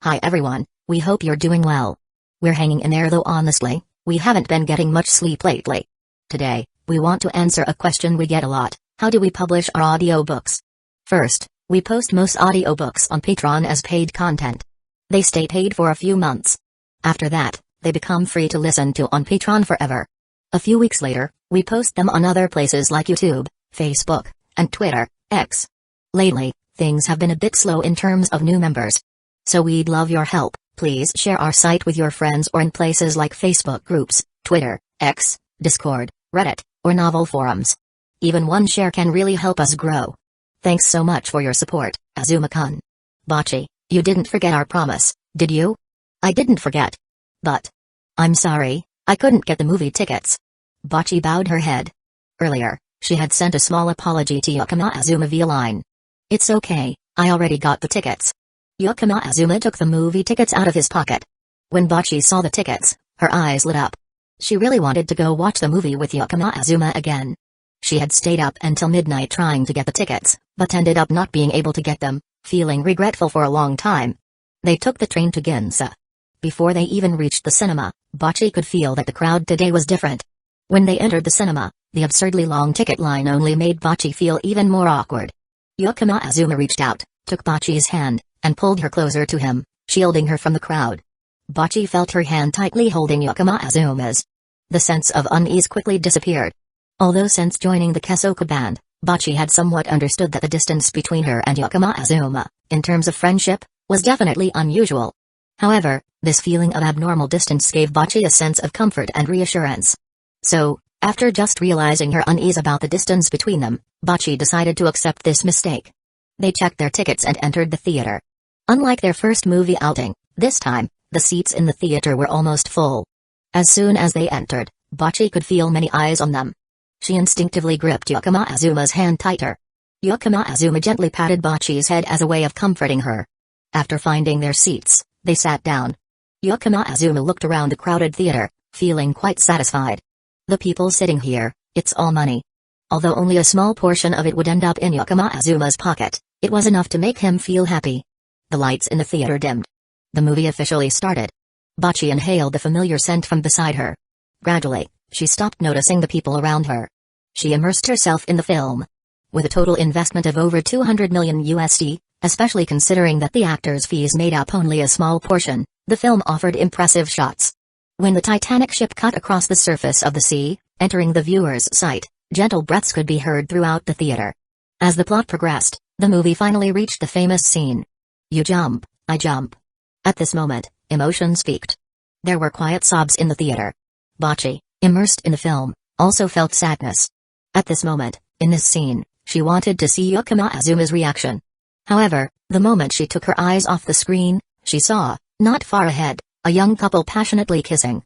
Hi everyone, we hope you're doing well. We're hanging in there though honestly, we haven't been getting much sleep lately. Today, we want to answer a question we get a lot: how do we publish our audiobooks? First, we post most audiobooks on Patreon as paid content. They stay paid for a few months. After that, they become free to listen to on Patreon forever. A few weeks later, we post them on other places like YouTube, Facebook, and Twitter, X. Lately, things have been a bit slow in terms of new members. So we'd love your help. Please share our site with your friends or in places like Facebook groups, Twitter, X, Discord, Reddit, or novel forums. Even one share can really help us grow. Thanks so much for your support, Azuma-kun. Bocchi, you didn't forget our promise, did you? I didn't forget. But I'm sorry, I couldn't get the movie tickets. Bocchi bowed her head. Earlier, she had sent a small apology to Yakama Azuma via line. It's okay, I already got the tickets. Yakama Azuma took the movie tickets out of his pocket. When Bocchi saw the tickets, her eyes lit up. She really wanted to go watch the movie with Yakama Azuma again. She had stayed up until midnight trying to get the tickets, but ended up not being able to get them, feeling regretful for a long time. They took the train to Ginza. Before they even reached the cinema, Bocchi could feel that the crowd today was different. When they entered the cinema, the absurdly long ticket line only made Bocchi feel even more awkward. Yakama Azuma reached out, took Bocchi's hand, and pulled her closer to him, shielding her from the crowd. Bocchi felt her hand tightly holding Yakama Azuma's. The sense of unease quickly disappeared. Although since joining the Kesoka band, Bocchi had somewhat understood that the distance between her and Yakama Azuma, in terms of friendship, was definitely unusual. However, this feeling of abnormal distance gave Bocchi a sense of comfort and reassurance. So, after just realizing her unease about the distance between them, Bocchi decided to accept this mistake. They checked their tickets and entered the theater. Unlike their first movie outing, this time, the seats in the theater were almost full. As soon as they entered, Bocchi could feel many eyes on them. She instinctively gripped Yakama Azuma's hand tighter. Yakama Azuma gently patted Bocchi's head as a way of comforting her. After finding their seats, they sat down. Yakama Azuma looked around the crowded theater, feeling quite satisfied. The people sitting here, it's all money. Although only a small portion of it would end up in Yakama Azuma's pocket, it was enough to make him feel happy. The lights in the theater dimmed. The movie officially started. Bocchi inhaled the familiar scent from beside her. Gradually, she stopped noticing the people around her. She immersed herself in the film. With a total investment of over 200 million USD, especially considering that the actors' fees made up only a small portion, the film offered impressive shots. When the Titanic ship cut across the surface of the sea, entering the viewer's sight, gentle breaths could be heard throughout the theater. As the plot progressed, the movie finally reached the famous scene. You jump, I jump. At this moment, emotions peaked. There were quiet sobs in the theater. Bocchi, immersed in the film, also felt sadness. At this moment, in this scene, she wanted to see Yakama Azuma's reaction. However, the moment she took her eyes off the screen, she saw, not far ahead, a young couple passionately kissing.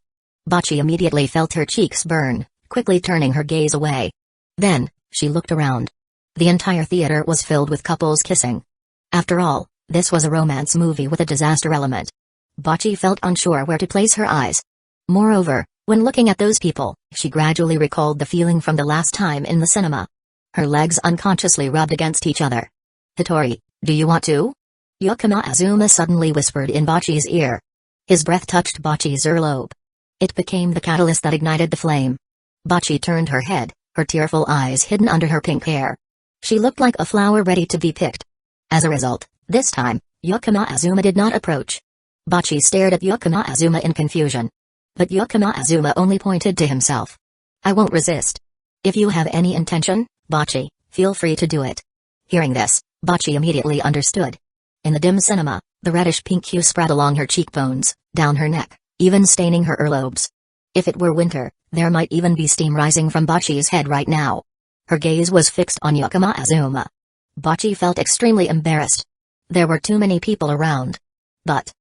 Bocchi immediately felt her cheeks burn, quickly turning her gaze away. Then, she looked around. The entire theater was filled with couples kissing. After all, this was a romance movie with a disaster element. Bocchi felt unsure where to place her eyes. Moreover, when looking at those people, she gradually recalled the feeling from the last time in the cinema. Her legs unconsciously rubbed against each other. Hitori, do you want to? Yakama Azuma suddenly whispered in Bocchi's ear. His breath touched Bocchi's earlobe. It became the catalyst that ignited the flame. Bocchi turned her head, her tearful eyes hidden under her pink hair. She looked like a flower ready to be picked. As a result, this time, Yakama Azuma did not approach. Bocchi stared at Yakama Azuma in confusion. But Yakama Azuma only pointed to himself. I won't resist. If you have any intention, Bocchi, feel free to do it. Hearing this, Bocchi immediately understood. In the dim cinema, the reddish-pink hue spread along her cheekbones, down her neck, even staining her earlobes. If it were winter, there might even be steam rising from Bocchi's head right now. Her gaze was fixed on Yakama Azuma. Bocchi felt extremely embarrassed. There were too many people around. But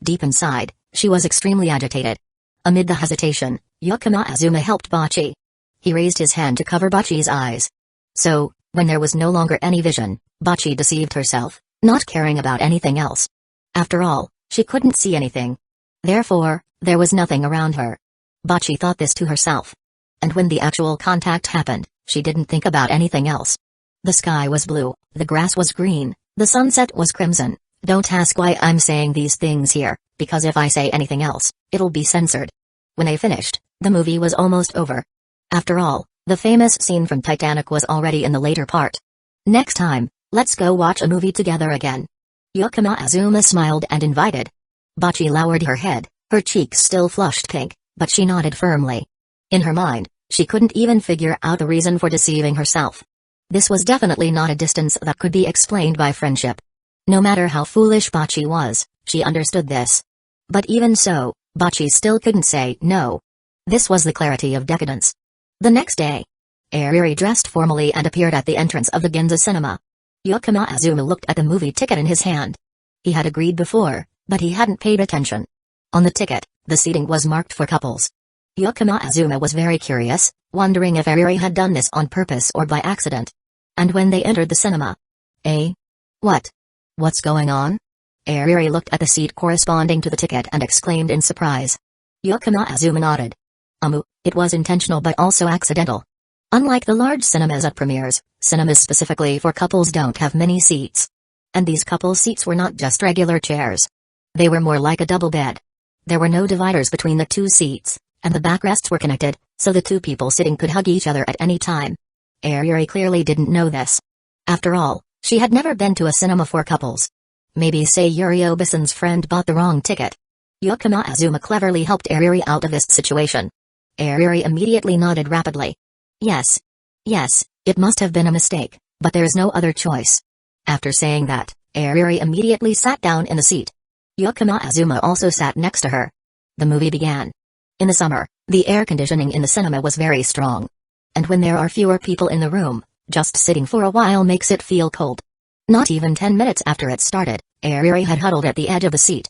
deep inside, she was extremely agitated. Amid the hesitation, Yakama Azuma helped Bocchi. He raised his hand to cover Bocchi's eyes. So, when there was no longer any vision, Bocchi deceived herself, not caring about anything else. After all, she couldn't see anything. Therefore, there was nothing around her. Bocchi thought this to herself. And when the actual contact happened, she didn't think about anything else. The sky was blue, the grass was green, the sunset was crimson, Don't ask why I'm saying these things here, because if I say anything else, it'll be censored. When they finished, the movie was almost over. After all, the famous scene from Titanic was already in the later part. Next time, let's go watch a movie together again. Yukima Azuma smiled and invited. Bocchi lowered her head, her cheeks still flushed pink, but she nodded firmly. In her mind, she couldn't even figure out a reason for deceiving herself. This was definitely not a distance that could be explained by friendship. No matter how foolish Bocchi was, she understood this. But even so, Bocchi still couldn't say no. This was the clarity of decadence. The next day, Ariri dressed formally and appeared at the entrance of the Ginza cinema. Yukima Azuma looked at the movie ticket in his hand. He had agreed before, but he hadn't paid attention. On the ticket, the seating was marked for couples. Yukima Azuma was very curious, wondering if Ariri had done this on purpose or by accident. And when they entered the cinema. What? What's going on? Ariri looked at the seat corresponding to the ticket and exclaimed in surprise. Yukima Azuma nodded. It was intentional but also accidental. Unlike the large cinemas at premieres, cinemas specifically for couples don't have many seats. And these couple seats were not just regular chairs. They were more like a double bed. There were no dividers between the two seats, and the backrests were connected, so the two people sitting could hug each other at any time. Ariri clearly didn't know this. After all, she had never been to a cinema for couples. Maybe Sayuri Obasan's friend bought the wrong ticket. Yukima Azuma cleverly helped Ariri out of this situation. Ariri immediately nodded rapidly. Yes, it must have been a mistake, but there's no other choice. After saying that, Ariri immediately sat down in the seat. Yukima Azuma also sat next to her. The movie began. In the summer, the air conditioning in the cinema was very strong. And when there are fewer people in the room, just sitting for a while makes it feel cold. Not even 10 minutes after it started, Ariri had huddled at the edge of the seat.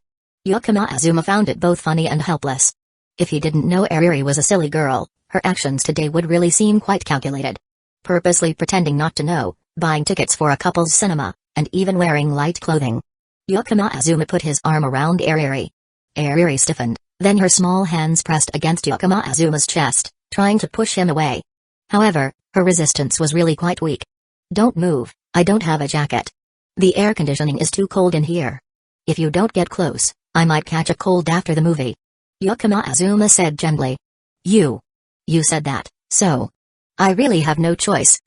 Yukima Azuma found it both funny and helpless. If he didn't know Ariri was a silly girl, her actions today would really seem quite calculated. Purposely pretending not to know, buying tickets for a couple's cinema, and even wearing light clothing. Yukima Azuma put his arm around Ariri. Ariri stiffened, then her small hands pressed against Yukima Azuma's chest, trying to push him away. However, her resistance was really quite weak. Don't move, I don't have a jacket. The air conditioning is too cold in here. If you don't get close, I might catch a cold after the movie. Yukima Azuma said gently. You said that, so. I really have no choice,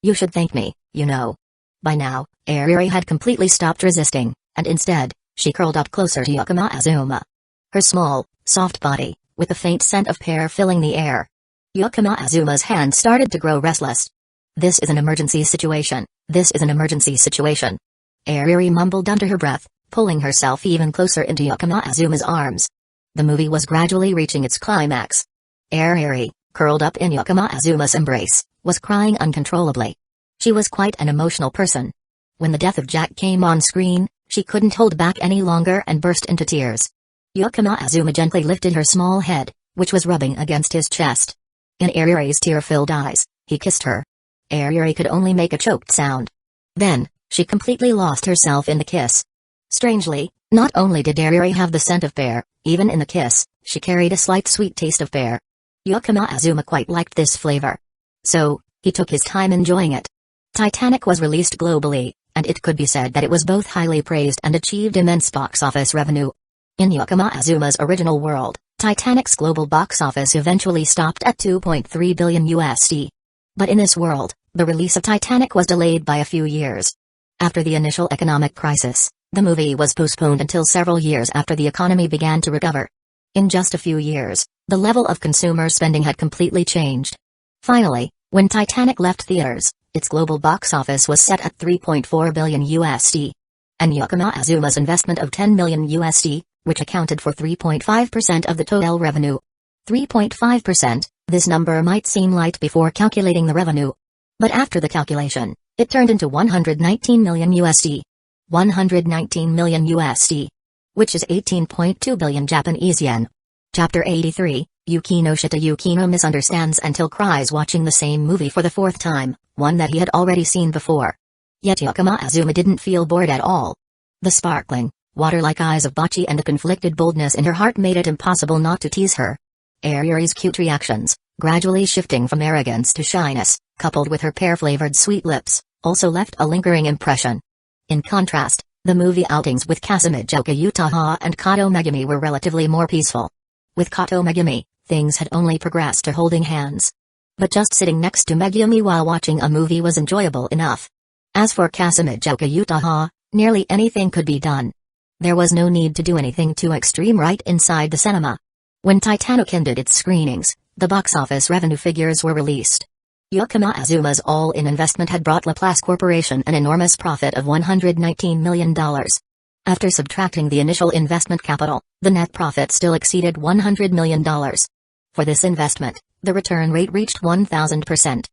you should thank me, you know. By now, Ariri had completely stopped resisting, and instead, she curled up closer to Yukima Azuma. Her small, soft body, with a faint scent of pear filling the air. Yukima Azuma's hand started to grow restless. This is an emergency situation, this is an emergency situation. Ariri mumbled under her breath, pulling herself even closer into Yukima Azuma's arms. The movie was gradually reaching its climax. Ariri, curled up in Yukima Azuma's embrace, was crying uncontrollably. She was quite an emotional person. When the death of Jack came on screen, she couldn't hold back any longer and burst into tears. Yukima Azuma gently lifted her small head, which was rubbing against his chest. In Ariri's tear-filled eyes, he kissed her. Ariri could only make a choked sound. Then, she completely lost herself in the kiss. Strangely, not only did Ariri have the scent of pear, even in the kiss, she carried a slight sweet taste of pear. Yukima Azuma quite liked this flavor. So, he took his time enjoying it. Titanic was released globally, and it could be said that it was both highly praised and achieved immense box office revenue. In Yukima Azuma's original world, Titanic's global box office eventually stopped at $2.3 billion. But in this world, the release of Titanic was delayed by a few years. After the initial economic crisis, the movie was postponed until several years after the economy began to recover. In just a few years, the level of consumer spending had completely changed. Finally, when Titanic left theaters, its global box office was set at $3.4 billion. And Yukima Azuma's investment of $10 million, which accounted for 3.5% of the total revenue. 3.5%, this number might seem light before calculating the revenue. But after the calculation, it turned into $119 million. $119 million, which is 18.2 billion Japanese yen. Chapter 83, Yukino Shita. Yukino misunderstands until cries watching the same movie for the fourth time, one that he had already seen before. Yet Yukima Azuma didn't feel bored at all. The sparkling, water-like eyes of Bocchi and the conflicted boldness in her heart made it impossible not to tease her. Ariri's cute reactions, gradually shifting from arrogance to shyness, coupled with her pear-flavored sweet lips, also left a lingering impression. In contrast, The movie outings with Calamity Uchiha and Kato Megumi were relatively more peaceful. With Kato Megumi, things had only progressed to holding hands. But just sitting next to Megumi while watching a movie was enjoyable enough. As for Calamity Uchiha, nearly anything could be done. There was no need to do anything too extreme right inside the cinema. When Titanic ended its screenings, the box office revenue figures were released. Yukima Azuma's all-in investment had brought Laplace Corporation an enormous profit of $119 million. After subtracting the initial investment capital, the net profit still exceeded $100 million. For this investment, the return rate reached 1,000%.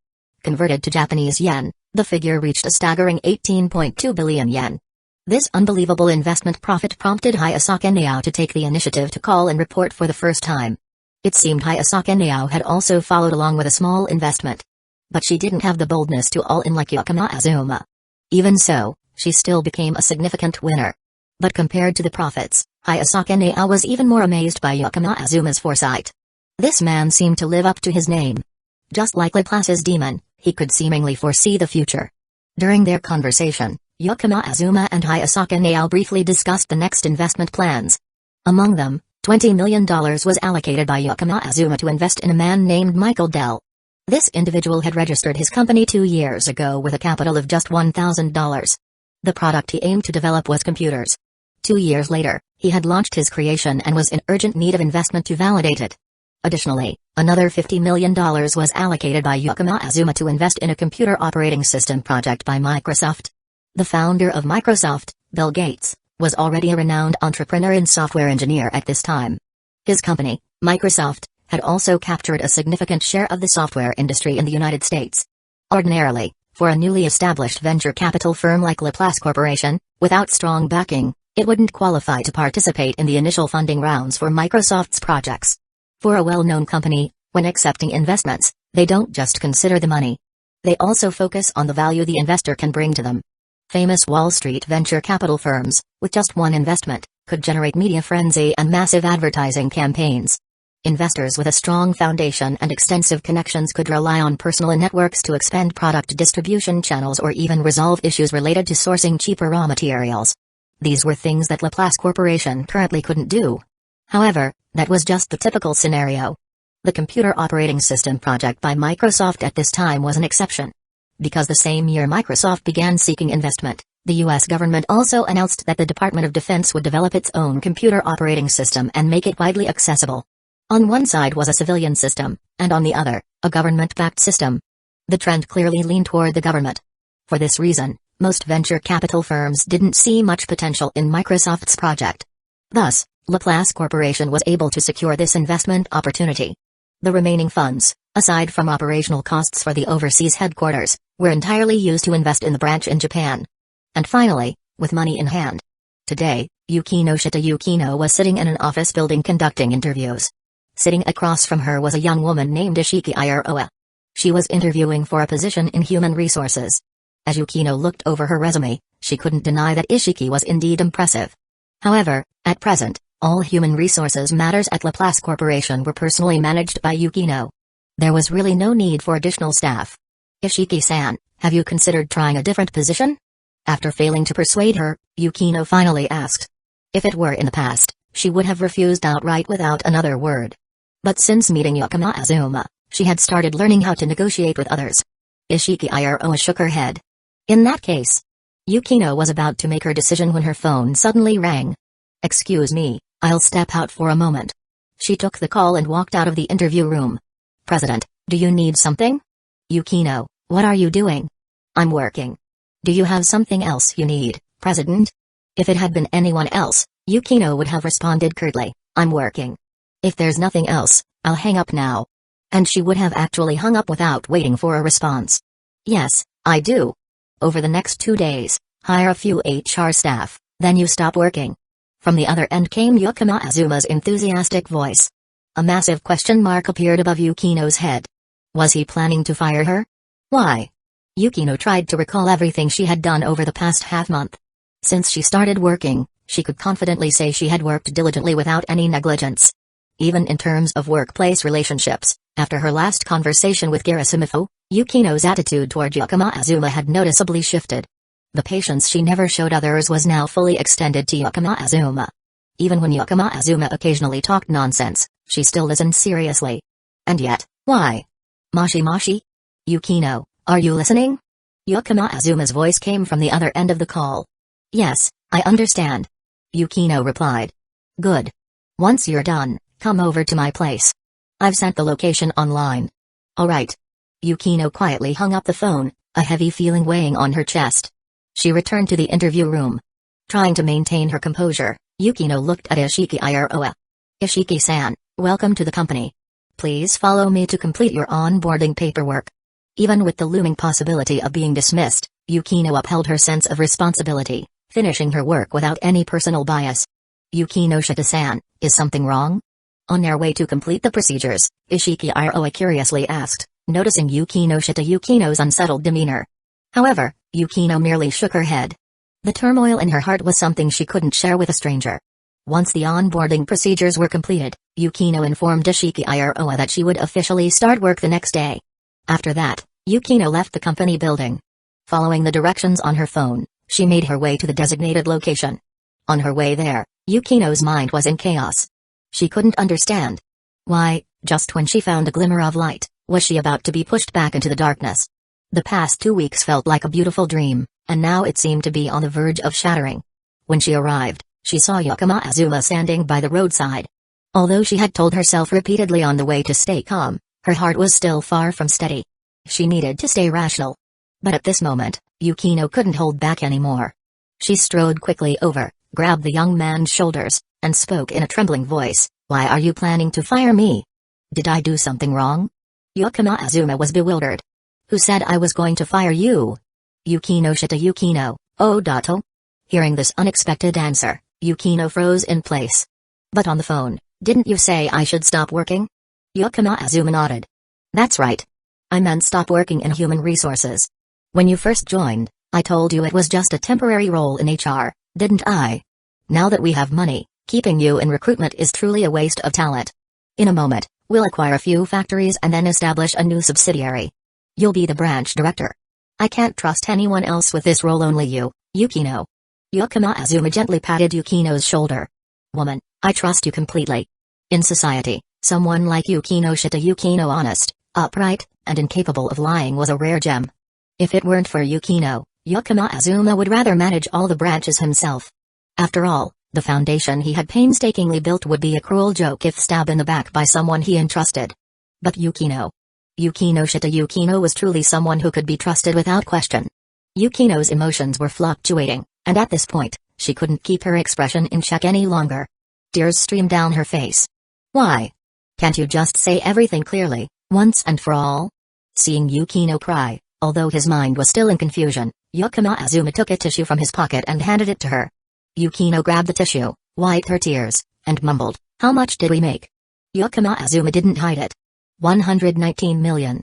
Converted to Japanese yen, the figure reached a staggering 18.2 billion yen. This unbelievable investment profit prompted Hayasaka Nao to take the initiative to call and report for the first time. It seemed Hayasaka Nao had also followed along with a small investment. But she didn't have the boldness to all in like Yukima Azuma. Even so, she still became a significant winner. But compared to the profits, Hayasaka Nao was even more amazed by Yukima Azuma's foresight. This man seemed to live up to his name. Just like Laplace's demon, he could seemingly foresee the future. During their conversation, Yukima Azuma and Hayasaka Nao briefly discussed the next investment plans. Among them, $20 million was allocated by Yukima Azuma to invest in a man named Michael Dell. This individual had registered his company 2 years ago with a capital of just $1,000. The product he aimed to develop was computers. 2 years later, he had launched his creation and was in urgent need of investment to validate it. Additionally, another $50 million was allocated by Yukima Azuma to invest in a computer operating system project by Microsoft. The founder of Microsoft, Bill Gates, was already a renowned entrepreneur and software engineer at this time. His company, Microsoft, had also captured a significant share of the software industry in the United States. Ordinarily, for a newly established venture capital firm like Laplace Corporation, without strong backing, it wouldn't qualify to participate in the initial funding rounds for Microsoft's projects. For a well-known company, when accepting investments, they don't just consider the money. They also focus on the value the investor can bring to them. Famous Wall Street venture capital firms, with just one investment, could generate media frenzy and massive advertising campaigns. Investors with a strong foundation and extensive connections could rely on personal networks to expand product distribution channels or even resolve issues related to sourcing cheaper raw materials. These were things that Laplace Corporation currently couldn't do. However, that was just the typical scenario. The computer operating system project by Microsoft at this time was an exception. Because the same year Microsoft began seeking investment, the U.S. government also announced that the Department of Defense would develop its own computer operating system and make it widely accessible. On one side was a civilian system, and on the other, a government-backed system. The trend clearly leaned toward the government. For this reason, most venture capital firms didn't see much potential in Microsoft's project. Thus, Laplace Corporation was able to secure this investment opportunity. The remaining funds, aside from operational costs for the overseas headquarters, were entirely used to invest in the branch in Japan. And finally, with money in hand. Today, Shita Yukino was sitting in an office building conducting interviews. Sitting across from her was a young woman named Ishiki Iroha. She was interviewing for a position in human resources. As Yukino looked over her resume, she couldn't deny that Ishiki was indeed impressive. However, at present, all human resources matters at Laplace Corporation were personally managed by Yukino. There was really no need for additional staff. Ishiki-san, have you considered trying a different position? After failing to persuade her, Yukino finally asked. If it were in the past, she would have refused outright without another word. But since meeting Yukima Azuma, she had started learning how to negotiate with others. Ishiki Iroha shook her head. In that case, Yukino was about to make her decision when her phone suddenly rang. Excuse me, I'll step out for a moment. She took the call and walked out of the interview room. President, do you need something? Yukino, what are you doing? I'm working. Do you have something else you need, President? If it had been anyone else, Yukino would have responded curtly, I'm working. If there's nothing else, I'll hang up now. And she would have actually hung up without waiting for a response. Yes, I do. Over the next 2 days, hire a few HR staff, then you stop working. From the other end came Yukima Azuma's enthusiastic voice. A massive question mark appeared above Yukino's head. Was he planning to fire her? Why? Yukino tried to recall everything she had done over the past half-month. Since she started working, she could confidently say she had worked diligently without any negligence. Even in terms of workplace relationships, after her last conversation with Gerasimitsu, Yukino's attitude toward Yukima Azuma had noticeably shifted. The patience she never showed others was now fully extended to Yakama Azuma. Even when Yakama Azuma occasionally talked nonsense, she still listened seriously. And yet, why? Mashi Mashi? Yukino, are you listening? Yakama Azuma's voice came from the other end of the call. Yes, I understand. Yukino replied. Good. Once you're done, come over to my place. I've sent the location online. Alright. Yukino quietly hung up the phone, a heavy feeling weighing on her chest. She returned to the interview room. Trying to maintain her composure, Yukino looked at Ishiki Iroha. Ishiki-san, welcome to the company. Please follow me to complete your onboarding paperwork. Even with the looming possibility of being dismissed, Yukino upheld her sense of responsibility, finishing her work without any personal bias. Yukino Shita-san, is something wrong? On their way to complete the procedures, Ishiki Iroha curiously asked, noticing Yukino's unsettled demeanor. However, Yukino merely shook her head. The turmoil in her heart was something she couldn't share with a stranger. Once the onboarding procedures were completed, Yukino informed Ishiki Iroha that she would officially start work the next day. After that, Yukino left the company building. Following the directions on her phone, she made her way to the designated location. On her way there, Yukino's mind was in chaos. She couldn't understand. Why, just when she found a glimmer of light, was she about to be pushed back into the darkness? The past 2 weeks felt like a beautiful dream, and now it seemed to be on the verge of shattering. When she arrived, she saw Yakama Azuma standing by the roadside. Although she had told herself repeatedly on the way to stay calm, her heart was still far from steady. She needed to stay rational. But at this moment, Yukino couldn't hold back anymore. She strode quickly over, grabbed the young man's shoulders, and spoke in a trembling voice, "Why are you planning to fire me? Did I do something wrong?" Yakama Azuma was bewildered. "Who said I was going to fire you?" Yukino Shita Yukino, Odato? Hearing this unexpected answer, Yukino froze in place. "But on the phone, didn't you say I should stop working?" Yakama Azuma nodded. "That's right. I meant stop working in human resources. When you first joined, I told you it was just a temporary role in HR, didn't I? Now that we have money, keeping you in recruitment is truly a waste of talent. In a moment, we'll acquire a few factories and then establish a new subsidiary. You'll be the branch director. I can't trust anyone else with this role, only you, Yukino." Yakama Azuma gently patted Yukino's shoulder. "Woman, I trust you completely. In society, someone like Yukino Shita Yukino, honest, upright, and incapable of lying, was a rare gem. If it weren't for Yukino, Yakama Azuma would rather manage all the branches himself. After all, the foundation he had painstakingly built would be a cruel joke if stabbed in the back by someone he entrusted. But Yukino Shita Yukino was truly someone who could be trusted without question. Yukino's emotions were fluctuating, and at this point, she couldn't keep her expression in check any longer. Tears streamed down her face. "Why? Can't you just say everything clearly, once and for all?" Seeing Yukino cry, although his mind was still in confusion, Yakama Azuma took a tissue from his pocket and handed it to her. Yukino grabbed the tissue, wiped her tears, and mumbled, "How much did we make?" Yakama Azuma didn't hide it. 119 million.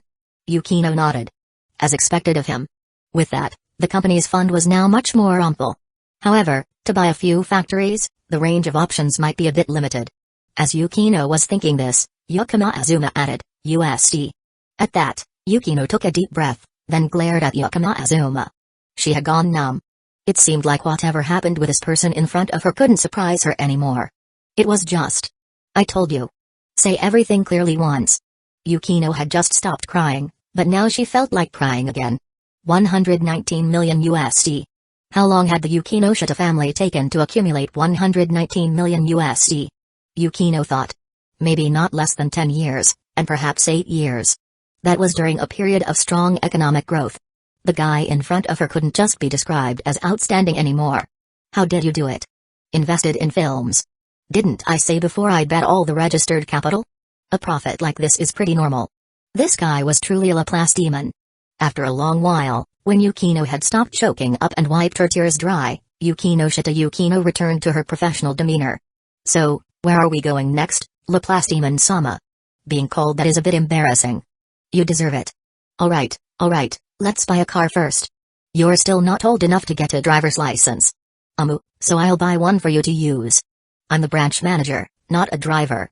Yukino nodded. As expected of him. With that, the company's fund was now much more ample. However, to buy a few factories, the range of options might be a bit limited. As Yukino was thinking this, Yakama Azuma added, USD. At that, Yukino took a deep breath, then glared at Yakama Azuma. She had gone numb. It seemed like whatever happened with this person in front of her couldn't surprise her anymore. It was just. "I told you. Say everything clearly once." Yukino had just stopped crying, but now she felt like crying again. 119 million USD. How long had the Yukino Shita family taken to accumulate 119 million USD? Yukino thought. Maybe not less than 10 years, and perhaps 8 years. That was during a period of strong economic growth. The guy in front of her couldn't just be described as outstanding anymore. "How did you do it?" "Invested in films. Didn't I say before I bet all the registered capital? A profit like this is pretty normal." This guy was truly a Laplace demon. After a long while, when Yukino had stopped choking up and wiped her tears dry, Yukino Shita Yukino returned to her professional demeanor. "So, where are we going next, Laplace demon-sama? Being called that is a bit embarrassing." "You deserve it." Alright, let's buy a car first." "You're still not old enough to get a driver's license." So I'll buy one for you to use. I'm the branch manager, not a driver."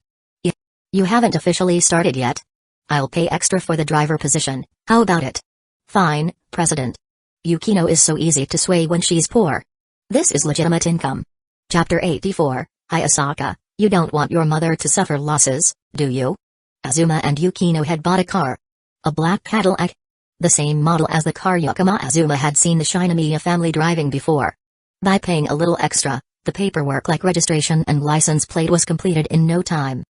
You haven't officially started yet?" "I'll pay extra for the driver position, how about it?" "Fine, President." Yukino is so easy to sway when she's poor. This is legitimate income. Chapter 84, Hayasaka, you don't want your mother to suffer losses, do you? Azuma and Yukino had bought a car. A black Cadillac. The same model as the car Azuma had seen the Shinomiya family driving before. By paying a little extra, the paperwork like registration and license plate was completed in no time.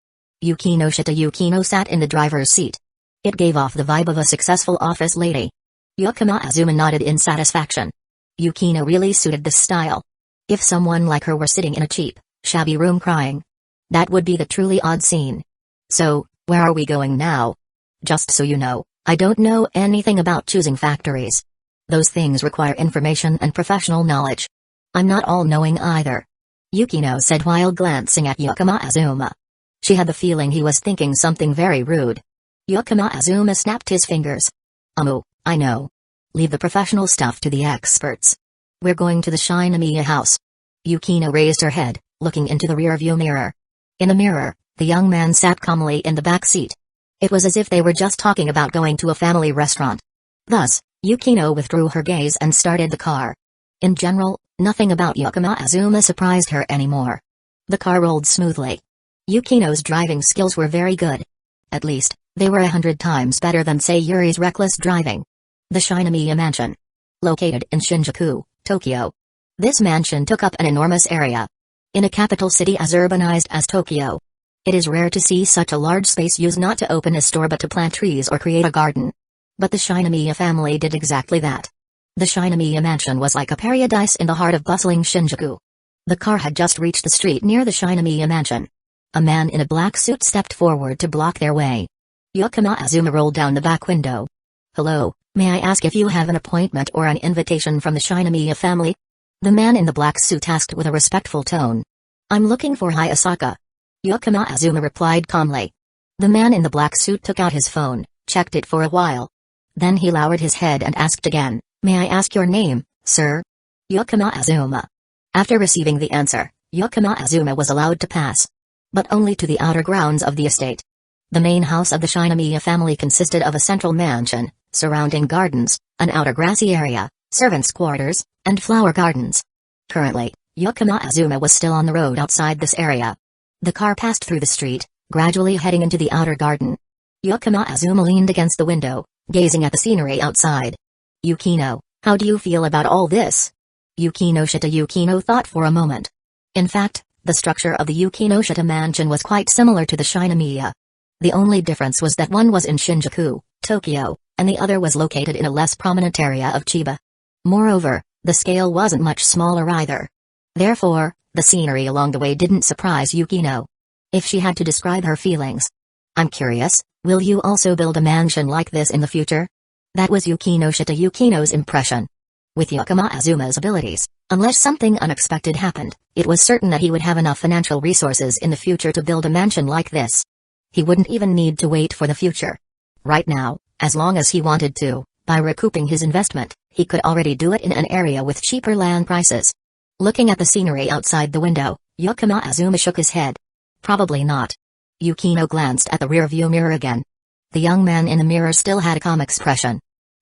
Yukino sat in the driver's seat. It gave off the vibe of a successful office lady. Azuma nodded in satisfaction. Yukino really suited this style. If someone like her were sitting in a cheap, shabby room crying, that would be the truly odd scene. So, where are we going now? Just so you know, I don't know anything about choosing factories. Those things require information and professional knowledge. I'm not all-knowing either. Yukino said while glancing at Azuma. She had the feeling he was thinking something very rude. Azuma snapped his fingers. I know. Leave the professional stuff to the experts. We're going to the Shinomiya house. Yukino raised her head, looking into the rearview mirror. In the mirror, the young man sat calmly in the back seat. It was as if they were just talking about going to a family restaurant. Thus, Yukino withdrew her gaze and started the car. In general, nothing about Azuma surprised her anymore. The car rolled smoothly. Yukino's driving skills were very good. At least, they were 100 times better than Sayuri's reckless driving. The Shinomiya mansion. Located in Shinjuku, Tokyo. This mansion took up an enormous area. In a capital city as urbanized as Tokyo, it is rare to see such a large space used not to open a store but to plant trees or create a garden. But the Shinomiya family did exactly that. The Shinomiya mansion was like a paradise in the heart of bustling Shinjuku. The car had just reached the street near the Shinomiya mansion. A man in a black suit stepped forward to block their way. Azuma rolled down the back window. Hello, may I ask if you have an appointment or an invitation from the Shinomiya family? The man in the black suit asked with a respectful tone. I'm looking for Hayasaka. Azuma replied calmly. The man in the black suit took out his phone, checked it for a while. Then he lowered his head and asked again, may I ask your name, sir? Azuma. After receiving the answer, Azuma was allowed to pass. But only to the outer grounds of the estate. The main house of the Shinomiya family consisted of a central mansion, surrounding gardens, an outer grassy area, servants' quarters, and flower gardens. Currently, Azuma was still on the road outside this area. The car passed through the street, gradually heading into the outer garden. Azuma leaned against the window, gazing at the scenery outside. Yukino, how do you feel about all this? Yukino thought for a moment. In fact, the structure of the Yukinoshita mansion was quite similar to the Shinomiya. The only difference was that one was in Shinjuku, Tokyo, and the other was located in a less prominent area of Chiba. Moreover, the scale wasn't much smaller either. Therefore, the scenery along the way didn't surprise Yukino. If she had to describe her feelings. I'm curious, will you also build a mansion like this in the future? That was Yukino's impression. With Azuma's abilities, unless something unexpected happened, it was certain that he would have enough financial resources in the future to build a mansion like this. He wouldn't even need to wait for the future. Right now, as long as he wanted to, by recouping his investment, he could already do it in an area with cheaper land prices. Looking at the scenery outside the window, Azuma shook his head. Probably not. Yukino glanced at the rearview mirror again. The young man in the mirror still had a calm expression.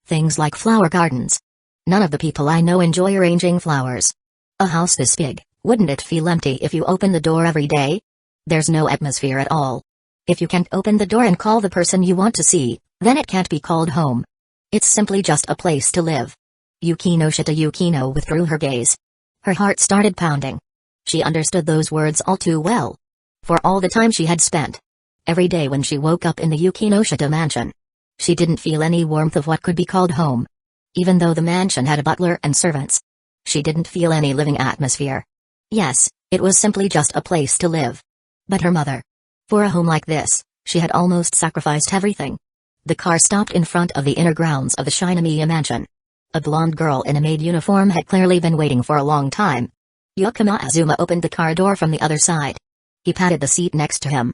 Things like flower gardens. None of the people I know enjoy arranging flowers. A house this big, wouldn't it feel empty if you open the door every day? There's no atmosphere at all. If you can't open the door and call the person you want to see, then it can't be called home. It's simply just a place to live. Yukino withdrew her gaze. Her heart started pounding. She understood those words all too well. For all the time she had spent. Every day when she woke up in the Yukinoshita mansion. She didn't feel any warmth of what could be called home. Even though the mansion had a butler and servants. She didn't feel any living atmosphere. Yes, it was simply just a place to live. But her mother. For a home like this, she had almost sacrificed everything. The car stopped in front of the inner grounds of the Shinomiya mansion. A blonde girl in a maid uniform had clearly been waiting for a long time. Azuma opened the car door from the other side. He patted the seat next to him.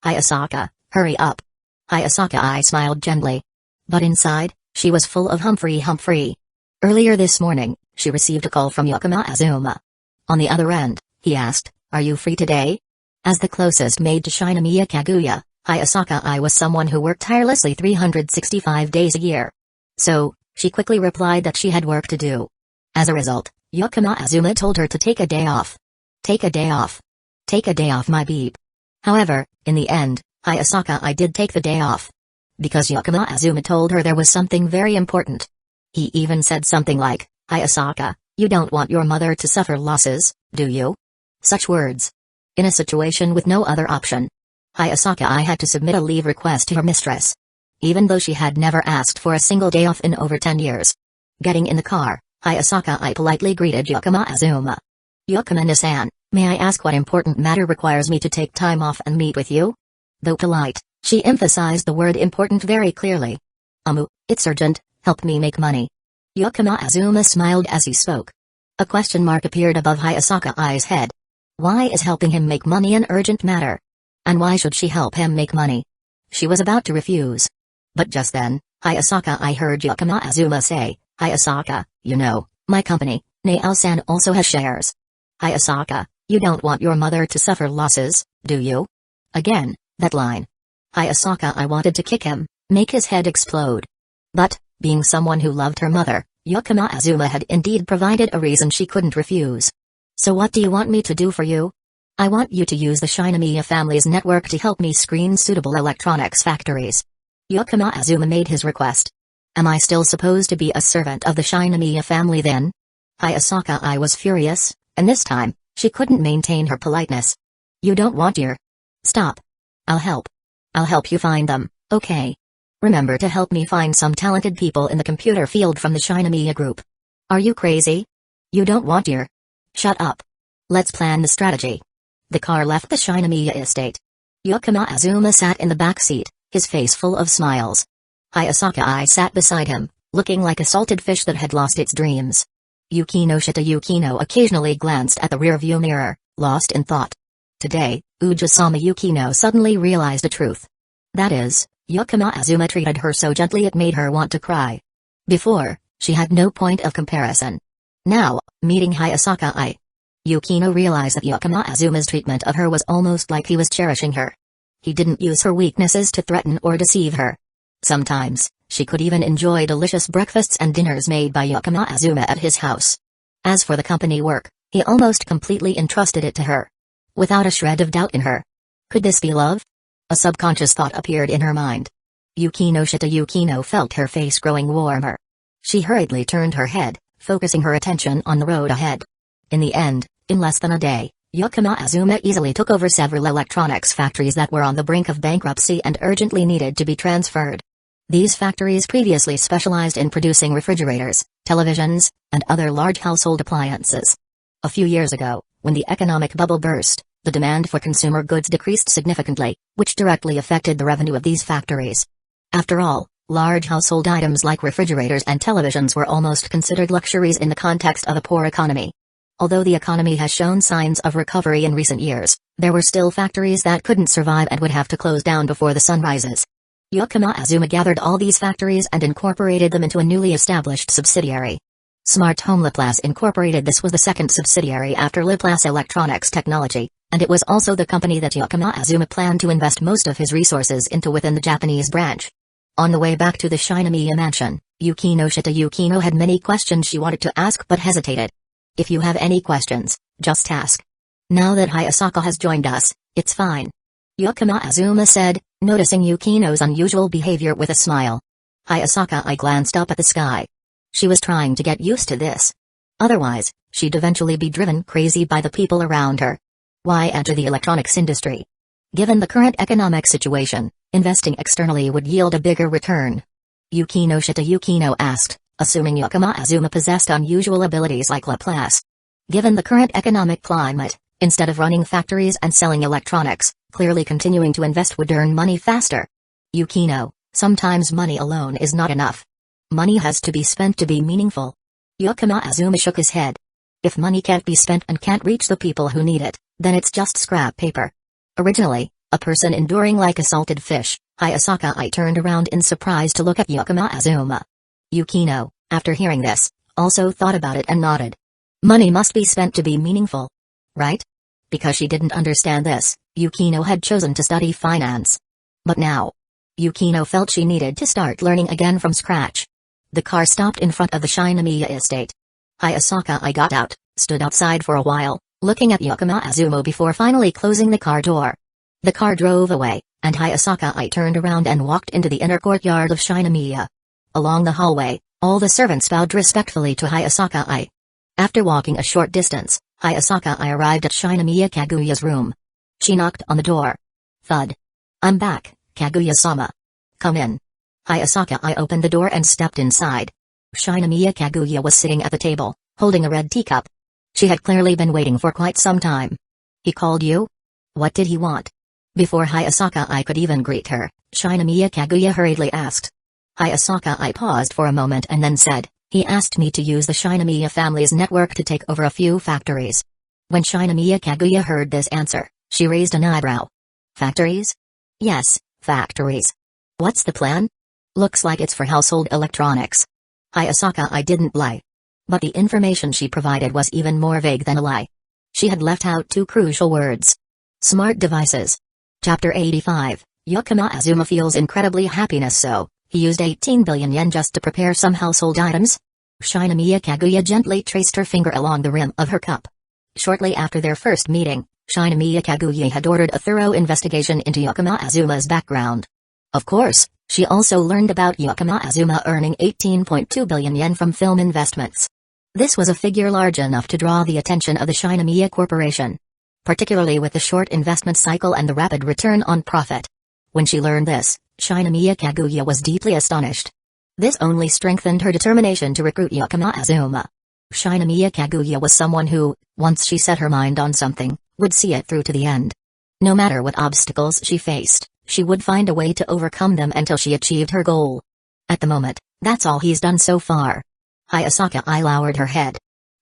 Hayasaka, hurry up. Hayasaka smiled gently. But inside, she was full of Humphrey. Earlier this morning, she received a call from Azuma. On the other end, he asked, are you free today? As the closest maid to Shinomiya Kaguya, Hayasaka was someone who worked tirelessly 365 days a year. So, She quickly replied that she had work to do. As a result, Yakama Azuma told her to take a day off. Take a day off. Take a day off, my beep. However, in the end, Hayasaka did take the day off. Because Yakama Azuma told her there was something very important. He even said something like, Hayasaka, you don't want your mother to suffer losses, do you? Such words. In a situation with no other option, Hayasaka had to submit a leave request to her mistress. Even though she had never asked for a single day off in over 10 years. Getting in the car, Hayasaka politely greeted Yakama Azuma. Yakama-san, may I ask what important matter requires me to take time off and meet with you? Though polite, she emphasized the word important very clearly. It's urgent, help me make money. Yakama Azuma smiled as he spoke. A question mark appeared above Hayasaka's head. Why is helping him make money an urgent matter? And why should she help him make money? She was about to refuse. But just then, Hayasaka heard Yakama Azuma say, Hayasaka, you know, my company, Naao-san also has shares. Hayasaka, you don't want your mother to suffer losses, do you? Again, that line. Hayasaka wanted to kick him, make his head explode. But, being someone who loved her mother, Yakama Azuma had indeed provided a reason she couldn't refuse. So what do you want me to do for you? I want you to use the Shinomiya family's network to help me screen suitable electronics factories. Yakama Azuma made his request. Am I still supposed to be a servant of the Shinomiya family then? Hayasaka was furious, and this time, she couldn't maintain her politeness. You don't want your... Stop. I'll help. I'll help you find them, okay? Remember to help me find some talented people in the computer field from the Shinomiya group. Are you crazy? You don't want your... Shut up. Let's plan the strategy. The car left the Shinomiya estate. Yakama Azuma sat in the back seat, his face full of smiles. Hayasaka sat beside him, looking like a salted fish that had lost its dreams. Yukino occasionally glanced at the rearview mirror, lost in thought. Today, Ujisama Yukino suddenly realized the truth. That is, Yakama Azuma treated her so gently it made her want to cry. Before, she had no point of comparison. Now, meeting Hayasaka Yukino realized that Yakama Azuma's treatment of her was almost like he was cherishing her. He didn't use her weaknesses to threaten or deceive her. Sometimes, she could even enjoy delicious breakfasts and dinners made by Yakama Azuma at his house. As for the company work, he almost completely entrusted it to her. Without a shred of doubt in her. Could this be love? A subconscious thought appeared in her mind. Yukino felt her face growing warmer. She hurriedly turned her head, focusing her attention on the road ahead. In the end, in less than a day, Yakama Azuma easily took over several electronics factories that were on the brink of bankruptcy and urgently needed to be transferred. These factories previously specialized in producing refrigerators, televisions, and other large household appliances. A few years ago, when the economic bubble burst, the demand for consumer goods decreased significantly, which directly affected the revenue of these factories. After all, large household items like refrigerators and televisions were almost considered luxuries in the context of a poor economy. Although the economy has shown signs of recovery in recent years, there were still factories that couldn't survive and would have to close down before the sun rises. Yakama Azuma gathered all these factories and incorporated them into a newly established subsidiary. Smart Home Laplace Incorporated. This was the second subsidiary after Laplace Electronics Technology, and it was also the company that Yakama Azuma planned to invest most of his resources into within the Japanese branch. On the way back to the Shinomiya mansion, Yukino had many questions she wanted to ask but hesitated. If you have any questions, just ask. Now that Hayasaka has joined us, it's fine. Yakama Azuma said, noticing Yukino's unusual behavior with a smile. Hayasaka glanced up at the sky. She was trying to get used to this. Otherwise, she'd eventually be driven crazy by the people around her. Why enter the electronics industry? Given the current economic situation, investing externally would yield a bigger return. Yukino asked, assuming Yakama Azuma possessed unusual abilities like Laplace. Given the current economic climate, instead of running factories and selling electronics, clearly continuing to invest would earn money faster. Yukino, sometimes money alone is not enough. Money has to be spent to be meaningful. Yakama Azuma shook his head. If money can't be spent and can't reach the people who need it, then it's just scrap paper. Originally, a person enduring like a salted fish, Hayasaka turned around in surprise to look at Yakama Azuma. Yukino, after hearing this, also thought about it and nodded. Money must be spent to be meaningful. Right? Because she didn't understand this, Yukino had chosen to study finance. But now, Yukino felt she needed to start learning again from scratch. The car stopped in front of the Shinomiya estate. Hayasaka got out, stood outside for a while, looking at Yakuma Azumo before finally closing the car door. The car drove away, and Hayasaka turned around and walked into the inner courtyard of Shinomiya. Along the hallway, all the servants bowed respectfully to Hayasaka. After walking a short distance, Hayasaka arrived at Shinomiya Kaguya's room. She knocked on the door. Thud. "I'm back, Kaguya-sama. Come in." Hayasaka opened the door and stepped inside. Shinomiya Kaguya was sitting at the table, holding a red teacup. She had clearly been waiting for quite some time. "He called you? What did he want?" Before Hayasaka could even greet her, Shinomiya Kaguya hurriedly asked. Hayasaka paused for a moment and then said, "He asked me to use the Shinomiya family's network to take over a few factories." When Shinomiya Kaguya heard this answer, she raised an eyebrow. "Factories?" "Yes, factories. What's the plan?" "Looks like it's for household electronics." Hayasaka didn't lie. But the information she provided was even more vague than a lie. She had left out two crucial words. Smart devices. Chapter 85, Yakuma Azuma feels incredibly happiness, so he used 18 billion yen just to prepare some household items? Shinomiya Kaguya gently traced her finger along the rim of her cup. Shortly after their first meeting, Shinomiya Kaguya had ordered a thorough investigation into Yakuma Azuma's background. Of course, she also learned about Yakuma Azuma earning 18.2 billion yen from film investments. This was a figure large enough to draw the attention of the Shinomiya Corporation, particularly with the short investment cycle and the rapid return on profit. When she learned this, Shinomiya Kaguya was deeply astonished. This only strengthened her determination to recruit Yakuma Azuma. Shinomiya Kaguya was someone who, once she set her mind on something, would see it through to the end. No matter what obstacles she faced, she would find a way to overcome them until she achieved her goal. At the moment, that's all he's done so far. Hayasaka lowered her head.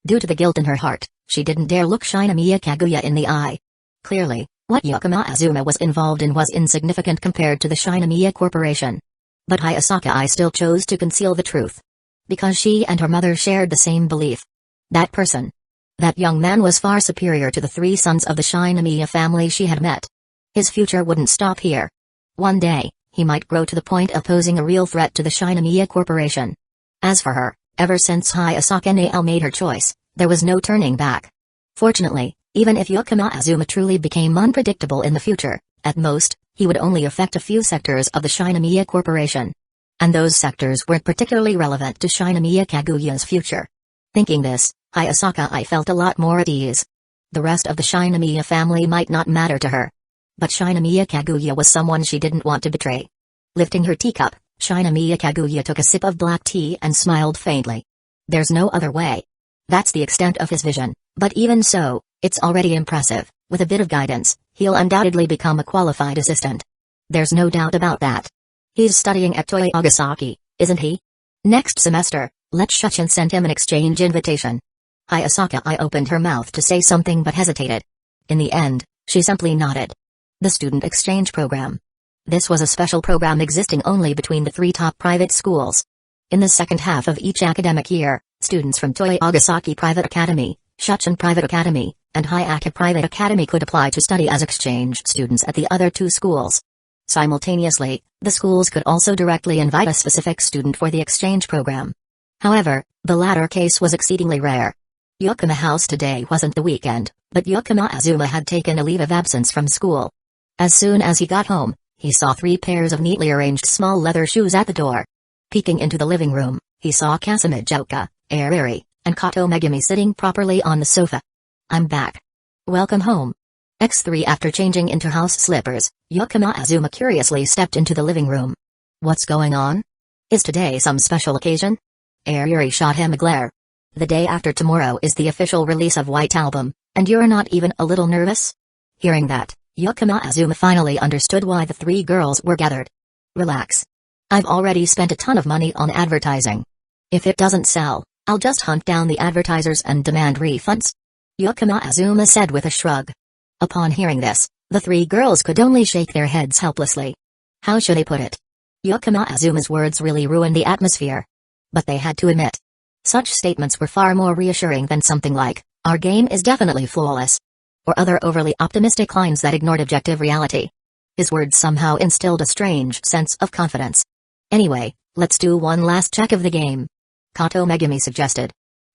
Due to the guilt in her heart, she didn't dare look Shinomiya Kaguya in the eye. Clearly, what Yakuma Azuma was involved in was insignificant compared to the Shinomiya Corporation. But Hayasaka still chose to conceal the truth. Because she and her mother shared the same belief. That person. That young man was far superior to the three sons of the Shinomiya family she had met. His future wouldn't stop here. One day, he might grow to the point of posing a real threat to the Shinomiya Corporation. As for her, ever since Hayasaka made her choice, there was no turning back. Fortunately, even if Yakuma Azuma truly became unpredictable in the future, at most, he would only affect a few sectors of the Shinomiya Corporation. And those sectors weren't particularly relevant to Shinomiya Kaguya's future. Thinking this, Hayasaka felt a lot more at ease. The rest of the Shinomiya family might not matter to her. But Shinomiya Kaguya was someone she didn't want to betray. Lifting her teacup, Shinomiya Kaguya took a sip of black tea and smiled faintly. There's no other way. That's the extent of his vision, but even so, it's already impressive. With a bit of guidance, he'll undoubtedly become a qualified assistant. There's no doubt about that. He's studying at Toei Agasaki, isn't he? Next semester, let Shuchin send him an exchange invitation. Hayasaka opened her mouth to say something but hesitated. In the end, she simply nodded. The student exchange program. This was a special program existing only between the three top private schools. In the second half of each academic year, students from Toei Agasaki Private Academy, Shuchin Private Academy, and Hyaka Private Academy could apply to study as exchange students at the other two schools. Simultaneously, the schools could also directly invite a specific student for the exchange program. However, the latter case was exceedingly rare. Yakuma House today wasn't the weekend, but Yakuma Azuma had taken a leave of absence from school. As soon as he got home, he saw 3 pairs of neatly arranged small leather shoes at the door. Peeking into the living room, he saw Kasumi Jouka, Ariri, and Kato Megumi sitting properly on the sofa. "I'm back. Welcome home." X3 After changing into house slippers, Yakuma Azuma curiously stepped into the living room. "What's going on? Is today some special occasion?" Ariri shot him a glare. "The day after tomorrow is the official release of White Album, and you're not even a little nervous?" Hearing that, Yakuma Azuma finally understood why the 3 girls were gathered. "Relax. I've already spent a ton of money on advertising. If it doesn't sell, I'll just hunt down the advertisers and demand refunds," Yakuma Azuma said with a shrug. Upon hearing this, the 3 girls could only shake their heads helplessly. How should they put it? Yakuma Azuma's words really ruined the atmosphere. But they had to admit. Such statements were far more reassuring than something like, "Our game is definitely flawless," or other overly optimistic lines that ignored objective reality. His words somehow instilled a strange sense of confidence. Anyway, let's do one last check of the game. Kato Megumi suggested.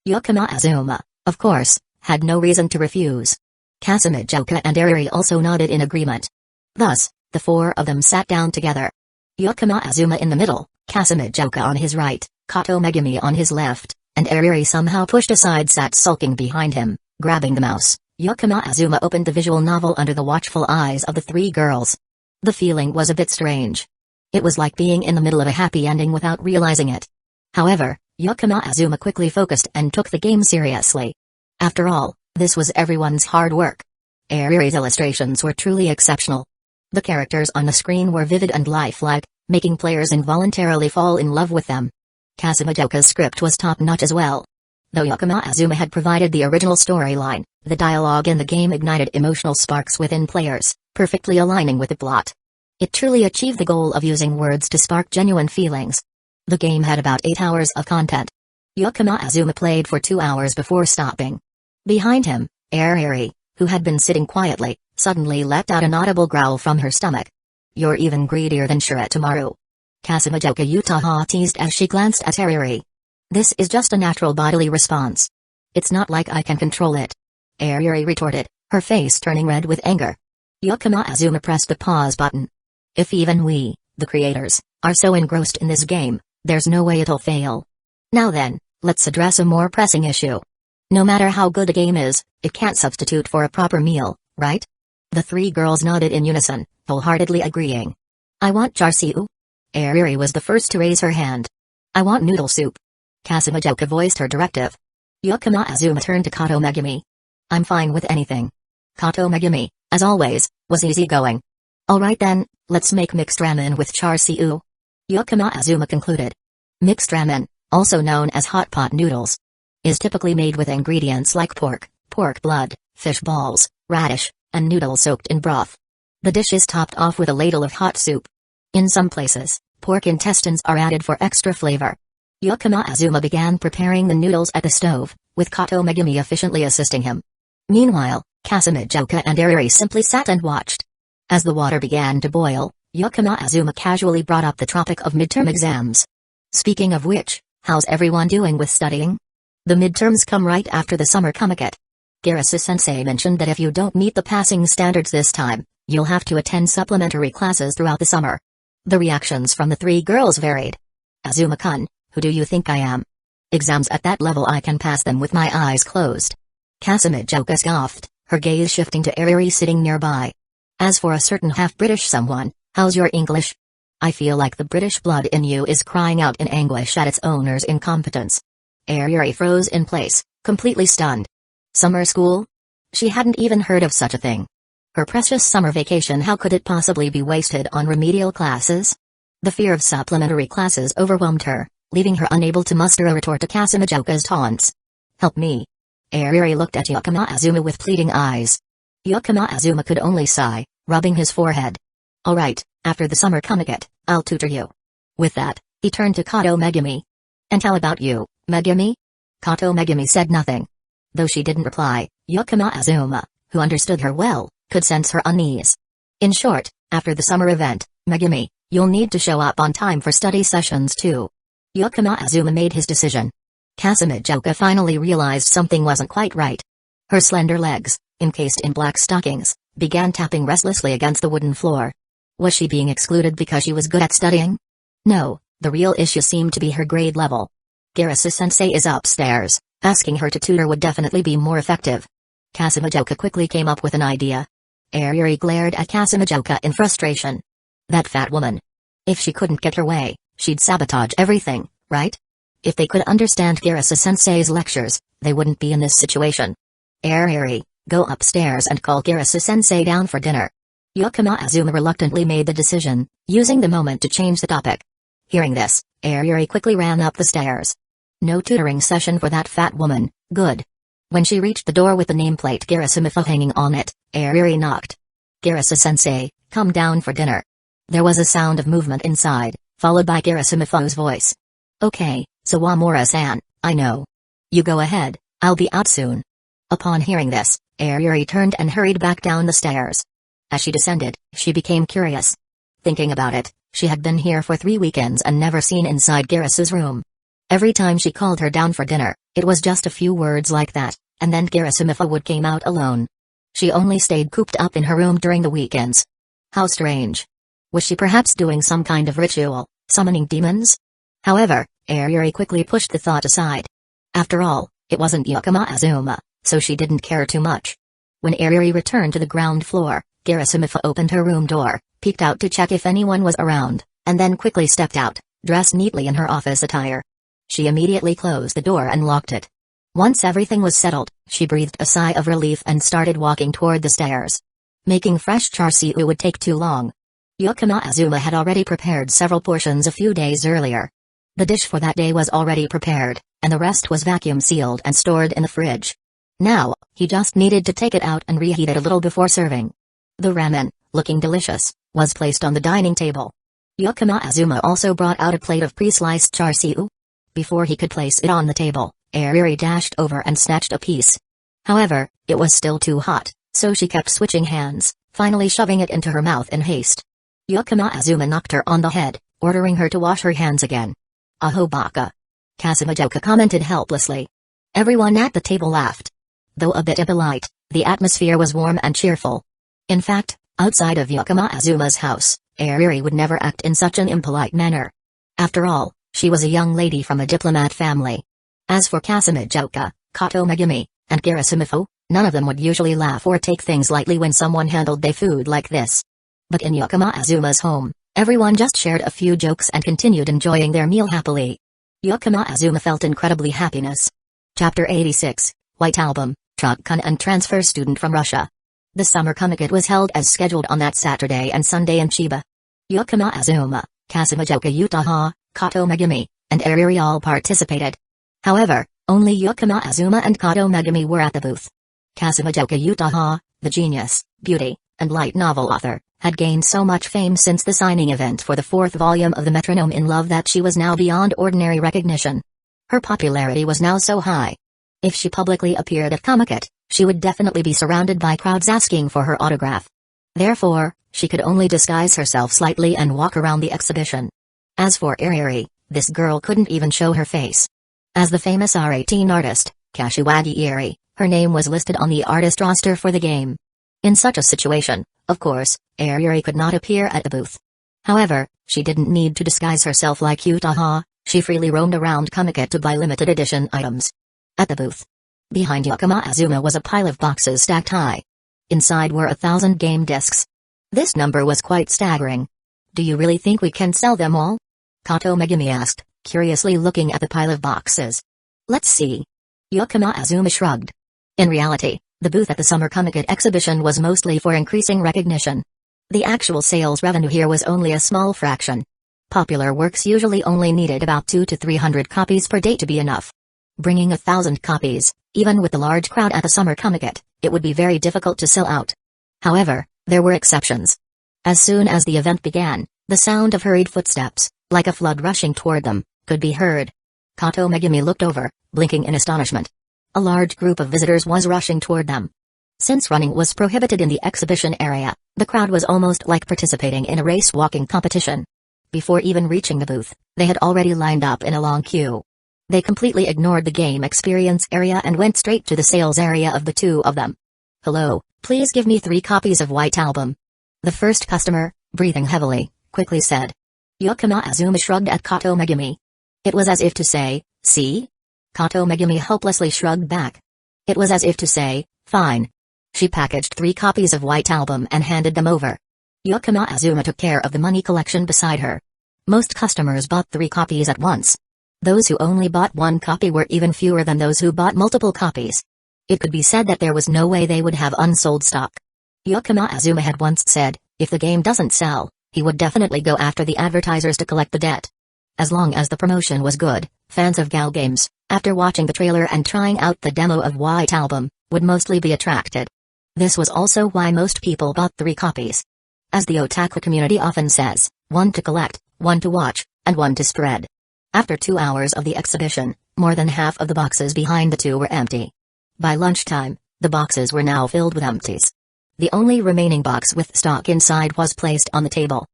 Yukima Azuma, of course, had no reason to refuse. Kasumijoka and Ariri also nodded in agreement. Thus, the four of them sat down together. Yukima Azuma in the middle, Kasumijoka on his right, Kato Megumi on his left, and Ariri somehow pushed aside sat sulking behind him, grabbing the mouse. Yukima Azuma opened the visual novel under the watchful eyes of the three girls. The feeling was a bit strange. It was like being in the middle of a happy ending without realizing it. However, Yukima Azuma quickly focused and took the game seriously. After all, this was everyone's hard work. Ariri's illustrations were truly exceptional. The characters on the screen were vivid and lifelike, making players involuntarily fall in love with them. Kasumijoka's script was top-notch as well. Though Yukima Azuma had provided the original storyline, the dialogue in the game ignited emotional sparks within players, perfectly aligning with the plot. It truly achieved the goal of using words to spark genuine feelings. The game had about 8 hours of content. Yukima Azuma played for 2 hours before stopping. Behind him, Ariri, who had been sitting quietly, suddenly let out an audible growl from her stomach. "You're even greedier than Shiretomaru." Kasumijoka Uchiha teased as she glanced at Ariri. "This is just a natural bodily response. It's not like I can control it," Ariri retorted, her face turning red with anger. Yukima Azuma pressed the pause button. "If even we, the creators, are so engrossed in this game, there's no way it'll fail. Now then, let's address a more pressing issue. No matter how good a game is, it can't substitute for a proper meal, right?" The three girls nodded in unison, wholeheartedly agreeing. "I want char-siu." Ariri was the first to raise her hand. "I want noodle soup." Kasumijoka voiced her directive. Yukima Azuma turned to Kato Megumi. "I'm fine with anything." Kato Megumi, as always, was easygoing. "Alright then, let's make mixed ramen with char-siu," Yukima Azuma concluded. Mixed ramen, also known as hot pot noodles, is typically made with ingredients like pork, pork blood, fish balls, radish, and noodles soaked in broth. The dish is topped off with a ladle of hot soup. In some places, pork intestines are added for extra flavor. Yukima Azuma began preparing the noodles at the stove, with Kato Megumi efficiently assisting him. Meanwhile, Kasumijoka and Ariri simply sat and watched. As the water began to boil, Yukima Azuma casually brought up the topic of midterm exams. "Speaking of which, how's everyone doing with studying? The midterms come right after the summer Conquest. Garasu-sensei mentioned that if you don't meet the passing standards this time, you'll have to attend supplementary classes throughout the summer." The reactions from the three girls varied. "Azuma-kun, who do you think I am? Exams at that level I can pass them with my eyes closed." Kasumijoka scoffed, her gaze shifting to Ariri sitting nearby. "As for a certain half-British someone, how's your English? I feel like the British blood in you is crying out in anguish at its owner's incompetence." Ariri froze in place, completely stunned. Summer school? She hadn't even heard of such a thing. Her precious summer vacation, how could it possibly be wasted on remedial classes? The fear of supplementary classes overwhelmed her, leaving her unable to muster a retort to Kasumijoka's taunts. "Help me." Ariri looked at Yukima Azuma with pleading eyes. Yukima Azuma could only sigh, rubbing his forehead. "Alright, after the summer Conquest, I'll tutor you." With that, he turned to Kato Megumi. "And how about you, Megumi?" Kato Megumi said nothing. Though she didn't reply, Yukima Azuma, who understood her well, could sense her unease. "In short, after the summer event, Megumi, you'll need to show up on time for study sessions too." Yukima Azuma made his decision. Kasumijoka finally realized something wasn't quite right. Her slender legs, encased in black stockings, began tapping restlessly against the wooden floor. Was she being excluded because she was good at studying? No, the real issue seemed to be her grade level. Garasu-sensei is upstairs, asking her to tutor would definitely be more effective. Kasumijoka quickly came up with an idea. Ariri glared at Kasumijoka in frustration. That fat woman. If she couldn't get her way, she'd sabotage everything, right? If they could understand Garasu-sensei's lectures, they wouldn't be in this situation. Ariri, go upstairs and call Garasu-sensei down for dinner. Yukima Azuma reluctantly made the decision, using the moment to change the topic. Hearing this, Ariri quickly ran up the stairs. No tutoring session for that fat woman, good. When she reached the door with the nameplate Garasu-mifu hanging on it, Ariri knocked. "Garasu-sensei, come down for dinner." There was a sound of movement inside, followed by Garasu-mifu's voice. "Okay, Sawamura-san, I know. You go ahead, I'll be out soon." Upon hearing this, Ariri turned and hurried back down the stairs. As she descended, she became curious. Thinking about it, she had been here for 3 weekends and never seen inside Garrus's room. Every time she called her down for dinner, it was just a few words like that, and then Garrus would came out alone. She only stayed cooped up in her room during the weekends. How strange. Was she perhaps doing some kind of ritual, summoning demons? However, Ariri quickly pushed the thought aside. After all, it wasn't Yakama Azuma, so she didn't care too much. When Ariri returned to the ground floor, Garrus opened her room door, peeked out to check if anyone was around, and then quickly stepped out, dressed neatly in her office attire. She immediately closed the door and locked it. Once everything was settled, she breathed a sigh of relief and started walking toward the stairs. Making fresh char siu would take too long. Yakama Azuma had already prepared several portions a few days earlier. The dish for that day was already prepared, and the rest was vacuum sealed and stored in the fridge. Now, he just needed to take it out and reheat it a little before serving. The ramen, looking delicious, was placed on the dining table. Yakama Azuma also brought out a plate of pre-sliced char siu. Before he could place it on the table, Ariri dashed over and snatched a piece. However, it was still too hot, so she kept switching hands, finally shoving it into her mouth in haste. Yakama Azuma knocked her on the head, ordering her to wash her hands again. "Aho baka." Kasumijoka commented helplessly. Everyone at the table laughed. Though a bit impolite, the atmosphere was warm and cheerful. In fact, outside of Yakama Azuma's house, Ariri would never act in such an impolite manner. After all, she was a young lady from a diplomat family. As for Kasumijoka, Kato Megumi, and Garrus, none of them would usually laugh or take things lightly when someone handled their food like this. But in Yakama Azuma's home, everyone just shared a few jokes and continued enjoying their meal happily. Yakama Azuma felt incredibly happiness. Chapter 86, White Album, Truck-kun and transfer student from Russia. The summer Conquest was held as scheduled on that Saturday and Sunday in Chiba. Yakama Azuma, Kasumijoka Uchiha, Kato Megumi, and Ariri all participated. However, only Yakama Azuma and Kato Megumi were at the booth. Kasumijoka Uchiha, the genius, beauty, and light novel author, had gained so much fame since the signing event for the 4th volume of The Metronome in Love that she was now beyond ordinary recognition. Her popularity was now so high. If she publicly appeared at Conquest, she would definitely be surrounded by crowds asking for her autograph. Therefore, she could only disguise herself slightly and walk around the exhibition. As for Ariri, this girl couldn't even show her face. As the famous R18 artist, Kashiwagi Eri, her name was listed on the artist roster for the game. In such a situation, of course, Ariri could not appear at the booth. However, she didn't need to disguise herself like Uchiha, she freely roamed around Conquest to buy limited edition items. At the booth, behind Yakama Azuma was a pile of boxes stacked high. Inside were 1,000 game discs. This number was quite staggering. "Do you really think we can sell them all?" Kato Megumi asked, curiously looking at the pile of boxes. "Let's see." Yakama Azuma shrugged. In reality, the booth at the Summer Conquest exhibition was mostly for increasing recognition. The actual sales revenue here was only a small fraction. Popular works usually only needed about 200 to 300 copies per day to be enough. Bringing 1,000 copies, even with the large crowd at the Summer Conquest, it would be very difficult to sell out. However, there were exceptions. As soon as the event began, the sound of hurried footsteps, like a flood rushing toward them, could be heard. Kato Megumi looked over, blinking in astonishment. A large group of visitors was rushing toward them. Since running was prohibited in the exhibition area, the crowd was almost like participating in a race walking competition. Before even reaching the booth, they had already lined up in a long queue. They completely ignored the game experience area and went straight to the sales area of the two of them. "Hello, please give me 3 copies of White Album." The first customer, breathing heavily, quickly said. Yakama Azuma shrugged at Kato Megumi. It was as if to say, "See?" Kato Megumi hopelessly shrugged back. It was as if to say, "Fine." She packaged 3 copies of White Album and handed them over. Yakama Azuma took care of the money collection beside her. Most customers bought 3 copies at once. Those who only bought 1 copy were even fewer than those who bought multiple copies. It could be said that there was no way they would have unsold stock. Yakama Azuma had once said, if the game doesn't sell, he would definitely go after the advertisers to collect the debt. As long as the promotion was good, fans of Gal games, after watching the trailer and trying out the demo of White Album, would mostly be attracted. This was also why most people bought 3 copies. As the otaku community often says, 1 to collect, 1 to watch, and 1 to spread. After 2 hours of the exhibition, more than half of the boxes behind the 2 were empty. By lunchtime, the boxes were now filled with empties. The only remaining box with stock inside was placed on the table.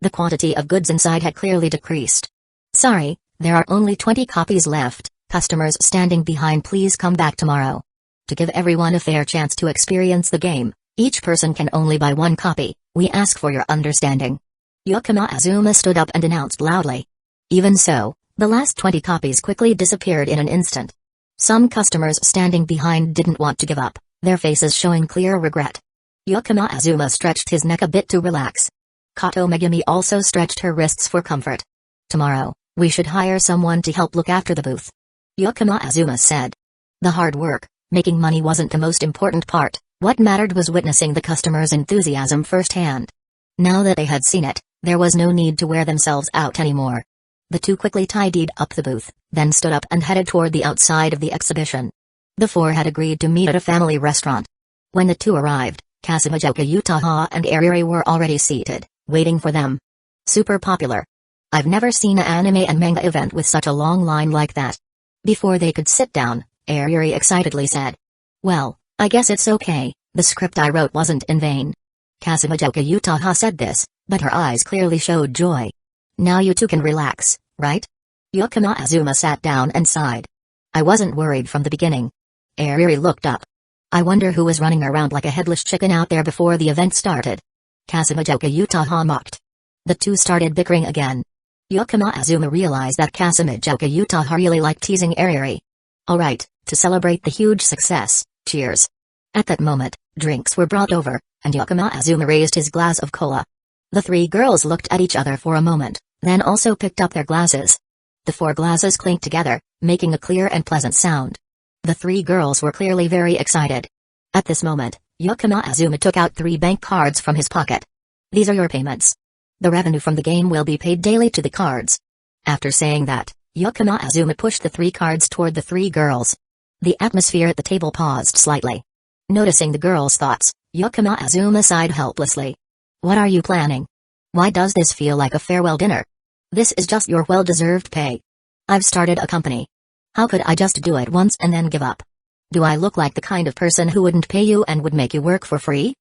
The quantity of goods inside had clearly decreased. Sorry, there are only 20 copies left. Customers standing behind, please come back tomorrow. To give everyone a fair chance to experience the game, each person can only buy one copy. We ask for your understanding. Yukima Azuma stood up and announced loudly. Even so, the last 20 copies quickly disappeared in an instant. Some customers standing behind didn't want to give up, their faces showing clear regret. Yukima Azuma stretched his neck a bit to relax. Kato Megumi also stretched her wrists for comfort. Tomorrow, we should hire someone to help look after the booth. Yukima Azuma said. The hard work, making money wasn't the most important part, what mattered was witnessing the customers' enthusiasm firsthand. Now that they had seen it, there was no need to wear themselves out anymore. The two quickly tidied up the booth, then stood up and headed toward the outside of the exhibition. The four had agreed to meet at a family restaurant. When the two arrived, Kasumijoka Uchiha and Ariri were already seated, waiting for them. Super popular. I've never seen an anime and manga event with such a long line like that. Before they could sit down, Ariri excitedly said. Well, I guess it's okay, the script I wrote wasn't in vain. Kasumijoka Uchiha said this, but her eyes clearly showed joy. Now you two can relax, right? Yukima Azuma sat down and sighed. I wasn't worried from the beginning. Ariri looked up. I wonder who was running around like a headless chicken out there before the event started. Kasumijoka Uchiha mocked. The two started bickering again. Yukima Azuma realized that Kasumijoka Uchiha really liked teasing Ariri. Alright, to celebrate the huge success, cheers. At that moment, drinks were brought over, and Yukima Azuma raised his glass of cola. The three girls looked at each other for a moment, then also picked up their glasses. The four glasses clinked together, making a clear and pleasant sound. The three girls were clearly very excited. At this moment, Yukima Azuma took out 3 bank cards from his pocket. These are your payments. The revenue from the game will be paid daily to the cards. After saying that, Yukima Azuma pushed the 3 cards toward the 3 girls. The atmosphere at the table paused slightly. Noticing the girls' thoughts, Yukima Azuma sighed helplessly. What are you planning? Why does this feel like a farewell dinner? This is just your well-deserved pay. I've started a company. How could I just do it once and then give up? Do I look like the kind of person who wouldn't pay you and would make you work for free?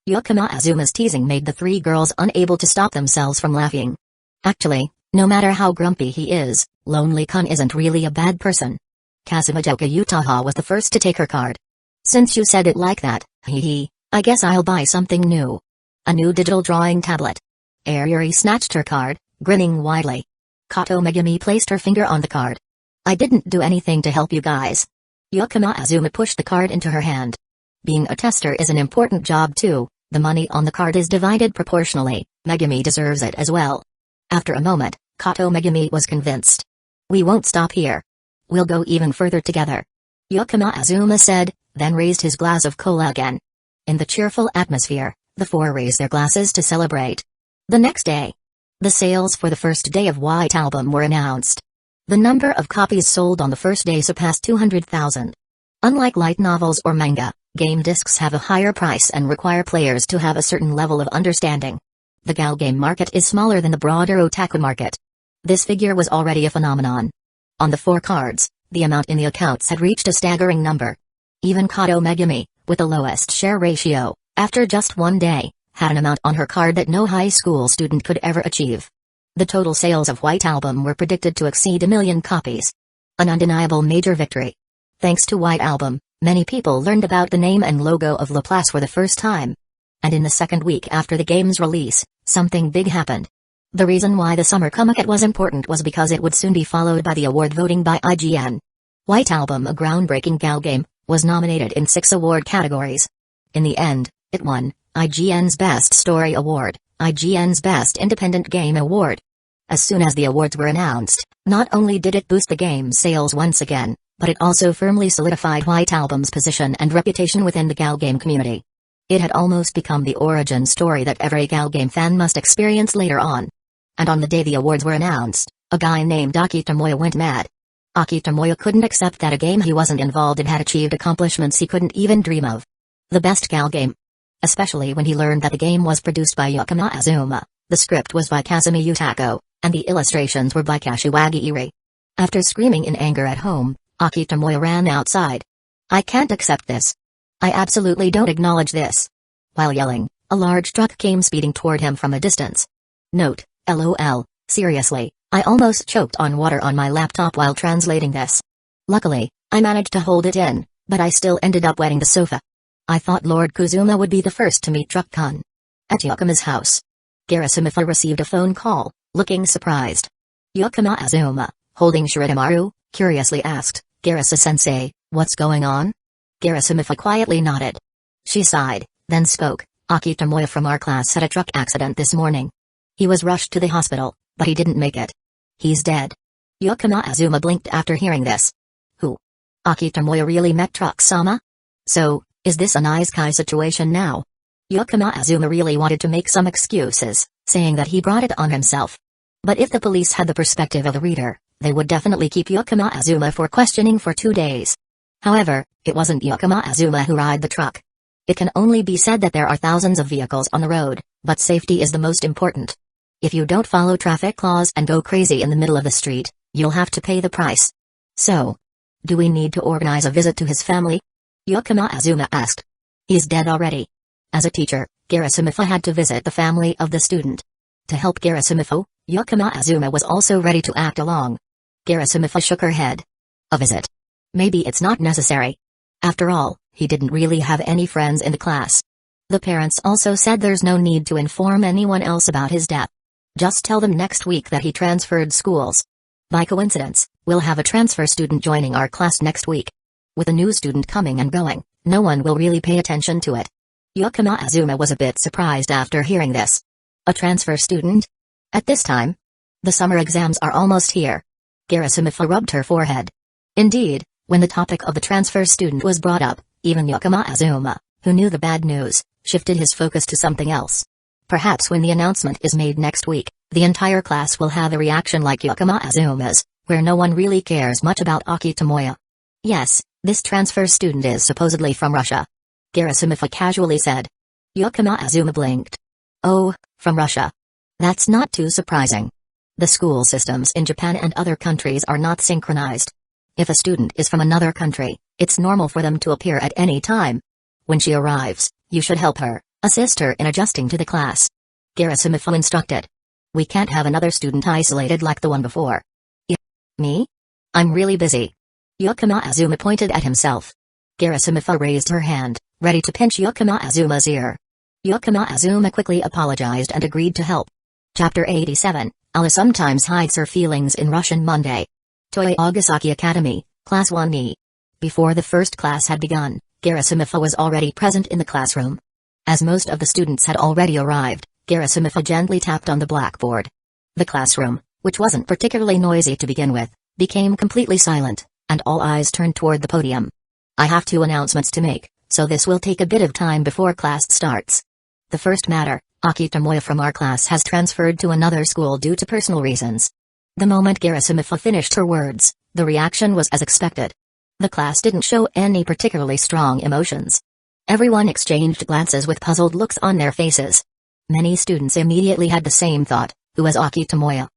Yukima Azuma's teasing made the 3 girls unable to stop themselves from laughing. Actually, no matter how grumpy he is, Lonely-kun isn't really a bad person. Kasumijoka Uchiha was the first to take her card. Since you said it like that, I guess I'll buy something new. A new digital drawing tablet. Ariri snatched her card, grinning widely. Kato Megumi placed her finger on the card. I didn't do anything to help you guys. Yukima Azuma pushed the card into her hand. Being a tester is an important job too. The money on the card is divided proportionally. Megumi deserves it as well. After a moment, Kato Megumi was convinced. We won't stop here. We'll go even further together. Yukima Azuma said, then raised his glass of cola again. In the cheerful atmosphere, the 4 raised their glasses to celebrate. The next day, the sales for the first day of White Album were announced. The number of copies sold on the first day surpassed 200,000. Unlike light novels or manga, game discs have a higher price and require players to have a certain level of understanding. The gal game market is smaller than the broader otaku market. This figure was already a phenomenon. On the 4 cards, the amount in the accounts had reached a staggering number. Even Kato Megumi, with the lowest share ratio, after just one day, had an amount on her card that no high school student could ever achieve. The total sales of White Album were predicted to exceed 1 million copies. An undeniable major victory. Thanks to White Album, many people learned about the name and logo of Laplace for the first time. And in the second week after the game's release, something big happened. The reason why the summer comiket was important was because it would soon be followed by the award voting by IGN. White Album, a groundbreaking gal game, was nominated in 6 award categories. In the end, it won IGN's Best Story Award, IGN's Best Independent Game Award. As soon as the awards were announced, not only did it boost the game's sales once again, but it also firmly solidified White Album's position and reputation within the gal game community. It had almost become the origin story that every gal game fan must experience later on. And on the day the awards were announced, a guy named Aki Tomoya went mad. Aki Tomoya couldn't accept that a game he wasn't involved in had achieved accomplishments he couldn't even dream of. The best gal game. Especially when he learned that the game was produced by Yukima Azuma, the script was by Kazumi Utako, and the illustrations were by Kashiwagi Iri. After screaming in anger at home, Aki Tomoya ran outside. I can't accept this. I absolutely don't acknowledge this. While yelling, a large truck came speeding toward him from a distance. Note: LOL, seriously, I almost choked on water on my laptop while translating this. Luckily, I managed to hold it in, but I still ended up wetting the sofa. I thought Lord Kuzuma would be the first to meet Truck-kun. At Yakuma's house. Garasamitha received a phone call, looking surprised. Yakuma Azuma, holding Shirotamaru, curiously asked, Garasa-sensei, what's going on? Garasamitha quietly nodded. She sighed, then spoke, Aki Tomoya from our class had a truck accident this morning. He was rushed to the hospital, but he didn't make it. He's dead. Yakuma Azuma blinked after hearing this. Who? Aki Tomoya really met Truck-sama? So, is this an Isekai situation now? Yakuma Azuma really wanted to make some excuses, saying that he brought it on himself. But if the police had the perspective of the reader, they would definitely keep Yakuma Azuma for questioning for 2 days. However, it wasn't Yakuma Azuma who ride the truck. It can only be said that there are thousands of vehicles on the road, but safety is the most important. If you don't follow traffic laws and go crazy in the middle of the street, you'll have to pay the price. So, do we need to organize a visit to his family? Yakuma Azuma asked. He's dead already. As a teacher, Garasamitha had to visit the family of the student. To help Garasamitha, Yakuma Azuma was also ready to act along. Garasamitha shook her head. A visit? Maybe it's not necessary. After all, he didn't really have any friends in the class. The parents also said there's no need to inform anyone else about his death. Just tell them next week that he transferred schools. By coincidence, we'll have a transfer student joining our class next week. With a new student coming and going, no one will really pay attention to it. Yakuma Azuma was a bit surprised after hearing this. A transfer student? At this time? The summer exams are almost here. Garasamitha rubbed her forehead. Indeed, when the topic of the transfer student was brought up, even Yakuma Azuma, who knew the bad news, shifted his focus to something else. Perhaps when the announcement is made next week, the entire class will have a reaction like Yakuma Azuma's, where no one really cares much about Aki Tomoya. Yes, this transfer student is supposedly from Russia. Garasamitha casually said. Yakuma Azuma blinked. Oh, from Russia. That's not too surprising. The school systems in Japan and other countries are not synchronized. If a student is from another country, it's normal for them to appear at any time. When she arrives, you should help her, assist her in adjusting to the class. Garasamitha instructed. We can't have another student isolated like the one before. Me? I'm really busy. Yakuma Azuma pointed at himself. Garasamitha raised her hand, ready to pinch Yakuma Azuma's ear. Yakuma Azuma quickly apologized and agreed to help. Chapter 87, Alice sometimes hides her feelings in Russian Monday. Toyogasaki Academy, Class 1E. Before the first class had begun, Garasamitha was already present in the classroom. As most of the students had already arrived, Garasamitha gently tapped on the blackboard. The classroom, which wasn't particularly noisy to begin with, became completely silent, and all eyes turned toward the podium. I have 2 announcements to make, so this will take a bit of time before class starts. The first matter, Aki Tomoya from our class has transferred to another school due to personal reasons. The moment Garasamitha finished her words, the reaction was as expected. The class didn't show any particularly strong emotions. Everyone exchanged glances with puzzled looks on their faces. Many students immediately had the same thought, who was Aki Tomoya?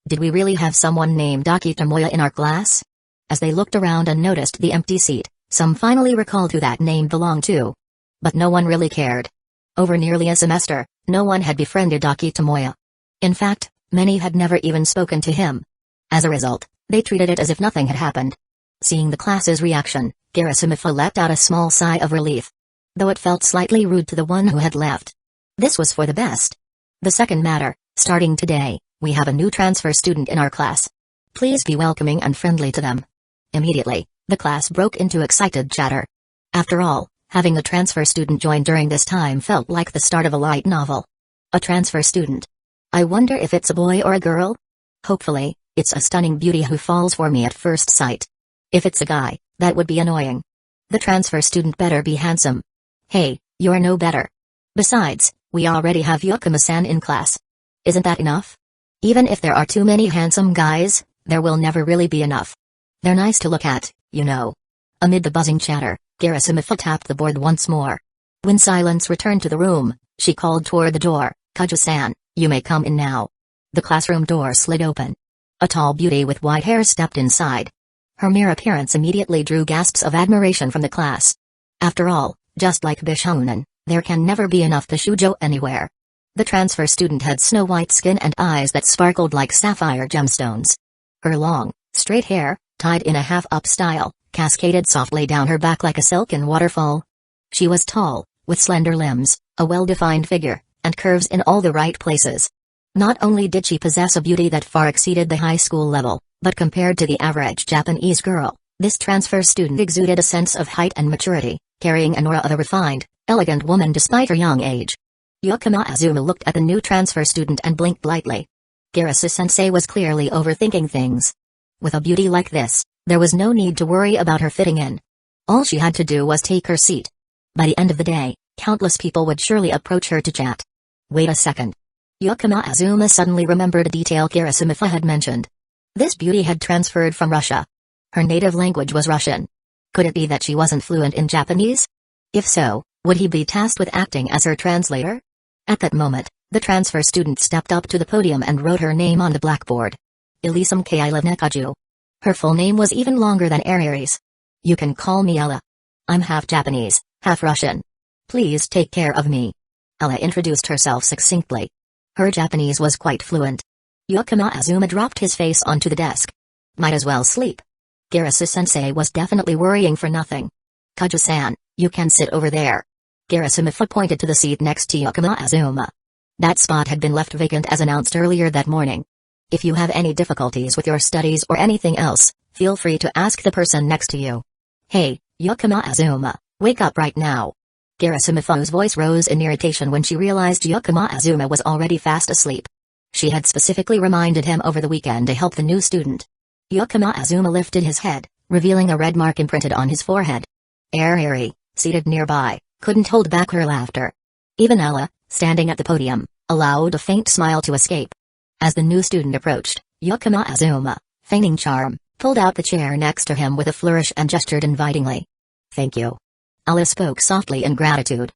Did we really have someone named Aki Tomoya in our class? As they looked around and noticed the empty seat, some finally recalled who that name belonged to. But no one really cared. Over nearly a semester, no one had befriended Aki Tomoya. In fact, many had never even spoken to him. As a result, they treated it as if nothing had happened. Seeing the class's reaction, Garasamitha let out a small sigh of relief. Though it felt slightly rude to the one who had left. This was for the best. The second matter, starting today, we have a new transfer student in our class. Please be welcoming and friendly to them. Immediately, the class broke into excited chatter. After all, having a transfer student join during this time felt like the start of a light novel. A transfer student. I wonder if it's a boy or a girl? Hopefully, it's a stunning beauty who falls for me at first sight. If it's a guy, that would be annoying. The transfer student better be handsome. Hey, you're no better. Besides, we already have Yakuma-san in class. Isn't that enough? Even if there are too many handsome guys, there will never really be enough. They're nice to look at, you know. Amid the buzzing chatter, Garasamitha tapped the board once more. When silence returned to the room, she called toward the door, Kujo-san, you may come in now. The classroom door slid open. A tall beauty with white hair stepped inside. Her mere appearance immediately drew gasps of admiration from the class. After all, just like Bishonen, there can never be enough Bishujo anywhere. The transfer student had snow-white skin and eyes that sparkled like sapphire gemstones. Her long, straight hair, tied in a half-up style, cascaded softly down her back like a silken waterfall. She was tall, with slender limbs, a well-defined figure, and curves in all the right places. Not only did she possess a beauty that far exceeded the high school level, but compared to the average Japanese girl, this transfer student exuded a sense of height and maturity, carrying an aura of a refined, elegant woman despite her young age. Yukima Azuma looked at the new transfer student and blinked lightly. Kirisu-sensei was clearly overthinking things. With a beauty like this, there was no need to worry about her fitting in. All she had to do was take her seat. By the end of the day, countless people would surely approach her to chat. Wait a second. Yukima Azuma suddenly remembered a detail Kirisu had mentioned. This beauty had transferred from Russia. Her native language was Russian. Could it be that she wasn't fluent in Japanese? If so, would he be tasked with acting as her translator? At that moment, the transfer student stepped up to the podium and wrote her name on the blackboard. Elisam Kaila Nekaju. Her full name was even longer than Aries. You can call me Ella. I'm half Japanese, half Russian. Please take care of me. Ella introduced herself succinctly. Her Japanese was quite fluent. Yukima Azuma dropped his face onto the desk. Might as well sleep. Kirisu-sensei was definitely worrying for nothing. Kaju-san, you can sit over there. Kirisu pointed to the seat next to Yukima Azuma. That spot had been left vacant as announced earlier that morning. If you have any difficulties with your studies or anything else, feel free to ask the person next to you. Hey, Yukima Azuma, wake up right now. Kirisu-san's voice rose in irritation when she realized Yukima Azuma was already fast asleep. She had specifically reminded him over the weekend to help the new student. Yukima Azuma lifted his head, revealing a red mark imprinted on his forehead. Eri, seated nearby, couldn't hold back her laughter. Even Ella, standing at the podium, allowed a faint smile to escape. As the new student approached, Yukima Azuma, feigning charm, pulled out the chair next to him with a flourish and gestured invitingly. Thank you. Ella spoke softly in gratitude.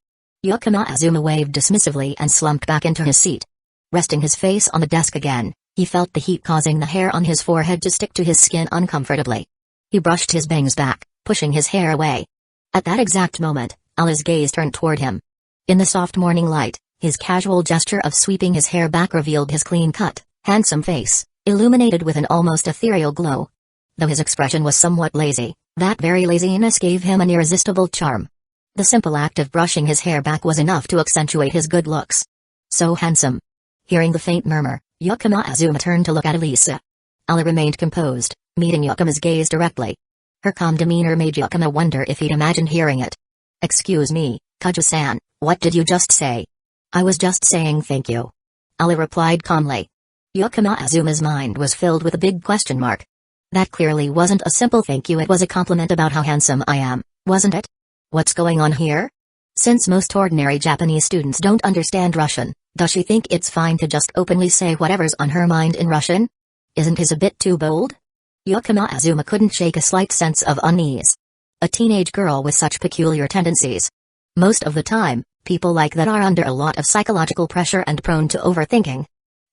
Yukima Azuma waved dismissively and slumped back into his seat. Resting his face on the desk again, he felt the heat causing the hair on his forehead to stick to his skin uncomfortably. He brushed his bangs back, pushing his hair away. At that exact moment, Ella's gaze turned toward him. In the soft morning light, his casual gesture of sweeping his hair back revealed his clean-cut, handsome face, illuminated with an almost ethereal glow. Though his expression was somewhat lazy, that very laziness gave him an irresistible charm. The simple act of brushing his hair back was enough to accentuate his good looks. So handsome. Hearing the faint murmur, Yukima Azuma turned to look at Elisa. Ella remained composed, meeting Yukima's gaze directly. Her calm demeanor made Yukima wonder if he'd imagined hearing it. Excuse me, Kaju-san, what did you just say? I was just saying thank you. Ella replied calmly. Yukima Azuma's mind was filled with a big question mark. That clearly wasn't a simple thank you, it was a compliment about how handsome I am, wasn't it? What's going on here? Since most ordinary Japanese students don't understand Russian, does she think it's fine to just openly say whatever's on her mind in Russian? Isn't his a bit too bold? Yukima Azuma couldn't shake a slight sense of unease. A teenage girl with such peculiar tendencies. Most of the time, people like that are under a lot of psychological pressure and prone to overthinking.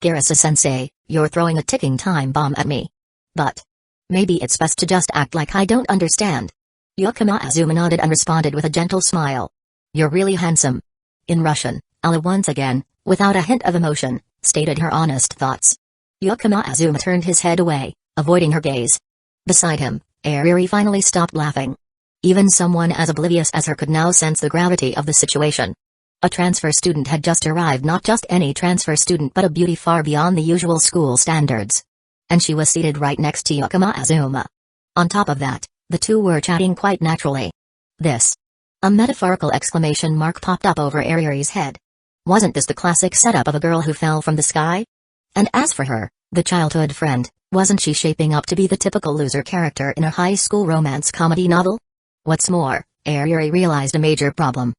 Kirisu-sensei, you're throwing a ticking time bomb at me. But maybe it's best to just act like I don't understand. Yukima Azuma nodded and responded with a gentle smile. You're really handsome. In Russian, Ella once again, without a hint of emotion, stated her honest thoughts. Yukima Azuma turned his head away, avoiding her gaze. Beside him, Eri finally stopped laughing. Even someone as oblivious as her could now sense the gravity of the situation. A transfer student had just arrived, not just any transfer student but a beauty far beyond the usual school standards. And she was seated right next to Yukima Azuma. On top of that, the two were chatting quite naturally. This. A metaphorical exclamation mark popped up over Ari's head. Wasn't this the classic setup of a girl who fell from the sky? And as for her, the childhood friend, wasn't she shaping up to be the typical loser character in a high school romance comedy novel? What's more, Ari realized a major problem.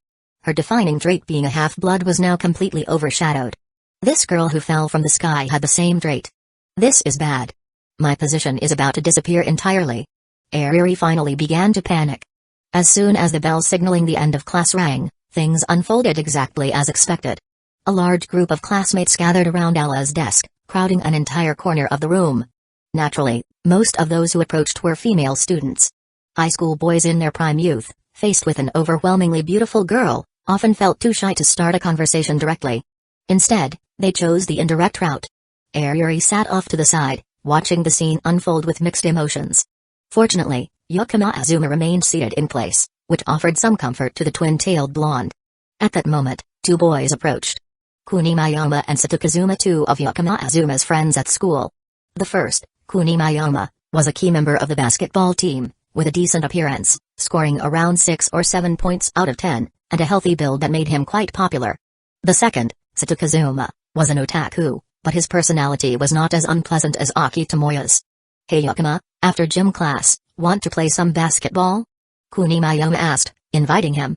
Her defining trait being a half-blood was now completely overshadowed. This girl who fell from the sky had the same trait. This is bad. My position is about to disappear entirely. Ari finally began to panic. As soon as the bell signaling the end of class rang, things unfolded exactly as expected. A large group of classmates gathered around Ella's desk, crowding an entire corner of the room. Naturally, most of those who approached were female students. High school boys in their prime youth, faced with an overwhelmingly beautiful girl, often felt too shy to start a conversation directly. Instead, they chose the indirect route. Ayuri sat off to the side, watching the scene unfold with mixed emotions. Fortunately, Yakama Azuma remained seated in place, which offered some comfort to the twin-tailed blonde. At that moment, two boys approached. Kunimayama and Satukazuma, two of Yakama Azuma's friends at school. The first, Kunimayama, was a key member of the basketball team, with a decent appearance, scoring around 6 or 7 points out of 10, and a healthy build that made him quite popular. The second, Satukazuma, was an otaku, but his personality was not as unpleasant as Aki Tomoya's. "Hey Yakama, after gym class, want to play some basketball?" Kunimayama asked, inviting him.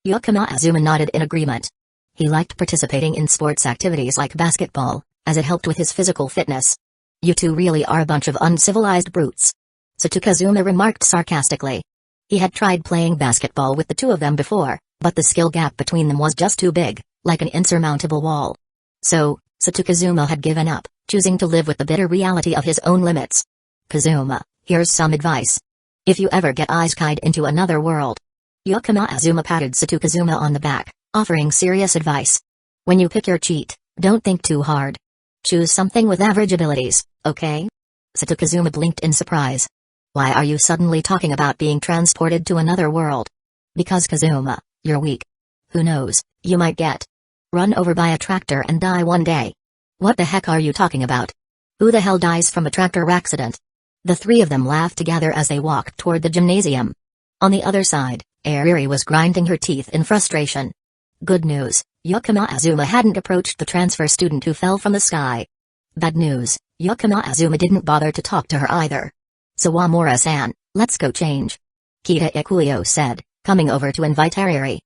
Yakama Azuma nodded in agreement. He liked participating in sports activities like basketball, as it helped with his physical fitness. "You two really are a bunch of uncivilized brutes," Satukazuma remarked sarcastically. He had tried playing basketball with the two of them before, but the skill gap between them was just too big, like an insurmountable wall. So, Satukazuma had given up, choosing to live with the bitter reality of his own limits. "Kazuma, here's some advice. If you ever get eyes-keyed into another world." Yakama Azuma patted Satukazuma on the back, offering serious advice. "When you pick your cheat, don't think too hard. Choose something with average abilities, okay?" Satukazuma blinked in surprise. "Why are you suddenly talking about being transported to another world?" "Because Kazuma, you're weak. Who knows, you might get run over by a tractor and die one day." "What the heck are you talking about? Who the hell dies from a tractor accident?" The three of them laughed together as they walked toward the gymnasium. On the other side, Ayuri was grinding her teeth in frustration. Good news, Yakama Azuma hadn't approached the transfer student who fell from the sky. Bad news, Yakama Azuma didn't bother to talk to her either. "Sawamura-san, let's go change," Kita Ikuyo said, coming over to invite Ayuri.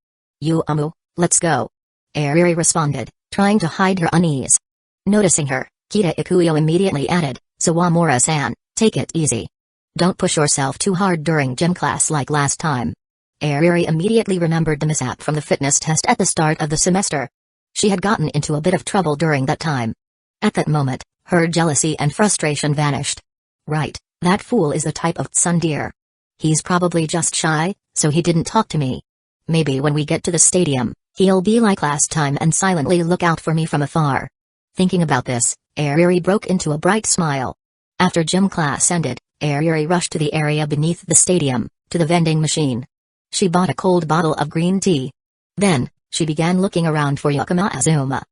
Let's go," Ayuri responded, trying to hide her unease. Noticing her, Kita Ikuyo immediately added, "Sawamura-san, take it easy. Don't push yourself too hard during gym class like last time." Ayuri immediately remembered the mishap from the fitness test at the start of the semester. She had gotten into a bit of trouble during that time. At that moment, her jealousy and frustration vanished. "Right, that fool is the type of tsundere. He's probably just shy, so he didn't talk to me. Maybe when we get to the stadium, he'll be like last time and silently look out for me from afar." Thinking about this, Ayuri broke into a bright smile. After gym class ended, Ayuri rushed to the area beneath the stadium, to the vending machine. She bought a cold bottle of green tea. Then, she began looking around for Yakama Azuma.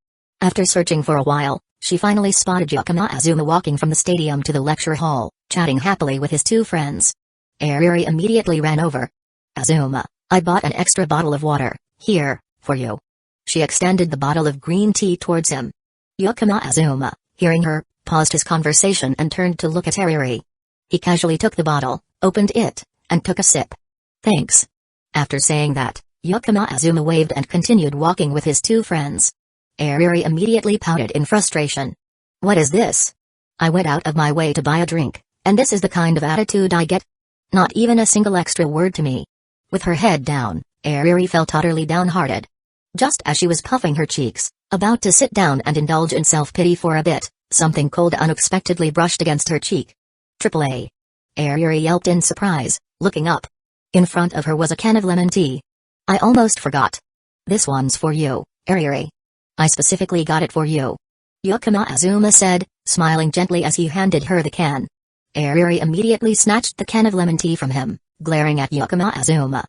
After searching for a while, she finally spotted Yakama Azuma walking from the stadium to the lecture hall, chatting happily with his two friends. Ayuri immediately ran over. "Azuma, I bought an extra bottle of water, here, for you." She extended the bottle of green tea towards him. Yakama Azuma, hearing her, paused his conversation and turned to look at Ayuri. He casually took the bottle, opened it, and took a sip. "Thanks." After saying that, Yakama Azuma waved and continued walking with his two friends. Ayuri immediately pouted in frustration. "What is this? I went out of my way to buy a drink, and this is the kind of attitude I get? Not even a single extra word to me." With her head down, Ayuri felt utterly downhearted. Just as she was puffing her cheeks, about to sit down and indulge in self-pity for a bit, something cold unexpectedly brushed against her cheek. "AAA." Ayuri yelped in surprise, looking up. In front of her was a can of lemon tea. "I almost forgot. This one's for you, Ayuri. I specifically got it for you," Yakama Azuma said, smiling gently as he handed her the can. Ayuri immediately snatched the can of lemon tea from him, glaring at Yakama Azuma.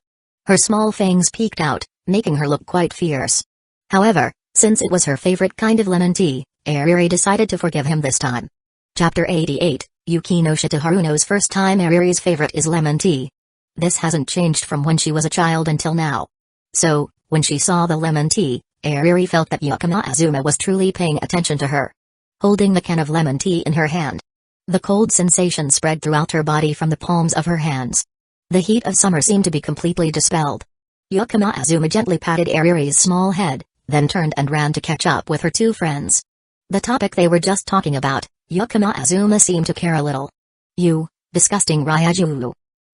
Her small fangs peeked out, making her look quite fierce. However, since it was her favorite kind of lemon tea, Ayuri decided to forgive him this time. Chapter 88, Yuki no Shita Haruno's first time. Ayuri's favorite is lemon tea. This hasn't changed from when she was a child until now. So, when she saw the lemon tea, Ayuri felt that Yakama Azuma was truly paying attention to her. Holding the can of lemon tea in her hand, the cold sensation spread throughout her body from the palms of her hands. The heat of summer seemed to be completely dispelled. Yakama Azuma gently patted Ayuri's small head, then turned and ran to catch up with her two friends. The topic they were just talking about, Yakama Azuma seemed to care a little. "You, disgusting Ryajulu,"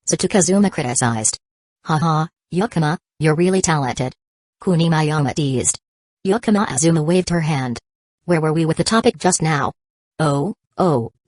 Satukazuma criticized. "Haha, Yakama, you're really talented," Kunimayama teased. Yakama Azuma waved her hand. "Where were we with the topic just now?" Oh,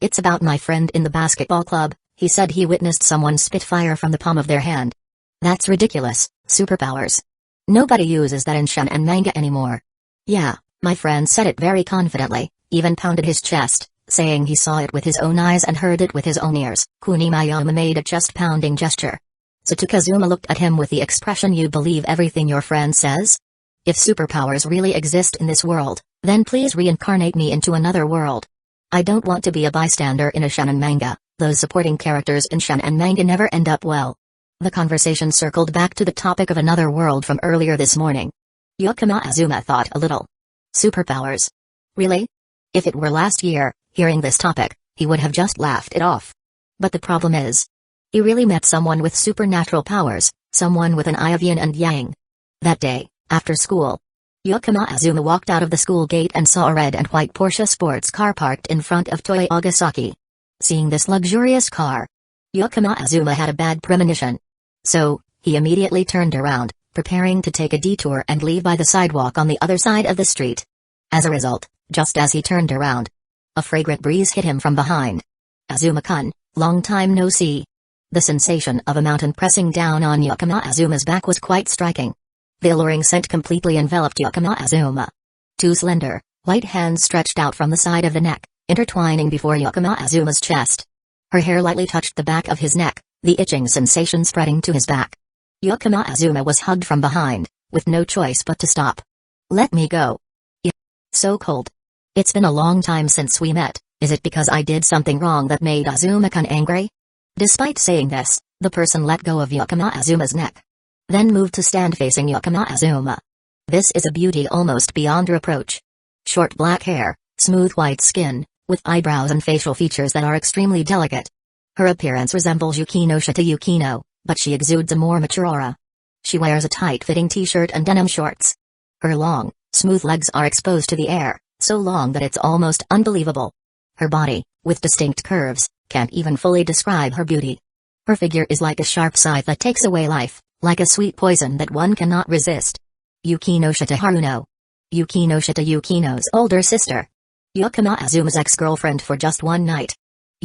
it's about my friend in the basketball club. He said he witnessed someone spit fire from the palm of their hand." "That's ridiculous, superpowers. Nobody uses that in shonen manga anymore." "Yeah, My friend said it very confidently, even pounded his chest, saying he saw it with his own eyes and heard it with his own ears. Kunimayama made a chest-pounding gesture. Satukazuma looked at him with the expression, "You believe everything your friend says? If superpowers really exist in this world, then please reincarnate me into another world. I don't want to be a bystander in a shonen manga. Those supporting characters in shonen manga never end up well." The conversation circled back to the topic of another world from earlier this morning. Yakama Azuma thought a little. Superpowers? Really? If it were last year, hearing this topic, he would have just laughed it off. But the problem is, he really met someone with supernatural powers, someone with an eye of yin and yang. That day, after school, Yakama Azuma walked out of the school gate and saw a red and white Porsche sports car parked in front of Toei Agasaki. Seeing this luxurious car, Yakama Azuma had a bad premonition. So, he immediately turned around, preparing to take a detour and leave by the sidewalk on the other side of the street. As a result, just as he turned around, a fragrant breeze hit him from behind. "Azuma-kun, long time no see." The sensation of a mountain pressing down on Yakama Azuma's back was quite striking. The alluring scent completely enveloped Yakama Azuma. Two slender, white hands stretched out from the side of the neck, intertwining before Yakama Azuma's chest. Her hair lightly touched the back of his neck, the itching sensation spreading to his back. Yakama Azuma was hugged from behind, with no choice but to stop. "Let me go. It's so cold. It's been a long time since we met. Is it because I did something wrong that made Azuma-kun angry?" Despite saying this, the person let go of Yakama Azuma's neck. Then moved to stand facing Yakama Azuma. This is a beauty almost beyond reproach. Short black hair, smooth white skin, with eyebrows and facial features that are extremely delicate. Her appearance resembles Yukino Shita Yukino, but she exudes a more mature aura. She wears a tight-fitting t-shirt and denim shorts. Her long, smooth legs are exposed to the air, so long that it's almost unbelievable. Her body, with distinct curves, can't even fully describe her beauty. Her figure is like a sharp scythe that takes away life, like a sweet poison that one cannot resist. Yukino Shita Haruno. Yukino Shita Yukino's older sister. Yakama Azuma's ex-girlfriend for just one night.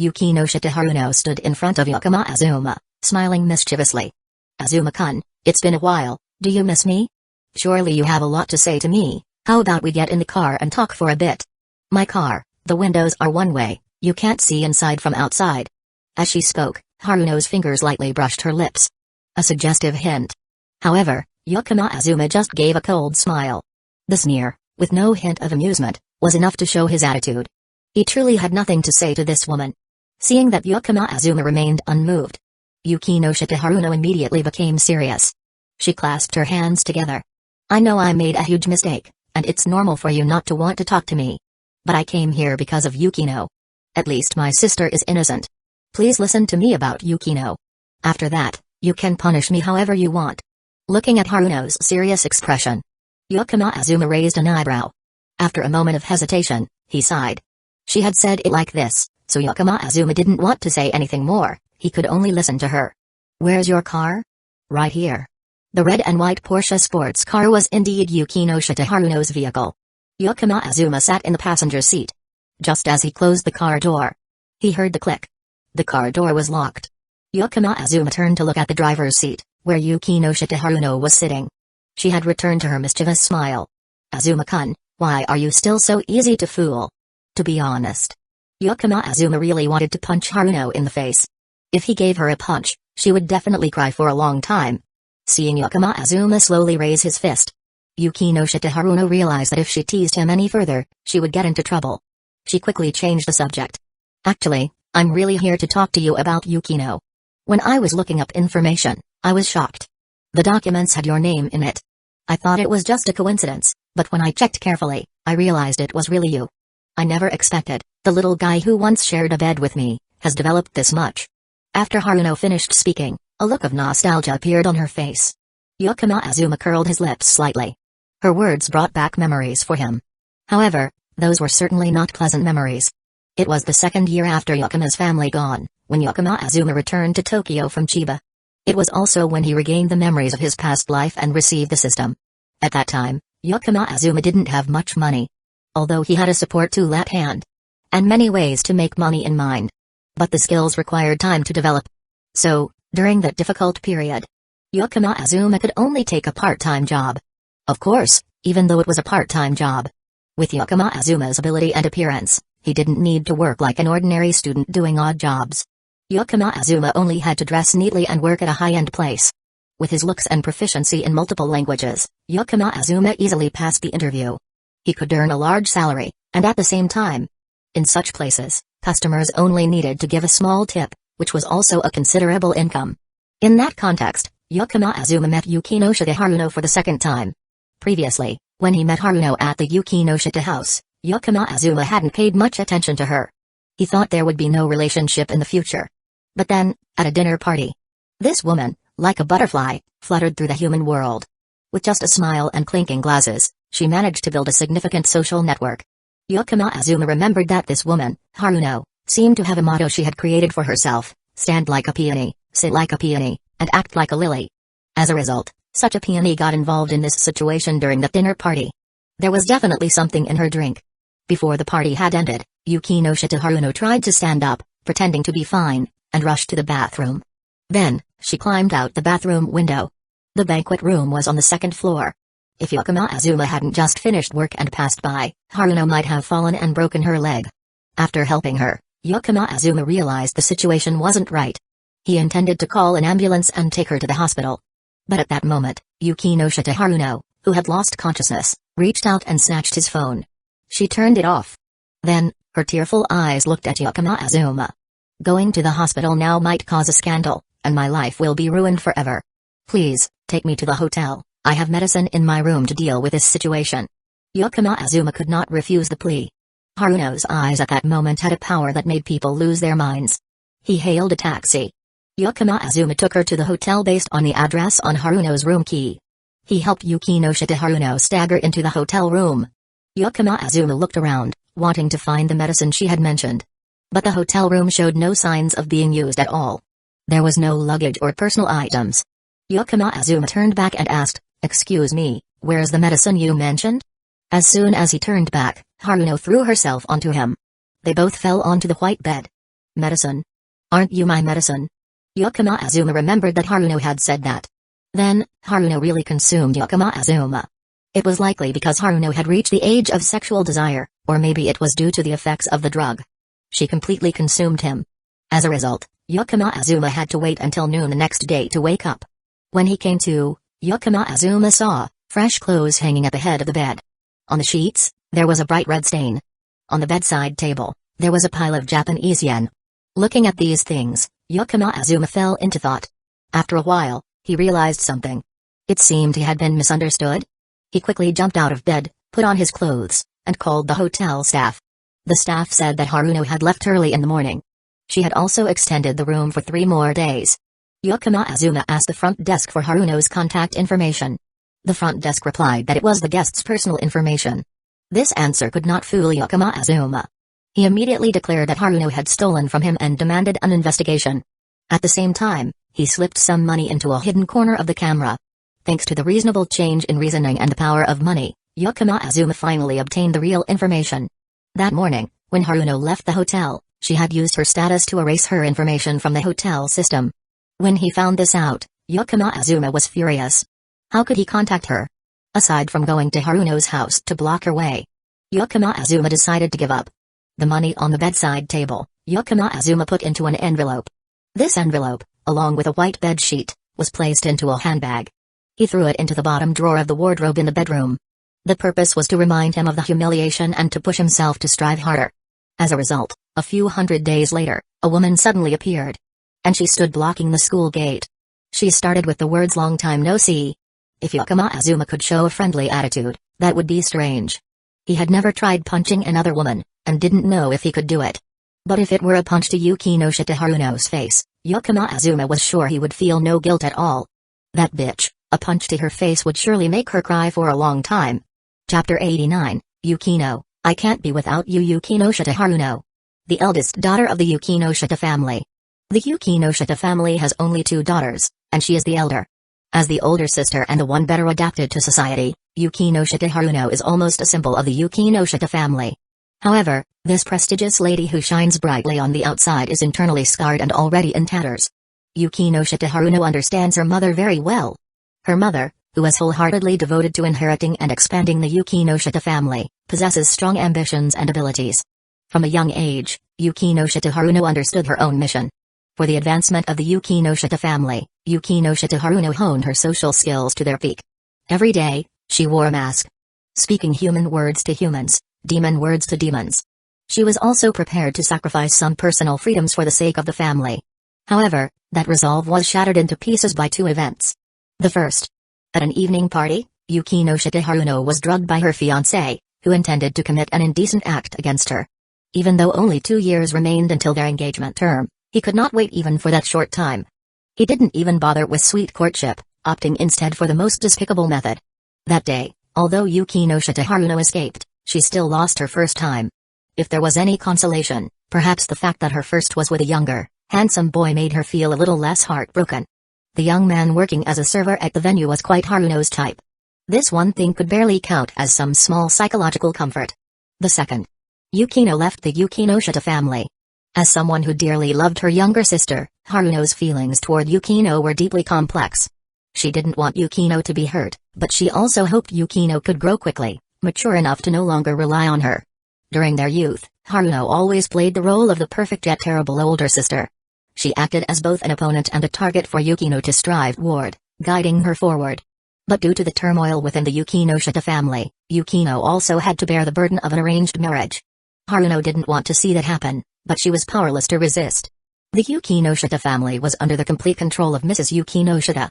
Yukino Shita Haruno stood in front of Yakama Azuma, smiling mischievously. "Azuma-kun, it's been a while, do you miss me? Surely you have a lot to say to me. How about we get in the car and talk for a bit?" "My car, the windows are one way, you can't see inside from outside." As she spoke, Haruno's fingers lightly brushed her lips. A suggestive hint. However, Yakama Azuma just gave a cold smile. The sneer, with no hint of amusement, was enough to show his attitude. He truly had nothing to say to this woman. Seeing that Yakama Azuma remained unmoved, Yukino Shita Haruno immediately became serious. She clasped her hands together. "I know I made a huge mistake, and it's normal for you not to want to talk to me. But I came here because of Yukino. At least my sister is innocent. Please listen to me about Yukino. After that, you can punish me however you want." Looking at Haruno's serious expression, Yakama Azuma raised an eyebrow. After a moment of hesitation, he sighed. She had said it like this, so Yakama Azuma didn't want to say anything more, he could only listen to her. "Where's your car?" "Right here." The red and white Porsche sports car was indeed Yukino Shita Haruno's vehicle. Yakama Azuma sat in the passenger seat. Just as he closed the car door, he heard the click. The car door was locked. Yakama Azuma turned to look at the driver's seat, where Yukino Shita Haruno was sitting. She had returned to her mischievous smile. "Azuma-kun, why are you still so easy to fool?" To be honest, Yakama Azuma really wanted to punch Haruno in the face. If he gave her a punch, she would definitely cry for a long time. Seeing Yakama Azuma slowly raise his fist, Yukino Shita Haruno realized that if she teased him any further, she would get into trouble. She quickly changed the subject. "Actually, I'm really here to talk to you about Yukino. When I was looking up information, I was shocked. The documents had your name in it. I thought it was just a coincidence, but when I checked carefully, I realized it was really you. I never expected, the little guy who once shared a bed with me, has developed this much." After Haruno finished speaking, a look of nostalgia appeared on her face. Yakama Azuma curled his lips slightly. Her words brought back memories for him. However, those were certainly not pleasant memories. It was the second year after Yakama's family gone, when Yakama Azuma returned to Tokyo from Chiba. It was also when he regained the memories of his past life and received the system. At that time, Yakama Azuma didn't have much money. Although he had a support tool at hand, and many ways to make money in mind. But the skills required time to develop. So, during that difficult period, Yakama Azuma could only take a part-time job. Of course, even though it was a part-time job, With Yakama Azuma's ability and appearance, he didn't need to work like an ordinary student doing odd jobs. Yakama Azuma only had to dress neatly and work at a high-end place. With his looks and proficiency in multiple languages, Yakama Azuma easily passed the interview. He could earn a large salary, and at the same time, in such places, customers only needed to give a small tip, which was also a considerable income. In that context, Yakama Azuma met Yukino Shita Haruno for the second time. Previously, when he met Haruno at the Yukino Shita house, Yakama Azuma hadn't paid much attention to her. He thought there would be no relationship in the future. But then, at a dinner party, this woman, like a butterfly, fluttered through the human world. With just a smile and clinking glasses, she managed to build a significant social network. Yakama Azuma remembered that this woman, Haruno, seemed to have a motto she had created for herself: stand like a peony, sit like a peony, and act like a lily. As a result, such a peony got involved in this situation during the dinner party. There was definitely something in her drink. Before the party had ended, Yukino Shita Haruno tried to stand up, pretending to be fine, and rushed to the bathroom. Then, she climbed out the bathroom window. The banquet room was on the second floor. If Yakama Azuma hadn't just finished work and passed by, Haruno might have fallen and broken her leg. After helping her, Yakama Azuma realized the situation wasn't right. He intended to call an ambulance and take her to the hospital. But at that moment, Yukino Shita Haruno, who had lost consciousness, reached out and snatched his phone. She turned it off. Then, her tearful eyes looked at Yakama Azuma. Going to the hospital now might cause a scandal, and my life will be ruined forever. Please, take me to the hotel. I have medicine in my room to deal with this situation. Yakama Azuma could not refuse the plea. Haruno's eyes at that moment had a power that made people lose their minds. He hailed a taxi. Yakama Azuma took her to the hotel based on the address on Haruno's room key. He helped Yukino Shita Haruno stagger into the hotel room. Yakama Azuma looked around, wanting to find the medicine she had mentioned. But the hotel room showed no signs of being used at all. There was no luggage or personal items. Yakama Azuma turned back and asked, "Excuse me, where's the medicine you mentioned?" As soon as he turned back, Haruno threw herself onto him. They both fell onto the white bed. "Medicine? Aren't you my medicine?" Yakama Azuma remembered that Haruno had said that. Then, Haruno really consumed Yakama Azuma. It was likely because Haruno had reached the age of sexual desire, or maybe it was due to the effects of the drug. She completely consumed him. As a result, Yakama Azuma had to wait until noon the next day to wake up. When he came to, Yakama Azuma saw fresh clothes hanging at the head of the bed. On the sheets, there was a bright red stain. On the bedside table, there was a pile of Japanese yen. Looking at these things, Yakama Azuma fell into thought. After a while, he realized something. It seemed he had been misunderstood. He quickly jumped out of bed, put on his clothes, and called the hotel staff. The staff said that Haruno had left early in the morning. She had also extended the room for 3 more days. Yakama Azuma asked the front desk for Haruno's contact information. The front desk replied that it was the guest's personal information. This answer could not fool Yakama Azuma. He immediately declared that Haruno had stolen from him and demanded an investigation. At the same time, he slipped some money into a hidden corner of the camera. Thanks to the reasonable change in reasoning and the power of money, Yakama Azuma finally obtained the real information. That morning, when Haruno left the hotel, she had used her status to erase her information from the hotel system. When he found this out, Yakama Azuma was furious. How could he contact her? Aside from going to Haruno's house to block her way, Yakama Azuma decided to give up. The money on the bedside table, Yakama Azuma put into an envelope. This envelope, along with a white bed sheet, was placed into a handbag. He threw it into the bottom drawer of the wardrobe in the bedroom. The purpose was to remind him of the humiliation and to push himself to strive harder. As a result, a few hundred days later, a woman suddenly appeared. And she stood blocking the school gate. She started with the words "long time no see." If Yakama Azuma could show a friendly attitude, that would be strange. He had never tried punching another woman, and didn't know if he could do it. But if it were a punch to Yukino Shita Haruno's face, Yakama Azuma was sure he would feel no guilt at all. That bitch, a punch to her face would surely make her cry for a long time. Chapter 89, Yukino, I can't be without you. Yukino Shita Haruno, the eldest daughter of the Yukino Shita family. The Yukino Shita family has only 2 daughters, and she is the elder. As the older sister and the one better adapted to society, Yukino Shita Haruno is almost a symbol of the Yukino Shita family. However, this prestigious lady who shines brightly on the outside is internally scarred and already in tatters. Yukino Shita Haruno understands her mother very well. Her mother, who is wholeheartedly devoted to inheriting and expanding the Yuki no Shita family, possesses strong ambitions and abilities. From a young age, Yuki no Shita Haruno understood her own mission. For the advancement of the Yuki no Shita family, Yuki no Shita Haruno honed her social skills to their peak. Every day, she wore a mask. Speaking human words to humans, demon words to demons. She was also prepared to sacrifice some personal freedoms for the sake of the family. However, that resolve was shattered into pieces by two events. The first. At an evening party, Yuki no Shita Haruno was drugged by her fiancé, who intended to commit an indecent act against her. Even though only 2 years remained until their engagement term, he could not wait even for that short time. He didn't even bother with sweet courtship, opting instead for the most despicable method. That day, although Yuki no Shita Haruno escaped, she still lost her first time. If there was any consolation, perhaps the fact that her first was with a younger, handsome boy made her feel a little less heartbroken. The young man working as a server at the venue was quite Haruno's type. This one thing could barely count as some small psychological comfort. The second. Yukino left the Yuki no Shita family. As someone who dearly loved her younger sister, Haruno's feelings toward Yukino were deeply complex. She didn't want Yukino to be hurt, but she also hoped Yukino could grow quickly, mature enough to no longer rely on her. During their youth, Haruno always played the role of the perfect yet terrible older sister. She acted as both an opponent and a target for Yukino to strive toward, guiding her forward. But due to the turmoil within the Yuki no Shita family, Yukino also had to bear the burden of an arranged marriage. Haruno didn't want to see that happen, but she was powerless to resist. The Yuki no Shita family was under the complete control of Mrs. Yuki no Shita.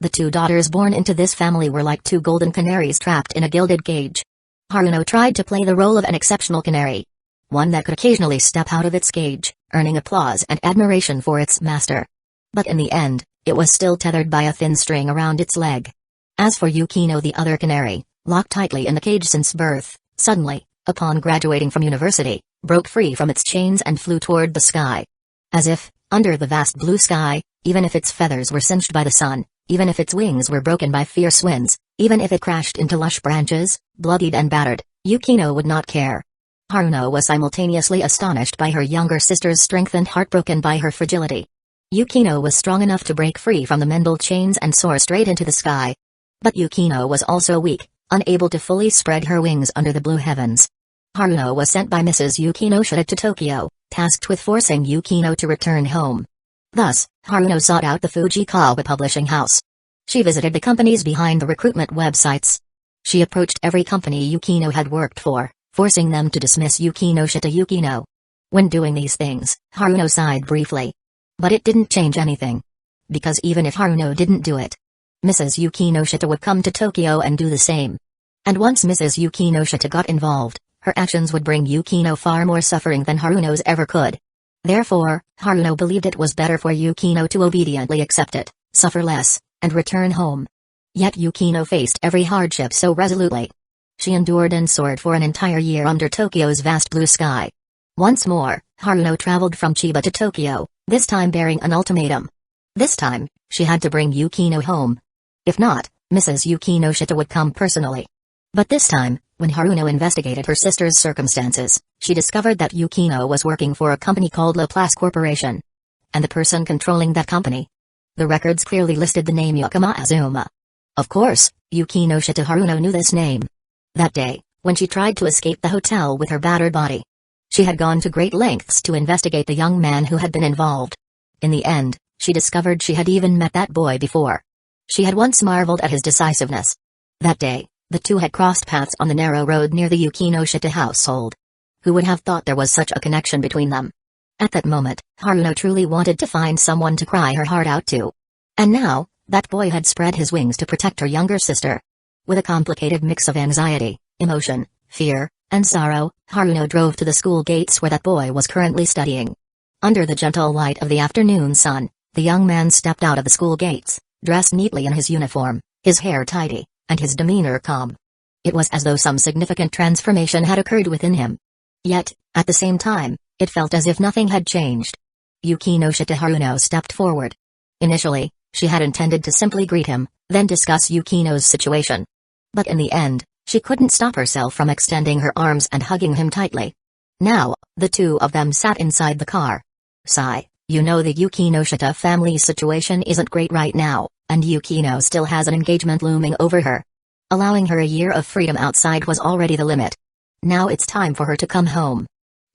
The 2 daughters born into this family were like 2 golden canaries trapped in a gilded cage. Haruno tried to play the role of an exceptional canary. One that could occasionally step out of its cage, earning applause and admiration for its master. But in the end, it was still tethered by a thin string around its leg. As for Yukino, the other canary, locked tightly in the cage since birth, suddenly, upon graduating from university, broke free from its chains and flew toward the sky. As if, under the vast blue sky, even if its feathers were singed by the sun, even if its wings were broken by fierce winds, even if it crashed into lush branches, bloodied and battered, Yukino would not care. Haruno was simultaneously astonished by her younger sister's strength and heartbroken by her fragility. Yukino was strong enough to break free from the mental chains and soar straight into the sky. But Yukino was also weak, unable to fully spread her wings under the blue heavens. Haruno was sent by Mrs. Yuki no Shita to Tokyo, tasked with forcing Yukino to return home. Thus, Haruno sought out the Fujikawa publishing house. She visited the companies behind the recruitment websites. She approached every company Yukino had worked for, forcing them to dismiss Yuki no Shita Yukino. When doing these things, Haruno sighed briefly. But it didn't change anything. Because even if Haruno didn't do it, Mrs. Yuki no Shita would come to Tokyo and do the same. And once Mrs. Yuki no Shita got involved, her actions would bring Yukino far more suffering than Haruno's ever could. Therefore, Haruno believed it was better for Yukino to obediently accept it, suffer less, and return home. Yet Yukino faced every hardship so resolutely. She endured and soared for an entire year under Tokyo's vast blue sky. Once more, Haruno traveled from Chiba to Tokyo, this time bearing an ultimatum. This time, she had to bring Yukino home. If not, Mrs. Yuki no Shita would come personally. But this time, when Haruno investigated her sister's circumstances, she discovered that Yukino was working for a company called Laplace Corporation. And the person controlling that company? The records clearly listed the name Yakama Azuma. Of course, Yuki no Shita Haruno knew this name. That day, when she tried to escape the hotel with her battered body, she had gone to great lengths to investigate the young man who had been involved. In the end, she discovered she had even met that boy before. She had once marveled at his decisiveness. That day, the two had crossed paths on the narrow road near the Yuki no Shita household. Who would have thought there was such a connection between them? At that moment, Haruno truly wanted to find someone to cry her heart out to. And now, that boy had spread his wings to protect her younger sister. With a complicated mix of anxiety, emotion, fear, and sorrow, Haruno drove to the school gates where that boy was currently studying. Under the gentle light of the afternoon sun, the young man stepped out of the school gates, dressed neatly in his uniform, his hair tidy, and his demeanor calm. It was as though some significant transformation had occurred within him. Yet, at the same time, it felt as if nothing had changed. Yuki no Shita Haruno stepped forward. Initially, she had intended to simply greet him, then discuss Yukino's situation. But in the end, she couldn't stop herself from extending her arms and hugging him tightly. Now, the two of them sat inside the car. "Sai, you know the Yuki no Shita family's situation isn't great right now," and Yukino still has an engagement looming over her. Allowing her a year of freedom outside was already the limit. Now it's time for her to come home.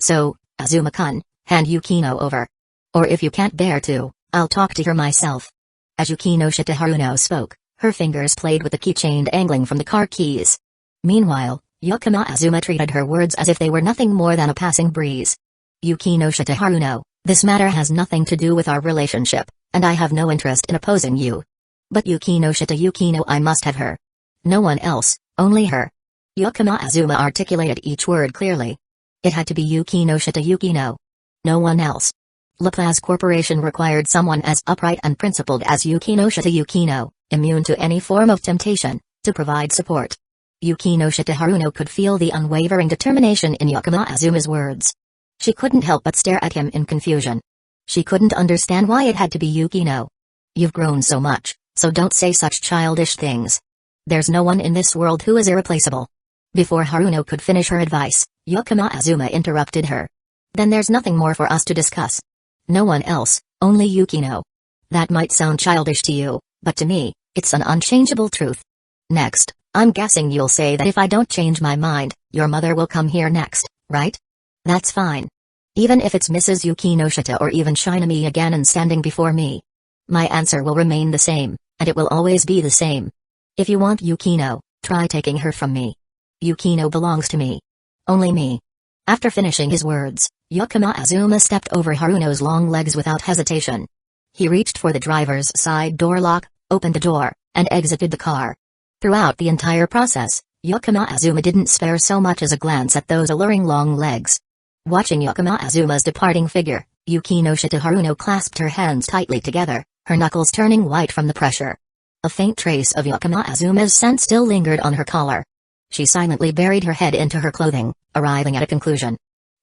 So, Azuma-kun, hand Yukino over. Or if you can't bear to, I'll talk to her myself. As Yukino Shitaharuno spoke, her fingers played with the keychain dangling from the car keys. Meanwhile, Yukino Azuma treated her words as if they were nothing more than a passing breeze. Yukino Shitaharuno, this matter has nothing to do with our relationship, and I have no interest in opposing you. But Yukino Yukino, I must have her. No one else, only her. Yukino Azuma articulated each word clearly. It had to be Yukino Yukino. No one else. Laplace Corporation required someone as upright and principled as Yukino Yukino, immune to any form of temptation, to provide support. Yukino Shitaharuno could feel the unwavering determination in Yukino Azuma's words. She couldn't help but stare at him in confusion. She couldn't understand why it had to be Yukino. You've grown so much, so don't say such childish things. There's no one in this world who is irreplaceable. Before Haruno could finish her advice, Yukino Azuma interrupted her. Then there's nothing more for us to discuss. No one else, only Yukino. That might sound childish to you, but to me, it's an unchangeable truth. Next, I'm guessing you'll say that if I don't change my mind, your mother will come here next, right? That's fine. Even if it's Mrs. Yukino Shita or even Shinami again and standing before me. My answer will remain the same, and it will always be the same. If you want Yukino, try taking her from me. Yukino belongs to me. Only me. After finishing his words, Yukino Azuma stepped over Haruno's long legs without hesitation. He reached for the driver's side door lock, opened the door, and exited the car. Throughout the entire process, Yukino Azuma didn't spare so much as a glance at those alluring long legs. Watching Yukino Azuma's departing figure, Yukino Shitaharuno clasped her hands tightly together, her knuckles turning white from the pressure. A faint trace of Yukino Azuma's scent still lingered on her collar. She silently buried her head into her clothing, arriving at a conclusion.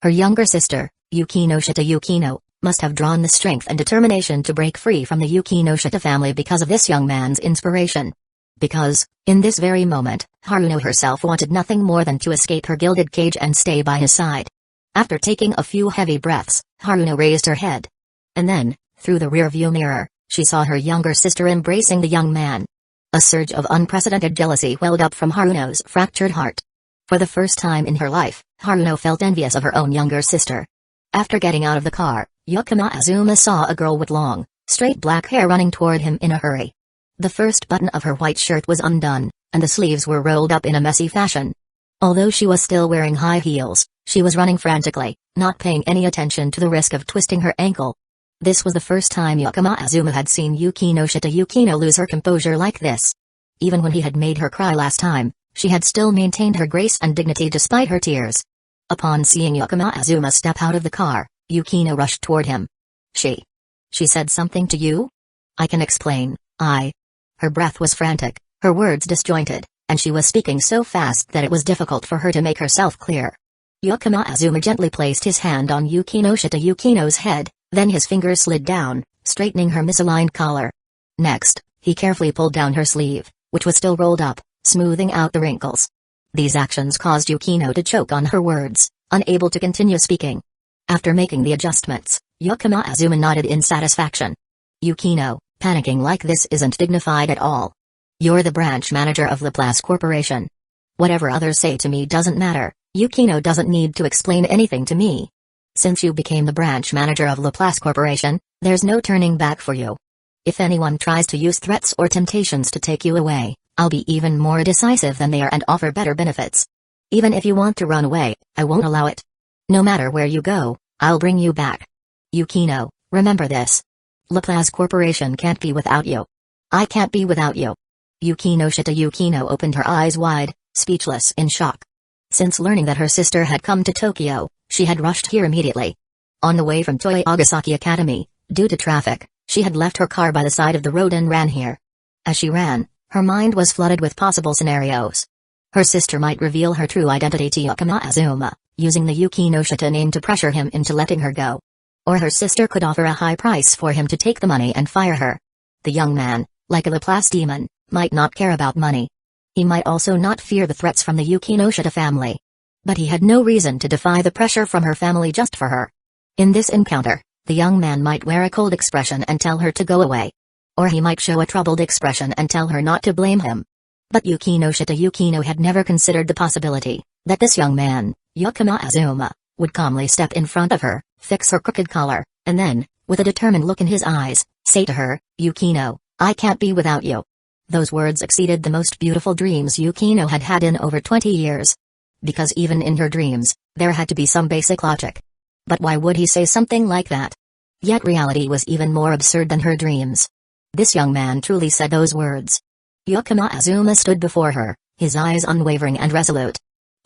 Her younger sister, Yukino Yukino, must have drawn the strength and determination to break free from the Yukino Shita family because of this young man's inspiration. Because, in this very moment, Haruno herself wanted nothing more than to escape her gilded cage and stay by his side. After taking a few heavy breaths, Haruno raised her head. And then, through the rearview mirror, she saw her younger sister embracing the young man. A surge of unprecedented jealousy welled up from Haruno's fractured heart. For the first time in her life, Haruno felt envious of her own younger sister. After getting out of the car, Yukino Azuma saw a girl with long, straight black hair running toward him in a hurry. The first button of her white shirt was undone, and the sleeves were rolled up in a messy fashion. Although she was still wearing high heels, she was running frantically, not paying any attention to the risk of twisting her ankle. This was the first time Yukino Azuma had seen Yukino Yukino lose her composure like this. Even when he had made her cry last time, she had still maintained her grace and dignity despite her tears. Upon seeing Yukino Azuma step out of the car, Yukino rushed toward him. She said something to you? I can explain, Her breath was frantic, her words disjointed, and she was speaking so fast that it was difficult for her to make herself clear. Yukino Azuma gently placed his hand on Yukino Yukino's head, then his fingers slid down, straightening her misaligned collar. Next, he carefully pulled down her sleeve, which was still rolled up, smoothing out the wrinkles. These actions caused Yukino to choke on her words, unable to continue speaking. After making the adjustments, Yukino Azuma nodded in satisfaction. Yukino, panicking like this isn't dignified at all. You're the branch manager of Laplace Corporation. Whatever others say to me doesn't matter, Yukino doesn't need to explain anything to me. Since you became the branch manager of Laplace Corporation, there's no turning back for you. If anyone tries to use threats or temptations to take you away, I'll be even more decisive than they are and offer better benefits. Even if you want to run away, I won't allow it. No matter where you go, I'll bring you back. Yukino, remember this. Laplace Corporation can't be without you. I can't be without you. Yukino Yukino opened her eyes wide, speechless in shock. Since learning that her sister had come to Tokyo, she had rushed here immediately. On the way from Toyogasaki Academy, due to traffic, she had left her car by the side of the road and ran here. As she ran, her mind was flooded with possible scenarios. Her sister might reveal her true identity to Yukino Azuma, using the Yukino Shita name to pressure him into letting her go. Or her sister could offer a high price for him to take the money and fire her. The young man, like a Laplace demon, might not care about money. He might also not fear the threats from the Yukino Shita family. But he had no reason to defy the pressure from her family just for her. In this encounter, the young man might wear a cold expression and tell her to go away. Or he might show a troubled expression and tell her not to blame him. But Yukino had never considered the possibility that this young man, Yakuma Azuma, would calmly step in front of her, fix her crooked collar, and then, with a determined look in his eyes, say to her, "Yukino, I can't be without you." Those words exceeded the most beautiful dreams Yukino had had in over 20 years. Because even in her dreams, there had to be some basic logic. But why would he say something like that? Yet reality was even more absurd than her dreams. This young man truly said those words. Yakuma Azuma stood before her, his eyes unwavering and resolute.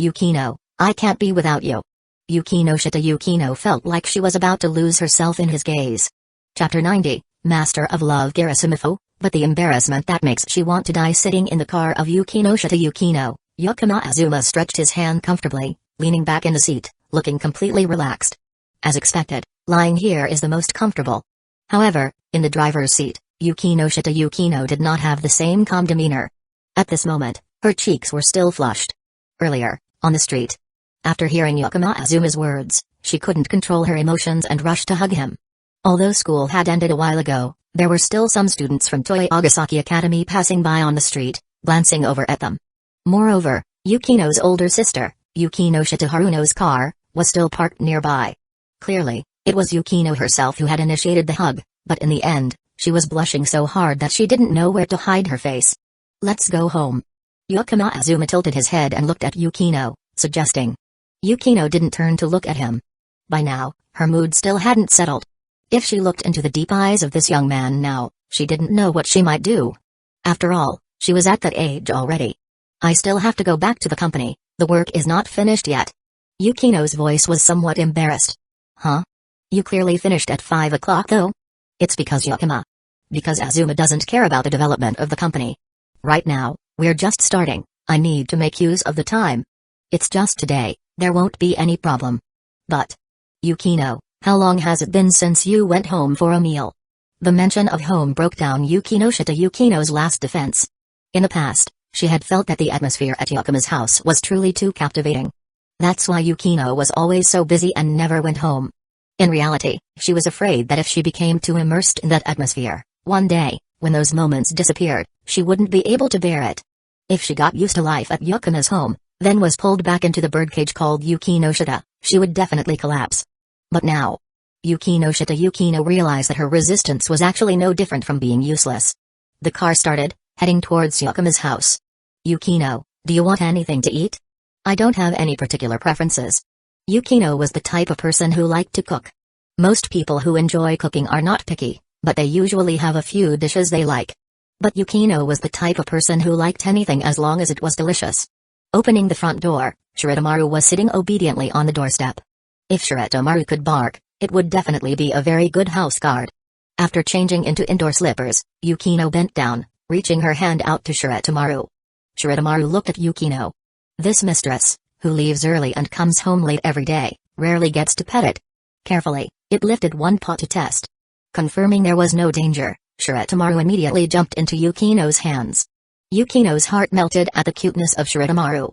"Yukino, I can't be without you." Yukino felt like she was about to lose herself in his gaze. Chapter 90, Master of Love Garasamifo, but the embarrassment that makes she want to die. Sitting in the car of Yukino, Yakuma Azuma stretched his hand comfortably, leaning back in the seat, looking completely relaxed. As expected, lying here is the most comfortable. However, in the driver's seat, Yukino did not have the same calm demeanor. At this moment, her cheeks were still flushed. Earlier, on the street, after hearing Yakuma Azuma's words, she couldn't control her emotions and rushed to hug him. Although school had ended a while ago, there were still some students from Toei Agasaki Academy passing by on the street, glancing over at them. Moreover, Yukino's older sister, Yukino Haruno's car, was still parked nearby. Clearly, it was Yukino herself who had initiated the hug, but in the end, she was blushing so hard that she didn't know where to hide her face. "Let's go home." Yakuma Azuma tilted his head and looked at Yukino, suggesting. Yukino didn't turn to look at him. By now, her mood still hadn't settled. If she looked into the deep eyes of this young man now, she didn't know what she might do. After all, she was at that age already. "I still have to go back to the company, the work is not finished yet." Yukino's voice was somewhat embarrassed. "Huh? You clearly finished at 5 o'clock though?" "It's because Yakuma. Because Azuma doesn't care about the development of the company. Right now, we're just starting, I need to make use of the time. It's just today, there won't be any problem." "But, Yukino, how long has it been since you went home for a meal?" The mention of home broke down Yukino's last defense. In the past, she had felt that the atmosphere at Yakuma's house was truly too captivating. That's why Yukino was always so busy and never went home. In reality, she was afraid that if she became too immersed in that atmosphere, one day, when those moments disappeared, she wouldn't be able to bear it. If she got used to life at Yakuma's home, then was pulled back into the birdcage called Yukino, she would definitely collapse. But now, Yukino realized that her resistance was actually no different from being useless. The car started, heading towards Yakuma's house. "Yukino, do you want anything to eat?" "I don't have any particular preferences." Yukino was the type of person who liked to cook. Most people who enjoy cooking are not picky, but they usually have a few dishes they like. But Yukino was the type of person who liked anything as long as it was delicious. Opening the front door, Shiritomaru was sitting obediently on the doorstep. If Shiritomaru could bark, it would definitely be a very good house guard. After changing into indoor slippers, Yukino bent down, reaching her hand out to Shiritomaru. Shiritomaru looked at Yukino. This mistress, who leaves early and comes home late every day, rarely gets to pet it. Carefully, it lifted one paw to test. Confirming there was no danger, Shiritomaru immediately jumped into Yukino's hands. Yukino's heart melted at the cuteness of Shiritomaru.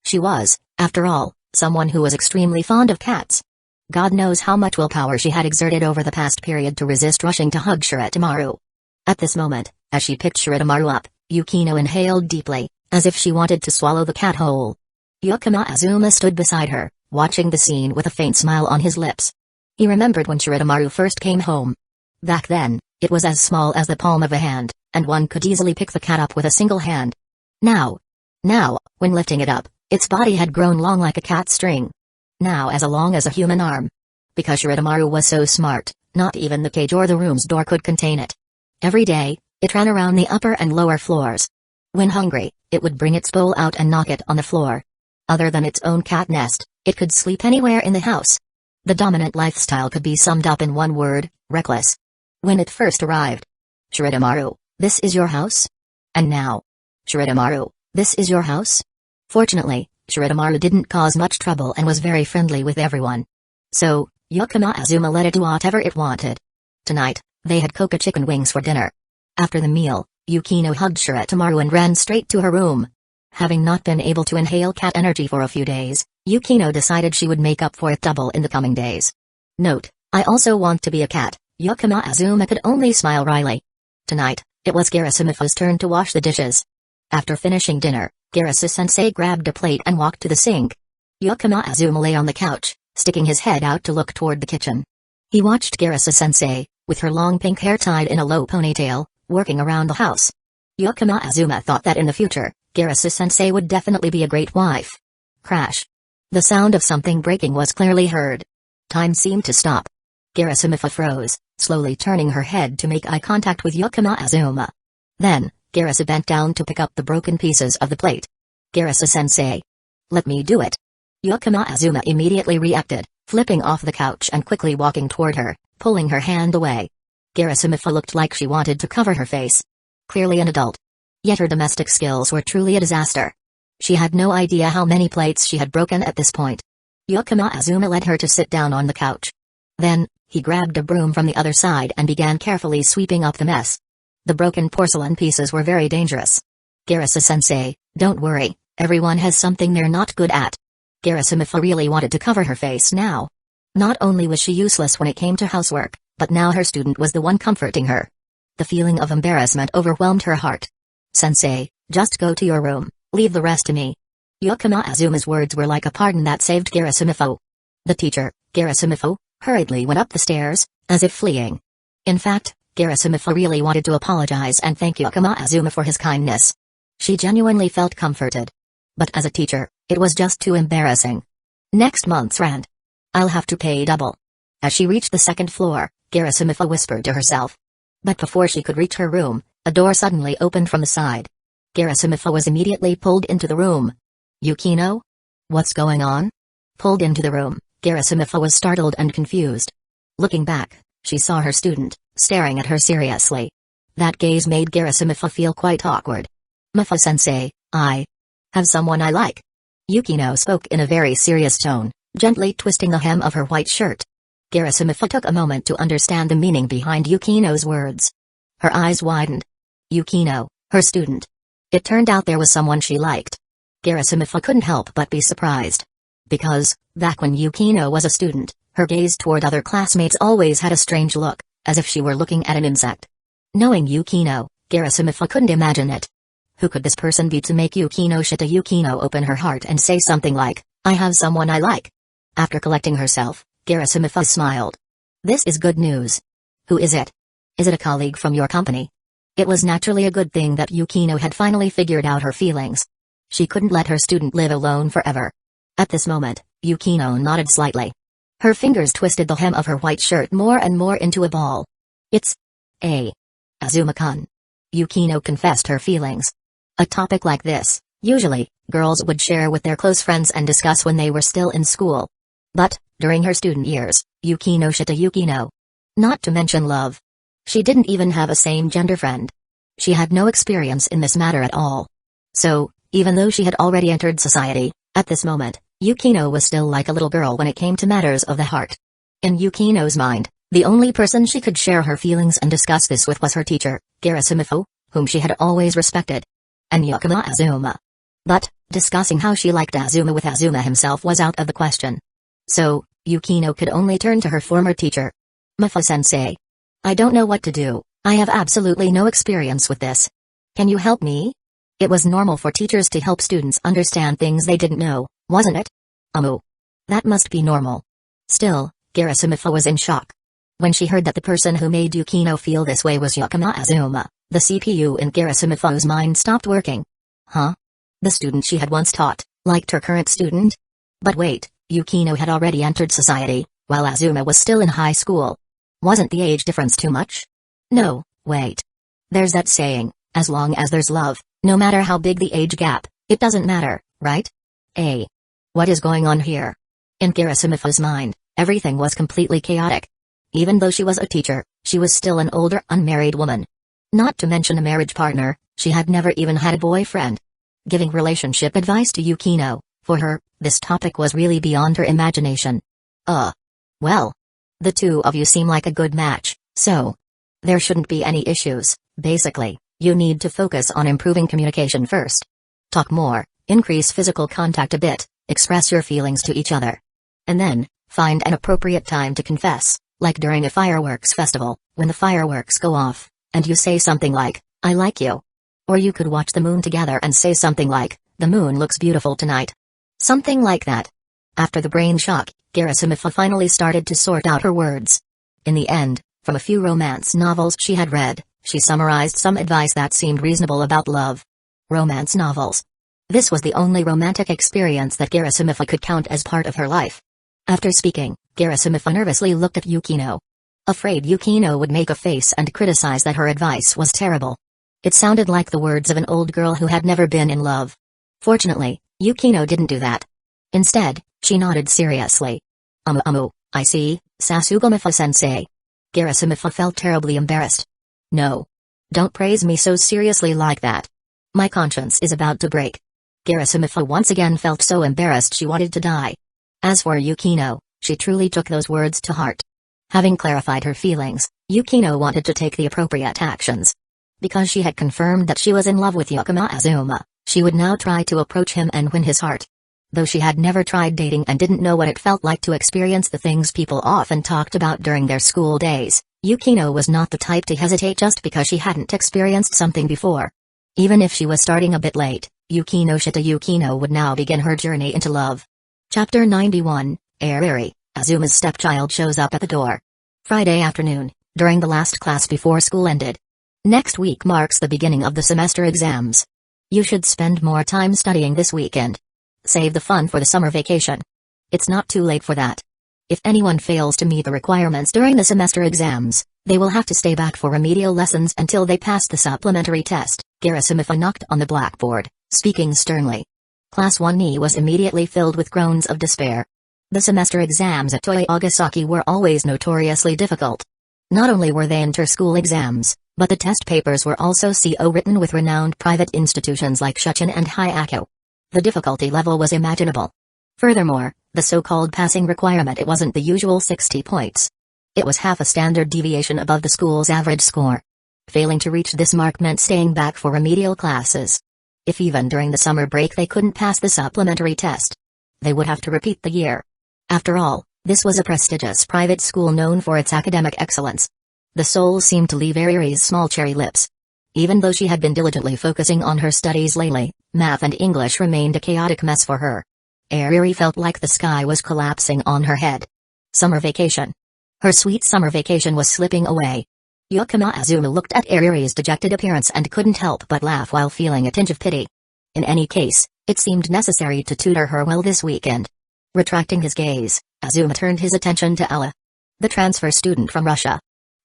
She was, after all, someone who was extremely fond of cats. God knows how much willpower she had exerted over the past period to resist rushing to hug Shiritomaru. At this moment, as she picked Shiritomaru up, Yukino inhaled deeply, as if she wanted to swallow the cat whole. Yakuma Azuma stood beside her, watching the scene with a faint smile on his lips. He remembered when Shiritomaru first came home. Back then, it was as small as the palm of a hand, and one could easily pick the cat up with a single hand. Now, when lifting it up, its body had grown long like a cat's string. Now as long as a human arm. Because Shiritomaru was so smart, not even the cage or the room's door could contain it. Every day, it ran around the upper and lower floors. When hungry, it would bring its bowl out and knock it on the floor. Other than its own cat nest, it could sleep anywhere in the house. The dominant lifestyle could be summed up in one word: reckless. When it first arrived, "Shiritomaru, this is your house?" And now, "Shiritomaru, this is your house?" Fortunately, Shiritomaru didn't cause much trouble and was very friendly with everyone. So, Yakuma Azuma let it do whatever it wanted. Tonight, they had Coca chicken wings for dinner. After the meal, Yukino hugged Shiritomaru and ran straight to her room. Having not been able to inhale cat energy for a few days, Yukino decided she would make up for it double in the coming days. Note: I also want to be a cat. Yakuma Azuma could only smile wryly. Tonight, it was Gerasimafu's turn to wash the dishes. After finishing dinner, Gerasa-sensei grabbed a plate and walked to the sink. Yukima Azuma lay on the couch, sticking his head out to look toward the kitchen. He watched Gerasa-sensei, with her long pink hair tied in a low ponytail, working around the house. Yukima Azuma thought that in the future, Gerasa-sensei would definitely be a great wife. Crash. The sound of something breaking was clearly heard. Time seemed to stop. Gerasimafu froze, slowly turning her head to make eye contact with Yukima Azuma. Then, Gerasa bent down to pick up the broken pieces of the plate. Gerasa-sensei. Let me do it. Yukima Azuma immediately reacted, flipping off the couch and quickly walking toward her, pulling her hand away. Gerasimafu looked like she wanted to cover her face. Clearly an adult. Yet her domestic skills were truly a disaster. She had no idea how many plates she had broken at this point. Yukima Azuma led her to sit down on the couch. Then, he grabbed a broom from the other side and began carefully sweeping up the mess. The broken porcelain pieces were very dangerous. Gerasa-sensei, don't worry, everyone has something they're not good at. Gerasimafu really wanted to cover her face now. Not only was she useless when it came to housework, but now her student was the one comforting her. The feeling of embarrassment overwhelmed her heart. Sensei, just go to your room, leave the rest to me. Yukima Azuma's words were like a pardon that saved Gerasimafu. The teacher, Gerasimafu, hurriedly went up the stairs, as if fleeing. In fact, Gerasimafu really wanted to apologize and thank Yukima Azuma for his kindness. She genuinely felt comforted. But as a teacher, it was just too embarrassing. Next month's rent. I'll have to pay double. As she reached the second floor, Gerasimafu whispered to herself. But before she could reach her room, a door suddenly opened from the side. Gerasimafu was immediately pulled into the room. Yukino? What's going on? Pulled into the room, Gerasimafu was startled and confused. Looking back, she saw her student, staring at her seriously. That gaze made Gerasimafu feel quite awkward. Mafu-sensei, I have someone I like. Yukino spoke in a very serious tone, gently twisting the hem of her white shirt. Gerasimafu took a moment to understand the meaning behind Yukino's words. Her eyes widened. Yukino, her student. It turned out there was someone she liked. Gerasimafu couldn't help but be surprised. Because, back when Yukino was a student, her gaze toward other classmates always had a strange look, as if she were looking at an insect. Knowing Yukino, Gerasimafu couldn't imagine it. Who could this person be to make Yukino open her heart and say something like, I have someone I like? After collecting herself, Gerasimafu smiled. This is good news. Who is it? Is it a colleague from your company? It was naturally a good thing that Yukino had finally figured out her feelings. She couldn't let her student live alone forever. At this moment, Yukino nodded slightly. Her fingers twisted the hem of her white shirt more and more into a ball. It's Azuma-kun. Yukino confessed her feelings. A topic like this, usually, girls would share with their close friends and discuss when they were still in school. But, during her student years, Yukino. Not to mention love. She didn't even have a same-gender friend. She had no experience in this matter at all. So, even though she had already entered society, at this moment, Yukino was still like a little girl when it came to matters of the heart. In Yukino's mind, the only person she could share her feelings and discuss this with was her teacher, Gerasimafu, whom she had always respected. And Yukima Azuma. But, discussing how she liked Azuma with Azuma himself was out of the question. So, Yukino could only turn to her former teacher. Mafu-sensei. I don't know what to do, I have absolutely no experience with this. Can you help me? It was normal for teachers to help students understand things they didn't know, wasn't it? That must be normal. Still, Gerasimafu was in shock. When she heard that the person who made Yukino feel this way was Yukima Azuma, the CPU in Gerasimafu's mind stopped working. Huh? The student she had once taught, liked her current student? But wait, Yukino had already entered society, while Azuma was still in high school. Wasn't the age difference too much? No, wait. There's that saying, as long as there's love, no matter how big the age gap, it doesn't matter, right? What is going on here? In Gerasimafu's mind, everything was completely chaotic. Even though she was a teacher, she was still an older, unmarried woman. Not to mention a marriage partner, she had never even had a boyfriend. Giving relationship advice to Yukino, for her, this topic was really beyond her imagination. Well. The two of you seem like a good match, so there shouldn't be any issues. Basically, you need to focus on improving communication first. Talk more, increase physical contact a bit, express your feelings to each other. And then, find an appropriate time to confess, like during a fireworks festival, when the fireworks go off, and you say something like, I like you. Or you could watch the moon together and say something like, the moon looks beautiful tonight. Something like that. After the brain shock, Garasimova finally started to sort out her words. In the end, from a few romance novels she had read, she summarized some advice that seemed reasonable about love. Romance novels. This was the only romantic experience that Garasimova could count as part of her life. After speaking, Garasimova nervously looked at Yukino. Afraid Yukino would make a face and criticize that her advice was terrible. It sounded like the words of an old girl who had never been in love. Fortunately, Yukino didn't do that. Instead, she nodded seriously. I see, Sasugamifa-sensei. Garasimova felt terribly embarrassed. No. Don't praise me so seriously like that. My conscience is about to break. Garasimova once again felt so embarrassed she wanted to die. As for Yukino, she truly took those words to heart. Having clarified her feelings, Yukino wanted to take the appropriate actions. Because she had confirmed that she was in love with Yakuma Azuma, she would now try to approach him and win his heart. Though she had never tried dating and didn't know what it felt like to experience the things people often talked about during their school days, Yukino was not the type to hesitate just because she hadn't experienced something before. Even if she was starting a bit late, Yukino would now begin her journey into love. Chapter 91, Ariri, Azuma's stepchild shows up at the door. Friday afternoon, during the last class before school ended. Next week marks the beginning of the semester exams. You should spend more time studying this weekend. Save the fun for the summer vacation. It's not too late for that. If anyone fails to meet the requirements during the semester exams, they will have to stay back for remedial lessons until they pass the supplementary test. Garasimova knocked on the blackboard, speaking sternly. Class 1E was immediately filled with groans of despair. The semester exams at Toyogasaki were always notoriously difficult. Not only were they inter-school exams, but the test papers were also written with renowned private institutions like Shuchin and Hueco. The difficulty level was imaginable. Furthermore, the so-called passing requirement it wasn't the usual 60 points. It was half a standard deviation above the school's average score. Failing to reach this mark meant staying back for remedial classes. If even during the summer break they couldn't pass the supplementary test, they would have to repeat the year. After all, this was a prestigious private school known for its academic excellence. The soul seemed to leave Ariri's small cherry lips. Even though she had been diligently focusing on her studies lately, math and English remained a chaotic mess for her. Ariri felt like the sky was collapsing on her head. Summer vacation. Her sweet summer vacation was slipping away. Yakuma Azuma looked at Ariri's dejected appearance and couldn't help but laugh while feeling a tinge of pity. In any case, it seemed necessary to tutor her well this weekend. Retracting his gaze, Azuma turned his attention to Ella, the transfer student from Russia.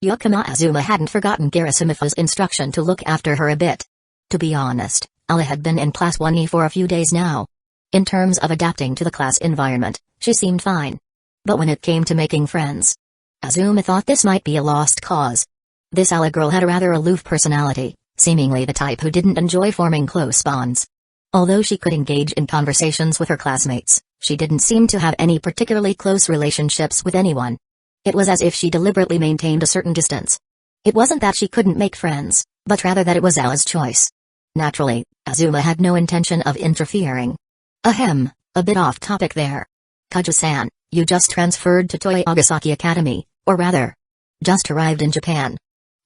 Yakuma Azuma hadn't forgotten Garasimova's instruction to look after her a bit. To be honest, Ella had been in Class 1E for a few days now. In terms of adapting to the class environment, she seemed fine. But when it came to making friends, Azuma thought this might be a lost cause. This Ella girl had a rather aloof personality, seemingly the type who didn't enjoy forming close bonds. Although she could engage in conversations with her classmates, she didn't seem to have any particularly close relationships with anyone. It was as if she deliberately maintained a certain distance. It wasn't that she couldn't make friends, but rather that it was Ella's choice. Naturally, Azuma had no intention of interfering. Ahem, a bit off topic there. Kaja-san, you just transferred to Toyogasaki Academy, or rather, just arrived in Japan.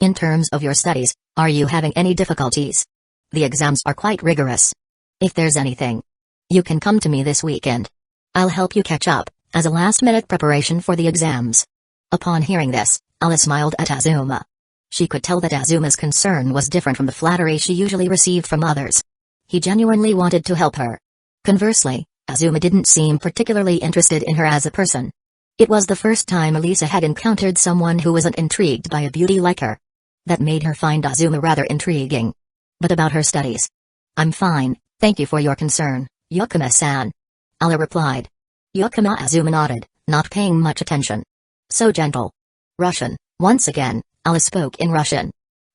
In terms of your studies, are you having any difficulties? The exams are quite rigorous. If there's anything, you can come to me this weekend. I'll help you catch up, as a last-minute preparation for the exams. Upon hearing this, Ella smiled at Azuma. She could tell that Azuma's concern was different from the flattery she usually received from others. He genuinely wanted to help her. Conversely, Azuma didn't seem particularly interested in her as a person. It was the first time Elisa had encountered someone who wasn't intrigued by a beauty like her. That made her find Azuma rather intriguing. But about her studies, I'm fine, thank you for your concern, Yakuma-san. Ella replied. Yakuma Azuma nodded, not paying much attention. So gentle. Russian, once again, Ella spoke in Russian.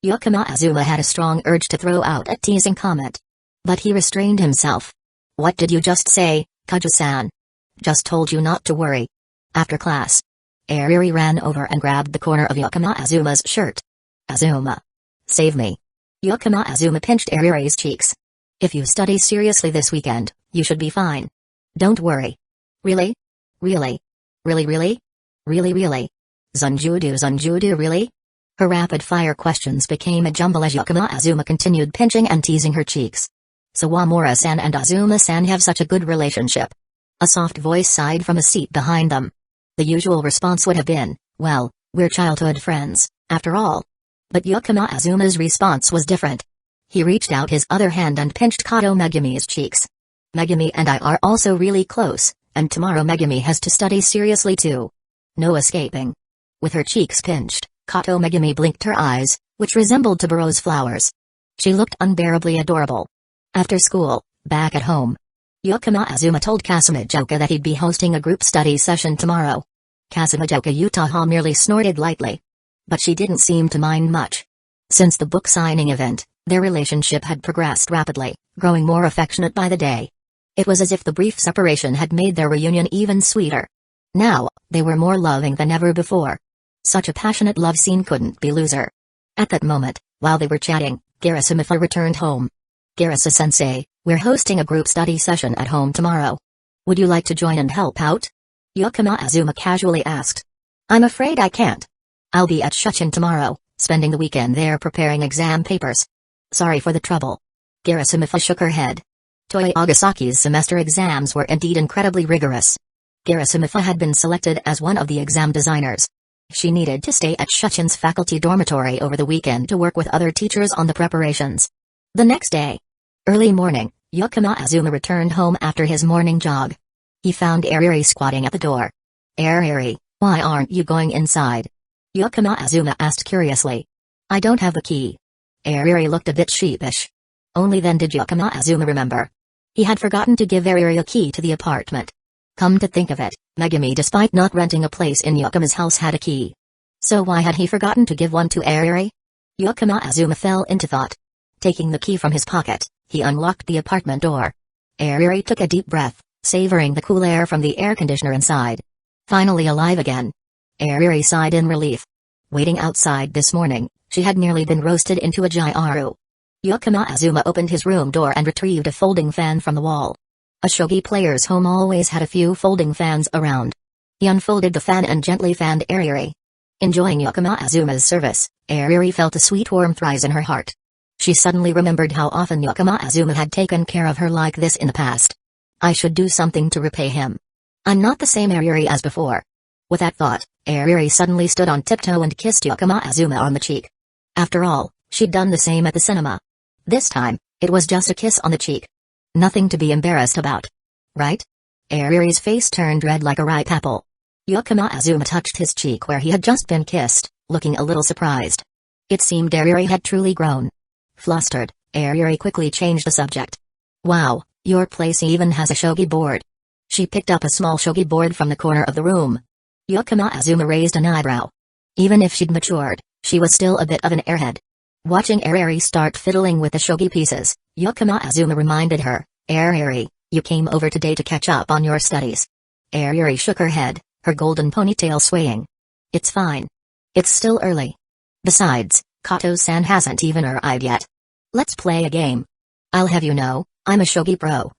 Yakuma Azuma had a strong urge to throw out a teasing comment. But he restrained himself. What did you just say, Kaja-san? Just told you not to worry. After class, Ariri ran over and grabbed the corner of Yakuma Azuma's shirt. Azuma. Save me. Yakuma Azuma pinched Ariri's cheeks. If you study seriously this weekend, you should be fine. Don't worry. Really? Really? Really? Really? Really? Really? Zunjudu really? Her rapid-fire questions became a jumble as Azuma continued pinching and teasing her cheeks. Sawamura-san and Azuma-san have such a good relationship. A soft voice sighed from a seat behind them. The usual response would have been, well, we're childhood friends, after all. But Azuma's response was different. He reached out his other hand and pinched Kato Megumi's cheeks. Megumi and I are also really close, and tomorrow Megumi has to study seriously too. No escaping. With her cheeks pinched, Kato Megumi blinked her eyes, which resembled tuberose flowers. She looked unbearably adorable. After school, back at home, Azuma told Kasumijoka that he'd be hosting a group study session tomorrow. Kasumijoka Utaha merely snorted lightly. But she didn't seem to mind much. Since the book signing event, their relationship had progressed rapidly, growing more affectionate by the day. It was as if the brief separation had made their reunion even sweeter. Now, they were more loving than ever before. Such a passionate love scene couldn't be looser. At that moment, while they were chatting, Garasamitha returned home. Garasa-sensei, we're hosting a group study session at home tomorrow. Would you like to join and help out? Azuma casually asked. I'm afraid I can't. I'll be at Shuchin tomorrow, spending the weekend there preparing exam papers. Sorry for the trouble. Garasamitha shook her head. Toei Agasaki's semester exams were indeed incredibly rigorous. Garasamitha had been selected as one of the exam designers. She needed to stay at Shuchin's faculty dormitory over the weekend to work with other teachers on the preparations. The next day, early morning, Azuma returned home after his morning jog. He found Ariri squatting at the door. Ariri, why aren't you going inside? Azuma asked curiously. I don't have the key. Ariri looked a bit sheepish. Only then did Azuma remember. He had forgotten to give Ariri a key to the apartment. Come to think of it, Megumi, despite not renting a place in Yakuma's house, had a key. So why had he forgotten to give one to Ariri? Azuma fell into thought. Taking the key from his pocket, he unlocked the apartment door. Ariri took a deep breath, savoring the cool air from the air conditioner inside. Finally alive again. Ariri sighed in relief. Waiting outside this morning, she had nearly been roasted into a gyro. Azuma opened his room door and retrieved a folding fan from the wall. A shogi player's home always had a few folding fans around. He unfolded the fan and gently fanned Ariri. Enjoying Azuma's service, Ariri felt a sweet warmth rise in her heart. She suddenly remembered how often Azuma had taken care of her like this in the past. I should do something to repay him. I'm not the same Ariri as before. With that thought, Ariri suddenly stood on tiptoe and kissed Azuma on the cheek. After all, she'd done the same at the cinema. This time, it was just a kiss on the cheek. Nothing to be embarrassed about. Right? Ariri's face turned red like a ripe apple. Azuma touched his cheek where he had just been kissed, looking a little surprised. It seemed Ariri had truly grown. Flustered, Ariri quickly changed the subject. Wow, your place even has a shogi board. She picked up a small shogi board from the corner of the room. Azuma raised an eyebrow. Even if she'd matured, she was still a bit of an airhead. Watching Ariri start fiddling with the shogi pieces, Azuma reminded her, Ariri, you came over today to catch up on your studies. Ariri shook her head, her golden ponytail swaying. It's fine. It's still early. Besides, Kato-san hasn't even arrived yet. Let's play a game. I'll have you know, I'm a shogi pro.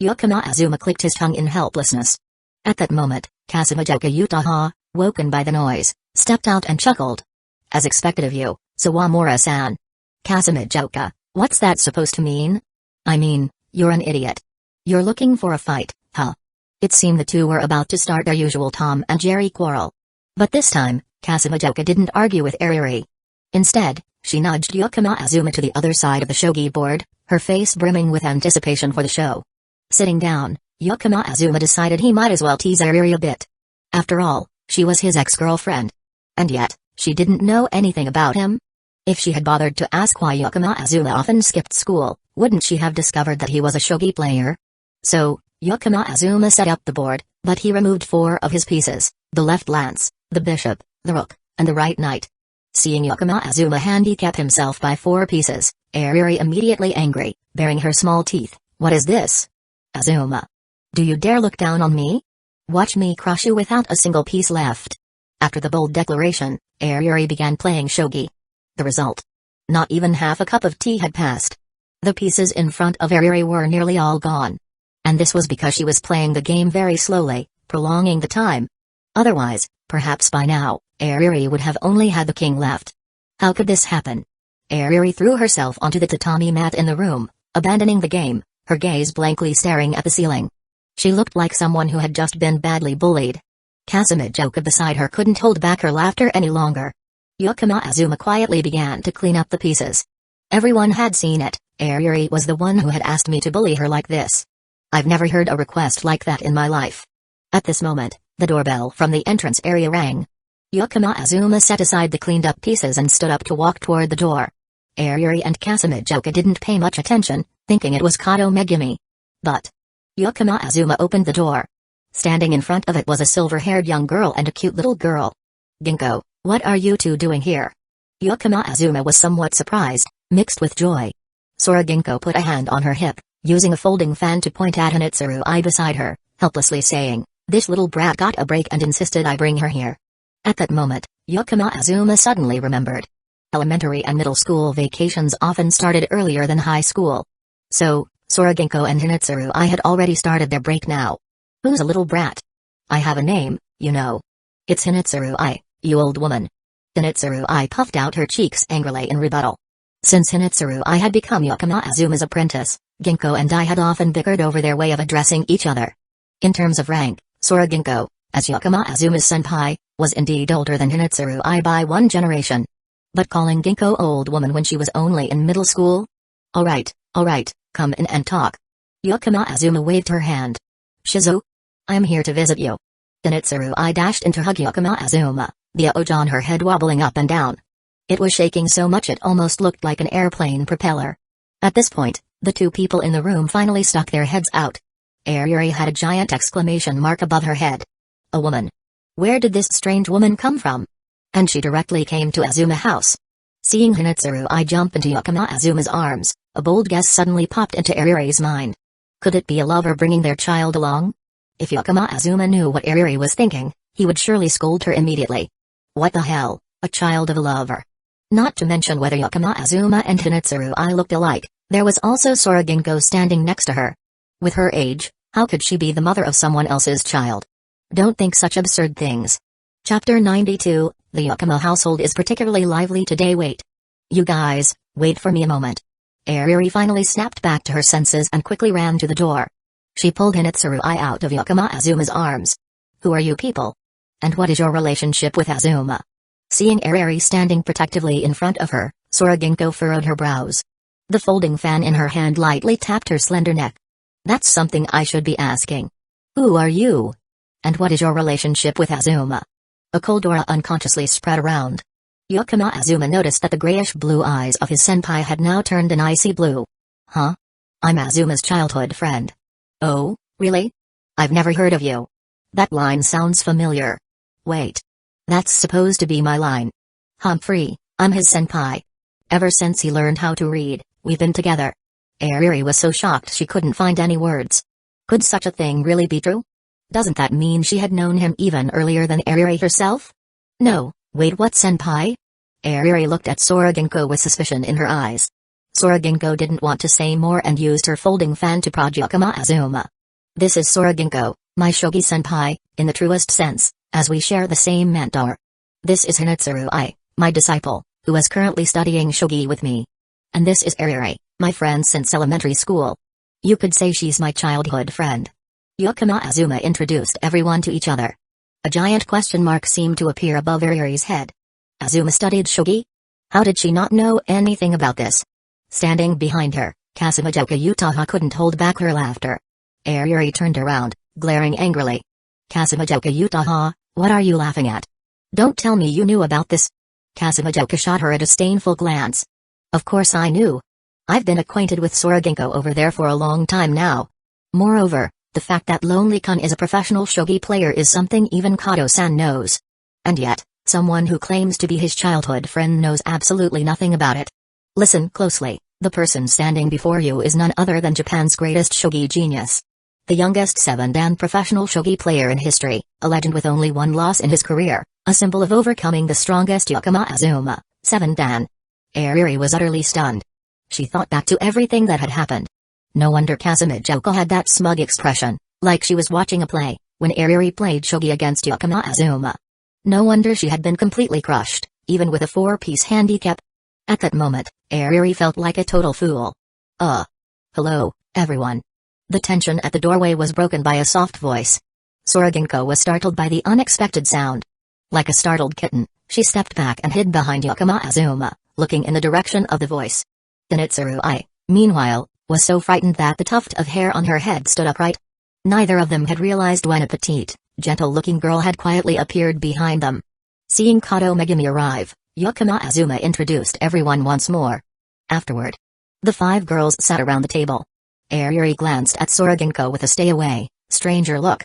Azuma clicked his tongue in helplessness. At that moment, Kasumijoka Utaha, woken by the noise, stepped out and chuckled. As expected of you, Sawamura-san. Kasumijoka, what's that supposed to mean? I mean, you're an idiot. You're looking for a fight, huh? It seemed the two were about to start their usual Tom and Jerry quarrel. But this time, Kasumijoka didn't argue with Ariri. Instead, she nudged Azuma to the other side of the shogi board, her face brimming with anticipation for the show. Sitting down, Azuma decided he might as well tease Ariri a bit. After all, she was his ex-girlfriend. And yet, she didn't know anything about him. If she had bothered to ask why Azuma often skipped school, wouldn't she have discovered that he was a shogi player? So, Azuma set up the board, but he removed 4 of his pieces, the left lance, the bishop, the rook, and the right knight. Seeing Azuma handicap himself by 4 pieces, Ariri immediately angry, baring her small teeth. What is this? Azuma. Do you dare look down on me? Watch me crush you without a single piece left. After the bold declaration, Ariri began playing shogi. The result? Not even half a cup of tea had passed. The pieces in front of Ariri were nearly all gone. And this was because she was playing the game very slowly, prolonging the time. Otherwise, perhaps by now, Ariri would have only had the king left. How could this happen? Ariri threw herself onto the tatami mat in the room, abandoning the game, her gaze blankly staring at the ceiling. She looked like someone who had just been badly bullied. Kasumijoka beside her couldn't hold back her laughter any longer. Yakama Azuma quietly began to clean up the pieces. Everyone had seen it. Ariri was the one who had asked me to bully her like this. I've never heard a request like that in my life. At this moment, the doorbell from the entrance area rang. Yakama Azuma set aside the cleaned-up pieces and stood up to walk toward the door. Ariri and Kasumijoka didn't pay much attention, thinking it was Kato Megumi. But Yakama Azuma opened the door. Standing in front of it was a silver-haired young girl and a cute little girl. Ginkgo, what are you two doing here? Yakama Azuma was somewhat surprised, mixed with joy. Sora Ginkgo put a hand on her hip, using a folding fan to point at Hinitsuru I beside her, helplessly saying, "This little brat got a break and insisted I bring her here." At that moment, Yakama Azuma suddenly remembered. Elementary and middle school vacations often started earlier than high school. So, Sora Ginkgo and Hinitsuru I had already started their break now. Who's a little brat? I have a name, you know. It's Hinitsuru I, you old woman. Hinitsuru I puffed out her cheeks angrily in rebuttal. Since Hinitsuru I had become Yakama Azuma's apprentice, Ginkgo and I had often bickered over their way of addressing each other. In terms of rank, Sora Ginkgo, as Yakama Azuma's senpai, was indeed older than Hinitsuru I by one generation. But calling Ginkgo old woman when she was only in middle school? Alright, come in and talk. Yakama Azuma waved her hand. Shizu? I'm here to visit you. Hinitsuru I dashed in to hug Yakama Azuma, the ouch on her head wobbling up and down. It was shaking so much it almost looked like an airplane propeller. At this point, the two people in the room finally stuck their heads out. Ariri had a giant exclamation mark above her head. A woman. Where did this strange woman come from? And she directly came to Azuma House. Seeing Hinitsuru I jump into Yakama Azuma's arms, a bold guess suddenly popped into Ariri's mind. Could it be a lover bringing their child along? If Yakama Azuma knew what Ariri was thinking, he would surely scold her immediately. What the hell, a child of a lover? Not to mention whether Yakama Azuma and Hinitsuru I looked alike, there was also Sora Ginkgo standing next to her. With her age, how could she be the mother of someone else's child? Don't think such absurd things. Chapter 92, The Yakama household is particularly lively today. Wait. You guys, wait for me a moment. Ariri finally snapped back to her senses and quickly ran to the door. She pulled Hinitsuru I out of Yakama Azuma's arms. Who are you people? And what is your relationship with Azuma? Seeing Ariri standing protectively in front of her, Sora Ginkgo furrowed her brows. The folding fan in her hand lightly tapped her slender neck. That's something I should be asking. Who are you? And what is your relationship with Azuma? A cold aura unconsciously spread around. Yakama Azuma noticed that the grayish-blue eyes of his senpai had now turned an icy blue. Huh? I'm Azuma's childhood friend. Oh, really? I've never heard of you. That line sounds familiar. Wait. That's supposed to be my line. Humphrey, I'm his senpai. Ever since he learned how to read, we've been together. Ariri was so shocked she couldn't find any words. Could such a thing really be true? Doesn't that mean she had known him even earlier than Ariri herself? No, wait, what, senpai? Ariri looked at Sora Ginkgo with suspicion in her eyes. Sora Ginkgo didn't want to say more and used her folding fan to prod Yakama Azuma. This is Sora Ginkgo, my shogi senpai, in the truest sense, as we share the same mentor. This is Hinitsuru I, my disciple, who is currently studying shogi with me. And this is Ariri, my friend since elementary school. You could say she's my childhood friend. Yakama Azuma introduced everyone to each other. A giant question mark seemed to appear above Ariri's head. Azuma studied shogi? How did she not know anything about this? Standing behind her, Kasumijoka Utaha couldn't hold back her laughter. Ariri turned around, glaring angrily. Kasumijoka Utaha, what are you laughing at? Don't tell me you knew about this. Kasumijoka shot her a disdainful glance. Of course I knew. I've been acquainted with Sora Ginkgo over there for a long time now. Moreover, the fact that Lonely-kun is a professional shogi player is something even Kato-san knows. And yet, someone who claims to be his childhood friend knows absolutely nothing about it. Listen closely, the person standing before you is none other than Japan's greatest shogi genius. The youngest 7-dan professional shogi player in history, a legend with only one loss in his career, a symbol of overcoming the strongest Yakama Azuma, 7-dan. Ariri was utterly stunned. She thought back to everything that had happened. No wonder Kasumijoka had that smug expression, like she was watching a play, when Ariri played shogi against Yakama Azuma. No wonder she had been completely crushed, even with a 4-piece handicap. At that moment, Ariri felt like a total fool. Hello, everyone. The tension at the doorway was broken by a soft voice. Soroginko was startled by the unexpected sound. Like a startled kitten, she stepped back and hid behind Yakama Azuma, looking in the direction of the voice. Zenitsu, meanwhile, was so frightened that the tuft of hair on her head stood upright. Neither of them had realized when a petite, gentle-looking girl had quietly appeared behind them. Seeing Kato Megumi arrive, Yakama Azuma introduced everyone once more. Afterward, the 5 girls sat around the table. Ariri glanced at Soroginko with a stay-away, stranger look.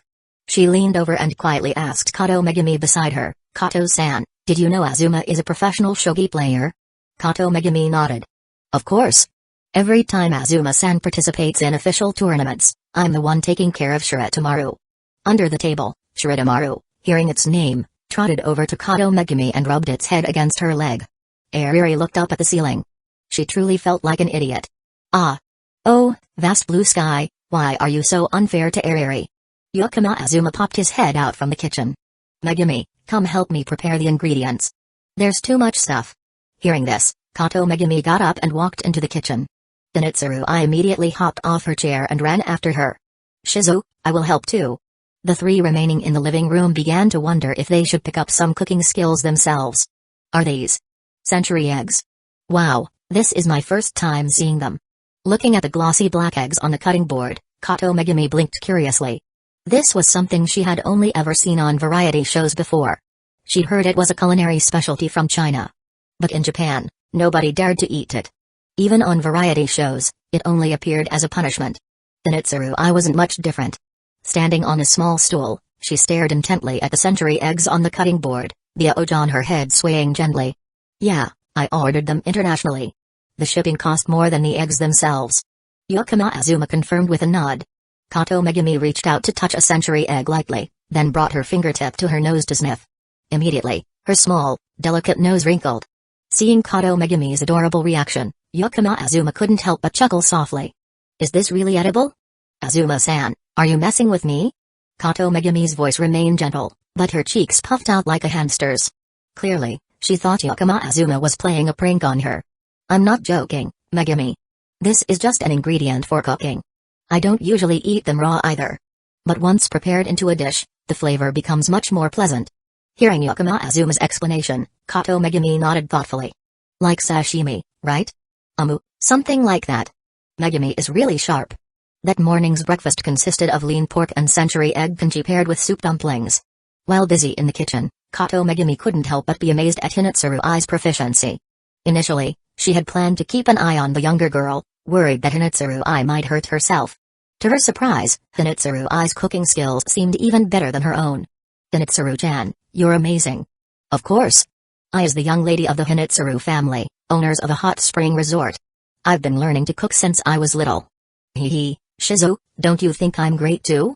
She leaned over and quietly asked Kato Megumi beside her, "Kato-san, did you know Azuma is a professional shogi player?" Kato Megumi nodded. "Of course. Every time Azuma-san participates in official tournaments, I'm the one taking care of Shirotamaru." Under the table, Shirotamaru, hearing its name, trotted over to Kato Megumi and rubbed its head against her leg. Ariri looked up at the ceiling. She truly felt like an idiot. Oh, vast blue sky, why are you so unfair to Ariri? Yakama Azuma popped his head out from the kitchen. "Megumi, come help me prepare the ingredients. There's too much stuff." Hearing this, Kato Megumi got up and walked into the kitchen. Zenitsu immediately hopped off her chair and ran after her. "Shizu, I will help too." The 3 remaining in the living room began to wonder if they should pick up some cooking skills themselves. Are these century eggs? Wow, this is my first time seeing them. Looking at the glossy black eggs on the cutting board, Kato Megumi blinked curiously. This was something she had only ever seen on variety shows before. She'd heard it was a culinary specialty from China. But in Japan, nobody dared to eat it. Even on variety shows, it only appeared as a punishment. Zenitsu wasn't much different. Standing on a small stool, she stared intently at the century eggs on the cutting board, the on her head swaying gently. "Yeah, I ordered them internationally. The shipping cost more than the eggs themselves." Yakama Azuma confirmed with a nod. Kato Megumi reached out to touch a century egg lightly, then brought her fingertip to her nose to sniff. Immediately, her small, delicate nose wrinkled. Seeing Kato Megumi's adorable reaction, Yakama Azuma couldn't help but chuckle softly. "Is this really edible? Azuma-san, are you messing with me?" Kato Megumi's voice remained gentle, but her cheeks puffed out like a hamster's. Clearly, she thought Yakama Azuma was playing a prank on her. "I'm not joking, Megumi. This is just an ingredient for cooking. I don't usually eat them raw either. But once prepared into a dish, the flavor becomes much more pleasant." Hearing Yakama Azuma's explanation, Kato Megumi nodded thoughtfully. "Like sashimi, right?" Something like that." Megumi is really sharp. That morning's breakfast consisted of lean pork and century egg congee paired with soup dumplings. While busy in the kitchen, Kato Megumi couldn't help but be amazed at Hinatsuru's proficiency. Initially, she had planned to keep an eye on the younger girl, worried that Hinatsuru might hurt herself. To her surprise, Hinatsuru's cooking skills seemed even better than her own. "Hinatsuru-chan, you're amazing." "Of course. I is the young lady of the Hinatsuru family, owners of a hot spring resort. I've been learning to cook since I was little." "Hee, Shizu, don't you think I'm great too?"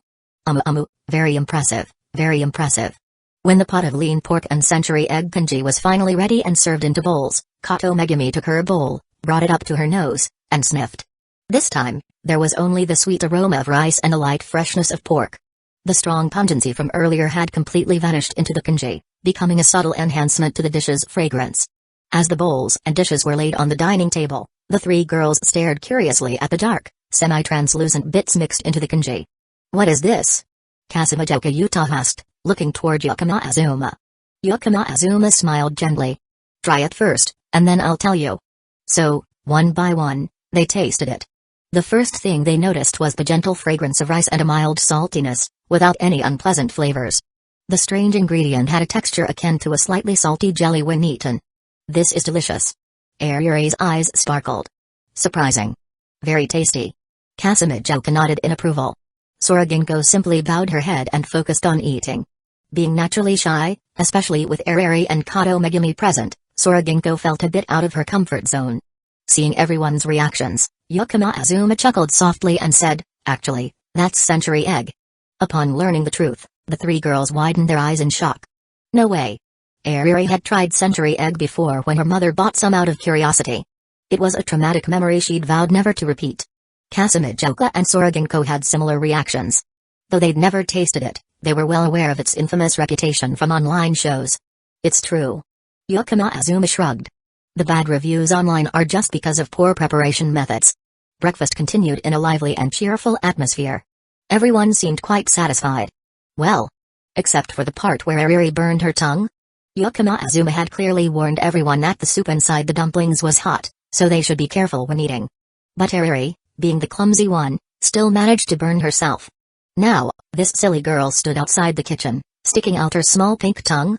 Very impressive, very impressive." When the pot of lean pork and century egg congee was finally ready and served into bowls, Kato Megumi took her bowl, brought it up to her nose, and sniffed. This time, there was only the sweet aroma of rice and the light freshness of pork. The strong pungency from earlier had completely vanished into the congee, becoming a subtle enhancement to the dish's fragrance. As the bowls and dishes were laid on the dining table, the 3 girls stared curiously at the dark, semi-translucent bits mixed into the congee. "What is this?" Kasumijoka Yuta asked, looking toward Yakama Azuma. Yakama Azuma smiled gently. "Try it first, and then I'll tell you." So, one by one, they tasted it. The first thing they noticed was the gentle fragrance of rice and a mild saltiness, without any unpleasant flavors. The strange ingredient had a texture akin to a slightly salty jelly when eaten. "This is delicious." Ariri's eyes sparkled. "Surprising. Very tasty." Kasumijoka nodded in approval. Soroginko simply bowed her head and focused on eating. Being naturally shy, especially with Ariri and Kato Megumi present, Soroginko felt a bit out of her comfort zone. Seeing everyone's reactions, Yakama Azuma chuckled softly and said, "Actually, that's century egg." Upon learning the truth, the 3 girls widened their eyes in shock. No way. Ariri had tried century egg before when her mother bought some out of curiosity. It was a traumatic memory she'd vowed never to repeat. Kasumijoka and Soroginko had similar reactions. Though they'd never tasted it, they were well aware of its infamous reputation from online shows. "It's true. Yukima Azuma shrugged. The bad reviews online are just because of poor preparation methods. Breakfast continued in a lively and cheerful atmosphere. Everyone seemed quite satisfied. Well, except for the part where Ariri burned her tongue. Yukima Azuma had clearly warned everyone that the soup inside the dumplings was hot, so they should be careful when eating. But Ariri, being the clumsy one, still managed to burn herself. Now, this silly girl stood outside the kitchen, sticking out her small pink tongue.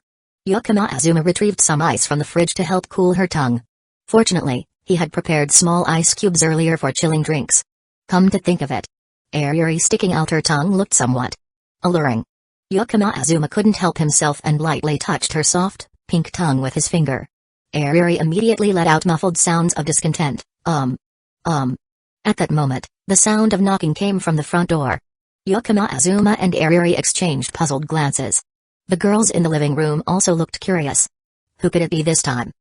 Yukima Azuma retrieved some ice from the fridge to help cool her tongue. Fortunately, he had prepared small ice cubes earlier for chilling drinks. Come to think of it, Ariri sticking out her tongue looked somewhat alluring. Yukima Azuma couldn't help himself and lightly touched her soft, pink tongue with his finger. Ariri immediately let out muffled sounds of discontent. At that moment, the sound of knocking came from the front door. Yukima Azuma and Ariri exchanged puzzled glances. The girls in the living room also looked curious. Who could it be this time?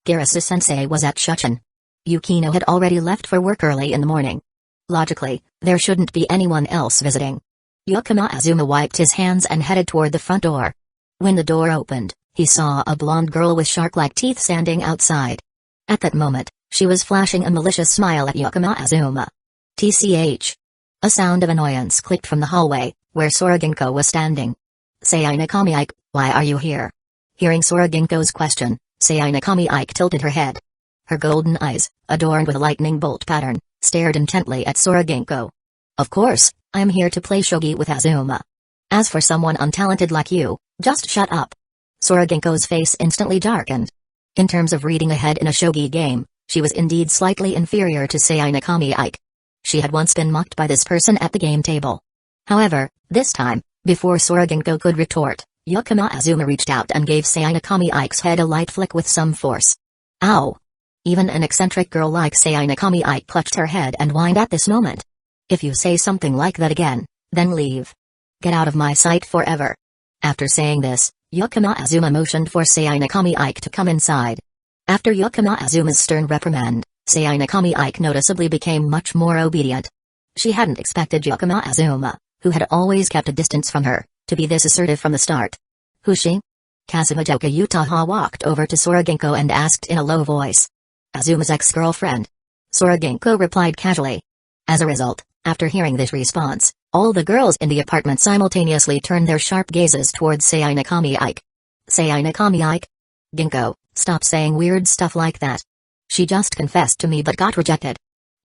Garasu-sensei was at Shuchen. Yukino had already left for work early in the morning. Logically, there shouldn't be anyone else visiting. Yukima Azuma wiped his hands and headed toward the front door. When the door opened, he saw a blonde girl with shark-like teeth standing outside. At that moment, she was flashing a malicious smile at Yukima Azuma. TCH. A sound of annoyance clicked from the hallway, where Sora-ginko was standing. Sei Nakami-ike, why are you here? Hearing Sora-ginko's question, Sei Nakami-ike tilted her head. Her golden eyes, adorned with a lightning bolt pattern, stared intently at Sora-ginko. Of course, I'm here to play shogi with Azuma. As for someone untalented like you, just shut up. Sora-ginko's face instantly darkened. In terms of reading ahead in a shogi game, she was indeed slightly inferior to Sei Nakami-ike. She had once been mocked by this person at the game table. However, this time, before Sora-ginko could retort, Yukima Azuma reached out and gave Sei Nakami-ike's head a light flick with some force. Ow! Even an eccentric girl like Sei Nakami-ike clutched her head and whined at this moment. If you say something like that again, then leave. Get out of my sight forever. After saying this, Yukima Azuma motioned for Sei Nakami-ike to come inside. After Yukima Azuma's stern reprimand, Sei Nakami-ike noticeably became much more obedient. She hadn't expected Yukima Azuma, who had always kept a distance from her, to be this assertive from the start. Who's she? Kazumajoka Utaha walked over to Sora-ginko and asked in a low voice. Azuma's ex-girlfriend. Sora-ginko replied casually. As a result, after hearing this response, all the girls in the apartment simultaneously turned their sharp gazes towards Sei Nakami-ike. Sei Nakami-ike? Ginko, stop saying weird stuff like that. She just confessed to me but got rejected.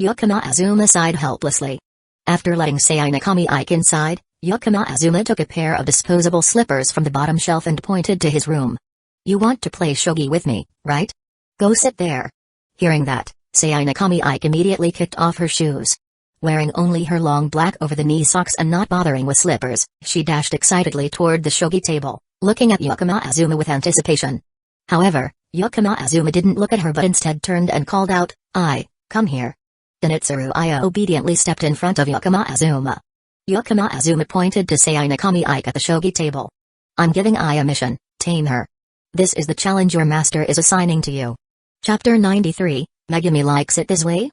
Yukima Azuma sighed helplessly. After letting Sei Nakami-ike inside, Yukima Azuma took a pair of disposable slippers from the bottom shelf and pointed to his room. You want to play shogi with me, right? Go sit there. Hearing that, Sei Nakami-ike immediately kicked off her shoes. Wearing only her long black over-the-knee socks and not bothering with slippers, she dashed excitedly toward the shogi table, looking at Yukima Azuma with anticipation. However, Yukima Azuma didn't look at her but instead turned and called out, come here. Zenitsu Aya obediently stepped in front of Yukima Azuma. Yukima Azuma pointed to Sei Nakami-ike at the shogi table. I'm giving Aya a mission, tame her. This is the challenge your master is assigning to you. Chapter 93, Megumi likes it this way?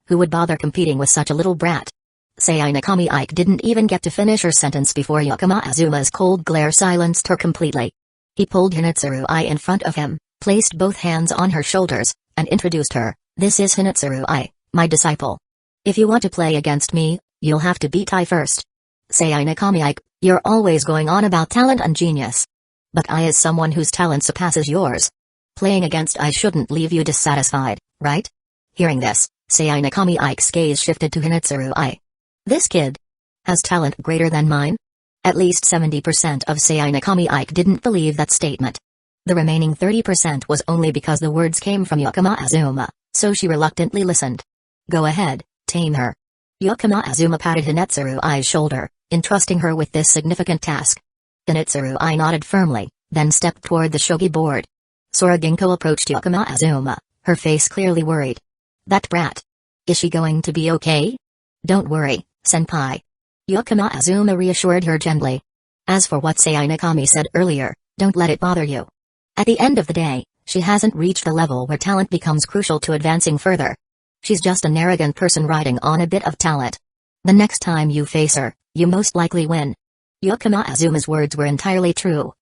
Who would bother competing with such a little brat? Sei Nakami-ike didn't even get to finish her sentence before Yukima Azuma's cold glare silenced her completely. He pulled Hinetsuru Ai in front of him, placed both hands on her shoulders, and introduced her. This is Hinetsuru Ai, my disciple. If you want to play against me, you'll have to beat I first. Sei Nakami-ike, you're always going on about talent and genius. But I is someone whose talent surpasses yours. Playing against I shouldn't leave you dissatisfied, right? Hearing this, Sei Nakami-ike's gaze shifted to Hinetsuru Ai. This kid has talent greater than mine? At least 70% of Sei Nakami-ike didn't believe that statement. The remaining 30% was only because the words came from Yukima Azuma, so she reluctantly listened. Go ahead, tame her. Yukima Azuma patted Hinetsuru Ai's shoulder, entrusting her with this significant task. Hinetsuru Ai nodded firmly, then stepped toward the shogi board. Sora-ginko approached Yukima Azuma, her face clearly worried. That brat. Is she going to be okay? Don't worry, senpai. Yukima Azuma reassured her gently. As for what Sei Nakami said earlier, don't let it bother you. At the end of the day, she hasn't reached the level where talent becomes crucial to advancing further. She's just an arrogant person riding on a bit of talent. The next time you face her, you most likely win. Yukima Azuma's words were entirely true.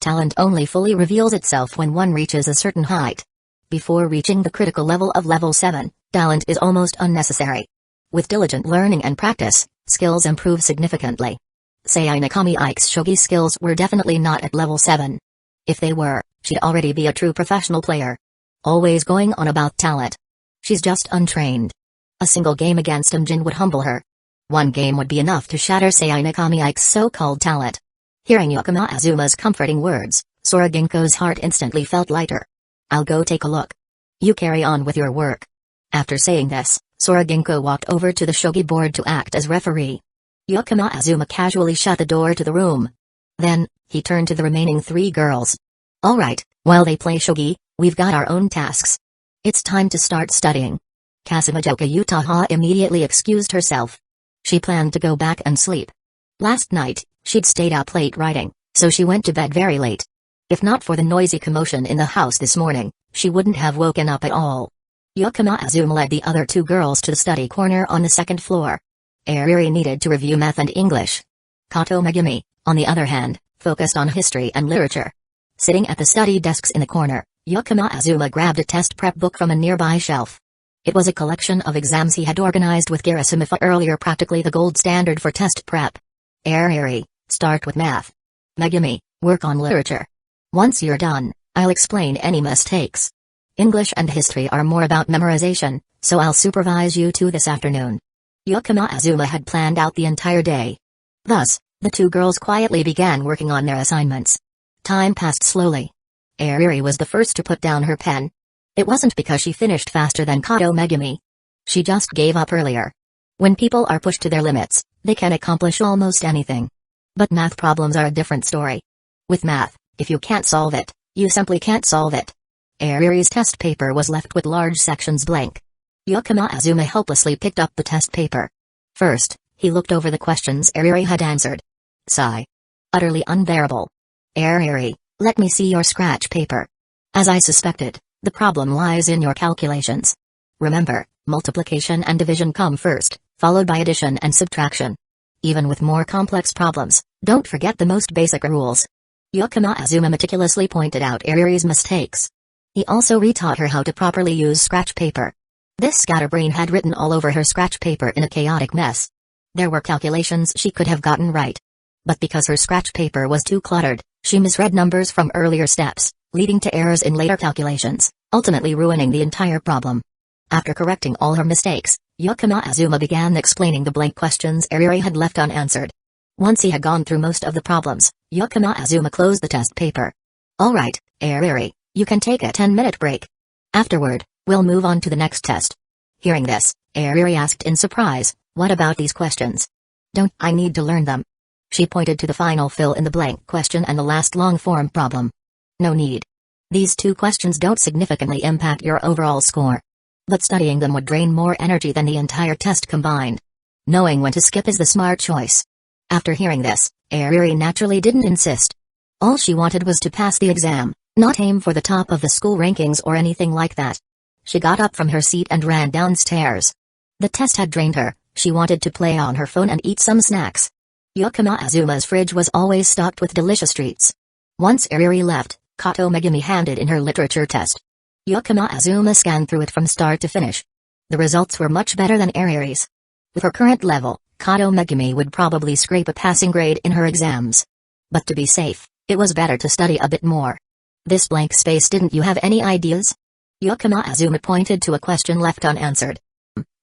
Talent only fully reveals itself when one reaches a certain height. Before reaching the critical level of level 7, talent is almost unnecessary. With diligent learning and practice, skills improve significantly. Saga Nakamine Ike's shogi skills were definitely not at level 7. If they were, she'd already be a true professional player. Always going on about talent. She's just untrained. A single game against Jin would humble her. One game would be enough to shatter Saga Nakamine Ike's so-called talent. Hearing Yukama Azuma's comforting words, Sora Ginko's heart instantly felt lighter. I'll go take a look. You carry on with your work. After saying this, Sora Ginko walked over to the shogi board to act as referee. Yukama Azuma casually shut the door to the room. Then, he turned to the remaining 3 girls. Alright, while they play shogi, we've got our own tasks. It's time to start studying. Kasumajoka Utaha immediately excused herself. She planned to go back and sleep. Last night, she'd stayed up late writing, so she went to bed very late. If not for the noisy commotion in the house this morning, she wouldn't have woken up at all. Yukama Azuma led the other 2 girls to the study corner on the 2nd floor. Ariri needed to review math and English. Kato Megumi, on the other hand, focused on history and literature. Sitting at the study desks in the corner, Yukama Azuma grabbed a test prep book from a nearby shelf. It was a collection of exams he had organized with Garasamitha earlier, practically the gold standard for test prep. Ariri, start with math. Megumi, work on literature. Once you're done, I'll explain any mistakes. English and history are more about memorization, so I'll supervise you 2 this afternoon. Yukama Azuma had planned out the entire day. Thus, the 2 girls quietly began working on their assignments. Time passed slowly. Ariri was the first to put down her pen. It wasn't because she finished faster than Kato Megumi. She just gave up earlier. When people are pushed to their limits, they can accomplish almost anything. But math problems are a different story. With math, if you can't solve it, you simply can't solve it. Ariri's test paper was left with large sections blank. Yukama Azuma helplessly picked up the test paper. First, he looked over the questions Ariri had answered. Sigh. Utterly unbearable. Ariri, let me see your scratch paper. As I suspected, the problem lies in your calculations. Remember, multiplication and division come first, followed by addition and subtraction. Even with more complex problems, don't forget the most basic rules. Yukama Azuma meticulously pointed out Ariri's mistakes. He also retaught her how to properly use scratch paper. This scatterbrain had written all over her scratch paper in a chaotic mess. There were calculations she could have gotten right. But because her scratch paper was too cluttered, she misread numbers from earlier steps, leading to errors in later calculations, ultimately ruining the entire problem. After correcting all her mistakes, Yukama Azuma began explaining the blank questions Ariri had left unanswered. Once he had gone through most of the problems, Yukama Azuma closed the test paper. Alright, Ariri, you can take a 10-minute break. Afterward, we'll move on to the next test. Hearing this, Ariri asked in surprise, what about these questions? Don't I need to learn them? She pointed to the final fill-in-the-blank question and the last long-form problem. No need. These 2 questions don't significantly impact your overall score. But studying them would drain more energy than the entire test combined. Knowing when to skip is the smart choice. After hearing this, Ariri naturally didn't insist. All she wanted was to pass the exam, not aim for the top of the school rankings or anything like that. She got up from her seat and ran downstairs. The test had drained her, she wanted to play on her phone and eat some snacks. Yukama Azuma's fridge was always stocked with delicious treats. Once Ariri left, Kato Megumi handed in her literature test. Yukama Azuma scanned through it from start to finish. The results were much better than Ariri's. With her current level, Kato Megumi would probably scrape a passing grade in her exams. But to be safe, it was better to study a bit more. This blank space, didn't you have any ideas? Yukama Azuma pointed to a question left unanswered.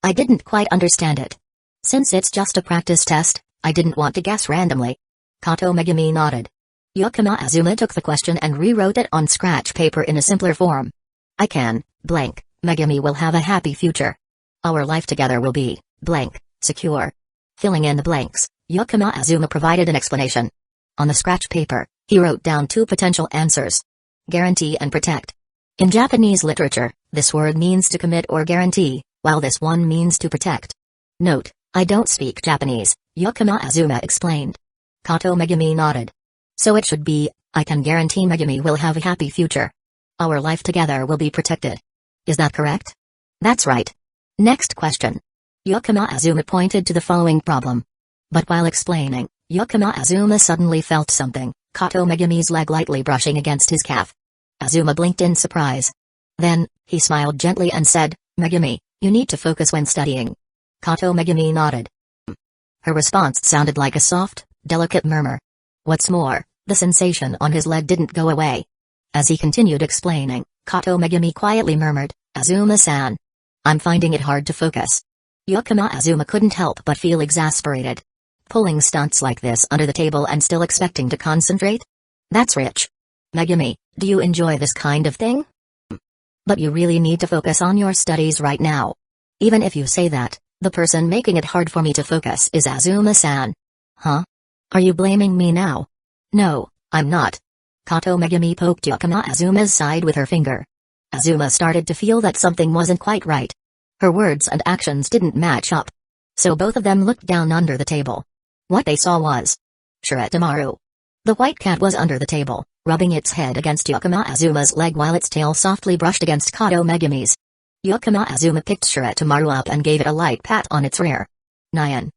I didn't quite understand it. Since it's just a practice test, I didn't want to guess randomly. Kato Megumi nodded. Yukama Azuma took the question and rewrote it on scratch paper in a simpler form. I can, blank, Megumi will have a happy future. Our life together will be, blank, secure. Filling in the blanks, Yukama Azuma provided an explanation. On the scratch paper, he wrote down 2 potential answers. Guarantee and protect. In Japanese literature, this word means to commit or guarantee, while this one means to protect. Note, I don't speak Japanese, Yukama Azuma explained. Kato Megumi nodded. So it should be, I can guarantee Megumi will have a happy future. Our life together will be protected. Is that correct? That's right. Next question. Yukama Azuma pointed to the following problem. But while explaining, Yukama Azuma suddenly felt something, Kato Megami's leg lightly brushing against his calf. Azuma blinked in surprise. Then, he smiled gently and said, "Megami, you need to focus when studying." Kato Megami nodded. Her response sounded like a soft, delicate murmur. What's more, the sensation on his leg didn't go away. As he continued explaining, Kato Megami quietly murmured, "Azuma-san. I'm finding it hard to focus." Azuma couldn't help but feel exasperated. Pulling stunts like this under the table and still expecting to concentrate? That's rich. Megami, do you enjoy this kind of thing? But you really need to focus on your studies right now. Even if you say that, the person making it hard for me to focus is Azuma-san. Huh? Are you blaming me now? No, I'm not. Kato Megami poked Azuma's side with her finger. Azuma started to feel that something wasn't quite right. Her words and actions didn't match up. So both of them looked down under the table. What they saw was Shirotamaru. The white cat was under the table, rubbing its head against Azuma's leg while its tail softly brushed against Kato Megami's. Azuma picked Shirotamaru up and gave it a light pat on its rear. Nyan.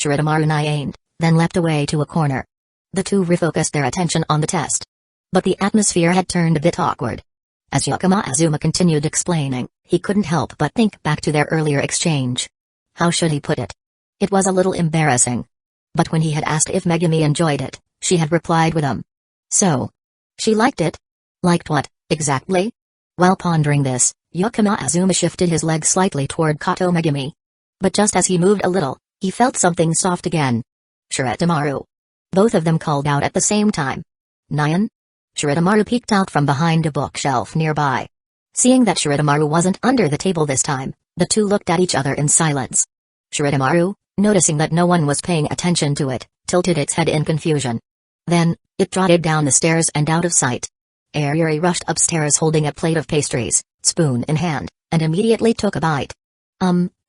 Shirotamaru nyaned, then leapt away to a corner. The two refocused their attention on the test. But the atmosphere had turned a bit awkward. As Azuma continued explaining, he couldn't help but think back to their earlier exchange. How should he put it? It was a little embarrassing. But when he had asked if Megami enjoyed it, she had replied with So. She liked it? Liked what, exactly? While pondering this, Azuma shifted his leg slightly toward Kato Megami. But just as he moved a little, he felt something soft again. Shirotamaru. Both of them called out at the same time. Nyan? Shirotamaru peeked out from behind a bookshelf nearby. Seeing that Shirotamaru wasn't under the table this time, the two looked at each other in silence. Shirotamaru, noticing that no one was paying attention to it, tilted its head in confusion. Then, it trotted down the stairs and out of sight. Ayuri rushed upstairs holding a plate of pastries, spoon in hand, and immediately took a bite.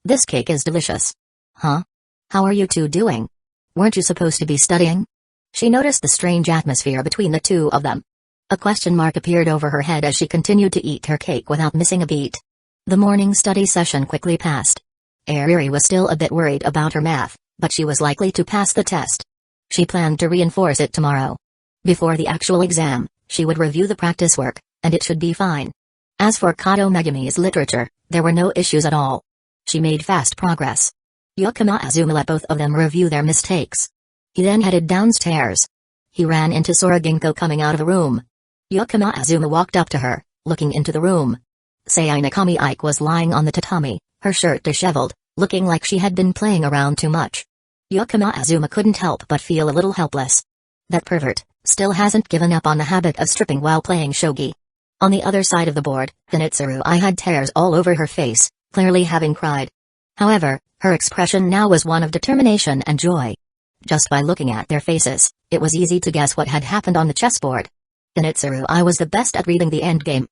This cake is delicious. Huh? How are you two doing? Weren't you supposed to be studying? She noticed the strange atmosphere between the two of them. A question mark appeared over her head as she continued to eat her cake without missing a beat. The morning study session quickly passed. Ayuri was still a bit worried about her math, but she was likely to pass the test. She planned to reinforce it tomorrow. Before the actual exam, she would review the practice work, and it should be fine. As for Kato Megami's literature, there were no issues at all. She made fast progress. Azuma let both of them review their mistakes. He then headed downstairs. He ran into Sora Ginkgo coming out of the room. Azuma walked up to her, looking into the room. Sainakami Ike was lying on the tatami, her shirt disheveled, looking like she had been playing around too much. Azuma couldn't help but feel a little helpless. That pervert still hasn't given up on the habit of stripping while playing shogi. On the other side of the board, Zenitsu had tears all over her face, clearly having cried. However, her expression now was one of determination and joy. Just by looking at their faces, it was easy to guess what had happened on the chessboard. Zenitsu was the best at reading the endgame.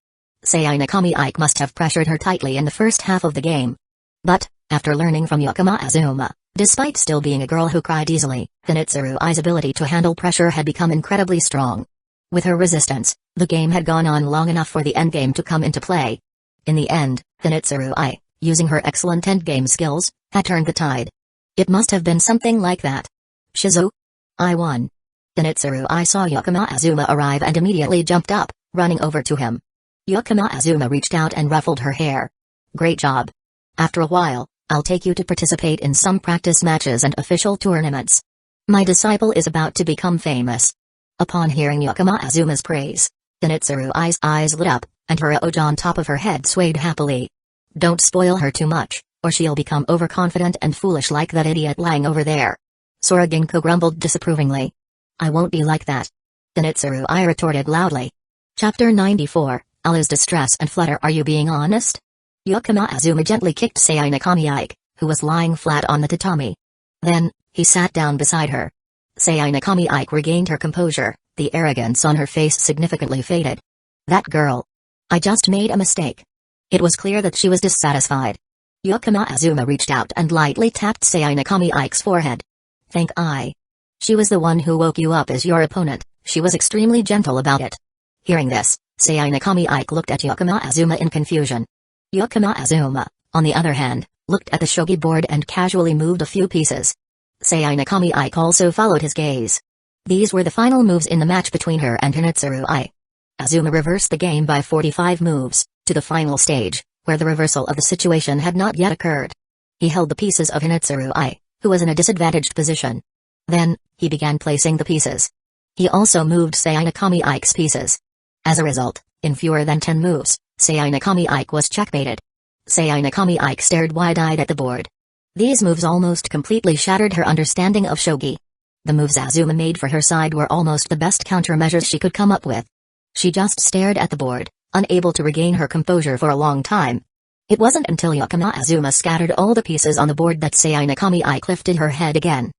Sainakami Ike must have pressured her tightly in the first half of the game. But, after learning from Azuma, despite still being a girl who cried easily, Zenitsu's ability to handle pressure had become incredibly strong. With her resistance, the game had gone on long enough for the endgame to come into play. In the end, Zenitsu, using her excellent endgame skills, had turned the tide. It must have been something like that. Shizu? I won. Zenitsu saw Azuma arrive and immediately jumped up, running over to him. Azuma reached out and ruffled her hair. Great job. After a while, I'll take you to participate in some practice matches and official tournaments. My disciple is about to become famous. Upon hearing Azuma's praise, Zenitsu's eyes lit up, and her oji on top of her head swayed happily. Don't spoil her too much, or she'll become overconfident and foolish like that idiot lying over there. Sora Ginkgo grumbled disapprovingly. I won't be like that. Zenitsu retorted loudly. Chapter 94, Alla's distress and flutter. Are you being honest? Azuma gently kicked Sainakami Ike, who was lying flat on the tatami. Then, he sat down beside her. Sainakami Ike regained her composure, the arrogance on her face significantly faded. That girl. I just made a mistake. It was clear that she was dissatisfied. Azuma reached out and lightly tapped Sainakami Ike's forehead. Think I. She was the one who woke you up as your opponent. She was extremely gentle about it. Hearing this, Sainakami Ike looked at Azuma in confusion. Azuma, on the other hand, looked at the shogi board and casually moved a few pieces. Sainakami Ike also followed his gaze. These were the final moves in the match between her and Hinetsuru I. Azuma reversed the game by 45 moves, to the final stage, where the reversal of the situation had not yet occurred. He held the pieces of Hinetsuru I, who was in a disadvantaged position. Then, he began placing the pieces. He also moved Sainakami Ike's pieces. As a result, in fewer than 10 moves, Sainakami Ike was checkmated. Sainakami Ike stared wide-eyed at the board. These moves almost completely shattered her understanding of shogi. The moves Azuma made for her side were almost the best countermeasures she could come up with. She just stared at the board, unable to regain her composure for a long time. It wasn't until Azuma scattered all the pieces on the board that Sainakami Ike lifted her head again.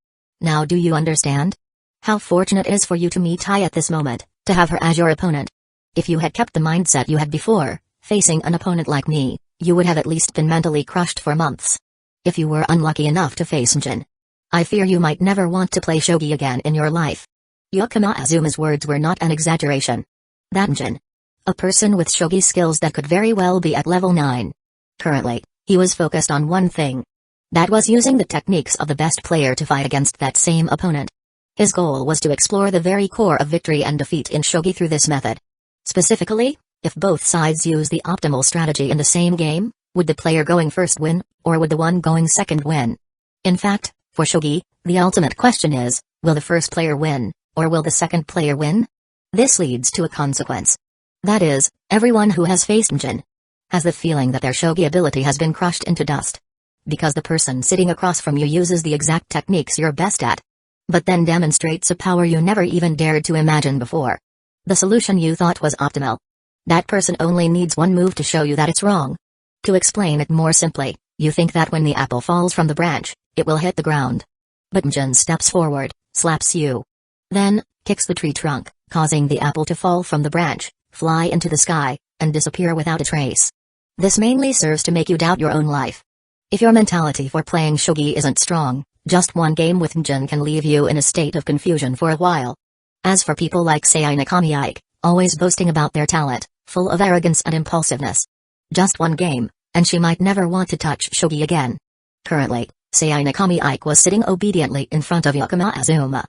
Now do you understand? How fortunate it is for you to meet I at this moment, to have her as your opponent. If you had kept the mindset you had before, facing an opponent like me, you would have at least been mentally crushed for months. If you were unlucky enough to face Njin, I fear you might never want to play shogi again in your life. Azuma's words were not an exaggeration. That Njin, a person with shogi skills that could very well be at level 9. Currently, he was focused on one thing. That was using the techniques of the best player to fight against that same opponent. His goal was to explore the very core of victory and defeat in shogi through this method. Specifically, if both sides use the optimal strategy in the same game, would the player going first win, or would the one going second win? In fact, for shogi, the ultimate question is, will the first player win, or will the second player win? This leads to a consequence. That is, everyone who has faced Njin has the feeling that their shogi ability has been crushed into dust. Because the person sitting across from you uses the exact techniques you're best at, but then demonstrates a power you never even dared to imagine before. The solution you thought was optimal. That person only needs one move to show you that it's wrong. To explain it more simply, you think that when the apple falls from the branch, it will hit the ground. But Njin steps forward, slaps you. Then, kicks the tree trunk, causing the apple to fall from the branch, fly into the sky, and disappear without a trace. This mainly serves to make you doubt your own life. If your mentality for playing shogi isn't strong, just one game with Njin can leave you in a state of confusion for a while. As for people like Sainakami Ike, always boasting about their talent, full of arrogance and impulsiveness. Just one game, and she might never want to touch shogi again. Currently, Sainakami Ike was sitting obediently in front of Azuma.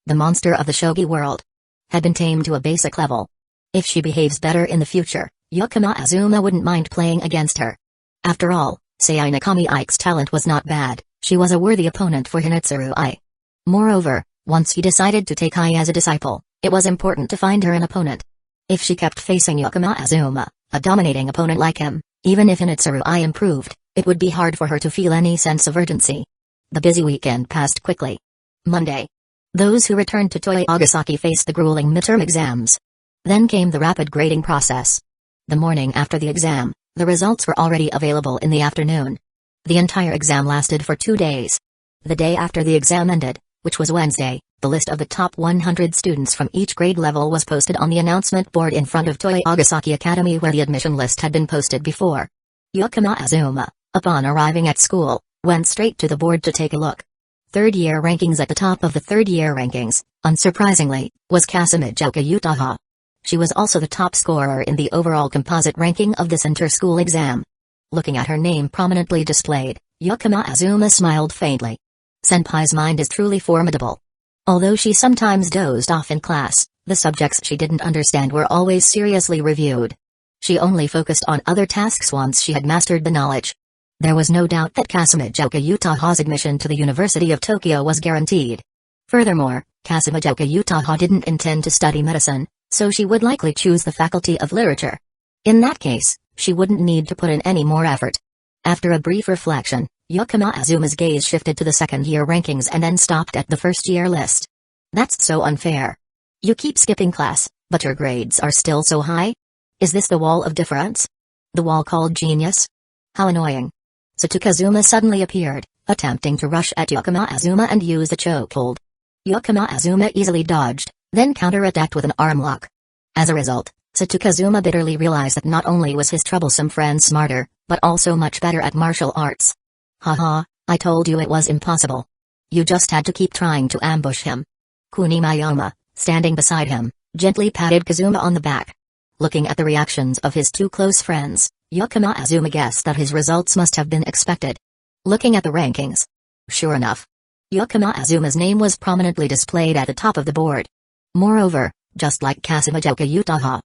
The monster of the shogi world had been tamed to a basic level. If she behaves better in the future, Azuma wouldn't mind playing against her. After all, Sainakami Ike's talent was not bad, she was a worthy opponent for Hinetsuru I. Moreover, once he decided to take I as a disciple, it was important to find her an opponent. If she kept facing Azuma, a dominating opponent like him, even if Hinetsuru I improved, it would be hard for her to feel any sense of urgency. The busy weekend passed quickly. Monday. Those who returned to Toyogasaki faced the grueling midterm exams. Then came the rapid grading process. The morning after the exam, the results were already available in the afternoon. The entire exam lasted for 2 days. The day after the exam ended, which was Wednesday, the list of the top 100 students from each grade level was posted on the announcement board in front of Toyogasaki Academy where the admission list had been posted before. Azuma, upon arriving at school, went straight to the board to take a look. Third-year rankings. At the top of the third-year rankings, unsurprisingly, was Calamity Uchiha. She was also the top scorer in the overall composite ranking of this inter-school exam. Looking at her name prominently displayed, Azuma smiled faintly. Senpai's mind is truly formidable. Although she sometimes dozed off in class, the subjects she didn't understand were always seriously reviewed. She only focused on other tasks once she had mastered the knowledge. There was no doubt that Calamity Uchiha's admission to the University of Tokyo was guaranteed. Furthermore, Calamity Uchiha didn't intend to study medicine, so she would likely choose the Faculty of Literature. In that case, she wouldn't need to put in any more effort. After a brief reflection, Azuma's gaze shifted to the second-year rankings and then stopped at the first-year list. That's so unfair. You keep skipping class, but your grades are still so high? Is this the wall of difference? The wall called genius? How annoying. Satukazuma suddenly appeared, attempting to rush at Azuma and use the chokehold. Azuma easily dodged, then counterattacked with an arm lock. As a result, Satukazuma bitterly realized that not only was his troublesome friend smarter, but also much better at martial arts. Haha, I told you it was impossible. You just had to keep trying to ambush him. Kunimayama, standing beside him, gently patted Kazuma on the back. Looking at the reactions of his two close friends, Azuma guessed that his results must have been expected. Looking at the rankings. Sure enough. Yakuma Azuma's name was prominently displayed at the top of the board. Moreover, just like Kasumijoka Utaha,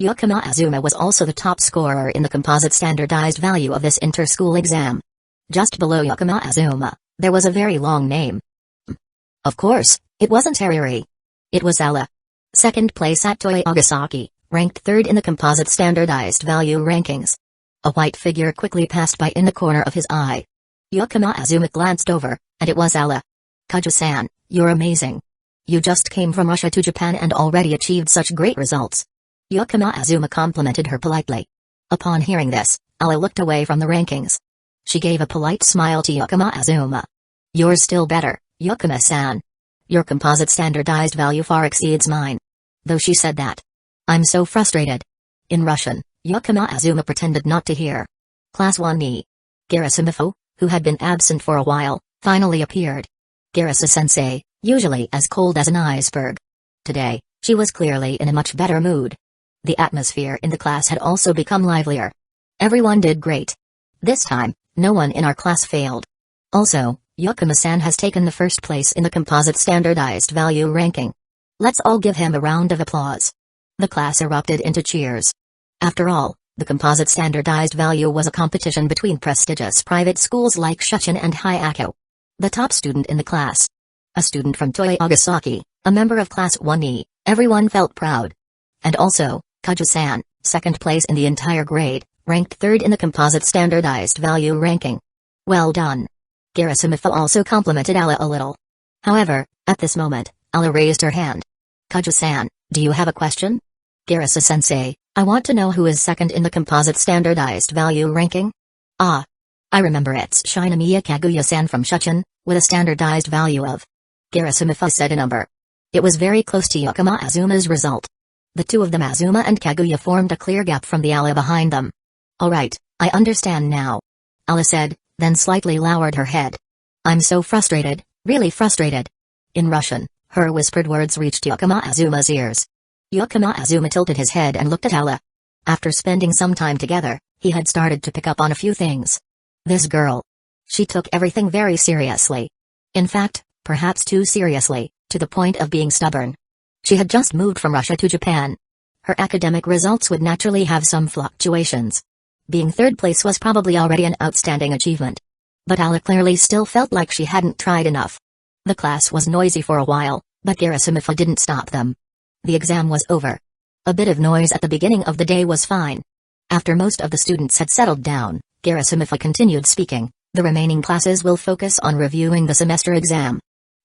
Yakuma Azuma was also the top scorer in the composite standardized value of this inter-school exam. Just below Yakuma Azuma, there was a very long name. Of course, it wasn't Hariri. It was Ala. Second place at Toei Agasaki, ranked third in the composite standardized value rankings. A white figure quickly passed by in the corner of his eye. Yakuma Azuma glanced over, and it was Ala. Kaja-san, you're amazing. You just came from Russia to Japan and already achieved such great results. Yakuma Azuma complimented her politely. Upon hearing this, Ala looked away from the rankings. She gave a polite smile to Yakuma Azuma. You're still better, Yakuma-san. Your composite standardized value far exceeds mine. Though she said that. I'm so frustrated. In Russian, Yakuma Azuma pretended not to hear. Class 1E. Garasamifo, who had been absent for a while, finally appeared. Garasa-sensei, usually as cold as an iceberg. Today, she was clearly in a much better mood. The atmosphere in the class had also become livelier. Everyone did great. This time, no one in our class failed. Also, Yakuma-san has taken the first place in the composite standardized value ranking. Let's all give him a round of applause. The class erupted into cheers. After all, the composite standardized value was a competition between prestigious private schools like Shuchin and Hueco. The top student in the class. A student from Toei Agasaki, a member of Class 1E, everyone felt proud. And also, Kaja-san, second place in the entire grade, ranked third in the composite standardized value ranking. Well done. Garasamifo also complimented Ala a little. However, at this moment, Ala raised her hand. Kaja-san, do you have a question? Garasa-sensei, I want to know who is second in the composite standardized value ranking. Ah. I remember it's Shinomiya Kaguya-san from Shuchin, with a standardized value of. Garasamifo said a number. It was very close to Yakuma Azuma's result. The two of them, Azuma and Kaguya, formed a clear gap from the Ala behind them. Alright, I understand now. Ala said, then slightly lowered her head. I'm so frustrated, really frustrated. In Russian, her whispered words reached Yakuma Azuma's ears. Yakuma Azuma tilted his head and looked at Ala. After spending some time together, he had started to pick up on a few things. This girl. She took everything very seriously. In fact, perhaps too seriously, to the point of being stubborn. She had just moved from Russia to Japan. Her academic results would naturally have some fluctuations. Being third place was probably already an outstanding achievement. But Ala clearly still felt like she hadn't tried enough. The class was noisy for a while, but Garasamifo didn't stop them. The exam was over. A bit of noise at the beginning of the day was fine. After most of the students had settled down, Garasamifo continued speaking. The remaining classes will focus on reviewing the semester exam.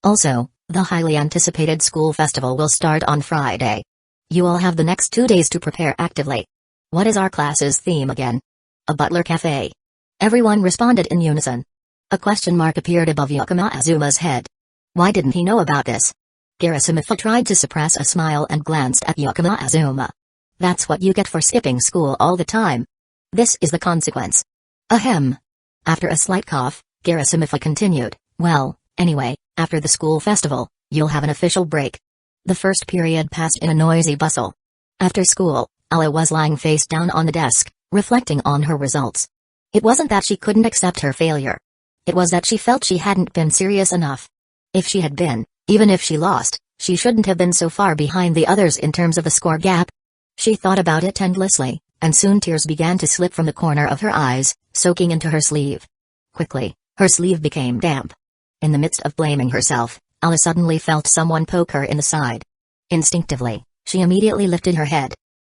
Also, the highly anticipated school festival will start on Friday. You all have the next 2 days to prepare actively. What is our class's theme again? A butler cafe. Everyone responded in unison. A question mark appeared above Yakuma Azuma's head. Why didn't he know about this? Garasamifo tried to suppress a smile and glanced at Yakuma Azuma. That's what you get for skipping school all the time. This is the consequence. Ahem. After a slight cough, Garasamifo continued, well, anyway, after the school festival, you'll have an official break. The first period passed in a noisy bustle. After school, Ala was lying face down on the desk, reflecting on her results. It wasn't that she couldn't accept her failure. It was that she felt she hadn't been serious enough. If she had been, even if she lost, she shouldn't have been so far behind the others in terms of the score gap. She thought about it endlessly, and soon tears began to slip from the corner of her eyes, soaking into her sleeve. Quickly, her sleeve became damp. In the midst of blaming herself, Ala suddenly felt someone poke her in the side. Instinctively, she immediately lifted her head.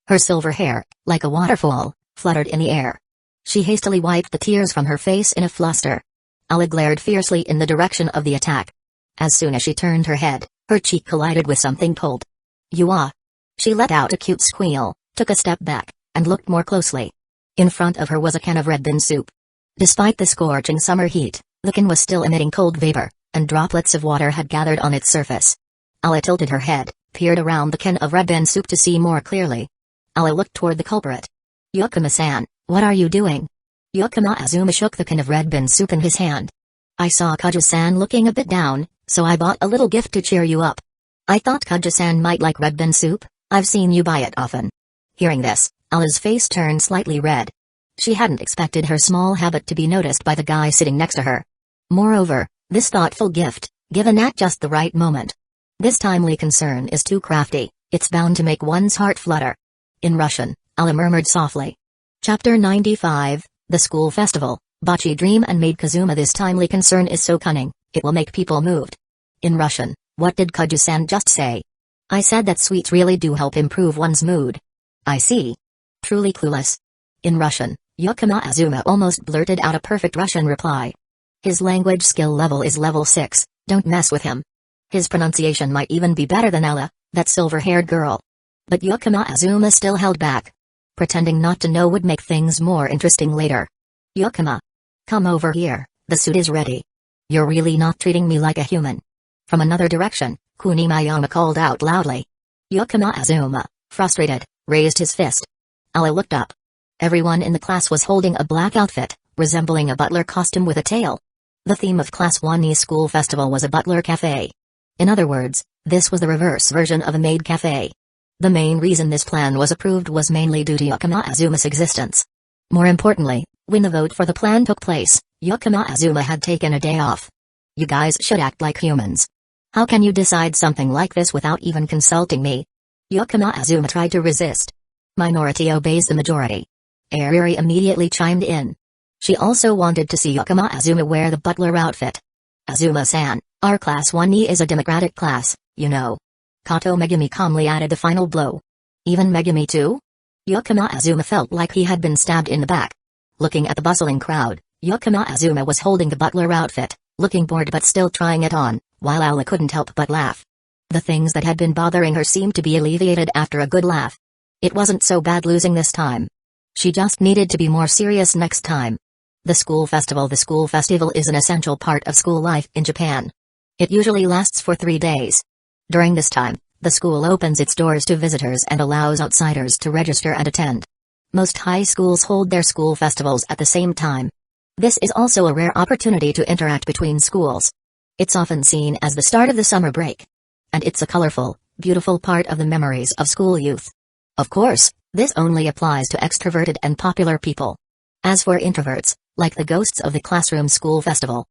Her silver hair, like a waterfall, fluttered in the air. She hastily wiped the tears from her face in a fluster. Ala glared fiercely in the direction of the attack. As soon as she turned her head, her cheek collided with something cold. You are. She let out a cute squeal, took a step back, and looked more closely. In front of her was a can of red bean soup. Despite the scorching summer heat, the can was still emitting cold vapor, and droplets of water had gathered on its surface. Ala tilted her head, peered around the can of red bean soup to see more clearly. Ala looked toward the culprit. Yakuma-san, what are you doing? Yakuma Azuma shook the can of red bean soup in his hand. I saw Kaja-san looking a bit down, so I bought a little gift to cheer you up. I thought Kaja-san might like red bean soup. I've seen you buy it often. Hearing this, Ala's face turned slightly red. She hadn't expected her small habit to be noticed by the guy sitting next to her. Moreover, this thoughtful gift, given at just the right moment. This timely concern is too crafty, it's bound to make one's heart flutter. In Russian, Alla murmured softly. Chapter 95, The School Festival, Bocce Dream and Maid Kazuma. This timely concern is so cunning, it will make people moved. In Russian, what did Kuju-san just say? I said that sweets really do help improve one's mood. I see. Truly clueless. In Russian, Yukima Azuma almost blurted out a perfect Russian reply. His language skill level is level 6, don't mess with him. His pronunciation might even be better than Ella, that silver-haired girl. But Yukima Azuma still held back. Pretending not to know would make things more interesting later. Yukima. Come over here, the suit is ready. You're really not treating me like a human. From another direction, Kunimayama called out loudly. Yukima Azuma, frustrated, raised his fist. Ella looked up. Everyone in the class was holding a black outfit, resembling a butler costume with a tail. The theme of Class 1E's school festival was a butler cafe. In other words, this was the reverse version of a maid cafe. The main reason this plan was approved was mainly due to Yukima Azuma's existence. More importantly, when the vote for the plan took place, Yukima Azuma had taken a day off. You guys should act like humans. How can you decide something like this without even consulting me? Yukima Azuma tried to resist. Minority obeys the majority. Ariri immediately chimed in. She also wanted to see Yukima Azuma wear the butler outfit. Azuma-san, our Class 1E is a democratic class, you know. Kato Megumi calmly added the final blow. Even Megumi too? Yukima Azuma felt like he had been stabbed in the back. Looking at the bustling crowd, Yukima Azuma was holding the butler outfit, looking bored but still trying it on, while Aula couldn't help but laugh. The things that had been bothering her seemed to be alleviated after a good laugh. It wasn't so bad losing this time. She just needed to be more serious next time. The school festival is an essential part of school life in Japan. It usually lasts for 3 days. During this time, the school opens its doors to visitors and allows outsiders to register and attend. Most high schools hold their school festivals at the same time. This is also a rare opportunity to interact between schools. It's often seen as the start of the summer break. And it's a colorful, beautiful part of the memories of school youth. Of course, this only applies to extroverted and popular people. As for introverts, like the ghosts of the classroom school festival.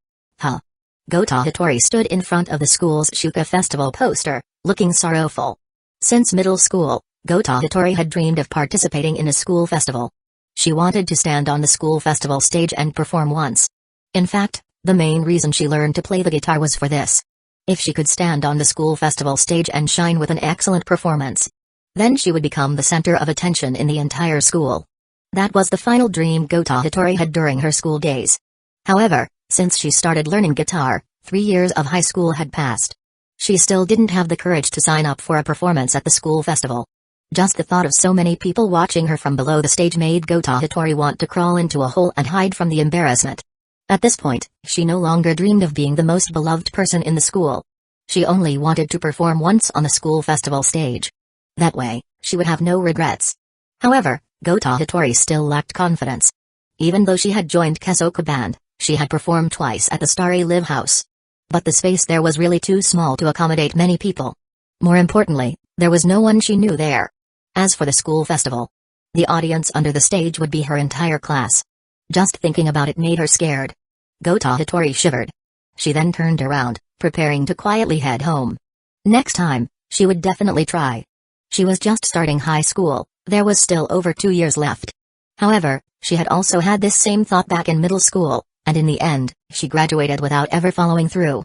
Gota Hitori stood in front of the school's Shuka festival poster, looking sorrowful. Since middle school, Gota Hitori had dreamed of participating in a school festival. She wanted to stand on the school festival stage and perform once. In fact, the main reason she learned to play the guitar was for this. If she could stand on the school festival stage and shine with an excellent performance, then she would become the center of attention in the entire school. That was the final dream Gota Hitori had during her school days. However, since she started learning guitar, 3 years of high school had passed. She still didn't have the courage to sign up for a performance at the school festival. Just the thought of so many people watching her from below the stage made Gota Hitori want to crawl into a hole and hide from the embarrassment. At this point, she no longer dreamed of being the most beloved person in the school. She only wanted to perform once on the school festival stage. That way, she would have no regrets. However, Gota Hitori still lacked confidence. Even though she had joined Kesoka Band, she had performed twice at the Starry Live House. But the space there was really too small to accommodate many people. More importantly, there was no one she knew there. As for the school festival, the audience under the stage would be her entire class. Just thinking about it made her scared. Gota Hitori shivered. She then turned around, preparing to quietly head home. Next time, she would definitely try. She was just starting high school, there was still over 2 years left. However, she had also had this same thought back in middle school, and in the end, she graduated without ever following through.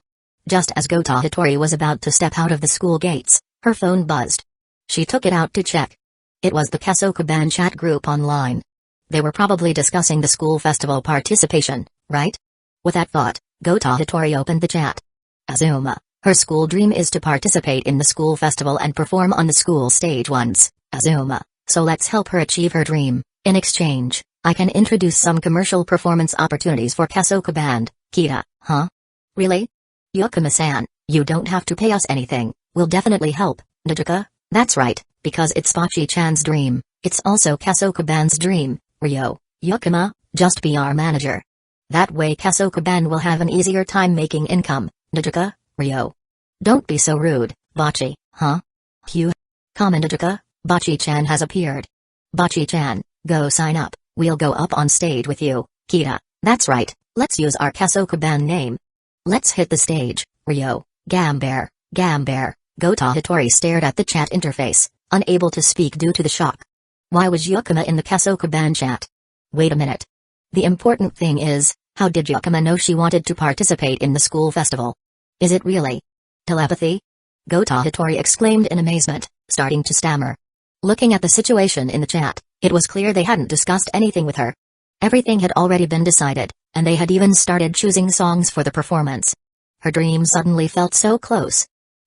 Just as Gota Hitori was about to step out of the school gates, her phone buzzed. She took it out to check. It was the Kesoka Band chat group online. They were probably discussing the school festival participation, right? With that thought, Gota Hitori opened the chat. Azuma, her school dream is to participate in the school festival and perform on the school stage once, Azuma, so let's help her achieve her dream. In exchange, I can introduce some commercial performance opportunities for Kesoka Band, Kita, huh? Really? Yukima-san, you don't have to pay us anything, we'll definitely help, Najuka. That's right, because it's Pachi-chan's dream, it's also Kesoka Band's dream, Ryo. Yukima, just be our manager. That way Kesoka Band will have an easier time making income, Najuka, Ryo. Don't be so rude, Bachi, huh? Come in, Najuka, Bachi-chan has appeared. Bachi-chan, go sign up, we'll go up on stage with you, Kita. That's right, let's use our Kesoka Band name. Let's hit the stage, Ryo, Gambear, Gambear. Gota Hitori stared at the chat interface, unable to speak due to the shock. Why was Yakuma in the Kasokaban chat? Wait a minute. The important thing is, how did Yakuma know she wanted to participate in the school festival? Is it really telepathy? Gota Hitori exclaimed in amazement, starting to stammer. Looking at the situation in the chat, it was clear they hadn't discussed anything with her. Everything had already been decided, and they had even started choosing songs for the performance. Her dream suddenly felt so close.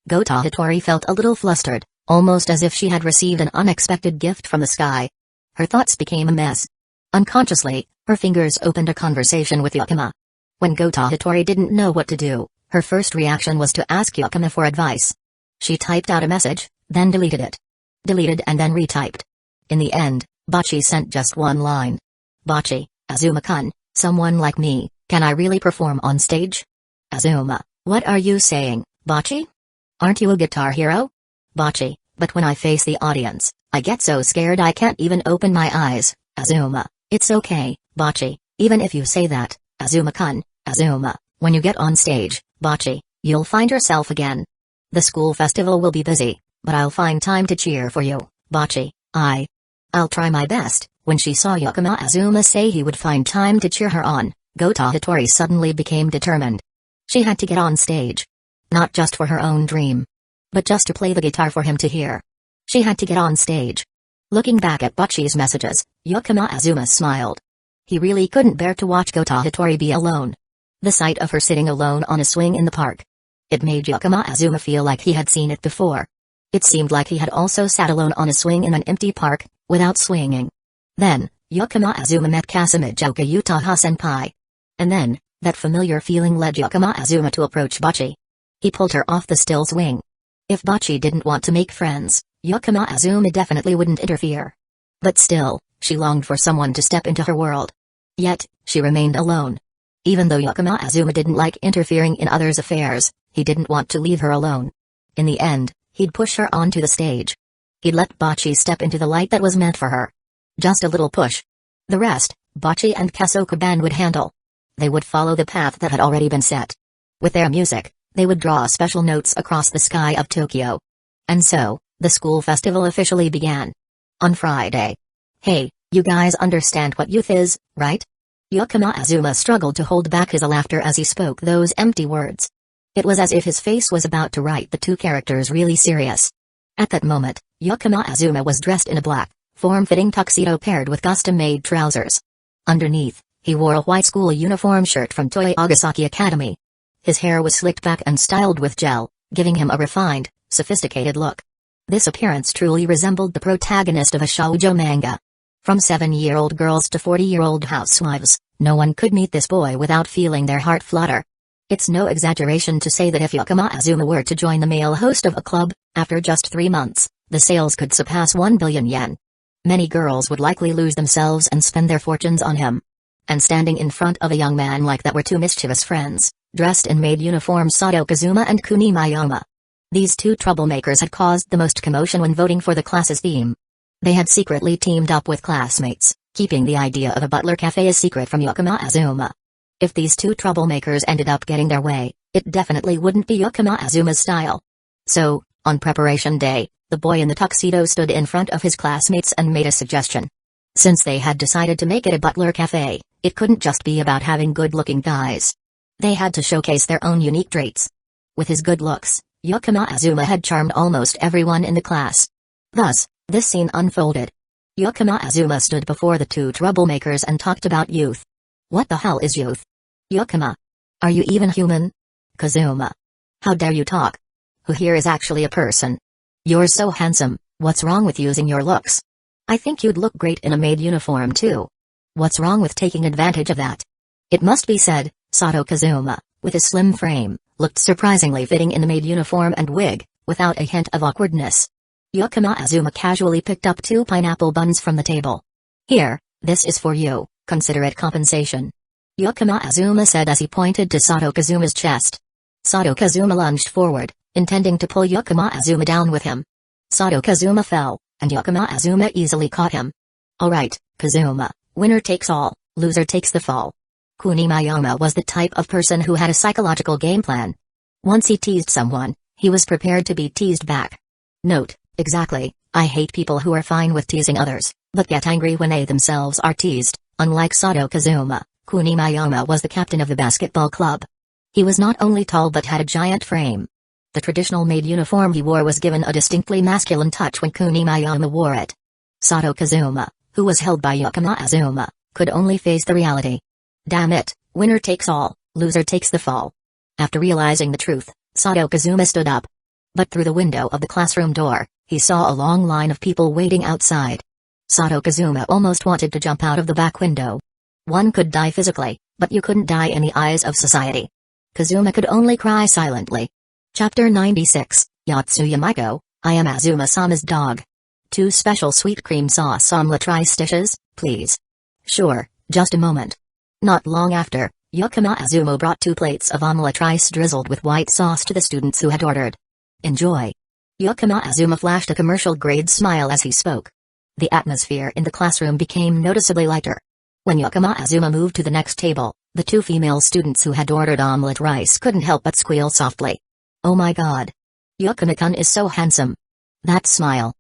Gota Hitori felt a little flustered, almost as if she had received an unexpected gift from the sky. Her thoughts became a mess. Unconsciously, her fingers opened a conversation with Yakuma. When Gota Hitori didn't know what to do, her first reaction was to ask Yakuma for advice. She typed out a message, then deleted it. Deleted and then retyped. In the end, Bachi sent just one line. Bachi, Azuma-kun, someone like me, can I really perform on stage? Azuma, what are you saying, Bachi? Aren't you a guitar hero? Bachi, but when I face the audience, I get so scared I can't even open my eyes. Azuma, it's okay, Bachi, even if you say that, Azuma-kun, Azuma, when you get on stage, Bachi, you'll find yourself again. The school festival will be busy, but I'll find time to cheer for you, Bachi, I'll try my best. When she saw Yakuma Azuma say he would find time to cheer her on, Gota Hitori suddenly became determined. She had to get on stage. Not just for her own dream, but just to play the guitar for him to hear. She had to get on stage. Looking back at Bachi's messages, Yakuma Azuma smiled. He really couldn't bear to watch Gota Hitori be alone. The sight of her sitting alone on a swing in the park. It made Yakuma Azuma feel like he had seen it before. It seemed like he had also sat alone on a swing in an empty park, without swinging. Then, Yakuma Azuma met Kasamijoka Utaha Senpai. And then, that familiar feeling led Yakuma Azuma to approach Bachi. He pulled her off the still swing. If Bachi didn't want to make friends, Yakuma Azuma definitely wouldn't interfere. But still, she longed for someone to step into her world. Yet, she remained alone. Even though Yakuma Azuma didn't like interfering in others' affairs, he didn't want to leave her alone. In the end, he'd push her onto the stage. He'd let Bachi step into the light that was meant for her. Just a little push. The rest, Bachi and Kasokaban would handle. They would follow the path that had already been set. With their music, they would draw special notes across the sky of Tokyo. And so, the school festival officially began. On Friday. Hey, you guys understand what youth is, right? Yakuma Azuma struggled to hold back his laughter as he spoke those empty words. It was as if his face was about to write the two characters really serious. At that moment, Yakuma Azuma was dressed in a black, form-fitting tuxedo paired with custom-made trousers. Underneath, he wore a white school uniform shirt from Toei Agasaki Academy. His hair was slicked back and styled with gel, giving him a refined, sophisticated look. This appearance truly resembled the protagonist of a shoujo manga. From 7-year-old girls to 40-year-old housewives, no one could meet this boy without feeling their heart flutter. It's no exaggeration to say that if Yakuma Azuma were to join the male host of a club, after just 3 months, the sales could surpass 1 billion yen. Many girls would likely lose themselves and spend their fortunes on him. And standing in front of a young man like that were two mischievous friends, dressed in maid uniforms, Sato Kazuma and Kuni Mayoma. These two troublemakers had caused the most commotion when voting for the class's theme. They had secretly teamed up with classmates, keeping the idea of a butler cafe a secret from Yakuma Azuma. If these two troublemakers ended up getting their way, it definitely wouldn't be Yakuma Azuma's style. So, on preparation day, the boy in the tuxedo stood in front of his classmates and made a suggestion. Since they had decided to make it a butler cafe, it couldn't just be about having good-looking guys. They had to showcase their own unique traits. With his good looks, Yakuma Azuma had charmed almost everyone in the class. Thus, this scene unfolded. Yakuma Azuma stood before the two troublemakers and talked about youth. What the hell is youth? Yakuma. Are you even human? Kazuma. How dare you talk? Who here is actually a person? You're so handsome, what's wrong with using your looks? I think you'd look great in a maid uniform too. What's wrong with taking advantage of that? It must be said, Sato Kazuma, with his slim frame, looked surprisingly fitting in the maid uniform and wig, without a hint of awkwardness. Yakuma Azuma casually picked up 2 pineapple buns from the table. Here, this is for you, consider it compensation. Yakuma Azuma said as he pointed to Sato Kazuma's chest. Sato Kazuma lunged forward, intending to pull Yakuma Azuma down with him. Sato Kazuma fell, and Yakuma Azuma easily caught him. Alright, Kazuma, winner takes all, loser takes the fall. Kuni Mayoma was the type of person who had a psychological game plan. Once he teased someone, he was prepared to be teased back. Note, exactly, I hate people who are fine with teasing others, but get angry when they themselves are teased. Unlike Sato Kazuma, Kunimayama was the captain of the basketball club. He was not only tall but had a giant frame. The traditional maid uniform he wore was given a distinctly masculine touch when Kunimayama wore it. Sato Kazuma, who was held by Yakama Azuma, could only face the reality. Damn it, winner takes all, loser takes the fall. After realizing the truth, Sato Kazuma stood up. But through the window of the classroom door, he saw a long line of people waiting outside. Sato Kazuma almost wanted to jump out of the back window. One could die physically, but you couldn't die in the eyes of society. Kazuma could only cry silently. Chapter 96, Yotsuya Maiko, I am Azuma-sama's dog. 2 special sweet cream sauce omelette rice dishes, please. Sure, just a moment. Not long after, Yakama Azuma brought 2 plates of omelette rice drizzled with white sauce to the students who had ordered. Enjoy. Yakama Azuma flashed a commercial-grade smile as he spoke. The atmosphere in the classroom became noticeably lighter. When Yakama Azuma moved to the next table, the 2 female students who had ordered omelette rice couldn't help but squeal softly. Oh my god. Yakama-kun is so handsome. That smile.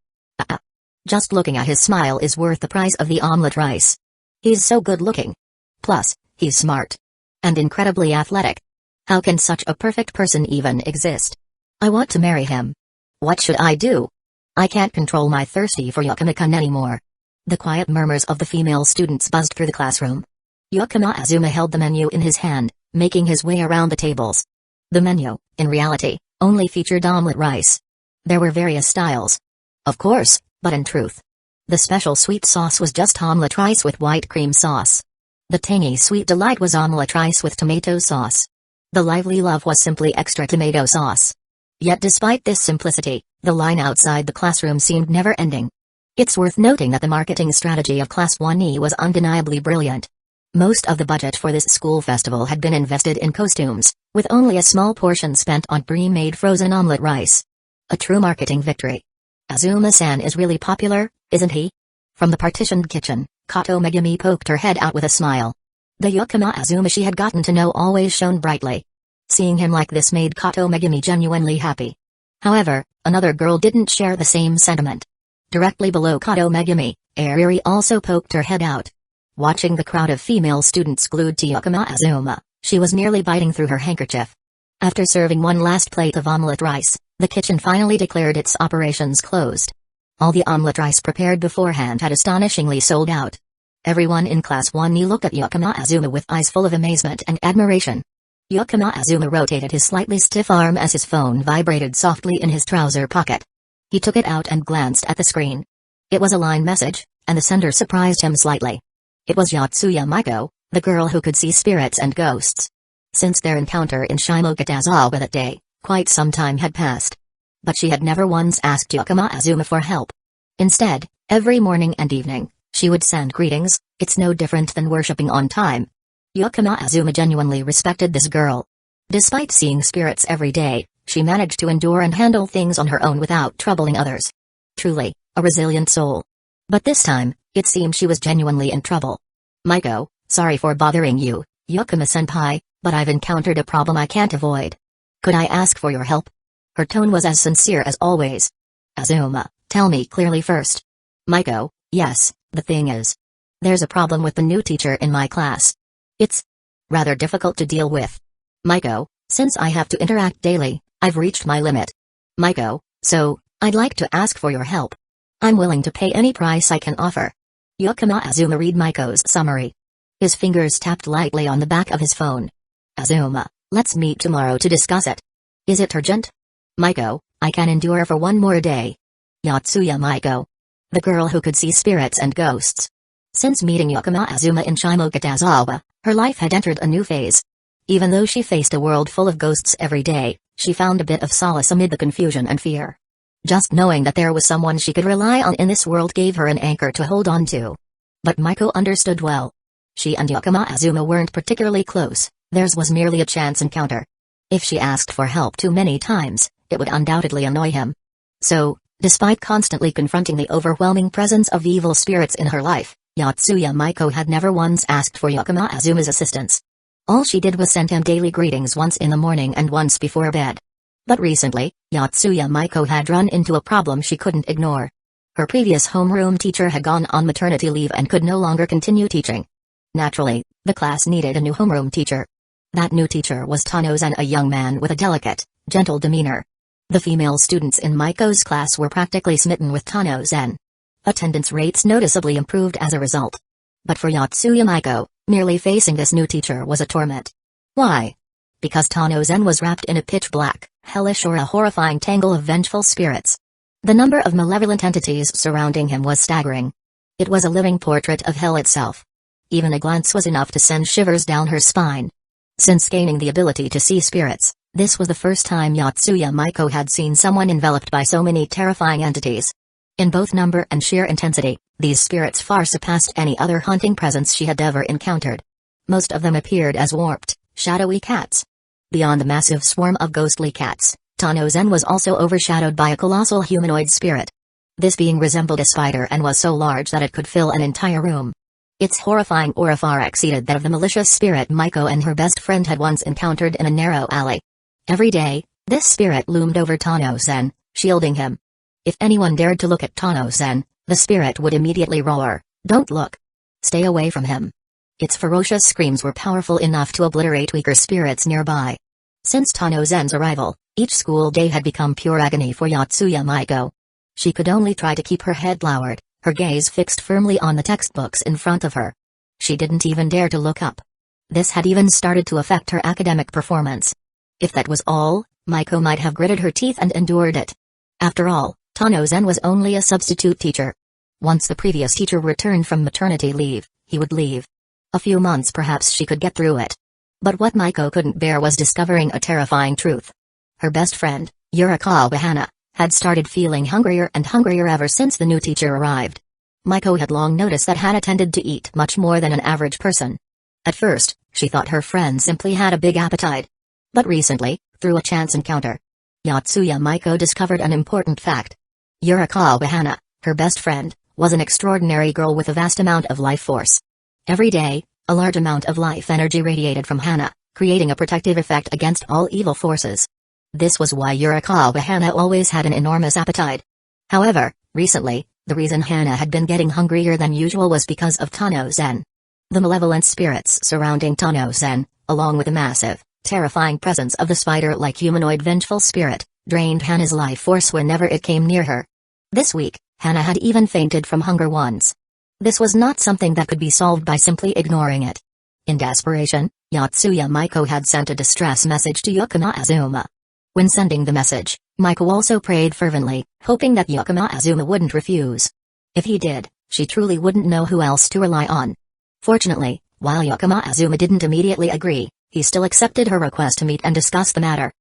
Just looking at his smile is worth the price of the omelette rice. He's so good looking. Plus, he's smart. And incredibly athletic. How can such a perfect person even exist? I want to marry him. What should I do? I can't control my thirsty for Yakama-kun anymore. The quiet murmurs of the female students buzzed through the classroom. Yakama Azuma held the menu in his hand, making his way around the tables. The menu, in reality, only featured omelette rice. There were various styles. Of course, but in truth, the special sweet sauce was just omelette rice with white cream sauce. The tangy sweet delight was omelette rice with tomato sauce. The lively love was simply extra tomato sauce. Yet despite this simplicity, the line outside the classroom seemed never-ending. It's worth noting that the marketing strategy of Class 1E was undeniably brilliant. Most of the budget for this school festival had been invested in costumes, with only a small portion spent on pre-made frozen omelette rice. A true marketing victory. Azuma-san is really popular, isn't he? From the partitioned kitchen, Kato Megumi poked her head out with a smile. The Yakama Azuma she had gotten to know always shone brightly. Seeing him like this made Kato Megumi genuinely happy. However, another girl didn't share the same sentiment. Directly below Kato Megumi, Ariri also poked her head out. Watching the crowd of female students glued to Yakama Azuma, she was nearly biting through her handkerchief. After serving one last plate of omelette rice, the kitchen finally declared its operations closed. All the omelette rice prepared beforehand had astonishingly sold out. Everyone in Class 1E looked at Yakama Azuma with eyes full of amazement and admiration. Yakama Azuma rotated his slightly stiff arm as his phone vibrated softly in his trouser pocket. He took it out and glanced at the screen. It was a line message, and the sender surprised him slightly. It was Yotsuya Maiko, the girl who could see spirits and ghosts. Since their encounter in Shimokitazawa that day, quite some time had passed. But she had never once asked Yakama Azuma for help. Instead, every morning and evening, she would send greetings. It's no different than worshipping on time. Yakama Azuma genuinely respected this girl. Despite seeing spirits every day, she managed to endure and handle things on her own without troubling others. Truly, a resilient soul. But this time, it seemed she was genuinely in trouble. Maiko, sorry for bothering you, Yakama-senpai, but I've encountered a problem I can't avoid. Could I ask for your help? Her tone was as sincere as always. Azuma, tell me clearly first. Maiko, yes, the thing is, there's a problem with the new teacher in my class. It's rather difficult to deal with. Maiko, since I have to interact daily, I've reached my limit. Maiko, so, I'd like to ask for your help. I'm willing to pay any price I can offer. Yakama Azuma read Maiko's summary. His fingers tapped lightly on the back of his phone. Azuma, let's meet tomorrow to discuss it. Is it urgent? Maiko, I can endure for one more day. Yotsuya Maiko. The girl who could see spirits and ghosts. Since meeting Yakama Azuma in Shimokitazawa, her life had entered a new phase. Even though she faced a world full of ghosts every day, she found a bit of solace amid the confusion and fear. Just knowing that there was someone she could rely on in this world gave her an anchor to hold on to. But Maiko understood well. She and Yakama Azuma weren't particularly close, theirs was merely a chance encounter. If she asked for help too many times, it would undoubtedly annoy him. So, despite constantly confronting the overwhelming presence of evil spirits in her life, Yotsuya Maiko had never once asked for Yakama Azuma's assistance. All she did was send him daily greetings once in the morning and once before bed. But recently, Yotsuya Maiko had run into a problem she couldn't ignore. Her previous homeroom teacher had gone on maternity leave and could no longer continue teaching. Naturally, the class needed a new homeroom teacher. That new teacher was Tano-zen, a young man with a delicate, gentle demeanor. The female students in Maiko's class were practically smitten with Tano-zen. Attendance rates noticeably improved as a result. But for Yotsuya Maiko, merely facing this new teacher was a torment. Why? Because Tano-zen was wrapped in a pitch-black, hellish or a horrifying tangle of vengeful spirits. The number of malevolent entities surrounding him was staggering. It was a living portrait of hell itself. Even a glance was enough to send shivers down her spine. Since gaining the ability to see spirits, this was the first time Yotsuya Maiko had seen someone enveloped by so many terrifying entities. In both number and sheer intensity, these spirits far surpassed any other haunting presence she had ever encountered. Most of them appeared as warped, shadowy cats. Beyond the massive swarm of ghostly cats, Tano-zen was also overshadowed by a colossal humanoid spirit. This being resembled a spider and was so large that it could fill an entire room. Its horrifying aura far exceeded that of the malicious spirit Maiko and her best friend had once encountered in a narrow alley. Every day, this spirit loomed over Tano-zen, shielding him. If anyone dared to look at Tano-zen, the spirit would immediately roar, "Don't look! Stay away from him!" Its ferocious screams were powerful enough to obliterate weaker spirits nearby. Since Tano-zen's arrival, each school day had become pure agony for Yotsuya Maiko. She could only try to keep her head lowered, her gaze fixed firmly on the textbooks in front of her. She didn't even dare to look up. This had even started to affect her academic performance. If that was all, Maiko might have gritted her teeth and endured it. After all, Tano-zen was only a substitute teacher. Once the previous teacher returned from maternity leave, he would leave. A few months perhaps she could get through it. But what Maiko couldn't bear was discovering a terrifying truth. Her best friend, Yurikawa Hana, had started feeling hungrier and hungrier ever since the new teacher arrived. Maiko had long noticed that Hana tended to eat much more than an average person. At first, she thought her friend simply had a big appetite. But recently, through a chance encounter, Yotsuya Maiko discovered an important fact. Yurikawa Hana, her best friend, was an extraordinary girl with a vast amount of life force. Every day, a large amount of life energy radiated from Hana, creating a protective effect against all evil forces. This was why Yurikawa Hana always had an enormous appetite. However, recently, the reason Hana had been getting hungrier than usual was because of Tano-zen. The malevolent spirits surrounding Tano-zen, along with the massive, terrifying presence of the spider-like humanoid vengeful spirit, drained Hana's life force whenever it came near her. This week, Hana had even fainted from hunger once. This was not something that could be solved by simply ignoring it. In desperation, Yotsuya Maiko had sent a distress message to Yukina Azuma. When sending the message, Maiko also prayed fervently, hoping that Yukina Azuma wouldn't refuse. If he did, she truly wouldn't know who else to rely on. Fortunately, while Yukina Azuma didn't immediately agree, he still accepted her request to meet and discuss the matter.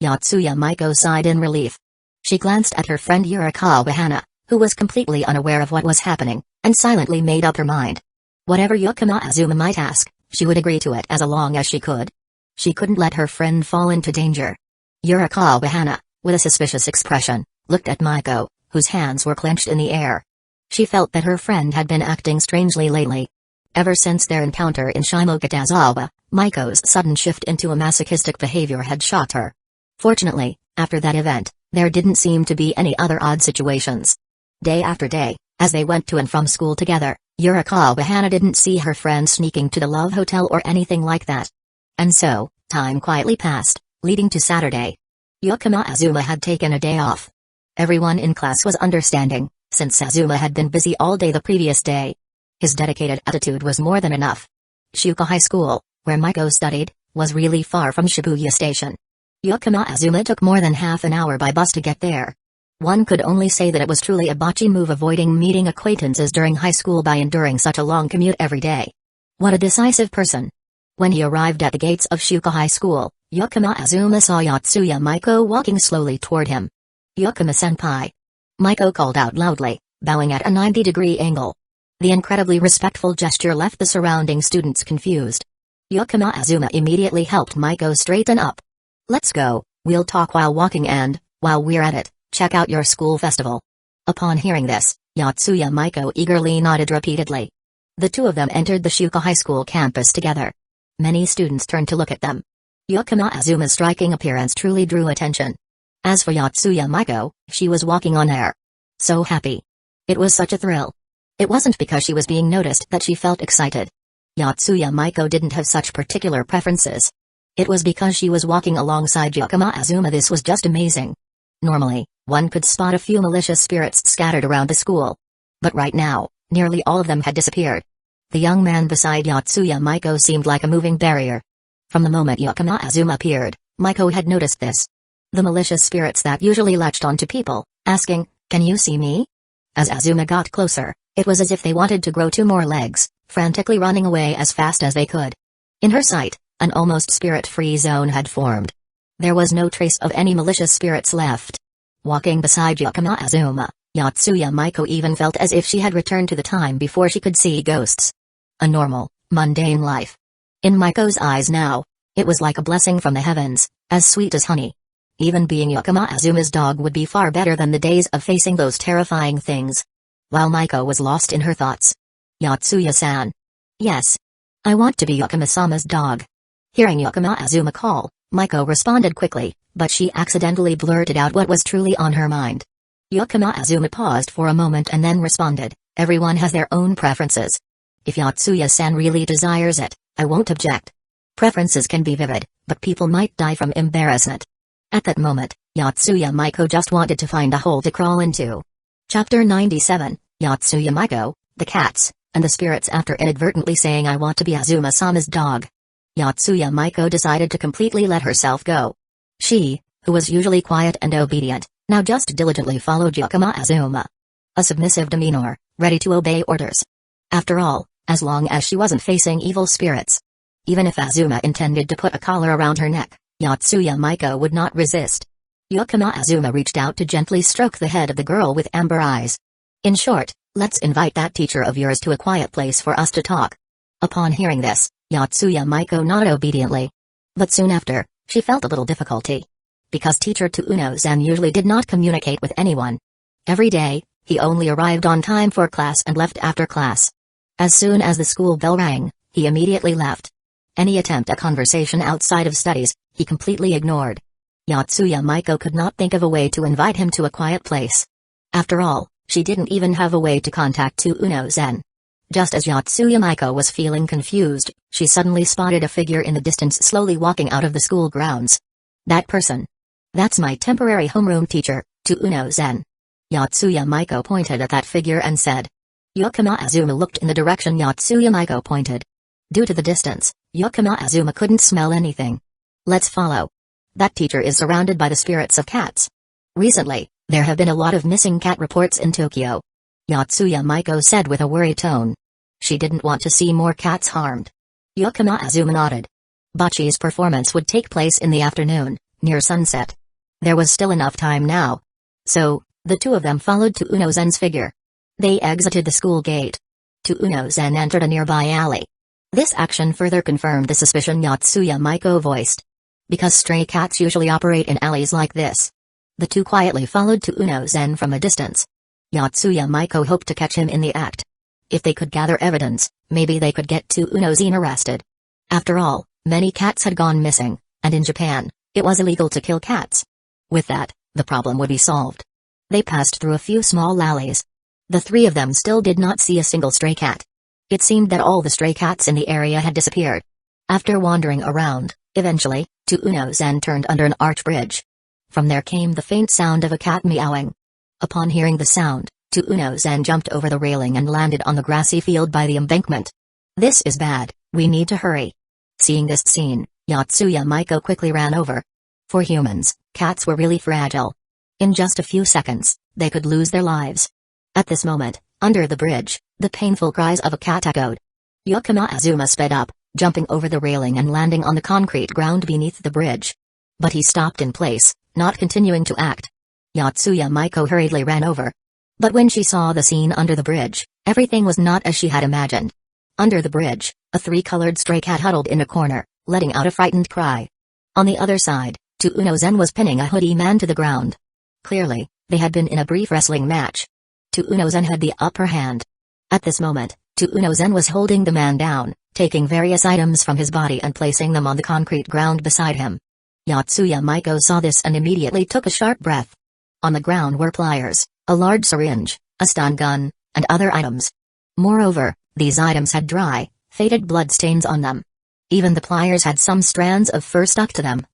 Yotsuya Maiko sighed in relief. She glanced at her friend Yurikawa Hana, who was completely unaware of what was happening, and silently made up her mind. Whatever Yukina Azuma might ask, she would agree to it as long as she could. She couldn't let her friend fall into danger. Yurikawa Hana, with a suspicious expression, looked at Maiko, whose hands were clenched in the air. She felt that her friend had been acting strangely lately. Ever since their encounter in Shimokitazawa, Maiko's sudden shift into a masochistic behavior had shocked her. Fortunately, after that event, there didn't seem to be any other odd situations. Day after day, as they went to and from school together, Yurikawa Hana didn't see her friend sneaking to the Love Hotel or anything like that. And so, time quietly passed, leading to Saturday. Yukina Azuma had taken a day off. Everyone in class was understanding, since Azuma had been busy all day the previous day. His dedicated attitude was more than enough. Shuka High School, where Maiko studied, was really far from Shibuya Station. Yukina Azuma took more than half an hour by bus to get there. One could only say that it was truly a botchy move avoiding meeting acquaintances during high school by enduring such a long commute every day. What a decisive person. When he arrived at the gates of Shuka High School, Yukina Azuma saw Yotsuya Maiko walking slowly toward him. "Yukina-senpai." Maiko called out loudly, bowing at a 90-degree angle. The incredibly respectful gesture left the surrounding students confused. Yukina Azuma immediately helped Maiko straighten up. "Let's go, we'll talk while walking and, while we're at it, check out your school festival." Upon hearing this, Yotsuya Maiko eagerly nodded repeatedly. The two of them entered the Shuka High School campus together. Many students turned to look at them. Yukima Azuma's striking appearance truly drew attention. As for Yotsuya Maiko, she was walking on air. So happy. It was such a thrill. It wasn't because she was being noticed that she felt excited. Yotsuya Maiko didn't have such particular preferences. It was because she was walking alongside Yukima Azuma. This was just amazing. Normally, one could spot a few malicious spirits scattered around the school. But right now, nearly all of them had disappeared. The young man beside Yotsuya Maiko seemed like a moving barrier. From the moment Yukima Azuma appeared, Maiko had noticed this. The malicious spirits that usually latched onto people, asking, "Can you see me?" As Azuma got closer, it was as if they wanted to grow 2 more legs, frantically running away as fast as they could. In her sight, an almost spirit-free zone had formed. There was no trace of any malicious spirits left. Walking beside Yukima Azuma, Yotsuya Maiko even felt as if she had returned to the time before she could see ghosts. A normal, mundane life. In Maiko's eyes now, it was like a blessing from the heavens, as sweet as honey. Even being Yukima Azuma's dog would be far better than the days of facing those terrifying things. While Maiko was lost in her thoughts. Yotsuya-san. Yes. I want to be Yukima-sama's dog. Hearing Yukima Azuma call, Maiko responded quickly, but she accidentally blurted out what was truly on her mind. Yukima Azuma paused for a moment and then responded, "Everyone has their own preferences. If Yotsuya-san really desires it, I won't object. Preferences can be vivid, but people might die from embarrassment." At that moment, Yotsuya Maiko just wanted to find a hole to crawl into. Chapter 97, Yotsuya Maiko, the Cats, and the Spirits. After inadvertently saying "I want to be Azuma-sama's dog," Yotsuya Maiko decided to completely let herself go. She, who was usually quiet and obedient, now just diligently followed Yukima Azuma. A submissive demeanor, ready to obey orders. After all, as long as she wasn't facing evil spirits. Even if Azuma intended to put a collar around her neck, Yotsuya Maiko would not resist. Yukima Azuma reached out to gently stroke the head of the girl with amber eyes. "In short, let's invite that teacher of yours to a quiet place for us to talk." Upon hearing this, Yotsuya Maiko nodded obediently. But soon after, she felt a little difficulty. Because teacher Uno-san usually did not communicate with anyone. Every day, he only arrived on time for class and left after class. As soon as the school bell rang, he immediately left. Any attempt at conversation outside of studies, he completely ignored. Yotsuya Maiko could not think of a way to invite him to a quiet place. After all, she didn't even have a way to contact Uno-san. Just as Yotsuya Maiko was feeling confused, she suddenly spotted a figure in the distance slowly walking out of the school grounds. That person. "That's my temporary homeroom teacher, Uno-san." Yotsuya Maiko pointed at that figure and said. Yukima Azuma looked in the direction Yotsuya Maiko pointed. Due to the distance, Yukima Azuma couldn't smell anything. "Let's follow. That teacher is surrounded by the spirits of cats. Recently, there have been a lot of missing cat reports in Tokyo," Yotsuya Maiko said with a worried tone. She didn't want to see more cats harmed. Yukima Azuma nodded. Bocce's performance would take place in the afternoon, near sunset. There was still enough time now. So, the two of them followed Uno-san's figure. They exited the school gate. Uno-san entered a nearby alley. This action further confirmed the suspicion Yotsuya Maiko voiced. Because stray cats usually operate in alleys like this. The two quietly followed Uno-san from a distance. Yotsuya Maiko hoped to catch him in the act. If they could gather evidence, maybe they could get Uno-san arrested. After all, many cats had gone missing, and in Japan, it was illegal to kill cats. With that, the problem would be solved. They passed through a few small alleys. The three of them still did not see a single stray cat. It seemed that all the stray cats in the area had disappeared. After wandering around, eventually, Uno-san turned under an arch bridge. From there came the faint sound of a cat meowing. Upon hearing the sound, Uno-san jumped over the railing and landed on the grassy field by the embankment. "This is bad, we need to hurry." Seeing this scene, Yotsuya Maiko quickly ran over. For humans, cats were really fragile. In just a few seconds, they could lose their lives. At this moment, under the bridge, the painful cries of a cat echoed. Yukima Azuma sped up, jumping over the railing and landing on the concrete ground beneath the bridge. But he stopped in place, not continuing to act. Yotsuya Maiko hurriedly ran over. But when she saw the scene under the bridge, everything was not as she had imagined. Under the bridge, a three-colored stray cat huddled in a corner, letting out a frightened cry. On the other side, Uno-san was pinning a hoodie man to the ground. Clearly, they had been in a brief wrestling match. Uno-san had the upper hand. At this moment, Unozen was holding the man down, taking various items from his body and placing them on the concrete ground beside him. Yotsuya Maiko saw this and immediately took a sharp breath. On the ground were pliers, a large syringe, a stun gun, and other items. Moreover, these items had dry, faded blood stains on them. Even the pliers had some strands of fur stuck to them.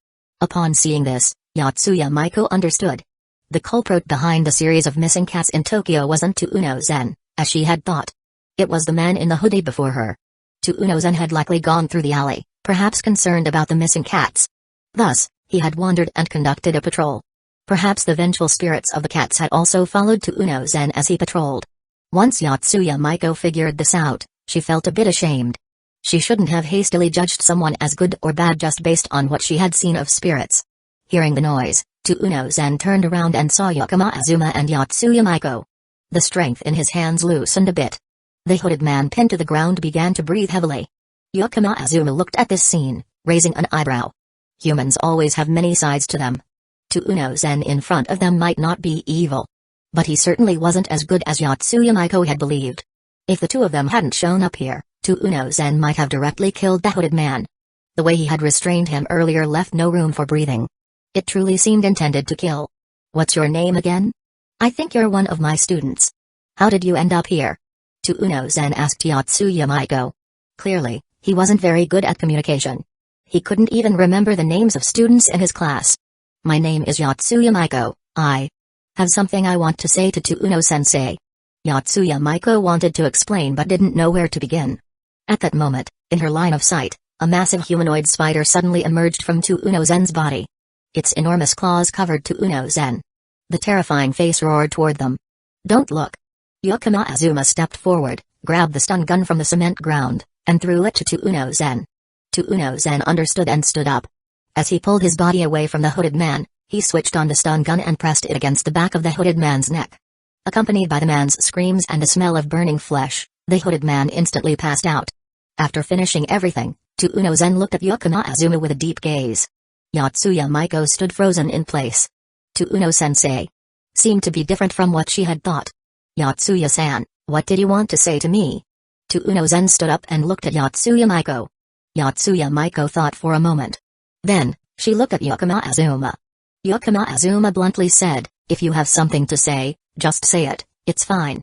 Upon seeing this, Yotsuya Maiko understood. The culprit behind the series of missing cats in Tokyo wasn't Unozen, as she had thought. It was the man in the hoodie before her. Unozen had likely gone through the alley, perhaps concerned about the missing cats. Thus, he had wandered and conducted a patrol. Perhaps the vengeful spirits of the cats had also followed Unozen as he patrolled. Once Yotsuya Maiko figured this out, she felt a bit ashamed. She shouldn't have hastily judged someone as good or bad just based on what she had seen of spirits. Hearing the noise, Unozen turned around and saw Yakama Azuma and Yotsuya Maiko. The strength in his hands loosened a bit. The hooded man pinned to the ground began to breathe heavily. Yakama Azuma looked at this scene, raising an eyebrow. Humans always have many sides to them. Unozen in front of them might not be evil. But he certainly wasn't as good as Yotsuya Maiko had believed. If the two of them hadn't shown up here, Unozen might have directly killed the hooded man. The way he had restrained him earlier left no room for breathing. It truly seemed intended to kill. "What's your name again?" "I think you're one of my students." "How did you end up here?" Unozen asked Yotsuya Maiko. Clearly, he wasn't very good at communication. He couldn't even remember the names of students in his class. "My name is Yotsuya Maiko, I have something I want to say to Uno-sensei." Yotsuya Maiko wanted to explain but didn't know where to begin. At that moment, in her line of sight, a massive humanoid spider suddenly emerged from Unozen's body. Its enormous claws covered Unozen. The terrifying face roared toward them. "Don't look." Yakama Azuma stepped forward, grabbed the stun gun from the cement ground, and threw it to Unozen. Unozen understood and stood up. As he pulled his body away from the hooded man, he switched on the stun gun and pressed it against the back of the hooded man's neck. Accompanied by the man's screams and the smell of burning flesh, the hooded man instantly passed out. After finishing everything, Unozen looked at Yakama Azuma with a deep gaze. Yotsuya Maiko stood frozen in place. Uno-sensei seemed to be different from what she had thought. "Yotsuya-san, what did you want to say to me?" Unozen stood up and looked at Yotsuya Maiko. Yotsuya Maiko thought for a moment. Then, she looked at Yakama Azuma. Yakama Azuma bluntly said, "If you have something to say, just say it, it's fine."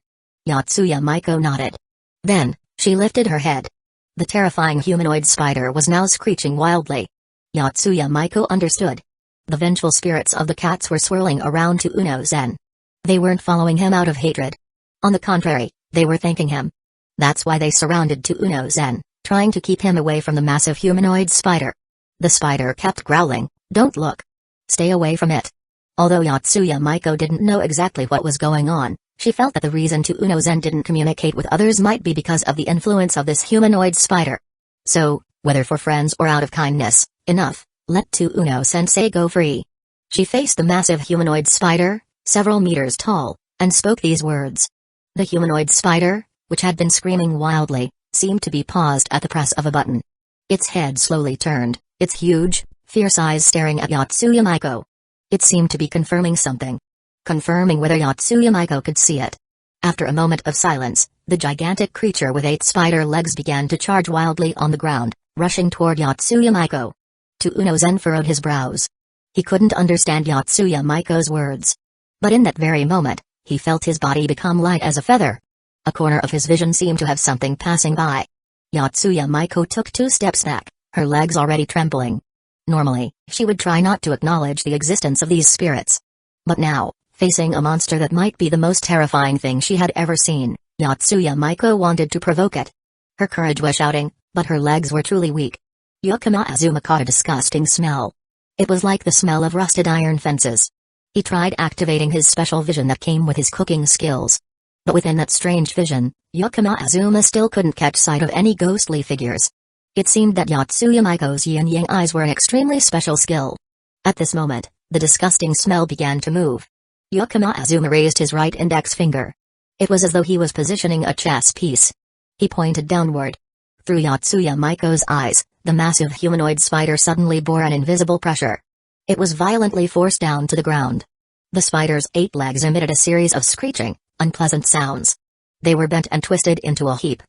Yotsuya Maiko nodded. Then, she lifted her head. The terrifying humanoid spider was now screeching wildly. Yotsuya Maiko understood. The vengeful spirits of the cats were swirling around Unozen. They weren't following him out of hatred. On the contrary, they were thanking him. That's why they surrounded Unozen, trying to keep him away from the massive humanoid spider. The spider kept growling, "Don't look. Stay away from it." Although Yotsuya Maiko didn't know exactly what was going on, she felt that the reason Unozen didn't communicate with others might be because of the influence of this humanoid spider. So, whether for friends or out of kindness, enough, let Uno-sensei go free. She faced the massive humanoid spider, several meters tall, and spoke these words. The humanoid spider, which had been screaming wildly, seemed to be paused at the press of a button. Its head slowly turned, its huge, fierce eyes staring at Yotsuya Maiko. It seemed to be confirming something. Confirming whether Yotsuya Maiko could see it. After a moment of silence, the gigantic creature with 8 spider legs began to charge wildly on the ground, rushing toward Yotsuya Maiko. Unozen furrowed his brows. He couldn't understand Yotsuya Maiko's words. But in that very moment, he felt his body become light as a feather. A corner of his vision seemed to have something passing by. Yotsuya Maiko took 2 steps back, her legs already trembling. Normally, she would try not to acknowledge the existence of these spirits. But now, facing a monster that might be the most terrifying thing she had ever seen, Yotsuya Maiko wanted to provoke it. Her courage was shouting, but her legs were truly weak. Yakama Azuma caught a disgusting smell. It was like the smell of rusted iron fences. He tried activating his special vision that came with his cooking skills. But within that strange vision, Yakama Azuma still couldn't catch sight of any ghostly figures. It seemed that Yotsuya Maiko's yin-yang eyes were an extremely special skill. At this moment, the disgusting smell began to move. Yakama Azuma raised his right index finger. It was as though he was positioning a chess piece. He pointed downward. Through Yotsuya Maiko's eyes, the massive humanoid spider suddenly bore an invisible pressure. It was violently forced down to the ground. The spider's 8 legs emitted a series of screeching, unpleasant sounds. They were bent and twisted into a heap.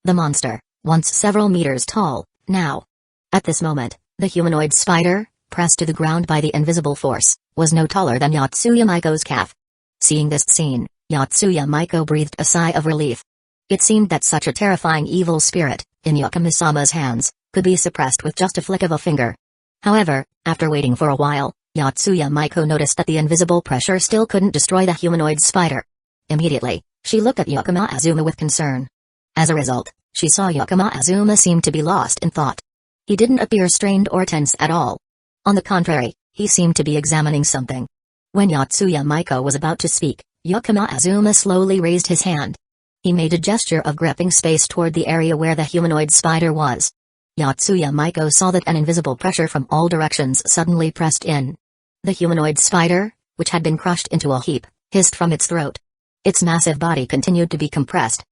The monster, once several meters tall, now. At this moment, the humanoid spider, pressed to the ground by the invisible force, was no taller than Yotsuya Maiko's calf. Seeing this scene, Yotsuya Maiko breathed a sigh of relief. It seemed that such a terrifying evil spirit, in Yakamisama's hands, could be suppressed with just a flick of a finger. However, after waiting for a while, Yotsuya Maiko noticed that the invisible pressure still couldn't destroy the humanoid spider. Immediately, she looked at Yakama Azuma with concern. As a result, she saw Yakama Azuma seem to be lost in thought. He didn't appear strained or tense at all. On the contrary, he seemed to be examining something. When Yotsuya Maiko was about to speak, Yakama Azuma slowly raised his hand. He made a gesture of gripping space toward the area where the humanoid spider was. Yotsuya Maiko saw that an invisible pressure from all directions suddenly pressed in. The humanoid spider, which had been crushed into a heap, hissed from its throat. Its massive body continued to be compressed.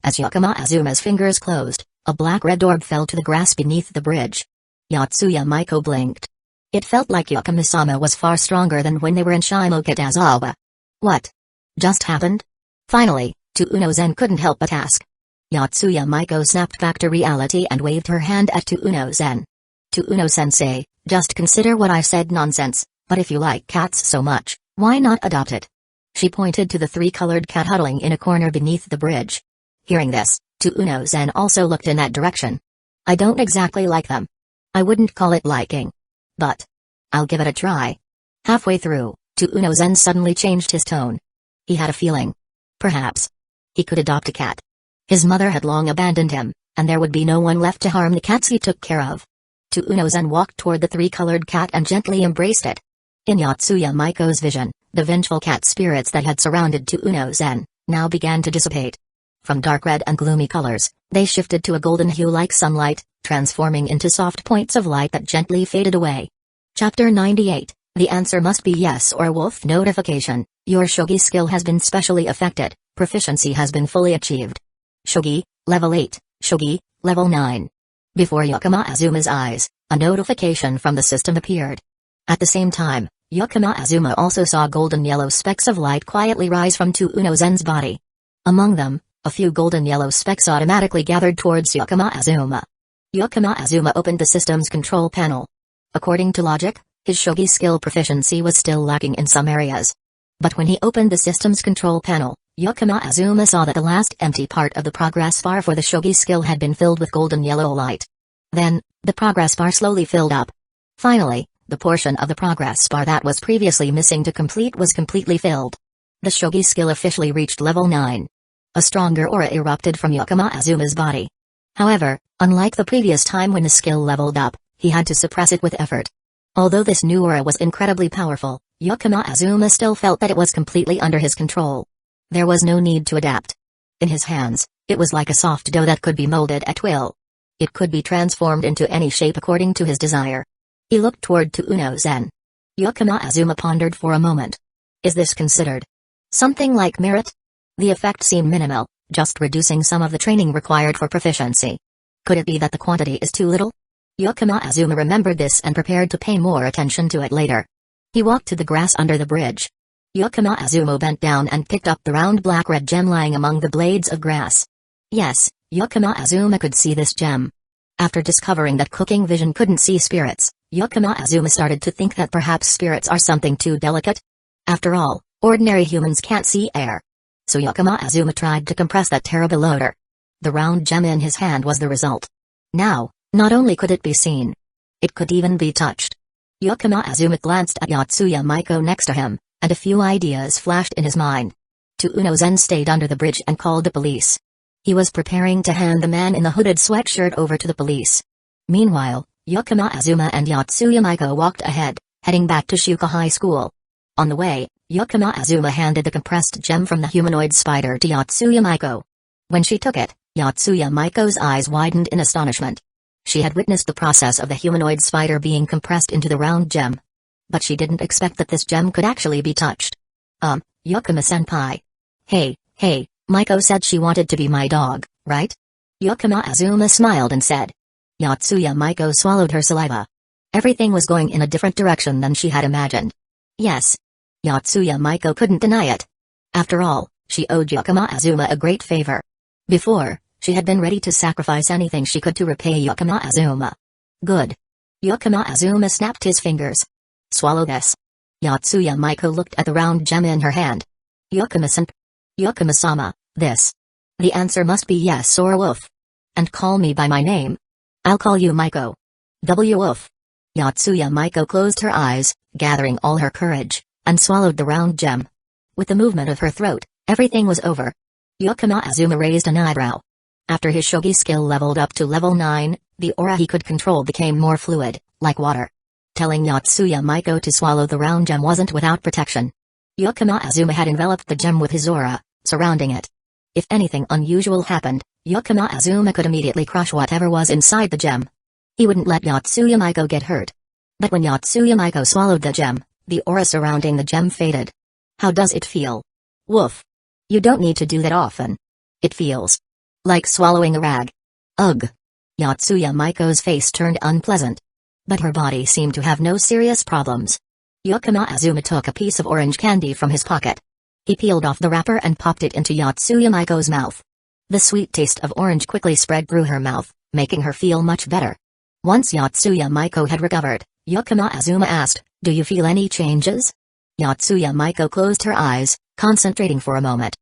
As Yakama Azuma's fingers closed, a black-red orb fell to the grass beneath the bridge. Yotsuya Maiko blinked. It felt like Yakamisama was far stronger than when they were in Shimokitazawa. What just happened? Finally, Tuuno-zen couldn't help but ask. Yotsuya Maiko snapped back to reality and waved her hand at Tuuno-zen. Tuuno-sensei, just consider what I said nonsense, but if you like cats so much, why not adopt it? She pointed to the three-colored cat huddling in a corner beneath the bridge. Hearing this, Tuuno-zen also looked in that direction. I don't exactly like them. I wouldn't call it liking. But I'll give it a try. Halfway through, Tuuno-zen suddenly changed his tone. He had a feeling. Perhaps he could adopt a cat. His mother had long abandoned him, and there would be no one left to harm the cats he took care of. Tuuno-zen walked toward the three-colored cat and gently embraced it. In Yotsuya Maiko's vision, the vengeful cat spirits that had surrounded Tuuno-zen now began to dissipate. From dark red and gloomy colors, they shifted to a golden hue like sunlight, transforming into soft points of light that gently faded away. Chapter 98, The Answer Must Be Yes or Wolf Notification. Your shogi skill has been specially affected, proficiency has been fully achieved. Shogi, level 8, shogi, level 9. Before Yakama Azuma's eyes, a notification from the system appeared. At the same time, Yakama Azuma also saw golden yellow specks of light quietly rise from Tuuno-zen's body. Among them, a few golden yellow specks automatically gathered towards Yakama Azuma. Yakama Azuma opened the system's control panel. According to logic, his shogi skill proficiency was still lacking in some areas. But when he opened the system's control panel, Yakama Azuma saw that the last empty part of the progress bar for the shogi skill had been filled with golden yellow light. Then, the progress bar slowly filled up. Finally, the portion of the progress bar that was previously missing to complete was completely filled. The shogi skill officially reached level 9. A stronger aura erupted from Yakama Azuma's body. However, unlike the previous time when the skill leveled up, he had to suppress it with effort. Although this new aura was incredibly powerful, Yakama Azuma still felt that it was completely under his control. There was no need to adapt. In his hands, it was like a soft dough that could be molded at will. It could be transformed into any shape according to his desire. He looked toward Tuuno-zen. Yakama Azuma pondered for a moment. Is this considered something like merit? The effect seemed minimal, just reducing some of the training required for proficiency. Could it be that the quantity is too little? Yakama Azuma remembered this and prepared to pay more attention to it later. He walked to the grass under the bridge. Yakama Azuma bent down and picked up the round black-red gem lying among the blades of grass. Yes, Yakama Azuma could see this gem. After discovering that cooking vision couldn't see spirits, Yakama Azuma started to think that perhaps spirits are something too delicate. After all, ordinary humans can't see air. So Yakama Azuma tried to compress that terrible odor. The round gem in his hand was the result. Now, not only could it be seen, it could even be touched. Yakama Azuma glanced at Yotsuya Maiko next to him, and a few ideas flashed in his mind. Tuuno-zen stayed under the bridge and called the police. He was preparing to hand the man in the hooded sweatshirt over to the police. Meanwhile, Yakama Azuma and Yotsuya Maiko walked ahead, heading back to Shuka High School. On the way, Yakama Azuma handed the compressed gem from the humanoid spider to Yotsuya Maiko. When she took it, Yotsuya Maiko's eyes widened in astonishment. She had witnessed the process of the humanoid spider being compressed into the round gem. But she didn't expect that this gem could actually be touched. Yakama-senpai. Hey, Maiko said she wanted to be my dog, right? Yakama Azuma smiled and said. Yotsuya Maiko swallowed her saliva. Everything was going in a different direction than she had imagined. Yes. Yotsuya Maiko couldn't deny it. After all, she owed Yakama Azuma a great favor. Before, She had been ready to sacrifice anything she could to repay Yakama Azuma. Good. Yakama Azuma snapped his fingers. Swallow this. Yotsuya Maiko looked at the round gem in her hand. Yakama-san. Yakama-sama, this. The answer must be yes or woof. And call me by my name. I'll call you Maiko. Woof. Yotsuya Maiko closed her eyes, gathering all her courage, and swallowed the round gem. With the movement of her throat, everything was over. Yakama Azuma raised an eyebrow. After his shogi skill leveled up to level 9, the aura he could control became more fluid, like water. Telling Yotsuya Maiko to swallow the round gem wasn't without protection. Yakama Azuma had enveloped the gem with his aura, surrounding it. If anything unusual happened, Yakama Azuma could immediately crush whatever was inside the gem. He wouldn't let Yotsuya Maiko get hurt. But when Yotsuya Maiko swallowed the gem, the aura surrounding the gem faded. How does it feel? Woof. You don't need to do that often. It feels like swallowing a rag. Ugh. Yotsuya Maiko's face turned unpleasant. But her body seemed to have no serious problems. Yakama Azuma took a piece of orange candy from his pocket. He peeled off the wrapper and popped it into Yotsuya Maiko's mouth. The sweet taste of orange quickly spread through her mouth, making her feel much better. Once Yotsuya Maiko had recovered, Yakama Azuma asked, "Do you feel any changes?" Yotsuya Maiko closed her eyes, concentrating for a moment.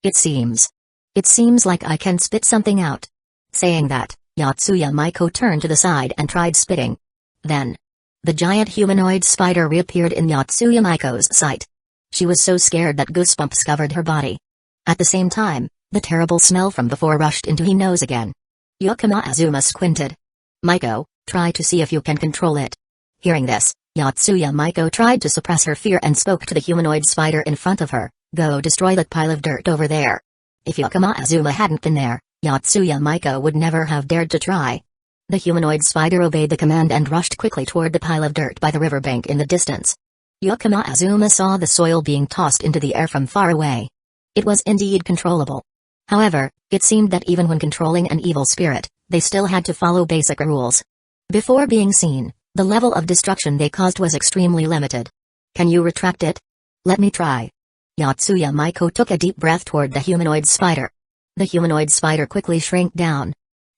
It seems like I can spit something out." Saying that, Yotsuya Maiko turned to the side and tried spitting. Then, the giant humanoid spider reappeared in Yotsuya Maiko's sight. She was so scared that goosebumps covered her body. At the same time, the terrible smell from before rushed into her nose again. Yakama Azuma squinted. "Maiko, try to see if you can control it." Hearing this, Yotsuya Maiko tried to suppress her fear and spoke to the humanoid spider in front of her, "Go destroy that pile of dirt over there." If Yakama Azuma hadn't been there, Yotsuya Maiko would never have dared to try. The humanoid spider obeyed the command and rushed quickly toward the pile of dirt by the riverbank in the distance. Yakama Azuma saw the soil being tossed into the air from far away. It was indeed controllable. However, it seemed that even when controlling an evil spirit, they still had to follow basic rules. Before being seen, the level of destruction they caused was extremely limited. "Can you retract it?" "Let me try." Yotsuya Maiko took a deep breath toward the humanoid spider. The humanoid spider quickly shrank down.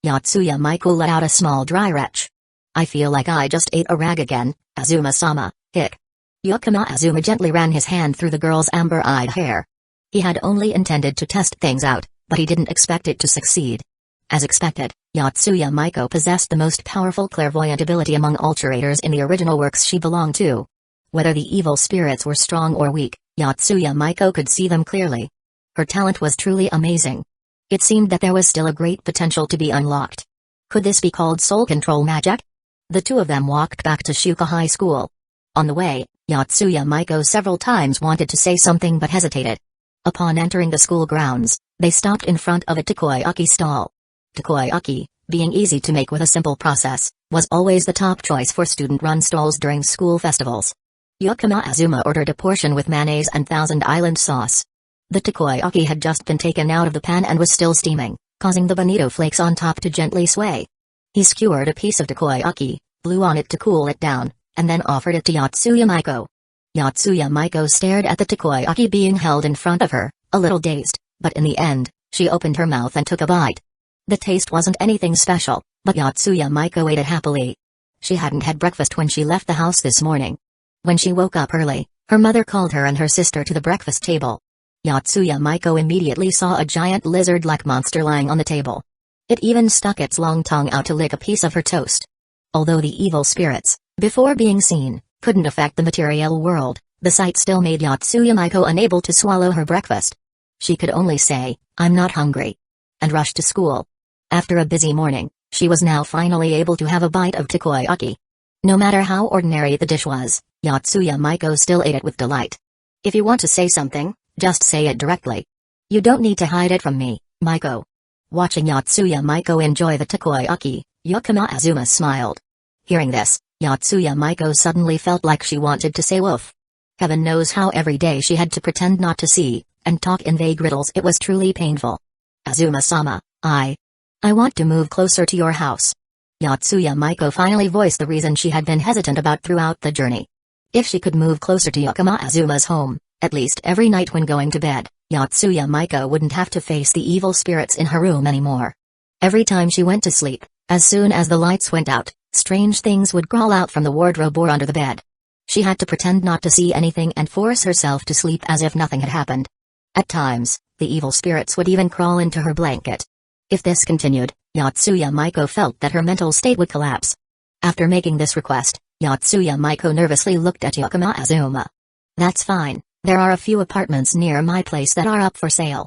Yotsuya Maiko let out a small dry retch. "I feel like I just ate a rag again, Azuma-sama, hic." Yakama Azuma gently ran his hand through the girl's amber-eyed hair. He had only intended to test things out, but he didn't expect it to succeed. As expected, Yotsuya Maiko possessed the most powerful clairvoyant ability among all curators in the original works she belonged to. Whether the evil spirits were strong or weak, Yotsuya Maiko could see them clearly. Her talent was truly amazing. It seemed that there was still a great potential to be unlocked. Could this be called soul control magic? The two of them walked back to Shuka High School. On the way, Yotsuya Maiko several times wanted to say something but hesitated. Upon entering the school grounds, they stopped in front of a takoyaki stall. Takoyaki, being easy to make with a simple process, was always the top choice for student-run stalls during school festivals. Yakama Azuma ordered a portion with mayonnaise and Thousand Island sauce. The takoyaki had just been taken out of the pan and was still steaming, causing the bonito flakes on top to gently sway. He skewered a piece of takoyaki, blew on it to cool it down, and then offered it to Yotsuya Maiko. Yotsuya Maiko stared at the takoyaki being held in front of her, a little dazed, but in the end, she opened her mouth and took a bite. The taste wasn't anything special, but Yotsuya Maiko ate it happily. She hadn't had breakfast when she left the house this morning. When she woke up early, her mother called her and her sister to the breakfast table. Yotsuya Maiko immediately saw a giant lizard-like monster lying on the table. It even stuck its long tongue out to lick a piece of her toast. Although the evil spirits, before being seen, couldn't affect the material world, the sight still made Yotsuya Maiko unable to swallow her breakfast. She could only say, "I'm not hungry," and rush to school. After a busy morning, she was now finally able to have a bite of takoyaki. No matter how ordinary the dish was, Yotsuya Maiko still ate it with delight. "If you want to say something, just say it directly. You don't need to hide it from me, Maiko." Watching Yotsuya Maiko enjoy the takoyaki, Yakama Azuma smiled. Hearing this, Yotsuya Maiko suddenly felt like she wanted to say woof. Heaven knows how every day she had to pretend not to see, and talk in vague riddles. It was truly painful. "Azuma-sama, I want to move closer to your house." Yotsuya Maiko finally voiced the reason she had been hesitant about throughout the journey. If she could move closer to Yakama Azuma's home, at least every night when going to bed, Yotsuya Maiko wouldn't have to face the evil spirits in her room anymore. Every time she went to sleep, as soon as the lights went out, strange things would crawl out from the wardrobe or under the bed. She had to pretend not to see anything and force herself to sleep as if nothing had happened. At times, the evil spirits would even crawl into her blanket. If this continued, Yotsuya Maiko felt that her mental state would collapse. After making this request, Yotsuya Maiko nervously looked at Yakama Azuma. "That's fine, there are a few apartments near my place that are up for sale,"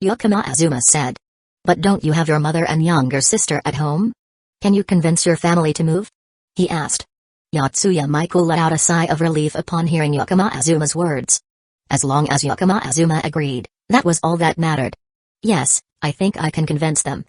Yakama Azuma said. "But don't you have your mother and younger sister at home? Can you convince your family to move?" he asked. Yotsuya Maiko let out a sigh of relief upon hearing Yakama Azuma's words. As long as Yakama Azuma agreed, that was all that mattered. "Yes, I think I can convince them,"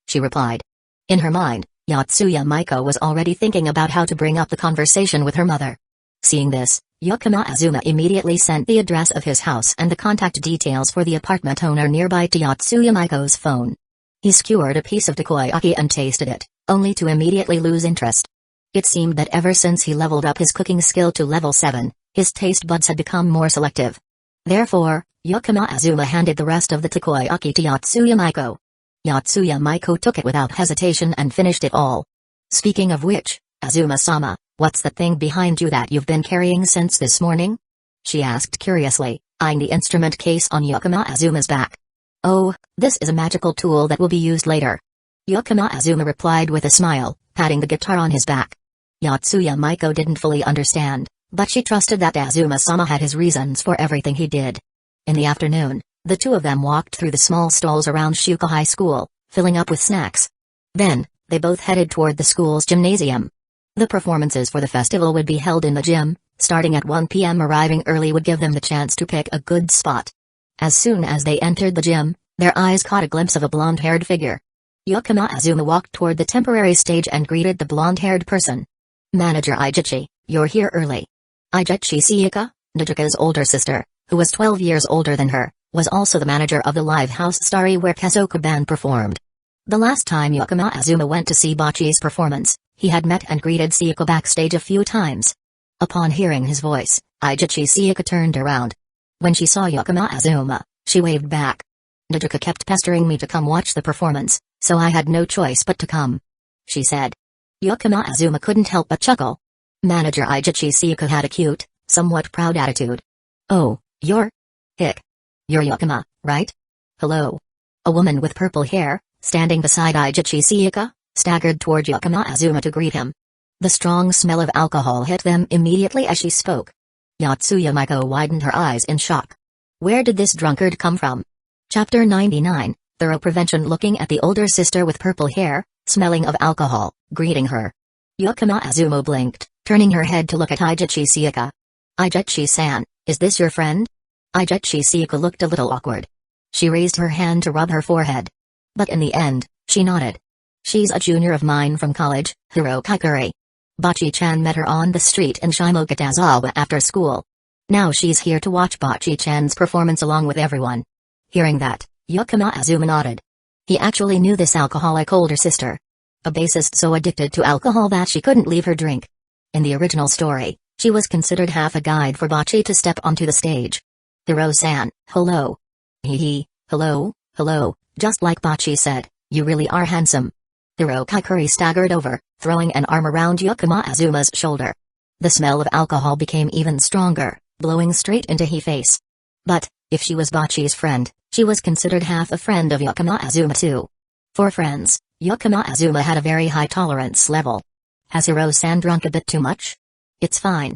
she replied. In her mind, Yotsuya Maiko was already thinking about how to bring up the conversation with her mother. Seeing this, Yakama Azuma immediately sent the address of his house and the contact details for the apartment owner nearby to Yotsuya Maiko's phone. He skewered a piece of takoyaki and tasted it, only to immediately lose interest. It seemed that ever since he leveled up his cooking skill to level 7, his taste buds had become more selective. Therefore, Yakama Azuma handed the rest of the takoyaki to Yotsuya Maiko. Yotsuya Maiko took it without hesitation and finished it all. "Speaking of which, Azuma-sama, what's the thing behind you that you've been carrying since this morning?" she asked curiously, eyeing the instrument case on Yakama Azuma's back. "Oh, this is a magical tool that will be used later," Yakama Azuma replied with a smile, patting the guitar on his back. Yotsuya Maiko didn't fully understand, but she trusted that Azuma-sama had his reasons for everything he did. In the afternoon, the two of them walked through the small stalls around Shuko High School, filling up with snacks. Then, they both headed toward the school's gymnasium. The performances for the festival would be held in the gym, starting at 1 p.m. Arriving early would give them the chance to pick a good spot. As soon as they entered the gym, their eyes caught a glimpse of a blonde-haired figure. Yakama Azuma walked toward the temporary stage and greeted the blonde-haired person. "Manager Aijichi, you're here early." Aijichi Sayaka, Najuka's older sister, who was 12 years older than her, was also the manager of the live house Starsea where Kesoka Band performed. The last time Yakama Azuma went to see Bachi's performance, he had met and greeted Sayaka backstage a few times. Upon hearing his voice, Aijichi Sayaka turned around. When she saw Yakama Azuma, she waved back. "Najuka kept pestering me to come watch the performance, so I had no choice but to come," she said. Yakama Azuma couldn't help but chuckle. Manager Aijichi Sayaka had a cute, somewhat proud attitude. "Oh, you're Yakama, right? Hello." A woman with purple hair, standing beside Aijichi Sayaka, staggered toward Yakama Azuma to greet him. The strong smell of alcohol hit them immediately as she spoke. Yotsuya Maiko widened her eyes in shock. Where did this drunkard come from? Chapter 99, Thorough Prevention. Looking at the older sister with purple hair, smelling of alcohol, greeting her. Yakama Azuma blinked, turning her head to look at Aijichi Sayaka. "Aijichi-san, is this your friend?" Aijichi Sayaka looked a little awkward. She raised her hand to rub her forehead. But in the end, she nodded. "She's a junior of mine from college, Hirokakure. Bachi-chan met her on the street in Shimokitazawa after school. Now she's here to watch Bachi-chan's performance along with everyone." Hearing that, Yakama Azuma nodded. He actually knew this alcoholic older sister. A bassist so addicted to alcohol that she couldn't leave her drink. In the original story, she was considered half a guide for Bachi to step onto the stage. "Hiro-san, hello." Hello, just like Bachi said, "You really are handsome." Hirokakure staggered over, throwing an arm around Yakama Azuma's shoulder. The smell of alcohol became even stronger, blowing straight into his face. But, if she was Bachi's friend, she was considered half a friend of Yakama Azuma too. For friends, Yakama Azuma had a very high tolerance level. "Has Hiro-san drunk a bit too much?" It's fine,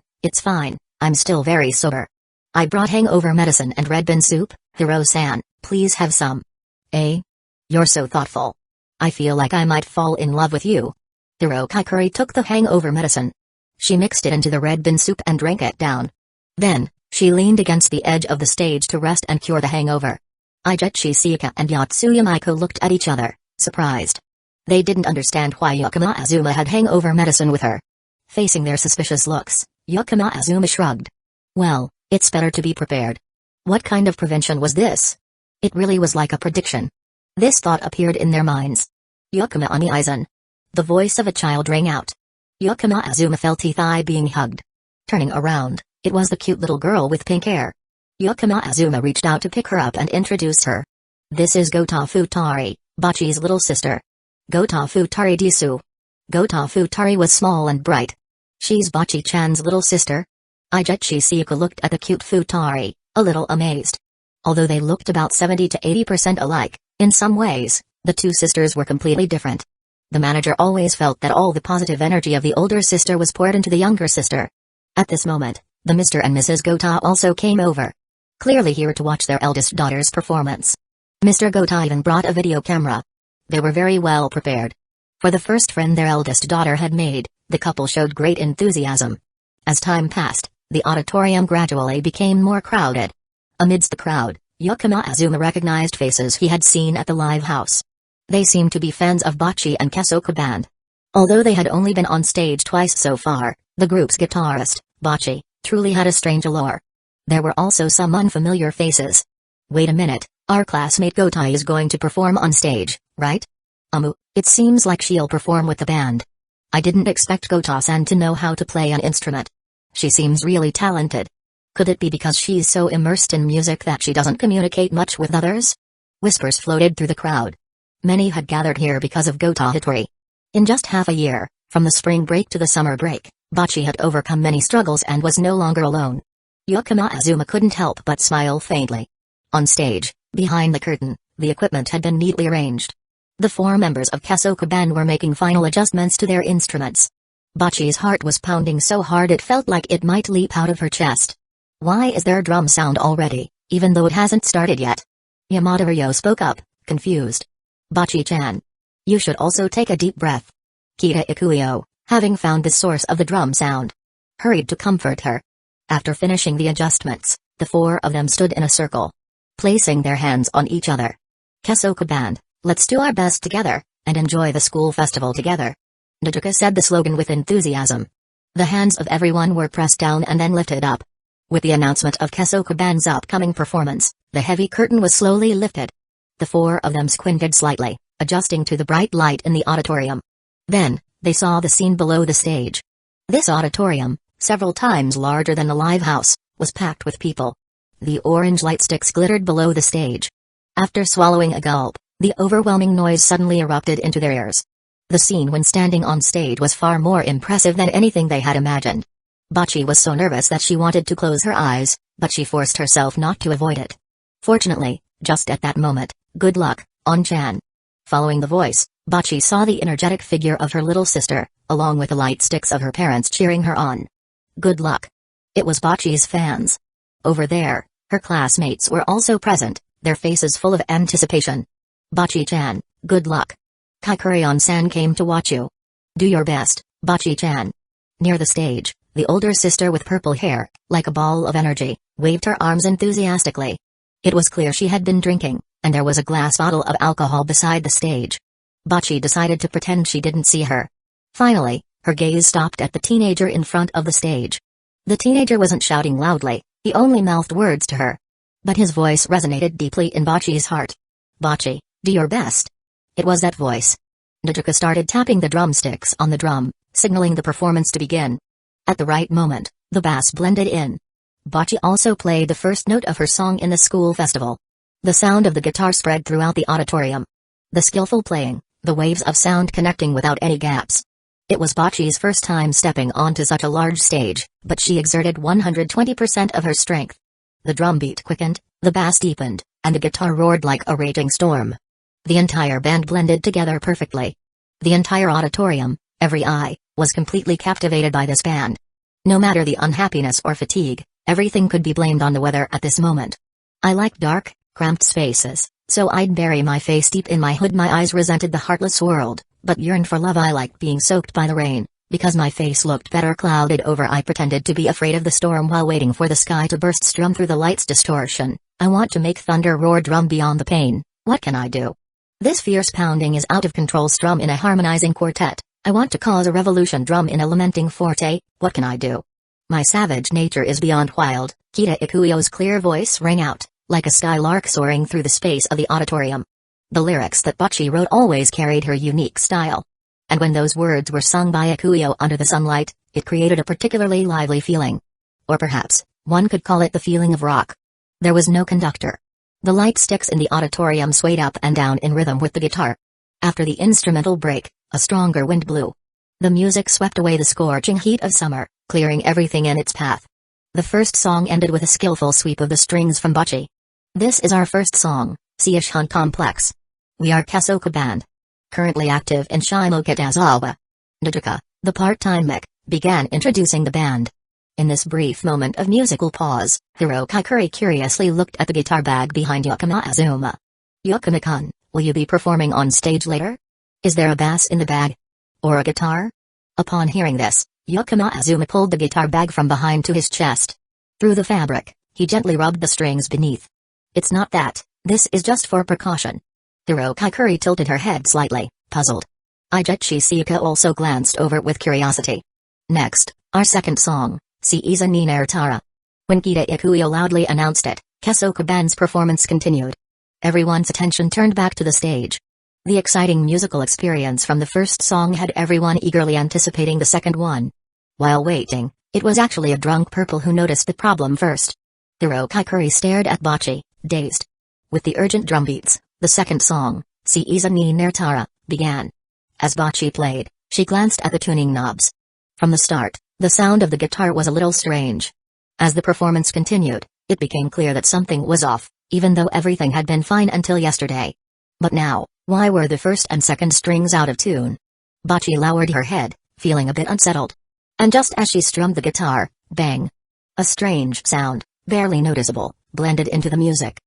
I'm still very sober. I brought hangover medicine and red bean soup, Hiro-san, please have some." You're so thoughtful. I feel like I might fall in love with you." Hirokakure took the hangover medicine. She mixed it into the red bean soup and drank it down. Then, she leaned against the edge of the stage to rest and cure the hangover. Aijichi Sayaka and Yotsuya Maiko looked at each other, surprised. They didn't understand why Yakama Azuma had hangover medicine with her. Facing their suspicious looks, Yakama Azuma shrugged. "Well, it's better to be prepared." What kind of prevention was this? It really was like a prediction. This thought appeared in their minds. "Yakama ani Aizen." The voice of a child rang out. Yakama Azuma felt his thigh being hugged. Turning around, it was the cute little girl with pink hair. Yukima Azuma reached out to pick her up and introduce her. This is Gota Futari, Bachi's little sister. Gota Futari Disu. Gota Futari was small and bright. She's Bachi-chan's little sister? Ijetchi Sika looked at the cute Futari, a little amazed. Although they looked about 70 to 80% alike, in some ways, the two sisters were completely different. The manager always felt that all the positive energy of the older sister was poured into the younger sister. At this moment, the Mr. and Mrs. Gota also came over. Clearly here to watch their eldest daughter's performance. Mr. Gota even brought a video camera. They were very well prepared. For the first friend their eldest daughter had made, the couple showed great enthusiasm. As time passed, the auditorium gradually became more crowded. Amidst the crowd, Yukima Azuma recognized faces he had seen at the live house. They seemed to be fans of Bachi and Kesoka Band. Although they had only been on stage twice so far, the group's guitarist, Bachi, truly had a strange allure. There were also some unfamiliar faces. Wait a minute, our classmate Gota is going to perform on stage, right? It seems like she'll perform with the band. I didn't expect Gota-san to know how to play an instrument. She seems really talented. Could it be because she's so immersed in music that she doesn't communicate much with others? Whispers floated through the crowd. Many had gathered here because of Gota Hitori. In just half a year, from the spring break to the summer break, Bachi had overcome many struggles and was no longer alone. Yukima Azuma couldn't help but smile faintly. On stage, behind the curtain, the equipment had been neatly arranged. The four members of Kesoka Band were making final adjustments to their instruments. Bachi's heart was pounding so hard it felt like it might leap out of her chest. Why is there a drum sound already, even though it hasn't started yet? Yamada Ryo spoke up, confused. Bachi-chan. You should also take a deep breath. Kita Ikuyo, having found the source of the drum sound, hurried to comfort her. After finishing the adjustments, the four of them stood in a circle, placing their hands on each other. Kesoka Band, let's do our best together, and enjoy the school festival together. Najuka said the slogan with enthusiasm. The hands of everyone were pressed down and then lifted up. With the announcement of Kesoka Band's upcoming performance, the heavy curtain was slowly lifted. The four of them squinted slightly, adjusting to the bright light in the auditorium. Then, they saw the scene below the stage. This auditorium, several times larger than the live house, was packed with people. The orange light sticks glittered below the stage. After swallowing a gulp, the overwhelming noise suddenly erupted into their ears. The scene when standing on stage was far more impressive than anything they had imagined. Bachi was so nervous that she wanted to close her eyes, but she forced herself not to avoid it. Fortunately, just at that moment, good luck, On-chan. Following the voice, Bachi saw the energetic figure of her little sister, along with the light sticks of her parents cheering her on. Good luck. It was Bachi's fans. Over there, her classmates were also present, their faces full of anticipation. Bachi-chan, good luck. Kakurion-san came to watch you. Do your best, Bachi-chan. Near the stage, the older sister with purple hair, like a ball of energy, waved her arms enthusiastically. It was clear she had been drinking, and there was a glass bottle of alcohol beside the stage. Bachi decided to pretend she didn't see her. Finally, her gaze stopped at the teenager in front of the stage. The teenager wasn't shouting loudly, he only mouthed words to her. But his voice resonated deeply in Bachi's heart. Bachi, do your best. It was that voice. Najuka started tapping the drumsticks on the drum, signaling the performance to begin. At the right moment, the bass blended in. Bachi also played the first note of her song in the school festival. The sound of the guitar spread throughout the auditorium. The skillful playing, the waves of sound connecting without any gaps. It was Bachi's first time stepping onto such a large stage, but she exerted 120% of her strength. The drum beat quickened, the bass deepened, and the guitar roared like a raging storm. The entire band blended together perfectly. The entire auditorium, every eye, was completely captivated by this band. No matter the unhappiness or fatigue, everything could be blamed on the weather at this moment. I like dark, cramped spaces, so I'd bury my face deep in my hood. My eyes resented the heartless world, but yearned for love. I liked being soaked by the rain, because my face looked better clouded over. I pretended to be afraid of the storm while waiting for the sky to burst. Strum through the light's distortion. I want to make thunder roar. Drum beyond the pain. What can I do? This fierce pounding is out of control. Strum in a harmonizing quartet. I want to cause a revolution. Drum in a lamenting forte. What can I do? My savage nature is beyond wild. Kita Ikuyo's clear voice rang out, like a skylark soaring through the space of the auditorium. The lyrics that Bachi wrote always carried her unique style. And when those words were sung by Ikuyo under the sunlight, it created a particularly lively feeling. Or perhaps, one could call it the feeling of rock. There was no conductor. The light sticks in the auditorium swayed up and down in rhythm with the guitar. After the instrumental break, a stronger wind blew. The music swept away the scorching heat of summer, clearing everything in its path. The first song ended with a skillful sweep of the strings from Bocchi. This is our first song, Seishan Complex. We are Kesoka Band. Currently active in Shimokitazawa. Naruto, the part-time mech, began introducing the band. In this brief moment of musical pause, Hirokakure curiously looked at the guitar bag behind Yukima Azuma. Yukima-kun, will you be performing on stage later? Is there a bass in the bag? Or a guitar? Upon hearing this, Yukima Azuma pulled the guitar bag from behind to his chest. Through the fabric, he gently rubbed the strings beneath. It's not that, this is just for precaution. Hirokakure tilted her head slightly, puzzled. Ijechi Sika also glanced over it with curiosity. Next, our second song, Seiza ni Naruto. When Kita Ikuyo loudly announced it, Kesoka Band's performance continued. Everyone's attention turned back to the stage. The exciting musical experience from the first song had everyone eagerly anticipating the second one. While waiting, it was actually a drunk purple who noticed the problem first. Hirokakure stared at Bocchi, dazed. With the urgent drumbeats, the second song, Seiza ni Naruto, began. As Bocchi played, she glanced at the tuning knobs. From the start, the sound of the guitar was a little strange. As the performance continued, it became clear that something was off, even though everything had been fine until yesterday. But now, why were the first and second strings out of tune? Bocchi lowered her head, feeling a bit unsettled. And just as she strummed the guitar, bang! A strange sound, barely noticeable, blended into the music.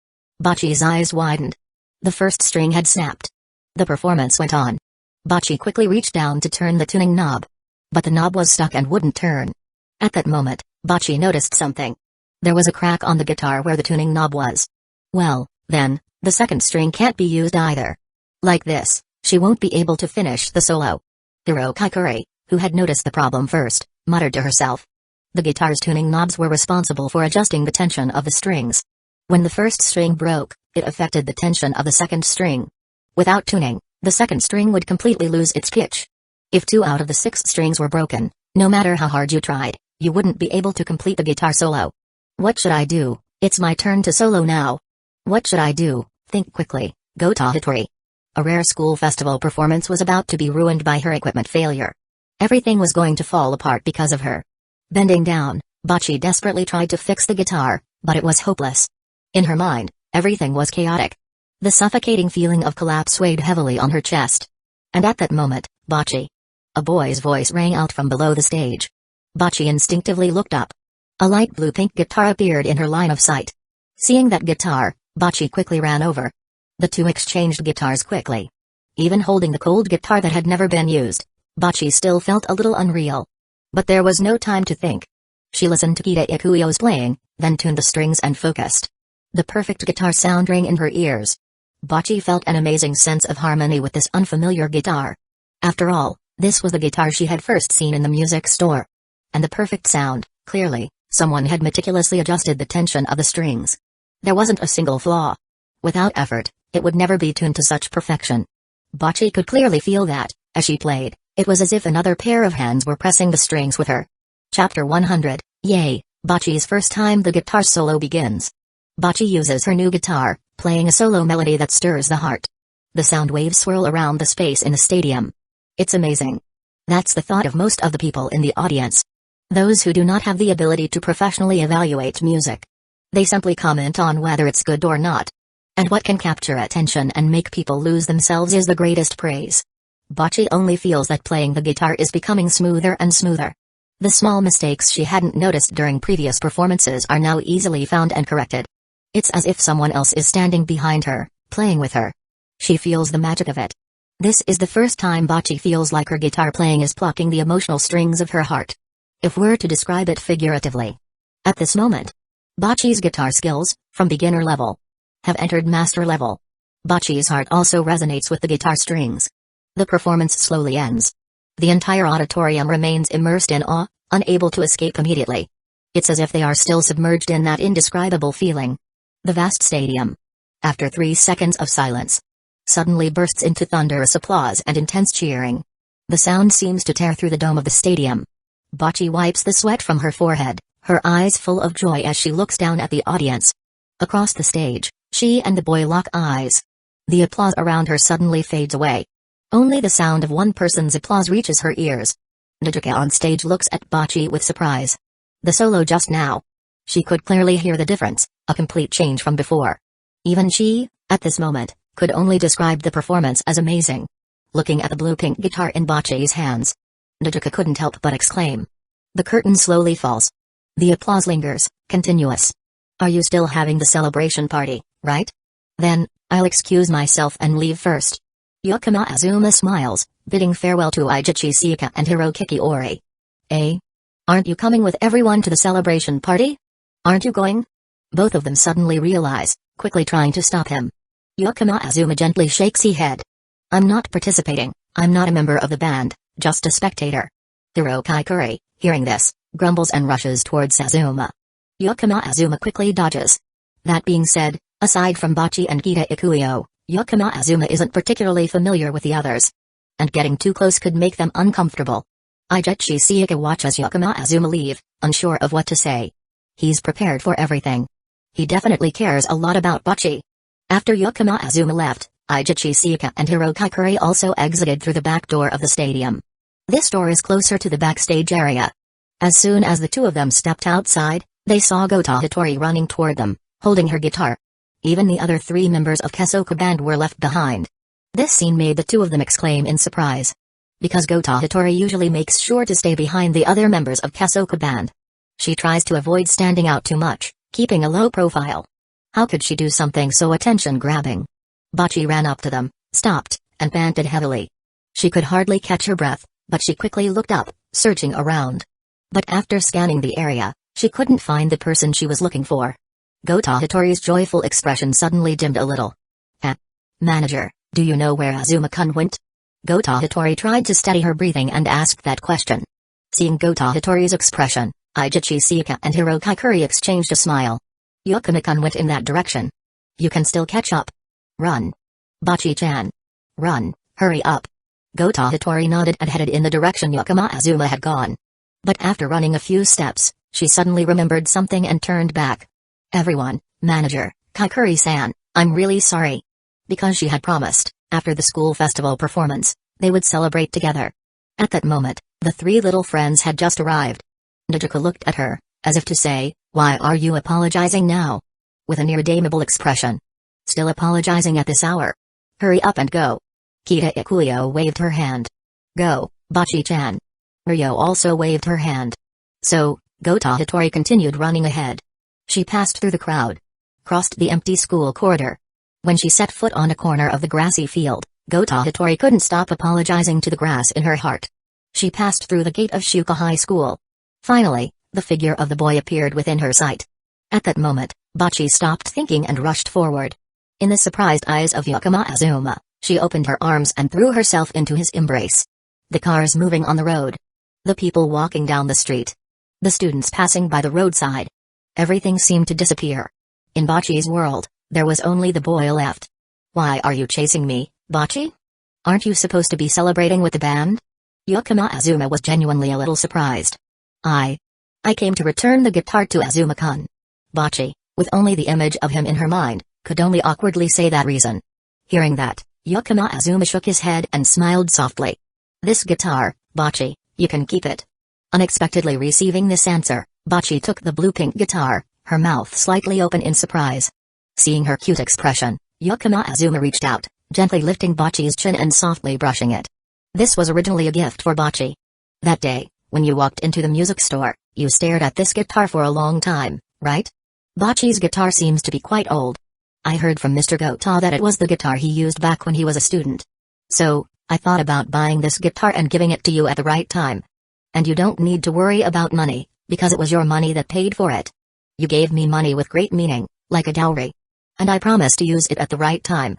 Bocchi's eyes widened. The first string had snapped. The performance went on. Bocchi quickly reached down to turn the tuning knob. But the knob was stuck and wouldn't turn. At that moment, Bocchi noticed something. There was a crack on the guitar where the tuning knob was. Well, then, the second string can't be used either. Like this, she won't be able to finish the solo. Hirokakure, who had noticed the problem first, muttered to herself. The guitar's tuning knobs were responsible for adjusting the tension of the strings. When the first string broke, it affected the tension of the second string. Without tuning, the second string would completely lose its pitch. If 2 out of the 6 strings were broken, no matter how hard you tried, you wouldn't be able to complete the guitar solo. What should I do? It's my turn to solo now. What should I do? Think quickly, Gota Hitori. A rare school festival performance was about to be ruined by her equipment failure. Everything was going to fall apart because of her. Bending down, Bocchi desperately tried to fix the guitar, but it was hopeless. In her mind, everything was chaotic. The suffocating feeling of collapse weighed heavily on her chest. And at that moment, Bocchi. A boy's voice rang out from below the stage. Bocchi instinctively looked up. A light blue-pink guitar appeared in her line of sight. Seeing that guitar, Bocchi quickly ran over. The two exchanged guitars quickly. Even holding the cold guitar that had never been used, Bocchi still felt a little unreal. But there was no time to think. She listened to Kita Ikuyo's playing, then tuned the strings and focused. The perfect guitar sound rang in her ears. Bocchi felt an amazing sense of harmony with this unfamiliar guitar. After all, this was the guitar she had first seen in the music store. And the perfect sound, clearly, someone had meticulously adjusted the tension of the strings. There wasn't a single flaw. Without effort, it would never be tuned to such perfection. Bocchi could clearly feel that, as she played, it was as if another pair of hands were pressing the strings with her. Chapter 100, Yay, Bocchi's first time the guitar solo begins. Bocchi uses her new guitar, playing a solo melody that stirs the heart. The sound waves swirl around the space in the stadium. It's amazing. That's the thought of most of the people in the audience. Those who do not have the ability to professionally evaluate music. They simply comment on whether it's good or not. And what can capture attention and make people lose themselves is the greatest praise. Bocchi only feels that playing the guitar is becoming smoother and smoother. The small mistakes she hadn't noticed during previous performances are now easily found and corrected. It's as if someone else is standing behind her, playing with her. She feels the magic of it. This is the first time Bocchi feels like her guitar playing is plucking the emotional strings of her heart. If we're to describe it figuratively. At this moment, Bocchi's guitar skills, from beginner level, have entered master level. Bocchi's heart also resonates with the guitar strings. The performance slowly ends. The entire auditorium remains immersed in awe, unable to escape immediately. It's as if they are still submerged in that indescribable feeling. The vast stadium, after 3 seconds of silence, suddenly bursts into thunderous applause and intense cheering. The sound seems to tear through the dome of the stadium. Bocchi wipes the sweat from her forehead, her eyes full of joy as she looks down at the audience. Across the stage, she and the boy lock eyes. The applause around her suddenly fades away. Only the sound of one person's applause reaches her ears. Naruto on stage looks at Bocce with surprise. The solo just now. She could clearly hear the difference, a complete change from before. Even she, at this moment, could only describe the performance as amazing. Looking at the blue-pink guitar in Bocce's hands, Naruto couldn't help but exclaim. The curtain slowly falls. The applause lingers, continuous. Are you still having the celebration party, right? Then, I'll excuse myself and leave first. Yukima Azuma smiles, bidding farewell to Aijichi Sika and Hirokiki Ori. Eh? Aren't you coming with everyone to the celebration party? Aren't you going? Both of them suddenly realize, quickly trying to stop him. Yukima Azuma gently shakes his head. I'm not participating, I'm not a member of the band, just a spectator. Hirokiki, hearing this, grumbles and rushes towards Azuma. Yukima Azuma quickly dodges. That being said, aside from Bocce and Kita Ikuyo, Yukima Azuma isn't particularly familiar with the others. And getting too close could make them uncomfortable. Aijichi Sika watches Yukima Azuma leave, unsure of what to say. He's prepared for everything. He definitely cares a lot about Bocce. After Yukima Azuma left, Aijichi Sika and Hirokiki also exited through the back door of the stadium. This door is closer to the backstage area. As soon as the two of them stepped outside, they saw Gota Hattori running toward them, holding her guitar. Even the other three members of Kesoku band were left behind. This scene made the two of them exclaim in surprise. Because Gota Hattori usually makes sure to stay behind the other members of Kesoku band. She tries to avoid standing out too much, keeping a low profile. How could she do something so attention-grabbing? Bocce ran up to them, stopped, and panted heavily. She could hardly catch her breath, but she quickly looked up, searching around. But after scanning the area, she couldn't find the person she was looking for. Gota Hattori's joyful expression suddenly dimmed a little. Manager, do you know where Azuma-kun went? Gota Hattori tried to steady her breathing and asked that question. Seeing Gota Hattori's expression, Aijichi Sika and Hirokiki exchanged a smile. Yukima-kun went in that direction. You can still catch up. Run. Bocce-chan. Run, hurry up. Gota Hattori nodded and headed in the direction Yukima Azuma had gone. But after running a few steps, she suddenly remembered something and turned back. Everyone, Manager, Kakuri-san, I'm really sorry. Because she had promised, after the school festival performance, they would celebrate together. At that moment, the three little friends had just arrived. Naruto looked at her, as if to say, why are you apologizing now? With an irredeemable expression. Still apologizing at this hour? Hurry up and go. Kita Ikuyo waved her hand. Go, Bocce-chan. Ryo also waved her hand. So, Gota Hattori continued running ahead. She passed through the crowd. Crossed the empty school corridor. When she set foot on a corner of the grassy field, Gota Hattori couldn't stop apologizing to the grass in her heart. She passed through the gate of Shuka High School. Finally, the figure of the boy appeared within her sight. At that moment, Bocce stopped thinking and rushed forward. In the surprised eyes of Yukima Azuma, she opened her arms and threw herself into his embrace. The cars moving on the road. The people walking down the street. The students passing by the roadside. Everything seemed to disappear. In Bocce's world, there was only the boy left. Why are you chasing me, Bocce? Aren't you supposed to be celebrating with the band? Yukima Azuma was genuinely a little surprised. I came to return the guitar to Azuma-kun. Bocce, with only the image of him in her mind, could only awkwardly say that reason. Hearing that, Yukima Azuma shook his head and smiled softly. This guitar, Bocce, you can keep it. Unexpectedly receiving this answer, Bocce took the blue-pink guitar, her mouth slightly open in surprise. Seeing her cute expression, Yukima Azuma reached out, gently lifting Bocce's chin and softly brushing it. This was originally a gift for Bocce. That day, when you walked into the music store, you stared at this guitar for a long time, right? Bocce's guitar seems to be quite old. I heard from Mr. Gota that it was the guitar he used back when he was a student. So, I thought about buying this guitar and giving it to you at the right time. And you don't need to worry about money, because it was your money that paid for it. You gave me money with great meaning, like a dowry. And I promised to use it at the right time.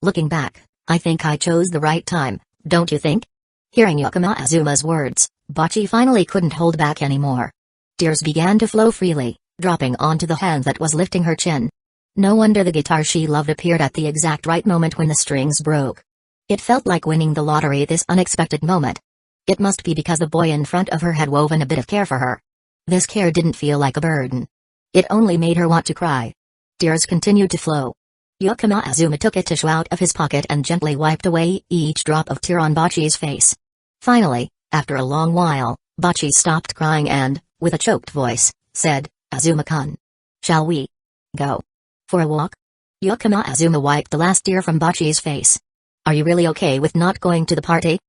Looking back, I think I chose the right time, don't you think? Hearing Yukima Azuma's words, Bocce finally couldn't hold back anymore. Tears began to flow freely, dropping onto the hand that was lifting her chin. No wonder the guitar she loved appeared at the exact right moment when the strings broke. It felt like winning the lottery, this unexpected moment. It must be because the boy in front of her had woven a bit of care for her. This care didn't feel like a burden. It only made her want to cry. Tears continued to flow. Yakama Azuma took a tissue out of his pocket and gently wiped away each drop of tear on Bocce's face. Finally, after a long while, Bocce stopped crying and, with a choked voice, said, "Azuma-kun. Shall we go for a walk?" Yakama Azuma wiped the last tear from Bocce's face. "Are you really okay with not going to the party?"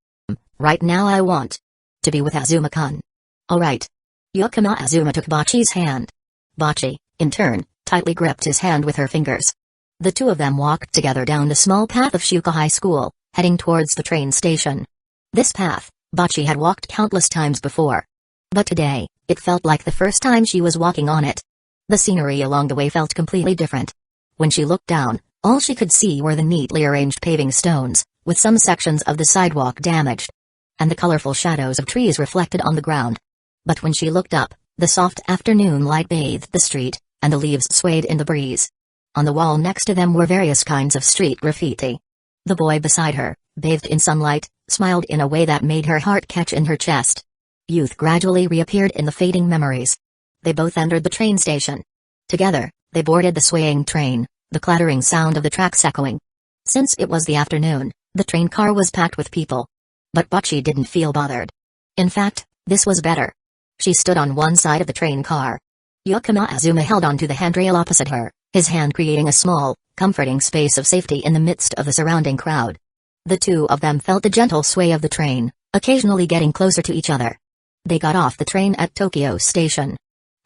"Right now I want to be with Azuma-kun." "Alright." Yakama Azuma took Bocce's hand. Bocce, in turn, tightly gripped his hand with her fingers. The two of them walked together down the small path of Shuka High School, heading towards the train station. This path, Bocce had walked countless times before. But today, it felt like the first time she was walking on it. The scenery along the way felt completely different. When she looked down, all she could see were the neatly arranged paving stones, with some sections of the sidewalk damaged, and the colorful shadows of trees reflected on the ground. But when she looked up, the soft afternoon light bathed the street, and the leaves swayed in the breeze. On the wall next to them were various kinds of street graffiti. The boy beside her, bathed in sunlight, smiled in a way that made her heart catch in her chest. Youth gradually reappeared in the fading memories. They both entered the train station. Together, they boarded the swaying train, the clattering sound of the tracks echoing. Since it was the afternoon, the train car was packed with people. But Bocce didn't feel bothered. In fact, this was better. She stood on one side of the train car. Yakama Azuma held onto the handrail opposite her, his hand creating a small, comforting space of safety in the midst of the surrounding crowd. The two of them felt the gentle sway of the train, occasionally getting closer to each other. They got off the train at Tokyo Station.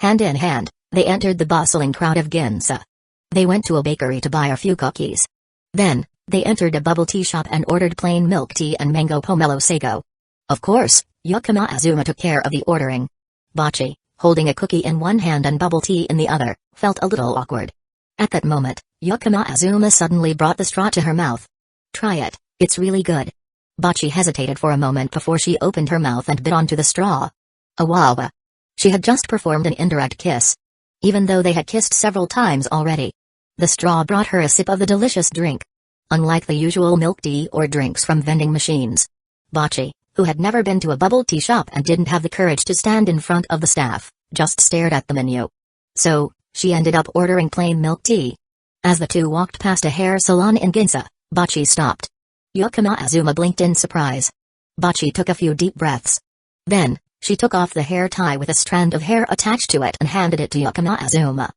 Hand in hand, they entered the bustling crowd of Ginza. They went to a bakery to buy a few cookies. Then, they entered a bubble tea shop and ordered plain milk tea and mango pomelo sago. Of course, Yakama Azuma took care of the ordering. Bocce, holding a cookie in one hand and bubble tea in the other, felt a little awkward. At that moment, Yakama Azuma suddenly brought the straw to her mouth. "Try it, it's really good." Bocce hesitated for a moment before she opened her mouth and bit onto the straw. Awawa. She had just performed an indirect kiss. Even though they had kissed several times already. The straw brought her a sip of the delicious drink. Unlike the usual milk tea or drinks from vending machines, Bocce, who had never been to a bubble tea shop and didn't have the courage to stand in front of the staff, just stared at the menu. So, she ended up ordering plain milk tea. As the two walked past a hair salon in Ginza, Bocce stopped. Yakama Azuma blinked in surprise. Bocce took a few deep breaths. Then, she took off the hair tie with a strand of hair attached to it and handed it to Yakama Azuma.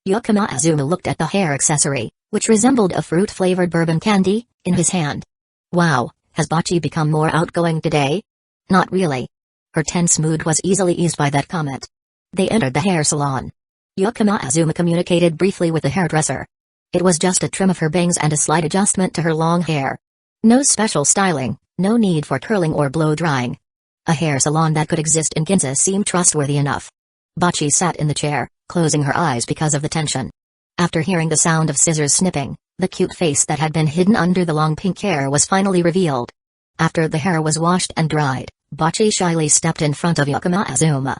Yakama Azuma looked at the hair accessory, which resembled a fruit-flavored bourbon candy, in his hand. Wow, has Bocce become more outgoing today? Not really. Her tense mood was easily eased by that comment. They entered the hair salon. Yakama Azuma communicated briefly with the hairdresser. It was just a trim of her bangs and a slight adjustment to her long hair. No special styling, no need for curling or blow-drying. A hair salon that could exist in Ginza seemed trustworthy enough. Bocce sat in the chair, closing her eyes because of the tension. After hearing the sound of scissors snipping, the cute face that had been hidden under the long pink hair was finally revealed. After the hair was washed and dried, Bocce shyly stepped in front of Yakama Azuma.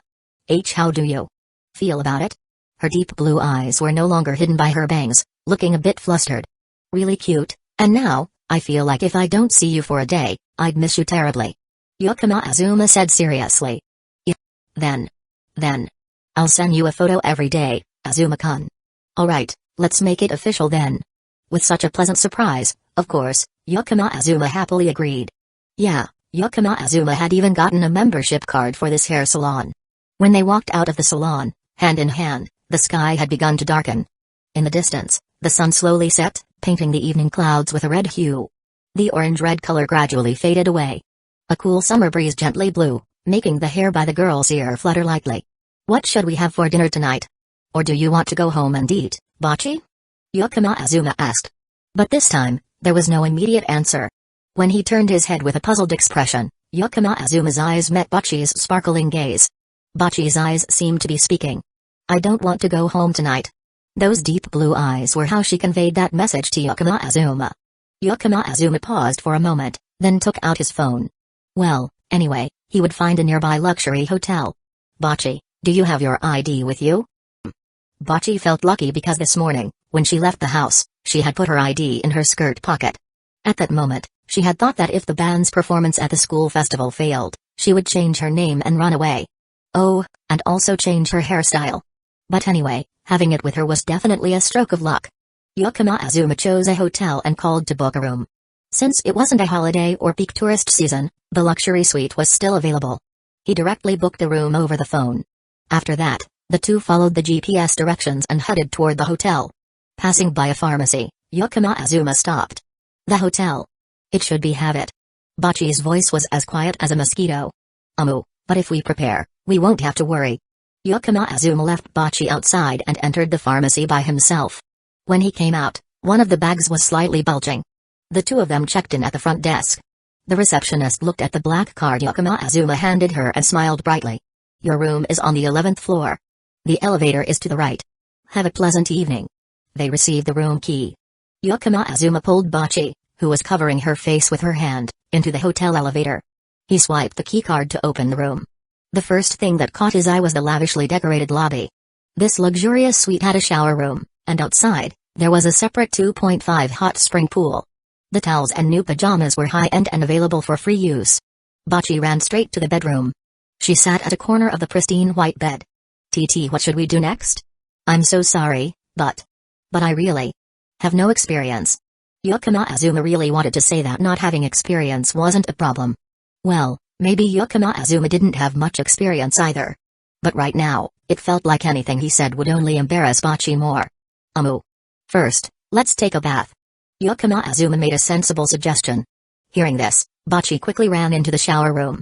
How do you feel about it?" Her deep blue eyes were no longer hidden by her bangs, looking a bit flustered. "Really cute, and now, I feel like if I don't see you for a day, I'd miss you terribly," Yakama Azuma said seriously. "Yeah. Then, I'll send you a photo every day, Azuma-kun." "Alright, let's make it official then." With such a pleasant surprise, of course, Yakama Azuma happily agreed. Yeah, Yakama Azuma had even gotten a membership card for this hair salon. When they walked out of the salon, hand in hand, the sky had begun to darken. In the distance, the sun slowly set, painting the evening clouds with a red hue. The orange-red color gradually faded away. A cool summer breeze gently blew, making the hair by the girl's ear flutter lightly. "What should we have for dinner tonight? Or do you want to go home and eat, Bocce?" Yakama Azuma asked. But this time, there was no immediate answer. When he turned his head with a puzzled expression, Yakama Azuma's eyes met Bocce's sparkling gaze. Bocce's eyes seemed to be speaking. "I don't want to go home tonight." Those deep blue eyes were how she conveyed that message to Yakama Azuma. Yakama Azuma paused for a moment, then took out his phone. Well, anyway, he would find a nearby luxury hotel. "Bocce, do you have your ID with you?" Bocce felt lucky because this morning, when she left the house, she had put her ID in her skirt pocket. At that moment, she had thought that if the band's performance at the school festival failed, she would change her name and run away. Oh, and also change her hairstyle. But anyway, Having it with her was definitely a stroke of luck. Yukima Azuma chose a hotel and called to book a room. Since it wasn't a holiday or peak tourist season, the luxury suite was still available. He directly booked the room over the phone. After that, the two followed the GPS directions and headed toward the hotel. Passing by a pharmacy, Yukima Azuma stopped. The hotel. It should be have it. Bachi's voice was as quiet as a mosquito. But if we prepare, we won't have to worry. Yukima Azuma left Bachi outside and entered the pharmacy by himself. When he came out, one of the bags was slightly bulging. The two of them checked in at the front desk. The receptionist looked at the black card Yukima Azuma handed her and smiled brightly. Your room is on the 11th floor. The elevator is to the right. Have a pleasant evening. They received the room key. Yukima Azuma pulled Bachi, who was covering her face with her hand, into the hotel elevator. He swiped the keycard to open the room. The first thing that caught his eye was the lavishly decorated lobby. This luxurious suite had a shower room, and outside, there was a separate 2.5 hot spring pool. The towels and new pajamas were high-end and available for free use. Bachi ran straight to the bedroom. She sat at a corner of the pristine white bed. What should we do next? I'm so sorry, but I really have no experience. Yukima Azuma really wanted to say that not having experience wasn't a problem. Well, maybe Yukima Azuma didn't have much experience either. But right now, it felt like anything he said would only embarrass Bachi more. First, let's take a bath. Yukima Azuma made a sensible suggestion. Hearing this, Bachi quickly ran into the shower room.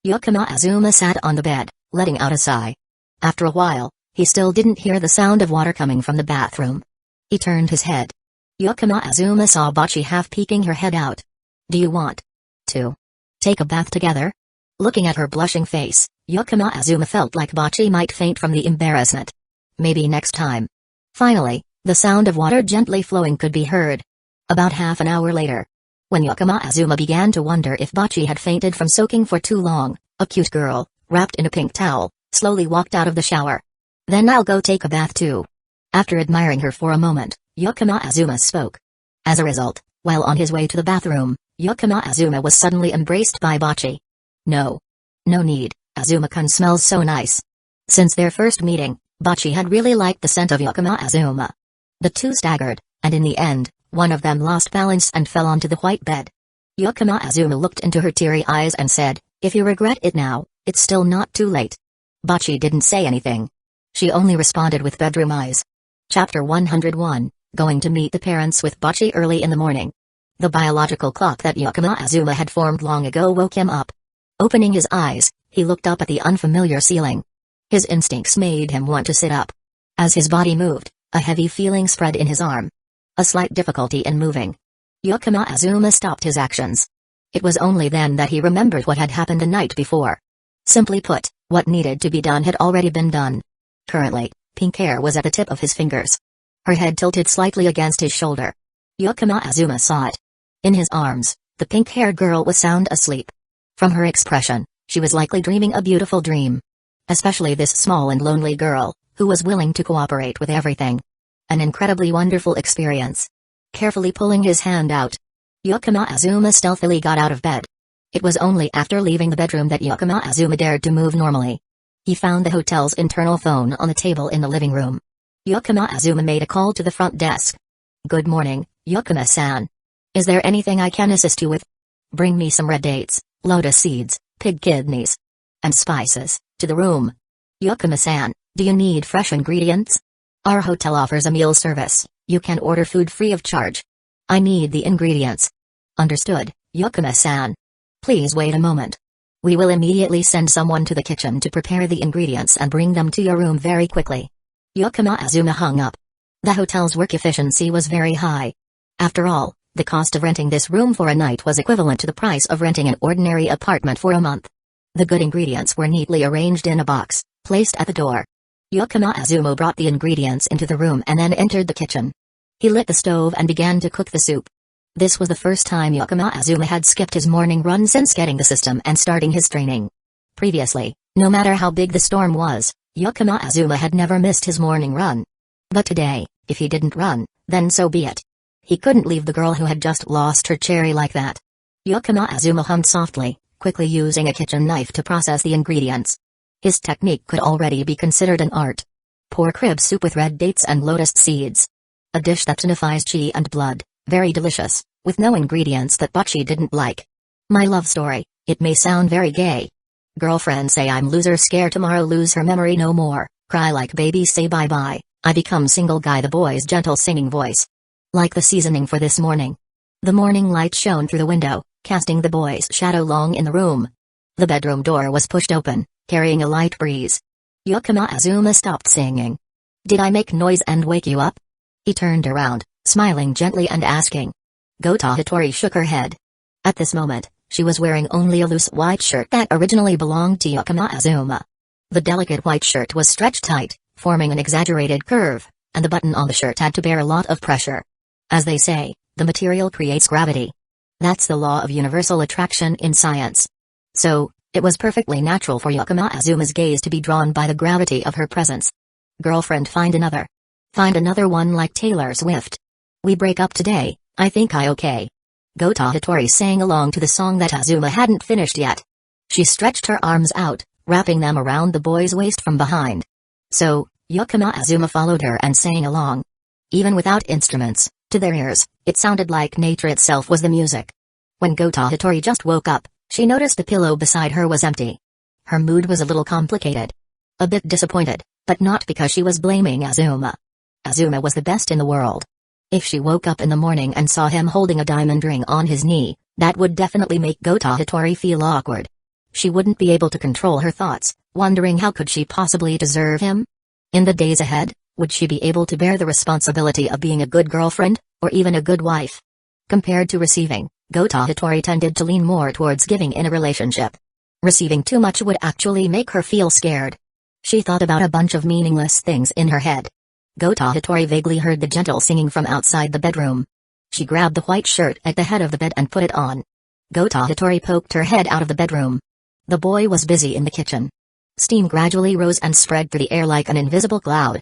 Yukima Azuma sat on the bed, letting out a sigh. After a while, he still didn't hear the sound of water coming from the bathroom. He turned his head. Yukima Azuma saw Bachi half peeking her head out. Do you want to take a bath together? Looking at her blushing face, Yukima Azuma felt like Bachi might faint from the embarrassment. Maybe next time. Finally, the sound of water gently flowing could be heard. About half an hour later, when Yukima Azuma began to wonder if Bachi had fainted from soaking for too long, a cute girl, wrapped in a pink towel, slowly walked out of the shower. Then I'll go take a bath too. After admiring her for a moment, Yukima Azuma spoke. As a result, while on his way to the bathroom, Yukima Azuma was suddenly embraced by Bachi. No need, Azuma-kun smells so nice. Since their first meeting, Bachi had really liked the scent of Yukima Azuma. The two staggered, and in the end, one of them lost balance and fell onto the white bed. Yukima Azuma looked into her teary eyes and said, if you regret it now, it's still not too late. Bachi didn't say anything. She only responded with bedroom eyes. Chapter 101, Going to meet the parents with Bachi early in the morning. The biological clock that Yukima Azuma had formed long ago woke him up. Opening his eyes, he looked up at the unfamiliar ceiling. His instincts made him want to sit up. As his body moved, a heavy feeling spread in his arm. A slight difficulty in moving. Yukima Azuma stopped his actions. It was only then that he remembered what had happened the night before. Simply put, what needed to be done had already been done. Currently, pink hair was at the tip of his fingers. Her head tilted slightly against his shoulder. Yukima Azuma saw it. In his arms, the pink-haired girl was sound asleep. From her expression, she was likely dreaming a beautiful dream. Especially this small and lonely girl, who was willing to cooperate with everything. An incredibly wonderful experience. Carefully pulling his hand out, Yukima Azuma stealthily got out of bed. It was only after leaving the bedroom that Yukima Azuma dared to move normally. He found the hotel's internal phone on the table in the living room. Yukima Azuma made a call to the front desk. Good morning, Yukima-san. Is there anything I can assist you with? Bring me some red dates, lotus seeds, pig kidneys, and spices, to the room. Yukima-san, do you need fresh ingredients? Our hotel offers a meal service. You can order food free of charge. I need the ingredients. Understood, Yukima-san. Please wait a moment. We will immediately send someone to the kitchen to prepare the ingredients and bring them to your room very quickly. Yukima Azuma hung up. The hotel's work efficiency was very high. After all, the cost of renting this room for a night was equivalent to the price of renting an ordinary apartment for a month. The good ingredients were neatly arranged in a box, placed at the door. Yukima Azuma brought the ingredients into the room and then entered the kitchen. He lit the stove and began to cook the soup. This was the first time Yukima Azuma had skipped his morning run since getting the system and starting his training. Previously, no matter how big the storm was, Yukima Azuma had never missed his morning run. But today, if he didn't run, then so be it. He couldn't leave the girl who had just lost her cherry like that. Yukima Azuma hummed softly, quickly using a kitchen knife to process the ingredients. His technique could already be considered an art. Pour crib soup with red dates and lotus seeds. A dish that tonifies chi and blood, very delicious, with no ingredients that Bocce didn't like. My love story, it may sound very gay. Girlfriend say I'm loser scare tomorrow lose her memory no more, cry like baby say bye bye, I become single guy the boy's gentle singing voice. Like the seasoning for this morning. The morning light shone through the window, casting the boy's shadow long in the room. The bedroom door was pushed open, carrying a light breeze. Yukima Azuma stopped singing. Did I make noise and wake you up? He turned around, smiling gently and asking. Gota Hitori shook her head. At this moment, she was wearing only a loose white shirt that originally belonged to Yukima Azuma. The delicate white shirt was stretched tight, forming an exaggerated curve, and the button on the shirt had to bear a lot of pressure. As they say, the material creates gravity. That's the law of universal attraction in science. So, it was perfectly natural for Yukima Azuma's gaze to be drawn by the gravity of her presence. Girlfriend find another. Find another one like Taylor Swift. We break up today, I think I okay. Gota Hitori sang along to the song that Azuma hadn't finished yet. She stretched her arms out, wrapping them around the boy's waist from behind. So, Yukima Azuma followed her and sang along. Even without instruments, to their ears, it sounded like nature itself was the music. When Gota Hitori just woke up, she noticed the pillow beside her was empty. Her mood was a little complicated. A bit disappointed, but not because she was blaming Azuma. Azuma was the best in the world. If she woke up in the morning and saw him holding a diamond ring on his knee, that would definitely make Gota Hitori feel awkward. She wouldn't be able to control her thoughts, wondering how could she possibly deserve him? In the days ahead, would she be able to bear the responsibility of being a good girlfriend, or even a good wife? Compared to receiving, Gota Hitori tended to lean more towards giving in a relationship. Receiving too much would actually make her feel scared. She thought about a bunch of meaningless things in her head. Gota Hitori vaguely heard the gentle singing from outside the bedroom. She grabbed the white shirt at the head of the bed and put it on. Gota Hitori poked her head out of the bedroom. The boy was busy in the kitchen. Steam gradually rose and spread through the air like an invisible cloud.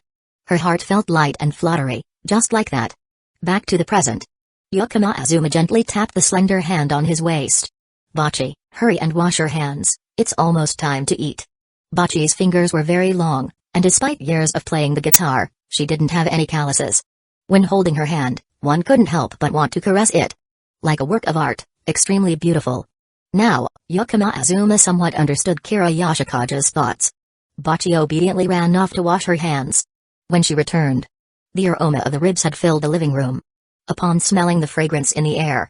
Her heart felt light and fluttery, just like that. Back to the present. Yukima Azuma gently tapped the slender hand on his waist. Bocce, hurry and wash your hands, it's almost time to eat. Bocce's fingers were very long, and despite years of playing the guitar, she didn't have any calluses. When holding her hand, one couldn't help but want to caress it. Like a work of art, extremely beautiful. Now, Yukima Azuma somewhat understood Kira Yoshikage's thoughts. Bocce obediently ran off to wash her hands. When she returned, the aroma of the ribs had filled the living room. Upon smelling the fragrance in the air,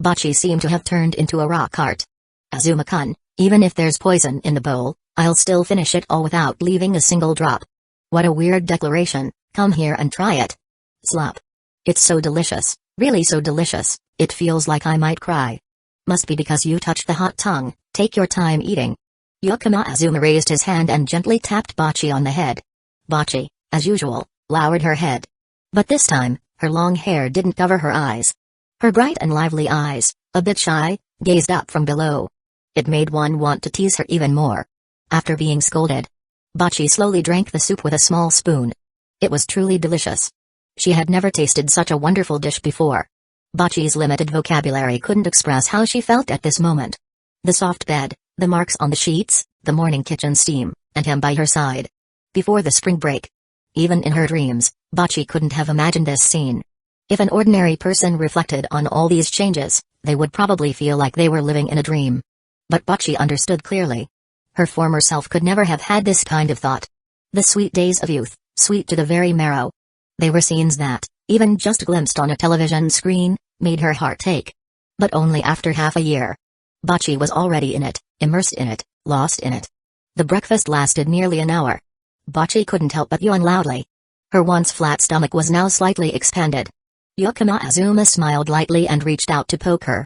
Bocce seemed to have turned into a rock art. Azuma-kun, even if there's poison in the bowl, I'll still finish it all without leaving a single drop. What a weird declaration, come here and try it. Slap. It's so delicious, really so delicious, it feels like I might cry. Must be because you touched the hot tongue, take your time eating. Yukima Azuma raised his hand and gently tapped Bocce on the head. Bocce, as usual, lowered her head. But this time, her long hair didn't cover her eyes. Her bright and lively eyes, a bit shy, gazed up from below. It made one want to tease her even more. After being scolded, Bocce slowly drank the soup with a small spoon. It was truly delicious. She had never tasted such a wonderful dish before. Bocce's limited vocabulary couldn't express how she felt at this moment. The soft bed, the marks on the sheets, the morning kitchen steam, and him by her side. Before the spring break. Even in her dreams, Bocce couldn't have imagined this scene. If an ordinary person reflected on all these changes, they would probably feel like they were living in a dream. But Bocce understood clearly. Her former self could never have had this kind of thought. The sweet days of youth, sweet to the very marrow. They were scenes that, even just glimpsed on a television screen, made her heart ache. But only after half a year. Bocce was already in it, immersed in it, lost in it. The breakfast lasted nearly an hour. Bocce couldn't help but yawn loudly. Her once flat stomach was now slightly expanded. Yukima Azuma smiled lightly and reached out to poke her.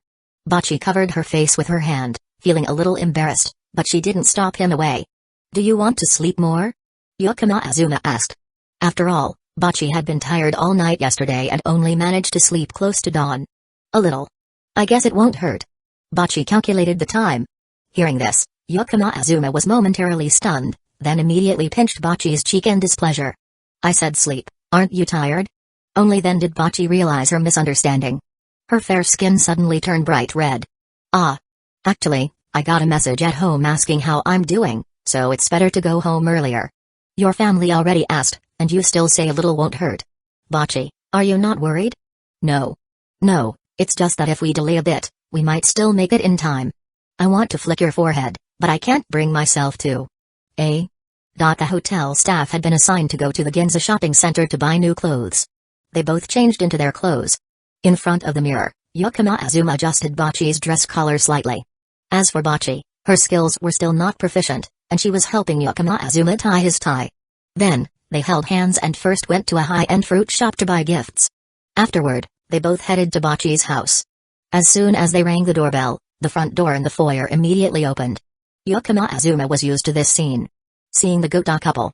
Bocce covered her face with her hand, feeling a little embarrassed, but she didn't stop him away. Do you want to sleep more? Yukima Azuma asked. After all, Bocce had been tired all night yesterday and only managed to sleep close to dawn. A little. I guess it won't hurt. Bocce calculated the time. Hearing this, Yukima Azuma was momentarily stunned, then immediately pinched Bocce's cheek in displeasure. I said sleep, aren't you tired? Only then did Bocce realize her misunderstanding. Her fair skin suddenly turned bright red. Ah. Actually, I got a message at home asking how I'm doing, so it's better to go home earlier. Your family already asked, and you still say a little won't hurt. Bocce, are you not worried? No. No, it's just that if we delay a bit, we might still make it in time. I want to flick your forehead, but I can't bring myself to. Eh? The hotel staff had been assigned to go to the Ginza shopping center to buy new clothes. They both changed into their clothes. In front of the mirror, Yakama Azuma adjusted Bocce's dress collar slightly. As for Bocce, her skills were still not proficient, and she was helping Yakama Azuma tie his tie. Then, they held hands and first went to a high-end fruit shop to buy gifts. Afterward, they both headed to Bocce's house. As soon as they rang the doorbell, the front door in the foyer immediately opened. Yakama Azuma was used to this scene. Seeing the Gota couple,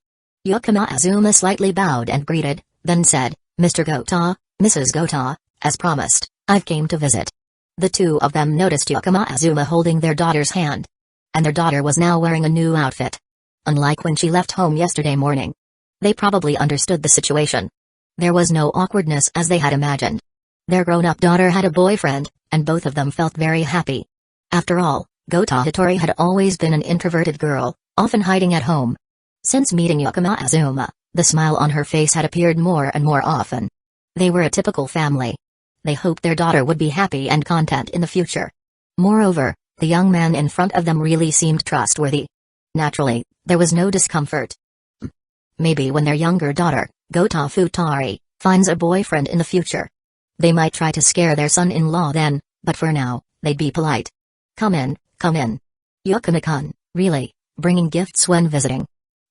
Yakama Azuma slightly bowed and greeted, then said, Mr. Gota, Mrs. Gota, as promised, I've came to visit. The two of them noticed Yakama Azuma holding their daughter's hand. And their daughter was now wearing a new outfit. Unlike when she left home yesterday morning. They probably understood the situation. There was no awkwardness as they had imagined. Their grown-up daughter had a boyfriend, and both of them felt very happy. After all, Gota Hitori had always been an introverted girl, often hiding at home. Since meeting Yakama Azuma, the smile on her face had appeared more and more often. They were a typical family. They hoped their daughter would be happy and content in the future. Moreover, the young man in front of them really seemed trustworthy. Naturally, there was no discomfort. Maybe when their younger daughter, Gota Futari, finds a boyfriend in the future. They might try to scare their son-in-law then, but for now, they'd be polite. Come in, come in. Yakama-kun, really, bringing gifts when visiting.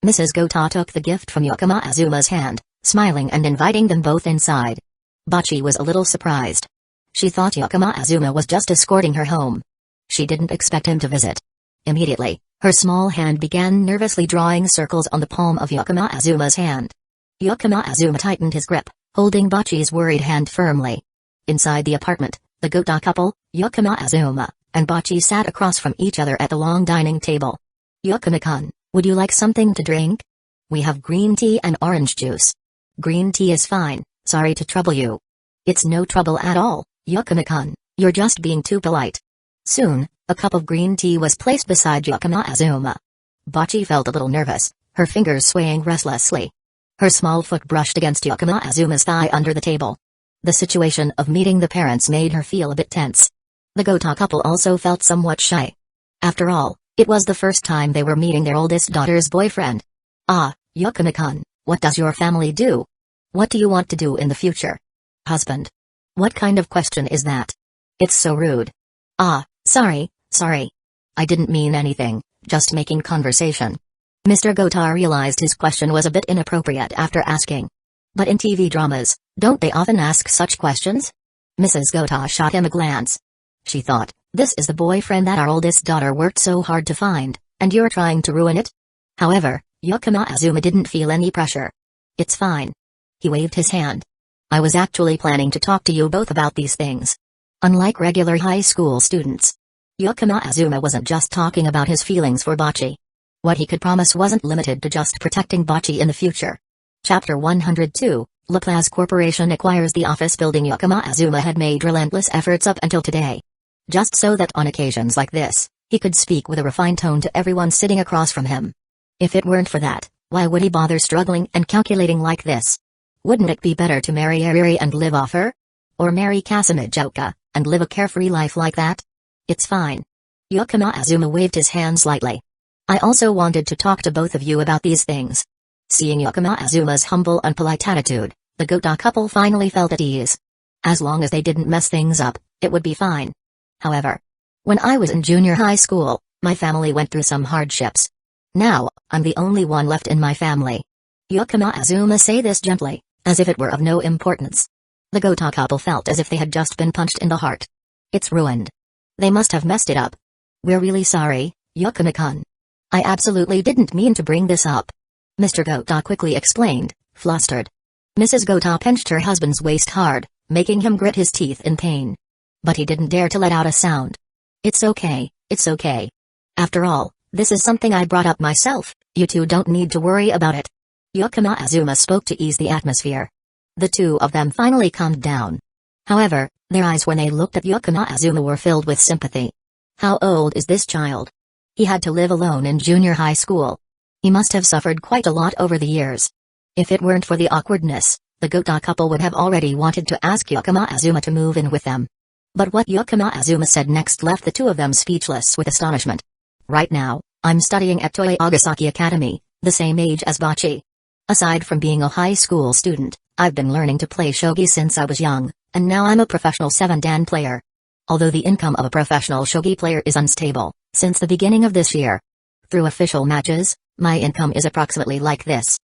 Mrs. Gota took the gift from Yakama Azuma's hand, smiling and inviting them both inside. Bocce was a little surprised. She thought Yakama Azuma was just escorting her home. She didn't expect him to visit. Immediately, her small hand began nervously drawing circles on the palm of Yakama Azuma's hand. Yakama Azuma tightened his grip, holding Bocce's worried hand firmly. Inside the apartment, the Gota couple, Yakama Azuma, and Bocce sat across from each other at the long dining table. Yakama-kun, would you like something to drink? We have green tea and orange juice. Green tea is fine, sorry to trouble you. It's no trouble at all, Yakama-kun, you're just being too polite. Soon, a cup of green tea was placed beside Yakama Azuma. Bocce felt a little nervous, her fingers swaying restlessly. Her small foot brushed against Yakama Azuma's thigh under the table. The situation of meeting the parents made her feel a bit tense. The Gota couple also felt somewhat shy. After all, it was the first time they were meeting their oldest daughter's boyfriend. Ah, Yakama-kun, what does your family do? What do you want to do in the future? Husband. What kind of question is that? It's so rude. Ah, sorry. I didn't mean anything, just making conversation. Mr. Gota realized his question was a bit inappropriate after asking. But in TV dramas, don't they often ask such questions? Mrs. Gota shot him a glance. She thought, this is the boyfriend that our oldest daughter worked so hard to find, and you're trying to ruin it? However, Yakama Azuma didn't feel any pressure. It's fine. He waved his hand. I was actually planning to talk to you both about these things. Unlike regular high school students, Yakama Azuma wasn't just talking about his feelings for Bocce. What he could promise wasn't limited to just protecting Bocce in the future. Chapter 102, Laplace Corporation acquires the office building. Yakama Azuma had made relentless efforts up until today. Just so that on occasions like this, he could speak with a refined tone to everyone sitting across from him. If it weren't for that, why would he bother struggling and calculating like this? Wouldn't it be better to marry Ariri and live off her? Or marry Kasamijoka, and live a carefree life like that? It's fine. Yakama Azuma waved his hand slightly. I also wanted to talk to both of you about these things. Seeing Yakama Azuma's humble and polite attitude, the Gota couple finally felt at ease. As long as they didn't mess things up, it would be fine. However, when I was in junior high school, my family went through some hardships. Now, I'm the only one left in my family. Yakama Azuma said this gently, as if it were of no importance. The Gota couple felt as if they had just been punched in the heart. It's ruined. They must have messed it up. We're really sorry, Yakama-kun. I absolutely didn't mean to bring this up. Mr. Gota quickly explained, flustered. Mrs. Gota pinched her husband's waist hard, making him grit his teeth in pain. But he didn't dare to let out a sound. It's okay. After all, this is something I brought up myself, you two don't need to worry about it. Yakama Azuma spoke to ease the atmosphere. The two of them finally calmed down. However, their eyes when they looked at Yakama Azuma were filled with sympathy. How old is this child? He had to live alone in junior high school. He must have suffered quite a lot over the years. If it weren't for the awkwardness, the Gota couple would have already wanted to ask Yakama Azuma to move in with them. But what Yakama Azuma said next left the two of them speechless with astonishment. Right now, I'm studying at Toei Agasaki Academy, the same age as Bachi. Aside from being a high school student, I've been learning to play shogi since I was young, and now I'm a professional 7-dan player. Although the income of a professional shogi player is unstable, since the beginning of this year. Through official matches, my income is approximately like this.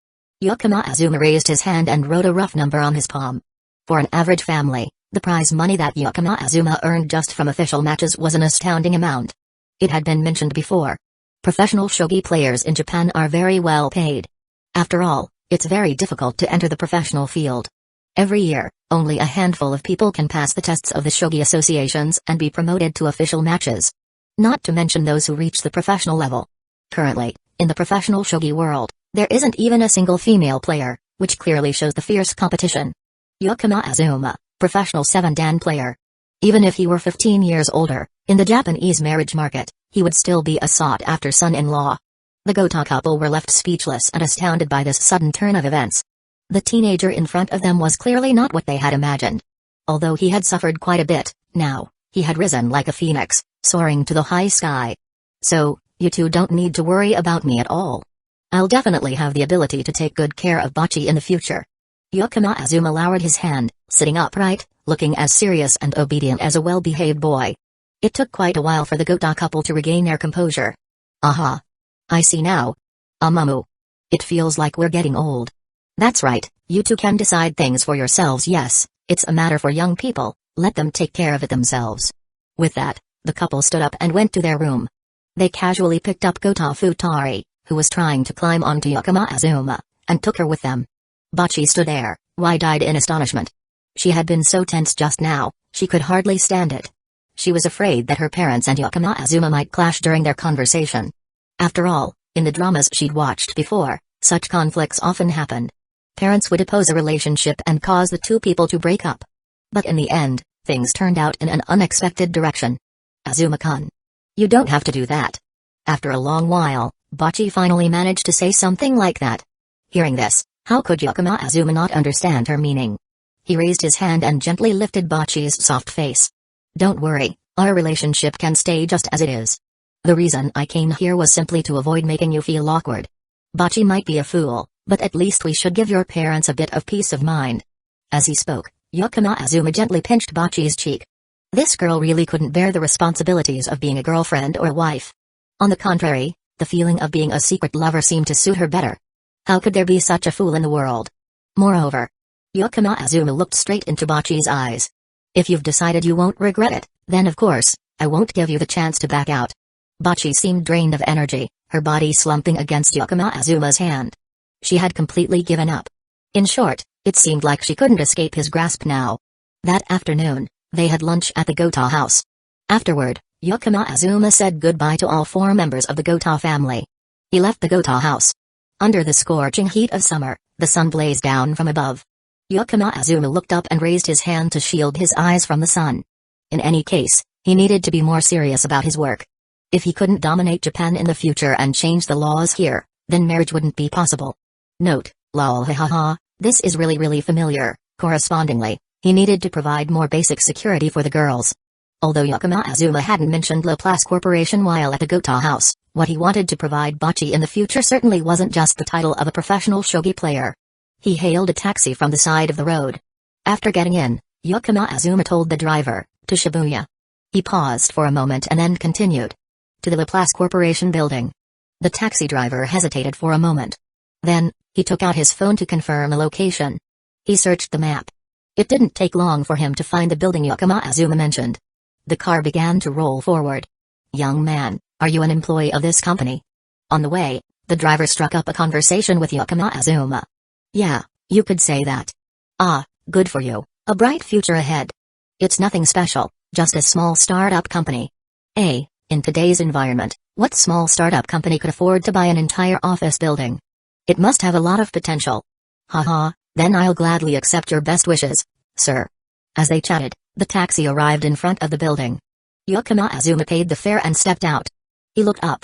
Yakama Azuma raised his hand and wrote a rough number on his palm. For an average family, the prize money that Yakama Azuma earned just from official matches was an astounding amount. It had been mentioned before. Professional shogi players in Japan are very well paid. After all, it's very difficult to enter the professional field. Every year, only a handful of people can pass the tests of the shogi associations and be promoted to official matches. Not to mention those who reach the professional level. Currently, in the professional shogi world, there isn't even a single female player, which clearly shows the fierce competition. Yakama Azuma, professional 7-dan player. Even if he were 15 years older, in the Japanese marriage market, he would still be a sought-after son-in-law. The Gota couple were left speechless and astounded by this sudden turn of events. The teenager in front of them was clearly not what they had imagined. Although he had suffered quite a bit, now, he had risen like a phoenix, soaring to the high sky. So, you two don't need to worry about me at all. I'll definitely have the ability to take good care of Bachi in the future. Yakama Azuma lowered his hand, sitting upright, looking as serious and obedient as a well-behaved boy. It took quite a while for the Gota couple to regain their composure. Aha. I see now. Amamu. It feels like we're getting old. That's right, you two can decide things for yourselves. Yes, it's a matter for young people, let them take care of it themselves. With that, the couple stood up and went to their room. They casually picked up Gota Futari, who was trying to climb onto Yakama Azuma, and took her with them. Bachi stood there, wide-eyed in astonishment. She had been so tense just now, she could hardly stand it. She was afraid that her parents and Yakama Azuma might clash during their conversation. After all, in the dramas she'd watched before, such conflicts often happened. Parents would oppose a relationship and cause the two people to break up. But in the end, things turned out in an unexpected direction. Azuma-kun. You don't have to do that. After a long while, Bachi finally managed to say something like that. Hearing this, how could Yakama Azuma not understand her meaning? He raised his hand and gently lifted Bachi's soft face. Don't worry, our relationship can stay just as it is. The reason I came here was simply to avoid making you feel awkward. Bachi might be a fool, but at least we should give your parents a bit of peace of mind. As he spoke, Yakama Azuma gently pinched Bachi's cheek. This girl really couldn't bear the responsibilities of being a girlfriend or wife. On the contrary, the feeling of being a secret lover seemed to suit her better. How could there be such a fool in the world? Moreover, Yakama Azuma looked straight into Bachi's eyes. If you've decided you won't regret it, then of course, I won't give you the chance to back out. Bachi seemed drained of energy, her body slumping against Yakama Azuma's hand. She had completely given up. In short, it seemed like she couldn't escape his grasp now. That afternoon, they had lunch at the Gota house. Afterward, Yakama Azuma said goodbye to all 4 members of the Gota family. He left the Gota house. Under the scorching heat of summer, the sun blazed down from above. Yakama Azuma looked up and raised his hand to shield his eyes from the sun. In any case, he needed to be more serious about his work. If he couldn't dominate Japan in the future and change the laws here, then marriage wouldn't be possible. Note, lol hahaha, this is really familiar. Correspondingly, he needed to provide more basic security for the girls. Although Yakama Azuma hadn't mentioned Laplace Corporation while at the Gota house, what he wanted to provide Bachi in the future certainly wasn't just the title of a professional shogi player. He hailed a taxi from the side of the road. After getting in, Yakama Azuma told the driver, to Shibuya. He paused for a moment and then continued. To the Laplace Corporation building. The taxi driver hesitated for a moment. Then, he took out his phone to confirm a location. He searched the map. It didn't take long for him to find the building Yakama Azuma mentioned. The car began to roll forward. Young man, are you an employee of this company? On the way, the driver struck up a conversation with Yakama Azuma. Yeah, you could say that. Ah, good for you, a bright future ahead. It's nothing special, just a small startup company. In today's environment, what small startup company could afford to buy an entire office building? It must have a lot of potential. Haha, then I'll gladly accept your best wishes, sir. As they chatted, the taxi arrived in front of the building. Yakama Azuma paid the fare and stepped out. He looked up.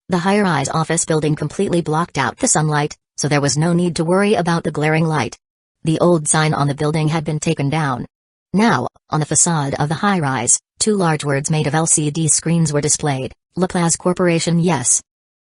The high-rise office building completely blocked out the sunlight, so there was no need to worry about the glaring light. The old sign on the building had been taken down. Now, on the facade of the high-rise, two large words made of LCD screens were displayed: Laplace Corporation. Yes.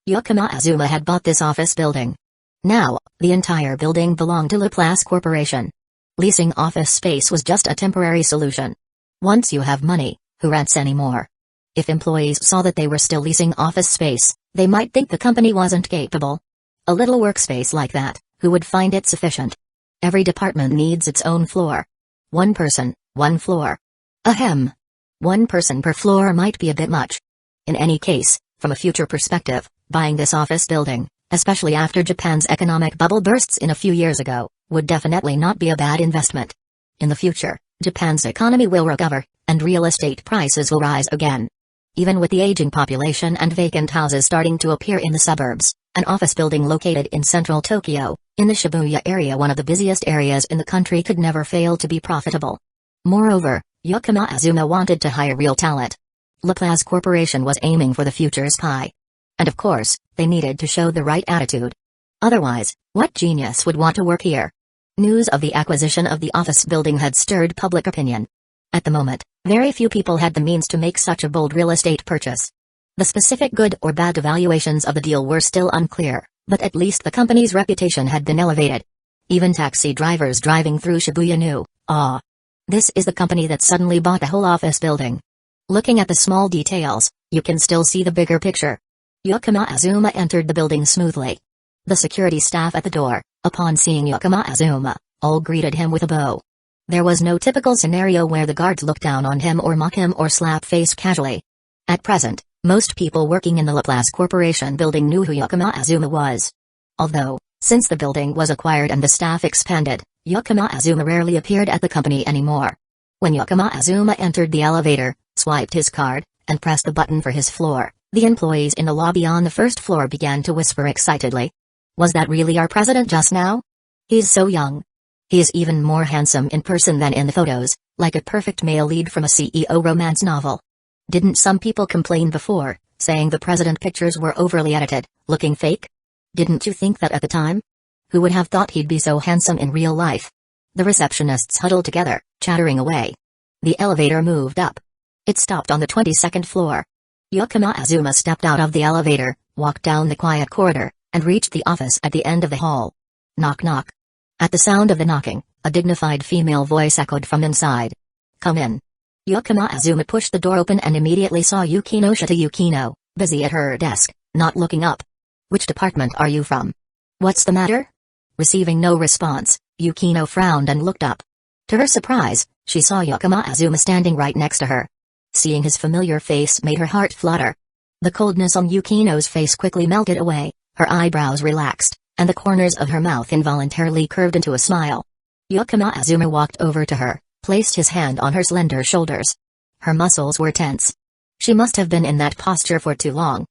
Yukino Azuma had bought this office building. Now, the entire building belonged to Laplace Corporation. Leasing office space was just a temporary solution. Once you have money, who rents anymore? If employees saw that they were still leasing office space, they might think the company wasn't capable. A little workspace like that, who would find it sufficient? Every department needs its own floor. One person, one floor. Ahem. One person per floor might be a bit much. In any case, from a future perspective, buying this office building, especially after Japan's economic bubble bursts in a few years ago, would definitely not be a bad investment. In the future, Japan's economy will recover, and real estate prices will rise again. Even with the aging population and vacant houses starting to appear in the suburbs, an office building located in central Tokyo, in the Shibuya area, one of the busiest areas in the country, could never fail to be profitable. Moreover, Yukino Azuma wanted to hire real talent. Laplace Corporation was aiming for the future's pie. And of course, they needed to show the right attitude. Otherwise, what genius would want to work here? News of the acquisition of the office building had stirred public opinion. At the moment, very few people had the means to make such a bold real estate purchase. The specific good or bad evaluations of the deal were still unclear, but at least the company's reputation had been elevated. Even taxi drivers driving through Shibuya knew, this is the company that suddenly bought the whole office building. Looking at the small details, you can still see the bigger picture. Yukino Azuma entered the building smoothly. The security staff at the door, upon seeing Yukino Azuma, all greeted him with a bow. There was no typical scenario where the guards looked down on him or mock him or slap face casually. At present, most people working in the Laplace Corporation building knew who Yukino Azuma was. Although, since the building was acquired and the staff expanded, Yukino Azuma rarely appeared at the company anymore. When Yukino Azuma entered the elevator, swiped his card, and pressed the button for his floor, the employees in the lobby on the first floor began to whisper excitedly. Was that really our president just now? He's so young. He is even more handsome in person than in the photos, like a perfect male lead from a CEO romance novel. Didn't some people complain before, saying the president pictures were overly edited, looking fake? Didn't you think that at the time? Who would have thought he'd be so handsome in real life? The receptionists huddled together, chattering away. The elevator moved up. It stopped on the 22nd floor. Yukino Azuma stepped out of the elevator, walked down the quiet corridor, and reached the office at the end of the hall. Knock knock. At the sound of the knocking, a dignified female voice echoed from inside. Come in. Yukino Azuma pushed the door open and immediately saw Yukino, busy at her desk, not looking up. Which department are you from? What's the matter? Receiving no response, Yukino frowned and looked up. To her surprise, she saw Yukino Azuma standing right next to her. Seeing his familiar face made her heart flutter. The coldness on Yukino's face quickly melted away, her eyebrows relaxed, and the corners of her mouth involuntarily curved into a smile. Yukino Azuma walked over to her, placed his hand on her slender shoulders. Her muscles were tense. She must have been in that posture for too long.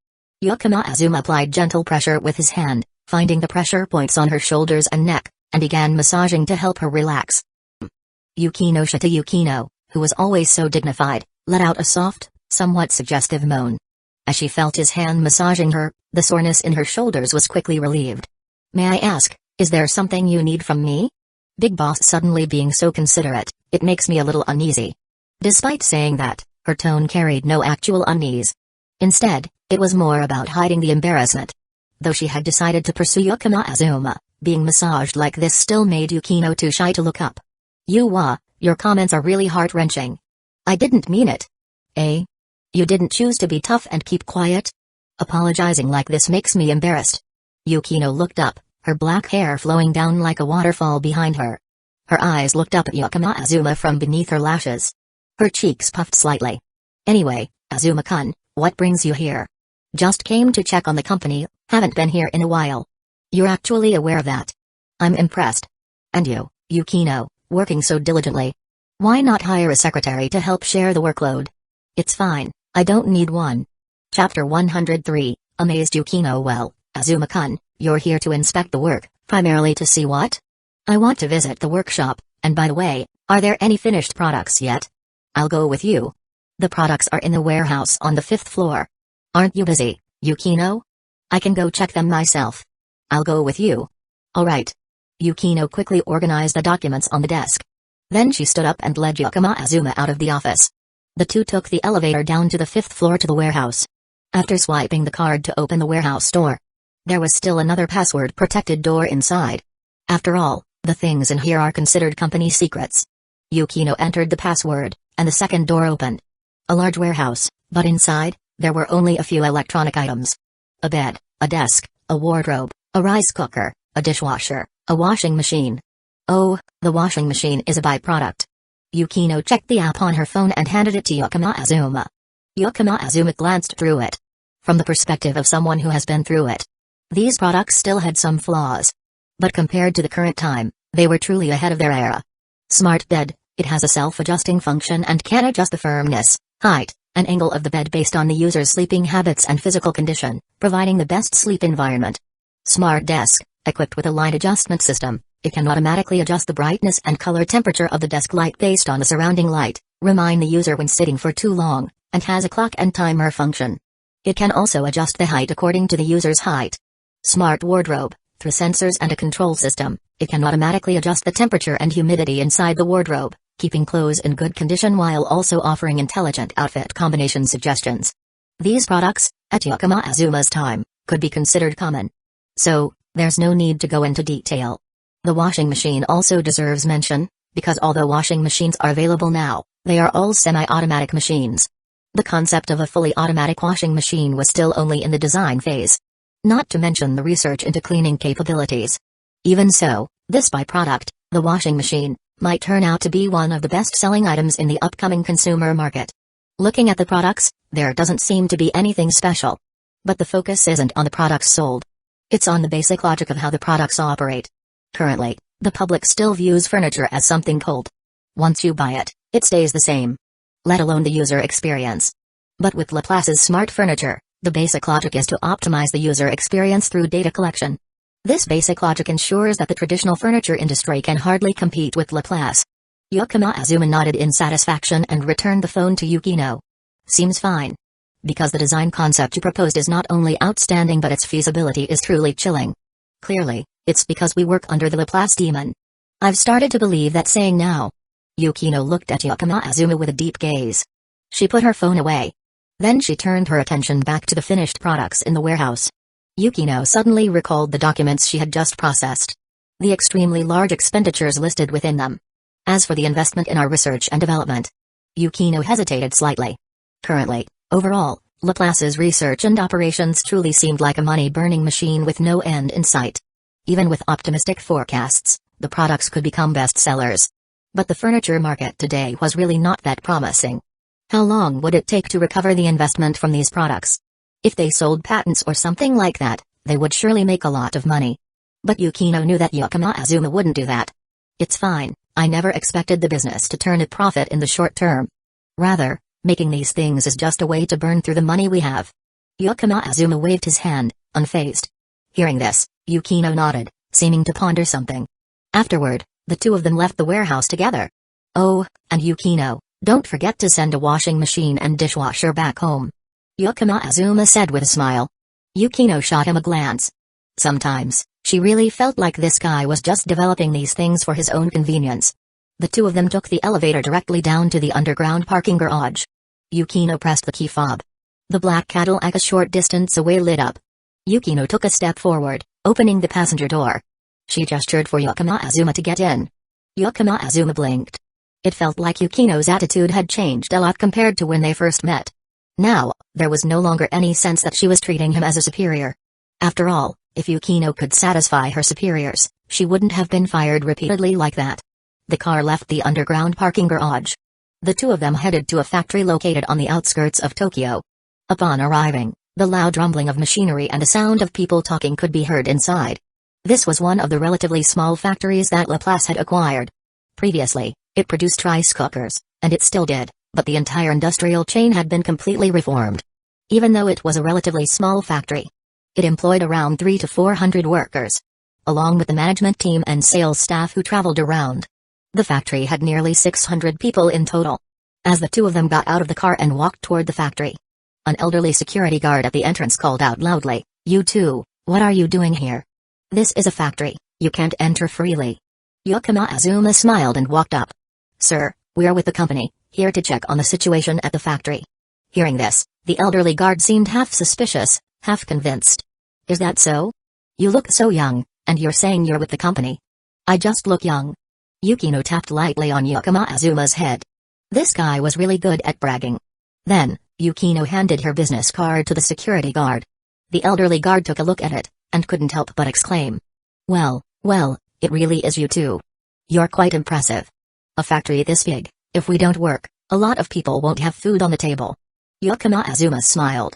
Yukino Azuma applied gentle pressure with his hand, finding the pressure points on her shoulders and neck, and began massaging to help her relax. Yukino, who was always so dignified, let out a soft, somewhat suggestive moan. As she felt his hand massaging her, the soreness in her shoulders was quickly relieved. May I ask, is there something you need from me? Big boss suddenly being so considerate, it makes me a little uneasy. Despite saying that, her tone carried no actual unease. Instead, it was more about hiding the embarrassment. Though she had decided to pursue Yukino Azuma, being massaged like this still made Yukino too shy to look up. Your comments are really heart-wrenching. I didn't mean it. Eh? You didn't choose to be tough and keep quiet? Apologizing like this makes me embarrassed. Yukino looked up, her black hair flowing down like a waterfall behind her. Her eyes looked up at Yukino Azuma from beneath her lashes. Her cheeks puffed slightly. Anyway, Azuma-kun, what brings you here? Just came to check on the company, haven't been here in a while. You're actually aware of that. I'm impressed. And you, Yukino, working so diligently. Why not hire a secretary to help share the workload? It's fine, I don't need one. Chapter 103, Amazed Yukino. Well, Azuma-kun, you're here to inspect the work, primarily to see what? I want to visit the workshop, and by the way, are there any finished products yet? I'll go with you. The products are in the warehouse on the 5th floor. Aren't you busy, Yukino? I can go check them myself. I'll go with you. Alright. Yukino quickly organized the documents on the desk. Then she stood up and led Yakama Azuma out of the office. The two took the elevator down to the 5th floor to the warehouse. After swiping the card to open the warehouse door, there was still another password-protected door inside. After all, the things in here are considered company secrets. Yukino entered the password, and the second door opened. A large warehouse, but inside, there were only a few electronic items. A bed, a desk, a wardrobe, a rice cooker, a dishwasher, a washing machine. Oh, the washing machine is a byproduct. Yukino checked the app on her phone and handed it to Yakama Azuma. Yakama Azuma glanced through it. From the perspective of someone who has been through it, these products still had some flaws. But compared to the current time, they were truly ahead of their era. Smart bed, it has a self-adjusting function and can adjust the firmness, height, and angle of the bed based on the user's sleeping habits and physical condition, providing the best sleep environment. Smart desk, equipped with a light adjustment system, it can automatically adjust the brightness and color temperature of the desk light based on the surrounding light, remind the user when sitting for too long, and has a clock and timer function. It can also adjust the height according to the user's height. Smart wardrobe, through sensors and a control system, it can automatically adjust the temperature and humidity inside the wardrobe, keeping clothes in good condition while also offering intelligent outfit combination suggestions. These products, at Yakama Azuma's time, could be considered common. So, there's no need to go into detail. The washing machine also deserves mention, because although washing machines are available now, they are all semi-automatic machines. The concept of a fully automatic washing machine was still only in the design phase. Not to mention the research into cleaning capabilities. Even so, this byproduct, the washing machine, might turn out to be one of the best-selling items in the upcoming consumer market. Looking at the products, there doesn't seem to be anything special. But the focus isn't on the products sold. It's on the basic logic of how the products operate. Currently, the public still views furniture as something cold. Once you buy it, it stays the same. Let alone the user experience. But with Laplace's smart furniture, the basic logic is to optimize the user experience through data collection. This basic logic ensures that the traditional furniture industry can hardly compete with Laplace. Yakama Azuma nodded in satisfaction and returned the phone to Yukino. Seems fine. Because the design concept you proposed is not only outstanding but its feasibility is truly chilling. Clearly, it's because we work under the Laplace demon. I've started to believe that saying now. Yukino looked at Yakama Azuma with a deep gaze. She put her phone away. Then she turned her attention back to the finished products in the warehouse. Yukino suddenly recalled the documents she had just processed. The extremely large expenditures listed within them. As for the investment in our research and development, Yukino hesitated slightly. Currently, overall, Laplace's research and operations truly seemed like a money-burning machine with no end in sight. Even with optimistic forecasts, the products could become bestsellers. But the furniture market today was really not that promising. How long would it take to recover the investment from these products? If they sold patents or something like that, they would surely make a lot of money. But Yukino knew that Yakama Azuma wouldn't do that. It's fine, I never expected the business to turn a profit in the short term. Rather, making these things is just a way to burn through the money we have. Yakama Azuma waved his hand, unfazed. Hearing this, Yukino nodded, seeming to ponder something. Afterward, the two of them left the warehouse together. Oh, and Yukino, don't forget to send a washing machine and dishwasher back home. Yakama Azuma said with a smile. Yukino shot him a glance. Sometimes, she really felt like this guy was just developing these things for his own convenience. The two of them took the elevator directly down to the underground parking garage. Yukino pressed the key fob. The black Cadillac a short distance away lit up. Yukino took a step forward, opening the passenger door. She gestured for Yakama Azuma to get in. Yakama Azuma blinked. It felt like Yukino's attitude had changed a lot compared to when they first met. Now, there was no longer any sense that she was treating him as a superior. After all, if Yukino could satisfy her superiors, she wouldn't have been fired repeatedly like that. The car left the underground parking garage. The two of them headed to a factory located on the outskirts of Tokyo. Upon arriving, the loud rumbling of machinery and the sound of people talking could be heard inside. This was one of the relatively small factories that Laplace had acquired. Previously, it produced rice cookers, and it still did, but the entire industrial chain had been completely reformed. Even though it was a relatively small factory, it employed around 300 to 400 workers, along with the management team and sales staff who traveled around. The factory had nearly 600 people in total. As the two of them got out of the car and walked toward the factory, an elderly security guard at the entrance called out loudly, You two, what are you doing here? This is a factory, you can't enter freely. Yukino Azuma smiled and walked up. Sir, we're with the company, here to check on the situation at the factory. Hearing this, the elderly guard seemed half suspicious, half convinced. Is that so? You look so young, and you're saying you're with the company. I just look young. Yukino tapped lightly on Yukino Azuma's head. This guy was really good at bragging. Then, Yukino handed her business card to the security guard. The elderly guard took a look at it, and couldn't help but exclaim. Well, it really is you two. You're quite impressive. A factory this big, if we don't work, a lot of people won't have food on the table. Yukino Azuma smiled.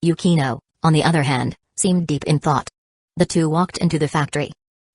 Yukino, on the other hand, seemed deep in thought. The two walked into the factory.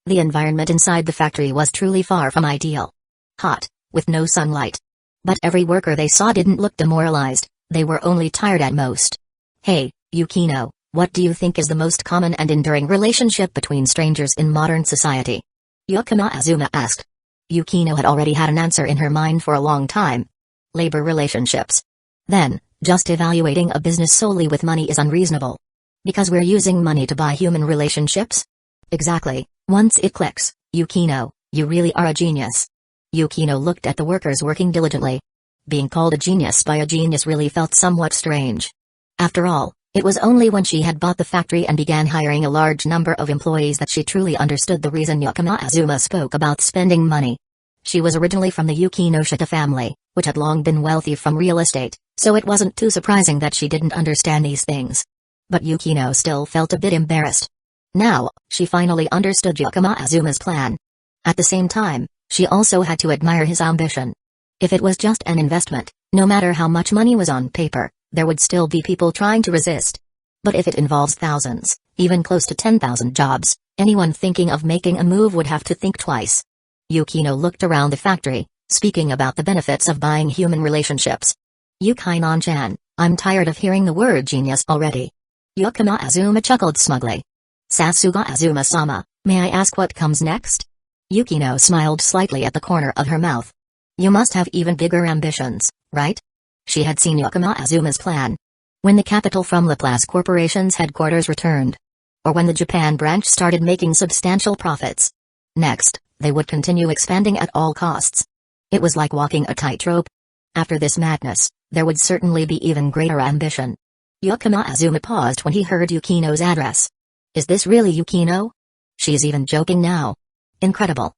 The environment inside the factory was truly far from ideal. Hot, with no sunlight. But every worker they saw didn't look demoralized, they were only tired at most. Hey, Yukino, what do you think is the most common and enduring relationship between strangers in modern society? Yukino Azuma asked. Yukino had already had an answer in her mind for a long time. Labor relationships. Then, just evaluating a business solely with money is unreasonable. Because we're using money to buy human relationships? Exactly, once it clicks, Yukino, you really are a genius. Yukino looked at the workers working diligently. Being called a genius by a genius really felt somewhat strange. After all, it was only when she had bought the factory and began hiring a large number of employees that she truly understood the reason Yukino Azuma spoke about spending money. She was originally from the Yukino family, which had long been wealthy from real estate, so it wasn't too surprising that she didn't understand these things. But Yukino still felt a bit embarrassed. Now, she finally understood Yukino Azuma's plan. At the same time, she also had to admire his ambition. If it was just an investment, no matter how much money was on paper, there would still be people trying to resist. But if it involves thousands, even close to 10,000 jobs, anyone thinking of making a move would have to think twice. Yukino looked around the factory, speaking about the benefits of buying human relationships. Yukino-chan, I'm tired of hearing the word genius already. Yukino Azuma chuckled smugly. Sasuga Azuma-sama, may I ask what comes next? Yukino smiled slightly at the corner of her mouth. You must have even bigger ambitions, right? She had seen Yukino Azuma's plan. When the capital from Laplace Corporation's headquarters returned. Or when the Japan branch started making substantial profits. Next, they would continue expanding at all costs. It was like walking a tightrope. After this madness, there would certainly be even greater ambition. Yukino Azuma paused when he heard Yukino's address. Is this really Yukino? She's even joking now. Incredible.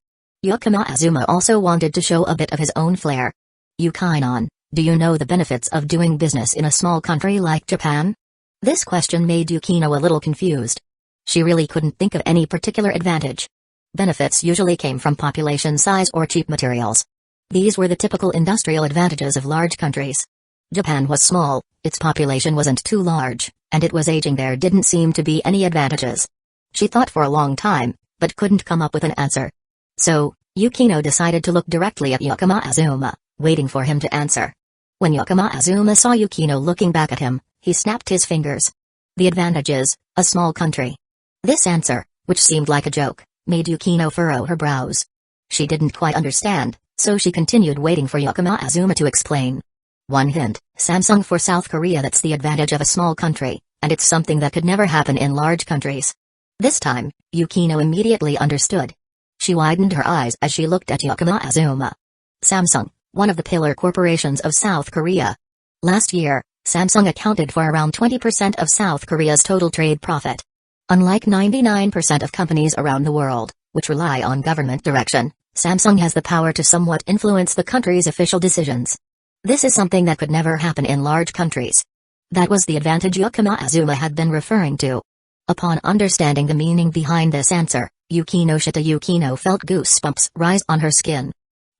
Yukino Azuma also wanted to show a bit of his own flair. Yukino, do you know the benefits of doing business in a small country like Japan? This question made Yukino a little confused. She really couldn't think of any particular advantage. Benefits usually came from population size or cheap materials. These were the typical industrial advantages of large countries. Japan was small, its population wasn't too large, and it was aging. There didn't seem to be any advantages. She thought for a long time, but couldn't come up with an answer. So, Yukino decided to look directly at Yukino Azuma, waiting for him to answer. When Yukino Azuma saw Yukino looking back at him, he snapped his fingers. The advantage is, a small country. This answer, which seemed like a joke, made Yukino furrow her brows. She didn't quite understand, so she continued waiting for Yukino Azuma to explain. One hint, Samsung for South Korea. That's the advantage of a small country, and it's something that could never happen in large countries. This time, Yukino immediately understood. She widened her eyes as she looked at Yukino Azuma. Samsung, one of the pillar corporations of South Korea. Last year, Samsung accounted for around 20% of South Korea's total trade profit. Unlike 99% of companies around the world, which rely on government direction, Samsung has the power to somewhat influence the country's official decisions. This is something that could never happen in large countries. That was the advantage Yukino Azuma had been referring to. Upon understanding the meaning behind this answer, Yukino felt goosebumps rise on her skin.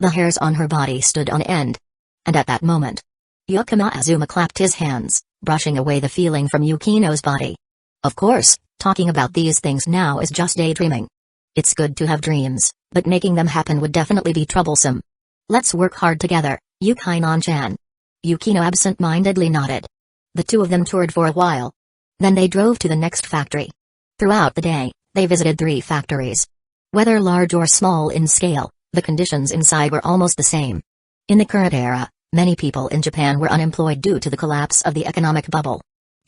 The hairs on her body stood on end. And at that moment, Yukino Azuma clapped his hands, brushing away the feeling from Yukino's body. Of course, talking about these things now is just daydreaming. It's good to have dreams, but making them happen would definitely be troublesome. Let's work hard together, Yukino-chan. Yukino absent-mindedly nodded. The two of them toured for a while. Then they drove to the next factory. Throughout the day, they visited 3 factories. Whether large or small in scale, the conditions inside were almost the same. In the current era, many people in Japan were unemployed due to the collapse of the economic bubble.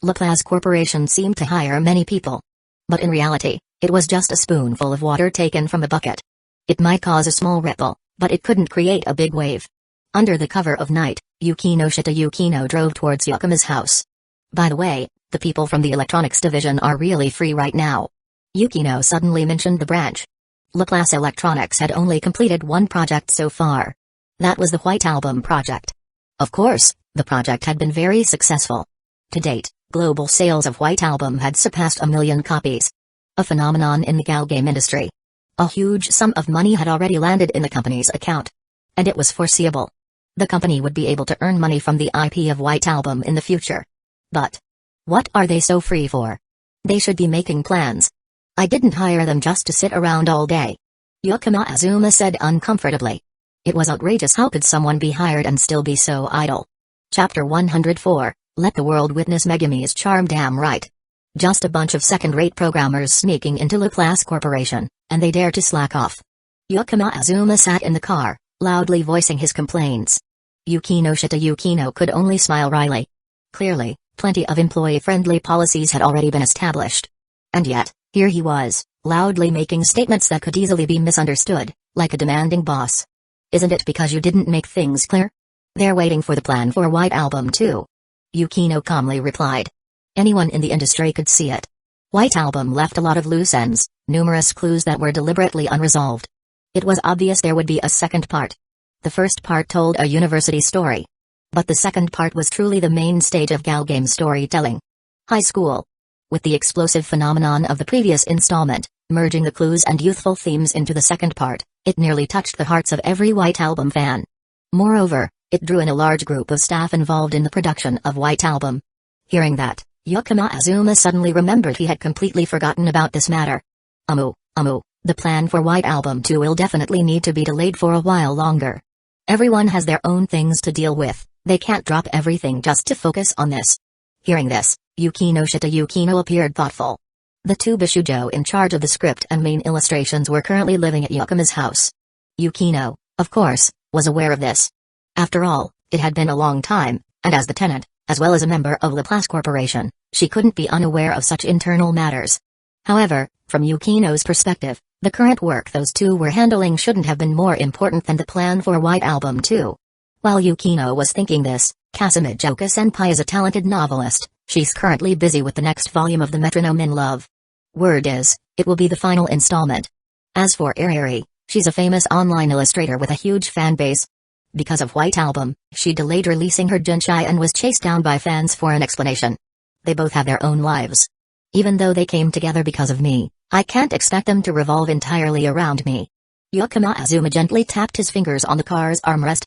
Laplace Corporation seemed to hire many people. But in reality, it was just a spoonful of water taken from a bucket. It might cause a small ripple, but it couldn't create a big wave. Under the cover of night, Yukino drove towards Yakuma's house. By the way, the people from the electronics division are really free right now. Yukino suddenly mentioned the branch. Laplace Electronics had only completed one project so far. That was the White Album project. Of course, the project had been very successful. To date, global sales of White Album had surpassed 1 million copies. A phenomenon in the gal game industry. A huge sum of money had already landed in the company's account. And it was foreseeable. The company would be able to earn money from the IP of White Album in the future. But what are they so free for? They should be making plans. I didn't hire them just to sit around all day. Yukima Azuma said uncomfortably. It was outrageous. How could someone be hired and still be so idle? Chapter 104, Let the World Witness Megumi's Charm. Damn right. Just a bunch of second-rate programmers sneaking into Laplace Corporation, and they dare to slack off. Yukima Azuma sat in the car, loudly voicing his complaints. Yukino could only smile wryly. Clearly, plenty of employee-friendly policies had already been established. And yet, here he was, loudly making statements that could easily be misunderstood, like a demanding boss. Isn't it because you didn't make things clear? They're waiting for the plan for White Album too. Yukino calmly replied. Anyone in the industry could see it. White Album left a lot of loose ends, numerous clues that were deliberately unresolved. It was obvious there would be a second part. The first part told a university story. But the second part was truly the main stage of gal game storytelling. High school. With the explosive phenomenon of the previous installment, merging the clues and youthful themes into the second part, it nearly touched the hearts of every White Album fan. Moreover, it drew in a large group of staff involved in the production of White Album. Hearing that, Yukima Azuma suddenly remembered he had completely forgotten about this matter. The plan for White Album 2 will definitely need to be delayed for a while longer. Everyone has their own things to deal with, they can't drop everything just to focus on this. Hearing this, Yukino appeared thoughtful. The two Bishujo in charge of the script and main illustrations were currently living at Yukima's house. Yukino, of course, was aware of this. After all, it had been a long time, and as the tenant, as well as a member of Laplace Corporation, she couldn't be unaware of such internal matters. However, from Yukino's perspective, the current work those two were handling shouldn't have been more important than the plan for White Album 2. While Yukino was thinking this, Kasumijoka-senpai is a talented novelist. She's currently busy with the next volume of The Metronome in Love. Word is, it will be the final installment. As for Eri, she's a famous online illustrator with a huge fan base. Because of White Album, she delayed releasing her Junshai and was chased down by fans for an explanation. They both have their own lives. Even though they came together because of me, I can't expect them to revolve entirely around me. Yukima Azuma gently tapped his fingers on the car's armrest.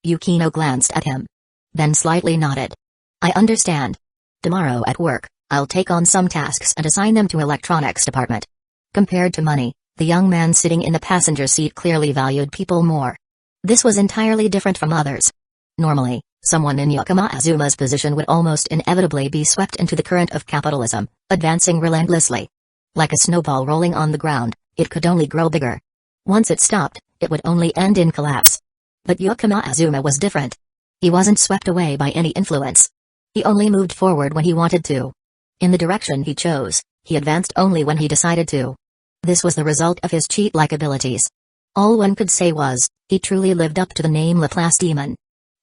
Yukino glanced at him. Then slightly nodded. I understand. Tomorrow at work, I'll take on some tasks and assign them to electronics department. Compared to money, the young man sitting in the passenger seat clearly valued people more. This was entirely different from others. Normally, someone in Yukima Azuma's position would almost inevitably be swept into the current of capitalism, advancing relentlessly. Like a snowball rolling on the ground, it could only grow bigger. Once it stopped, it would only end in collapse. But Yukima Azuma was different. He wasn't swept away by any influence. He only moved forward when he wanted to. In the direction he chose, he advanced only when he decided to. This was the result of his cheat-like abilities. All one could say was, he truly lived up to the name Laplace Demon.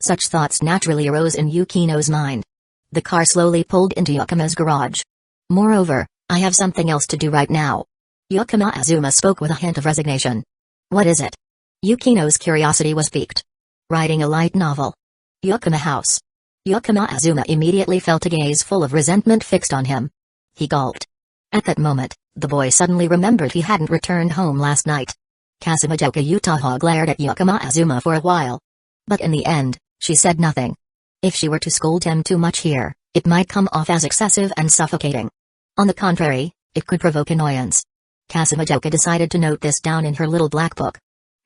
Such thoughts naturally arose in Yukino's mind. The car slowly pulled into Yukima's garage. Moreover, I have something else to do right now. Yukima Azuma spoke with a hint of resignation. What is it? Yukino's curiosity was piqued. Writing a light novel. Yukima House. Yukima Azuma immediately felt a gaze full of resentment fixed on him. He gulped. At that moment, the boy suddenly remembered he hadn't returned home last night. Kasumijoka Utaha glared at Yukima Azuma for a while. But in the end, she said nothing. If she were to scold him too much here, it might come off as excessive and suffocating. On the contrary, it could provoke annoyance. Kasumijoka decided to note this down in her little black book.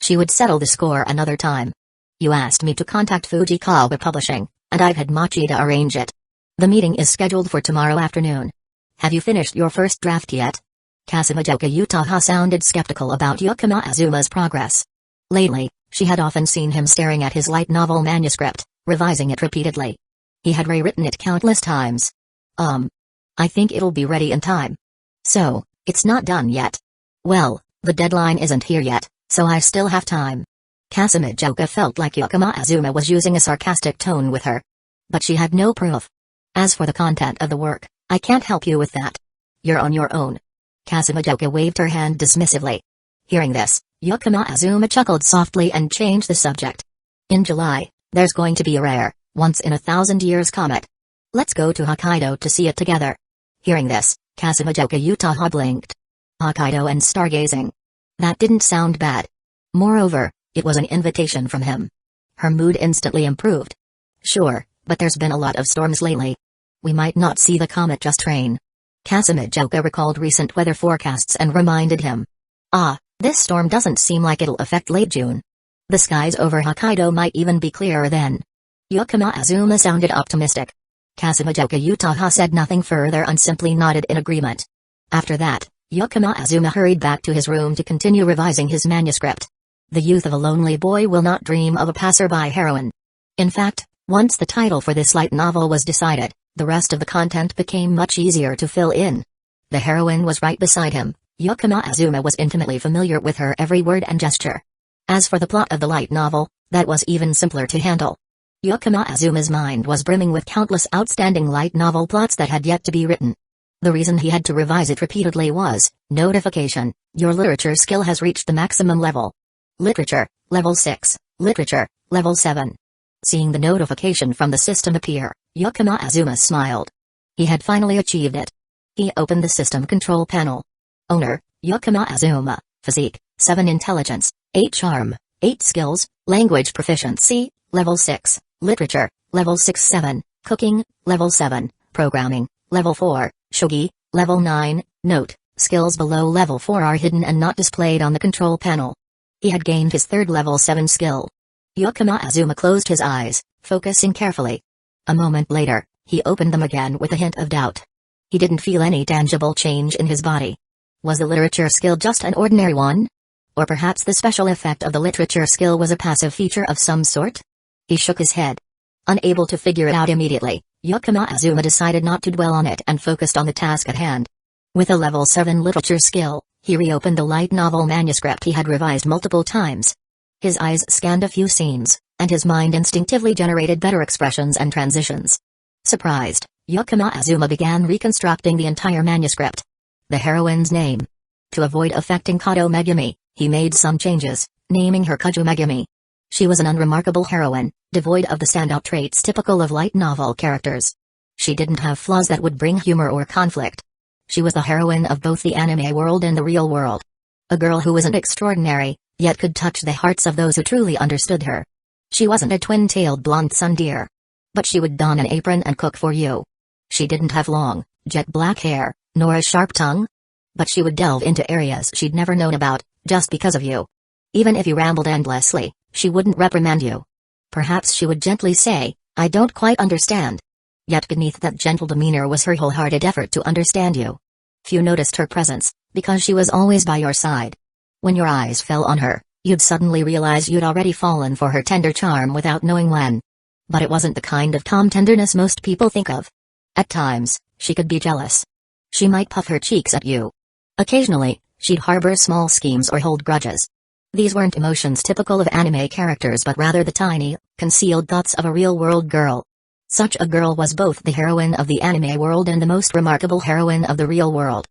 She would settle the score another time. You asked me to contact Fujikawa Publishing, and I've had Machida arrange it. The meeting is scheduled for tomorrow afternoon. Have you finished your first draft yet? Kasumijoka Utaha sounded skeptical about Yukima Azuma's progress. Lately, she had often seen him staring at his light novel manuscript, revising it repeatedly. He had rewritten it countless times. I think it'll be ready in time. So, It's not done yet. Well, the deadline isn't here yet, so I still have time. Kasumijoka felt like Yukima Azuma was using a sarcastic tone with her. But she had no proof. As for the content of the work, I can't help you with that. You're on your own. Kasumijoka waved her hand dismissively. Hearing this, Yukima Azuma chuckled softly and changed the subject. In July, there's going to be a rare, once-in-a-thousand-years comet. Let's go to Hokkaido to see it together. Hearing this, Kasumijoka Utaha blinked. Hokkaido and stargazing. That didn't sound bad. Moreover, it was an invitation from him. Her mood instantly improved. Sure, but there's been a lot of storms lately. We might not see the comet, just rain. Kasumijoka recalled recent weather forecasts and reminded him. This storm doesn't seem like it'll affect late June. The skies over Hokkaido might even be clearer then. Yukima Azuma sounded optimistic. Kasumijoka Utaha said nothing further and simply nodded in agreement. After that, Yukima Azuma hurried back to his room to continue revising his manuscript. The youth of a lonely boy will not dream of a passerby heroine. In fact, once the title for this light novel was decided, the rest of the content became much easier to fill in. The heroine was right beside him. Yukima Azuma was intimately familiar with her every word and gesture. As for the plot of the light novel, that was even simpler to handle. Yukima Azuma's mind was brimming with countless outstanding light novel plots that had yet to be written. The reason he had to revise it repeatedly was, notification, your literature skill has reached the maximum level. Literature, level 6, literature, level 7. Seeing the notification from the system appear, Yukima Azuma smiled. He had finally achieved it. He opened the system control panel. Owner, Yukima Azuma, physique, 7 intelligence, 8 charm, 8 skills, language proficiency, level 6, literature, level 6-7, cooking, level 7, programming, level 4, shogi, level 9, note, skills below level 4 are hidden and not displayed on the control panel. He had gained his 3rd level 7 skill. Yukima Azuma closed his eyes, focusing carefully. A moment later, he opened them again with a hint of doubt. He didn't feel any tangible change in his body. Was the literature skill just an ordinary one? Or perhaps the special effect of the literature skill was a passive feature of some sort? He shook his head. Unable to figure it out immediately, Yukima Azuma decided not to dwell on it and focused on the task at hand. With a level 7 literature skill, he reopened the light novel manuscript he had revised multiple times. His eyes scanned a few scenes, and his mind instinctively generated better expressions and transitions. Surprised, Yukima Azuma began reconstructing the entire manuscript. The heroine's name. To avoid affecting Kato Megumi, he made some changes, naming her Kuju Megumi. She was an unremarkable heroine, devoid of the standout traits typical of light novel characters. She didn't have flaws that would bring humor or conflict. She was the heroine of both the anime world and the real world. A girl who wasn't extraordinary, yet could touch the hearts of those who truly understood her. She wasn't a twin-tailed blonde sundeer. But she would don an apron and cook for you. She didn't have long, jet black hair, nor a sharp tongue. But she would delve into areas she'd never known about, just because of you. Even if you rambled endlessly, she wouldn't reprimand you. Perhaps she would gently say, I don't quite understand. Yet beneath that gentle demeanor was her wholehearted effort to understand you. Few noticed her presence, because she was always by your side. When your eyes fell on her, you'd suddenly realize you'd already fallen for her tender charm without knowing when. But it wasn't the kind of calm tenderness most people think of. At times, she could be jealous. She might puff her cheeks at you. Occasionally, she'd harbor small schemes or hold grudges. These weren't emotions typical of anime characters but rather the tiny, concealed thoughts of a real-world girl. Such a girl was both the heroine of the anime world and the most remarkable heroine of the real world.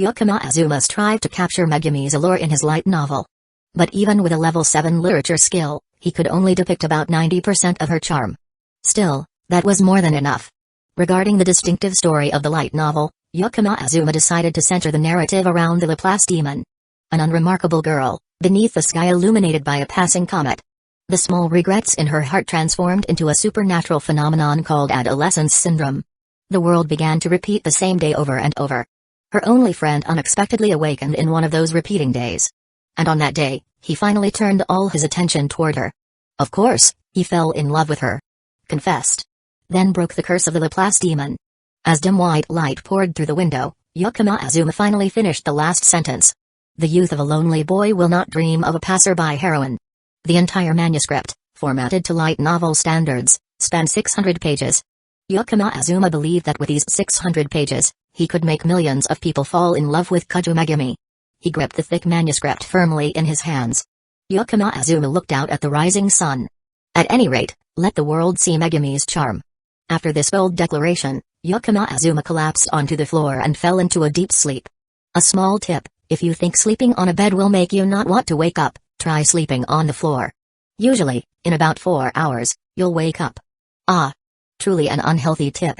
Yukima Azuma strived to capture Megumi's allure in his light novel. But even with a level 7 literature skill, he could only depict about 90% of her charm. Still, that was more than enough. Regarding the distinctive story of the light novel, Yukima Azuma decided to center the narrative around the Laplace demon. An unremarkable girl, beneath the sky illuminated by a passing comet. The small regrets in her heart transformed into a supernatural phenomenon called adolescence syndrome. The world began to repeat the same day over and over. Her only friend unexpectedly awakened in one of those repeating days. And on that day, he finally turned all his attention toward her. Of course, he fell in love with her. Confessed. Then broke the curse of the Laplace demon. As dim white light poured through the window, Yukima Azuma finally finished the last sentence. The youth of a lonely boy will not dream of a passerby heroine. The entire manuscript, formatted to light novel standards, spanned 600 pages. Yukima Azuma believed that with these 600 pages, He could make millions of people fall in love with Kujumegami. He gripped the thick manuscript firmly in his hands. Yukima Azuma looked out at the rising sun. At any rate, let the world see Megami's charm. After this bold declaration, Yukima Azuma collapsed onto the floor and fell into a deep sleep. A small tip: if you think sleeping on a bed will make you not want to wake up, try sleeping on the floor. Usually, in about 4 hours, you'll wake up. Ah! Truly an unhealthy tip.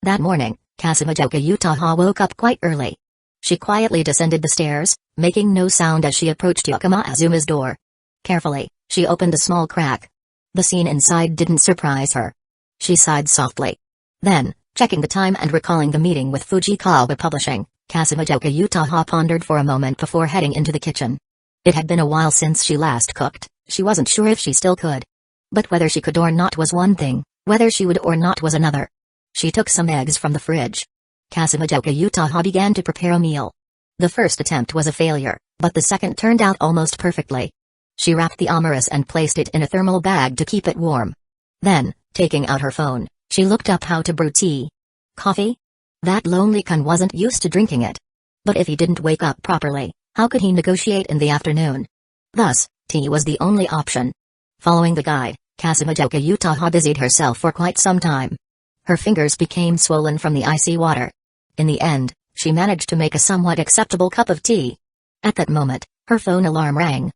That morning, Kasumijoka Utaha woke up quite early. She quietly descended the stairs, making no sound as she approached Yukima Azuma's door. Carefully, she opened a small crack. The scene inside didn't surprise her. She sighed softly. Then, checking the time and recalling the meeting with Fujikawa Publishing, Kasumijoka Utaha pondered for a moment before heading into the kitchen. It had been a while since she last cooked. She wasn't sure if she still could. But whether she could or not was one thing, whether she would or not was another. She took some eggs from the fridge. Kasumijoka Utaha began to prepare a meal. The first attempt was a failure, but the second turned out almost perfectly. She wrapped the amaris and placed it in a thermal bag to keep it warm. Then, taking out her phone, she looked up how to brew tea. Coffee? That lonely Kun wasn't used to drinking it. But if he didn't wake up properly, how could he negotiate in the afternoon? Thus, tea was the only option. Following the guide, Kasumijoka Utaha busied herself for quite some time. Her fingers became swollen from the icy water. In the end, she managed to make a somewhat acceptable cup of tea. At that moment, her phone alarm rang.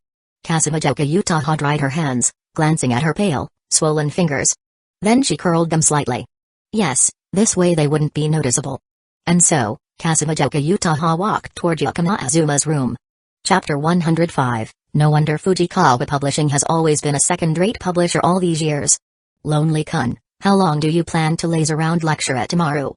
Kasumijoka Utaha dried her hands, glancing at her pale, swollen fingers. Then she curled them slightly. Yes, this way they wouldn't be noticeable. And so, Kasumijoka Utaha walked toward Yukima Azuma's room. Chapter 105. No wonder Fujikawa Publishing has always been a second-rate publisher all these years. Lonely Kun, how long do you plan to laze around lecture at Tamaru?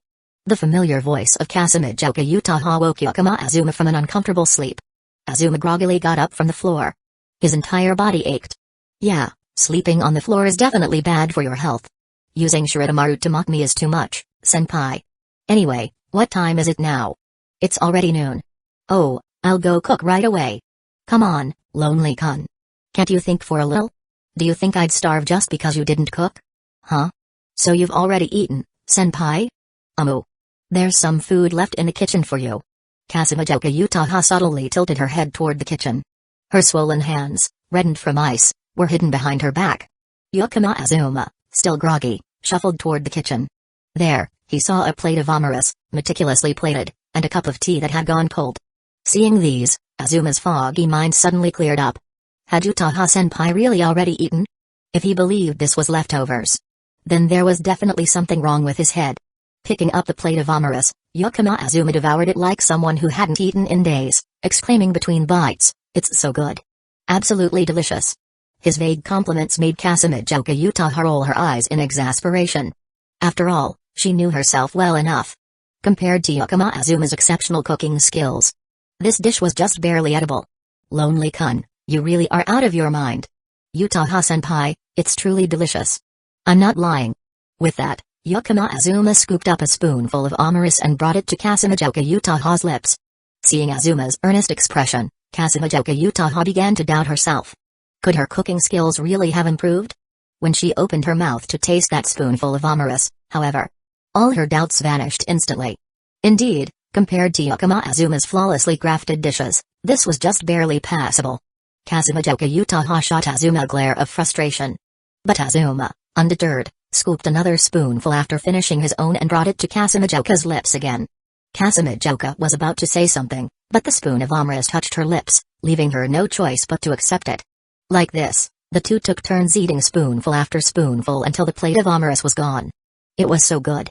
The familiar voice of Kasumijoka Utaha woke Yukima Azuma from an uncomfortable sleep. Azuma groggily got up from the floor. His entire body ached. Yeah, sleeping on the floor is definitely bad for your health. Using Shiritamaru to mock me is too much, senpai. Anyway, what time is it now? It's already noon. Oh, I'll go cook right away. Come on, Lonely Kun. Can't you think for a little? Do you think I'd starve just because you didn't cook? Huh? So you've already eaten, senpai? There's some food left in the kitchen for you. Kasumijoka Utaha subtly tilted her head toward the kitchen. Her swollen hands, reddened from ice, were hidden behind her back. Yukima Azuma, still groggy, shuffled toward the kitchen. There, he saw a plate of amaris, meticulously plated, and a cup of tea that had gone cold. Seeing these, Azuma's foggy mind suddenly cleared up. Had Utaha-senpai really already eaten? If he believed this was leftovers, then there was definitely something wrong with his head. Picking up the plate of amaris, Yukima Azuma devoured it like someone who hadn't eaten in days, exclaiming between bites, "It's so good. Absolutely delicious." His vague compliments made Kasumijoka Utaha roll her eyes in exasperation. After all, she knew herself well enough. Compared to Yukima Azuma's exceptional cooking skills, this dish was just barely edible. Lonely Kun, you really are out of your mind. Utaha-senpai, it's truly delicious. I'm not lying. With that, Yukima Azuma scooped up a spoonful of amaris and brought it to Kasumijoka Utaha's lips. Seeing Azuma's earnest expression, Kasumijoka Utaha began to doubt herself. Could her cooking skills really have improved? When she opened her mouth to taste that spoonful of amaris, however, all her doubts vanished instantly. Indeed, compared to Yukima Azuma's flawlessly crafted dishes, this was just barely passable. Kasumijoka Utaha shot Azuma a glare of frustration. But Azuma, undeterred, scooped another spoonful after finishing his own and brought it to Kasumijoka's lips again. Kasumijoka was about to say something, but the spoon of amaris touched her lips, leaving her no choice but to accept it. Like this, the two took turns eating spoonful after spoonful until the plate of amaris was gone. It was so good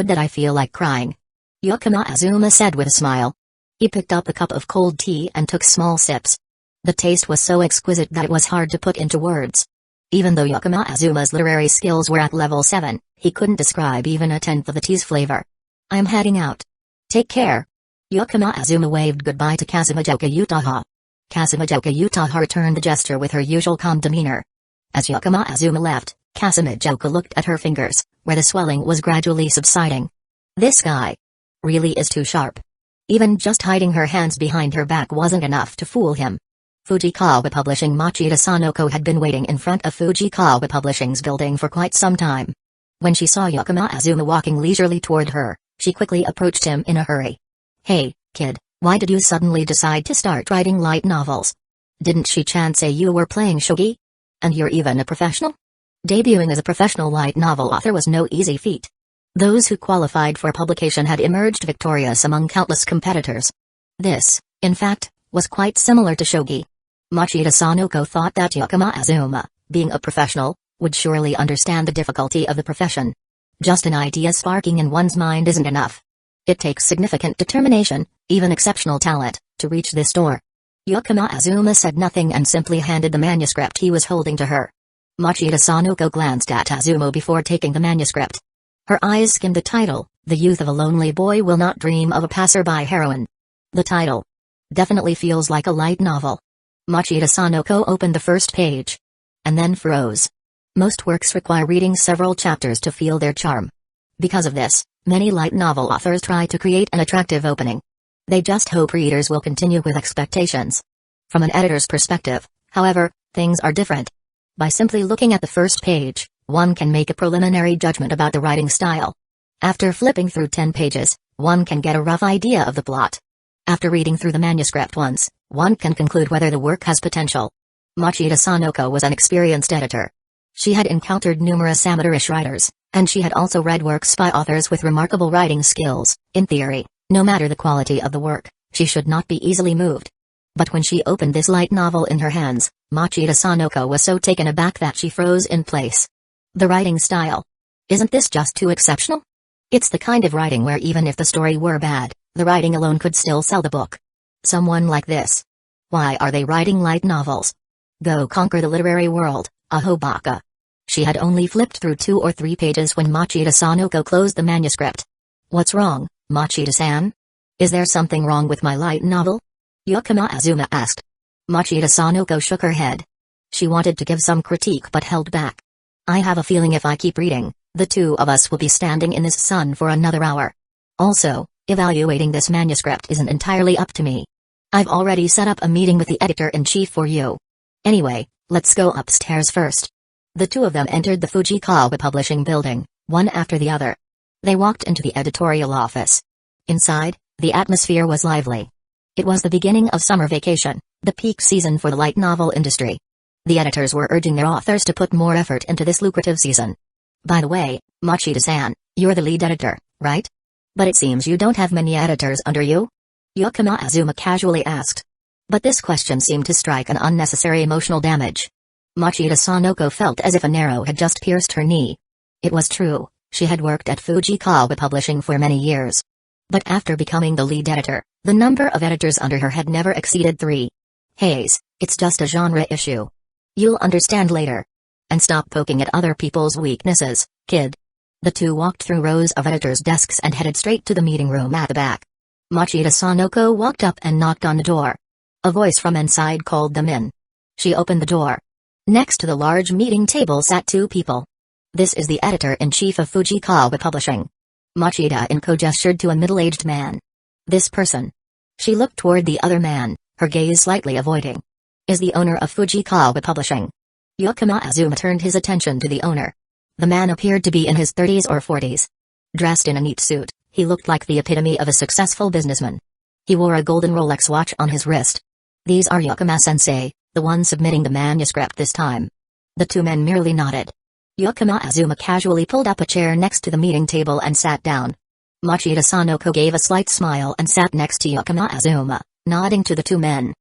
that I feel like crying. Yukima Azuma said with a smile. He picked up a cup of cold tea and took small sips. The taste was so exquisite that it was hard to put into words. Even though Yukima Azuma's literary skills were at level 7, he couldn't describe even a tenth of the tea's flavor. I'm heading out. Take care. Yukima Azuma waved goodbye to Kasumijoka Utaha. Kasumijoka Utaha returned the gesture with her usual calm demeanor. As Yukima Azuma left, Kasumijoka looked at her fingers, where the swelling was gradually subsiding. This guy really is too sharp. Even just hiding her hands behind her back wasn't enough to fool him. Fujikawa Publishing Machida Sanoko had been waiting in front of Fujikawa Publishing's building for quite some time. When she saw Yukima Azuma walking leisurely toward her, She quickly approached him in a hurry. "Hey, kid, why did you suddenly decide to start writing light novels? Didn't Shi-chan say you were playing shogi? And you're even a professional?" Debuting as a professional light novel author was no easy feat. Those who qualified for publication had emerged victorious among countless competitors. This, in fact, was quite similar to shogi. Machida Sanoko thought that Yakama Azuma, being a professional, would surely understand the difficulty of the profession. Just an idea sparking in one's mind isn't enough. It takes significant determination, even exceptional talent, to reach this door. Yakama Azuma said nothing and simply handed the manuscript he was holding to her. Machida Sanoko glanced at Azuma before taking the manuscript. Her eyes skimmed the title, "The Youth of a Lonely Boy Will Not Dream of a Passerby Heroine." The title definitely feels like a light novel. Machida Sanoko opened the first page. And then froze. Most works require reading several chapters to feel their charm. Because of this, many light novel authors try to create an attractive opening. They just hope readers will continue with expectations. From an editor's perspective, however, things are different. By simply looking at the first page, one can make a preliminary judgment about the writing style. After flipping through 10 pages, one can get a rough idea of the plot. After reading through the manuscript once, one can conclude whether the work has potential. Machida Sanoko was an experienced editor. She had encountered numerous amateurish writers, and she had also read works by authors with remarkable writing skills. In theory, no matter the quality of the work, she should not be easily moved. But when she opened this light novel in her hands, Machida Sanoko was so taken aback that she froze in place. The writing style. Isn't this just too exceptional? It's the kind of writing where even if the story were bad, the writing alone could still sell the book. Someone like this. Why are they writing light novels? Go conquer the literary world, aho baka. She had only flipped through 2 or 3 pages when Machida Sanoko closed the manuscript. "What's wrong, Machida-san? Is there something wrong with my light novel?" Yakama Azuma asked. Machida Sanoko shook her head. She wanted to give some critique but held back. "I have a feeling if I keep reading, the two of us will be standing in this sun for another hour. Also, evaluating this manuscript isn't entirely up to me. I've already set up a meeting with the editor-in-chief for you. Anyway, let's go upstairs first." The two of them entered the Fujikawa Publishing building, one after the other. They walked into the editorial office. Inside, the atmosphere was lively. It was the beginning of summer vacation, the peak season for the light novel industry. The editors were urging their authors to put more effort into this lucrative season. "By the way, Machida-san, you're the lead editor, right? But it seems you don't have many editors under you?" Yakama Azuma casually asked. But this question seemed to strike an unnecessary emotional damage. Machida Sanoko felt as if an arrow had just pierced her knee. It was true, she had worked at Fujikawa Publishing for many years. But after becoming the lead editor, the number of editors under her had never exceeded 3. "Haze, it's just a genre issue. You'll understand later. And stop poking at other people's weaknesses, kid." The two walked through rows of editors' desks and headed straight to the meeting room at the back. Machida Sanoko walked up and knocked on the door. A voice from inside called them in. She opened the door. Next to the large meeting table sat 2 people. "This is the editor-in-chief of Fujikawa Publishing." Machida Inko gestured to a middle-aged man. "This person." She looked toward the other man, her gaze slightly avoiding. "Is the owner of Fujikawa Publishing." Yakama Azuma turned his attention to the owner. The man appeared to be in his 30s or 40s. Dressed in a neat suit, he looked like the epitome of a successful businessman. He wore a golden Rolex watch on his wrist. "These are Yakama-sensei, the one submitting the manuscript this time." The 2 men merely nodded. Yakama Azuma casually pulled up a chair next to the meeting table and sat down. Machida Sanoko gave a slight smile and sat next to Yakama Azuma, nodding to the 2 men.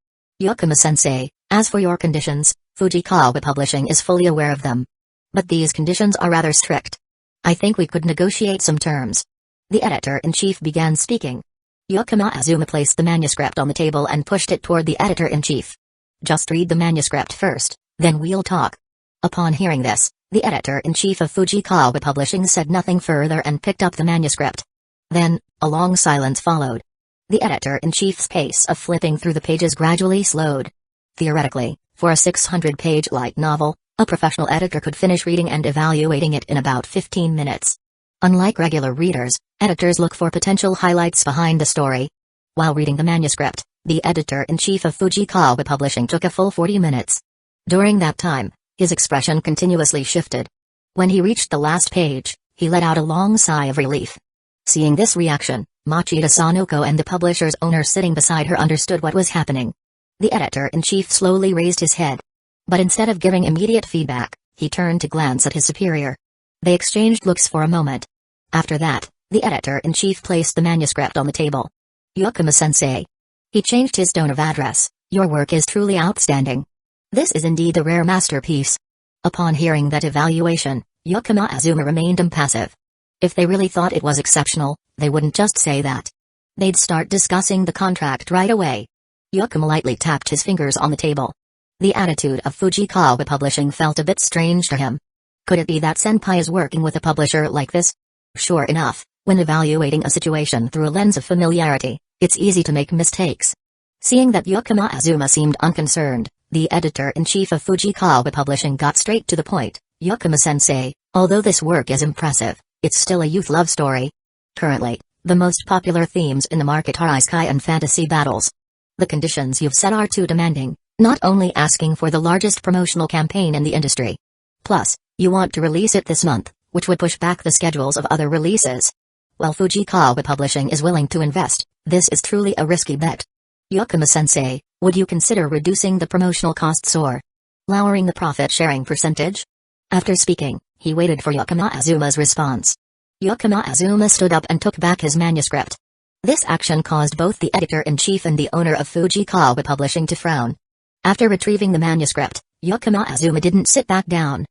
"Yakama-sensei, as for your conditions, Fujikawa Publishing is fully aware of them. But these conditions are rather strict. I think we could negotiate some terms." The editor-in-chief began speaking. Yakama Azuma placed the manuscript on the table and pushed it toward the editor-in-chief. "Just read the manuscript first, then we'll talk." Upon hearing this, the editor-in-chief of Fujikawa Publishing said nothing further and picked up the manuscript. Then, a long silence followed. The editor-in-chief's pace of flipping through the pages gradually slowed. Theoretically, for a 600-page light novel, a professional editor could finish reading and evaluating it in about 15 minutes. Unlike regular readers, editors look for potential highlights behind the story. While reading the manuscript, the editor-in-chief of Fujikawa Publishing took a full 40 minutes. During that time, his expression continuously shifted. When he reached the last page, he let out a long sigh of relief. Seeing this reaction, Machida Sanoko and the publisher's owner sitting beside her understood what was happening. The editor-in-chief slowly raised his head. But instead of giving immediate feedback, he turned to glance at his superior. They exchanged looks for a moment. After that, the editor-in-chief placed the manuscript on the table. Yukima-sensei. He changed his tone of address. Your work is truly outstanding. This is indeed a rare masterpiece. Upon hearing that evaluation, Yukima Azuma remained impassive. If they really thought it was exceptional, they wouldn't just say that. They'd start discussing the contract right away. Yukima lightly tapped his fingers on the table. The attitude of Fujikawa Publishing felt a bit strange to him. Could it be that Senpai is working with a publisher like this? Sure enough, when evaluating a situation through a lens of familiarity, it's easy to make mistakes. Seeing that Yukima Azuma seemed unconcerned, the editor-in-chief of Fujikawa Publishing got straight to the point. Yukima-sensei, although this work is impressive, it's still a youth love story. Currently, the most popular themes in the market are isekai and fantasy battles. The conditions you've set are too demanding, not only asking for the largest promotional campaign in the industry. Plus, you want to release it this month, which would push back the schedules of other releases. While Fujikawa Publishing is willing to invest, this is truly a risky bet. Yukima-sensei, would you consider reducing the promotional costs or lowering the profit-sharing percentage? After speaking, he waited for Yukima Azuma's response. Yukima Azuma stood up and took back his manuscript. This action caused both the editor-in-chief and the owner of Fujikawa Publishing to frown. After retrieving the manuscript, Yukima Azuma didn't sit back down.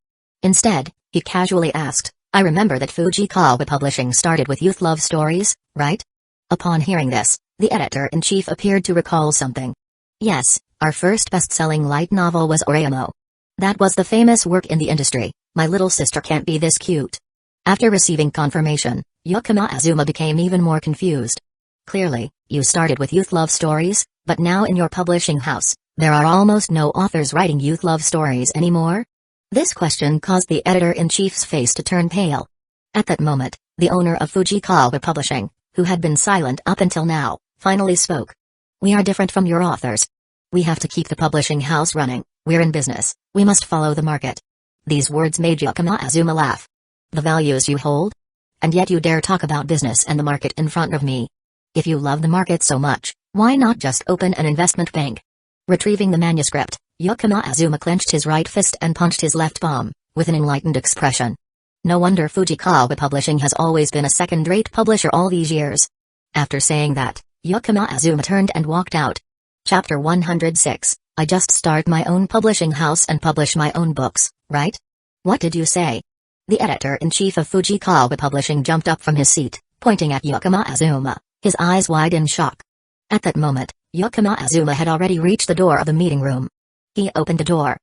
Instead, he casually asked, I remember that Fujikawa Publishing started with youth love stories, right? Upon hearing this, the editor-in-chief appeared to recall something. Yes, our first best-selling light novel was Orayamo. That was the famous work in the industry. My little sister can't be this cute. After receiving confirmation, Yukima Azuma became even more confused. Clearly, you started with youth love stories, but now in your publishing house, there are almost no authors writing youth love stories anymore? This question caused the editor-in-chief's face to turn pale. At that moment, the owner of Fujikawa Publishing, who had been silent up until now, finally spoke. We are different from your authors. We have to keep the publishing house running. We're in business. We must follow the market. These words made Yukima Azuma laugh. The values you hold? And yet you dare talk about business and the market in front of me. If you love the market so much, why not just open an investment bank? Retrieving the manuscript, Yukima Azuma clenched his right fist and punched his left palm, with an enlightened expression. No wonder Fujikawa Publishing has always been a second-rate publisher all these years. After saying that, Yukima Azuma turned and walked out. Chapter 106, I just start my own publishing house and publish my own books, right? What did you say? The editor-in-chief of Fujikawa Publishing jumped up from his seat, pointing at Yukima Azuma, his eyes wide in shock. At that moment, Yukima Azuma had already reached the door of the meeting room. He opened the door.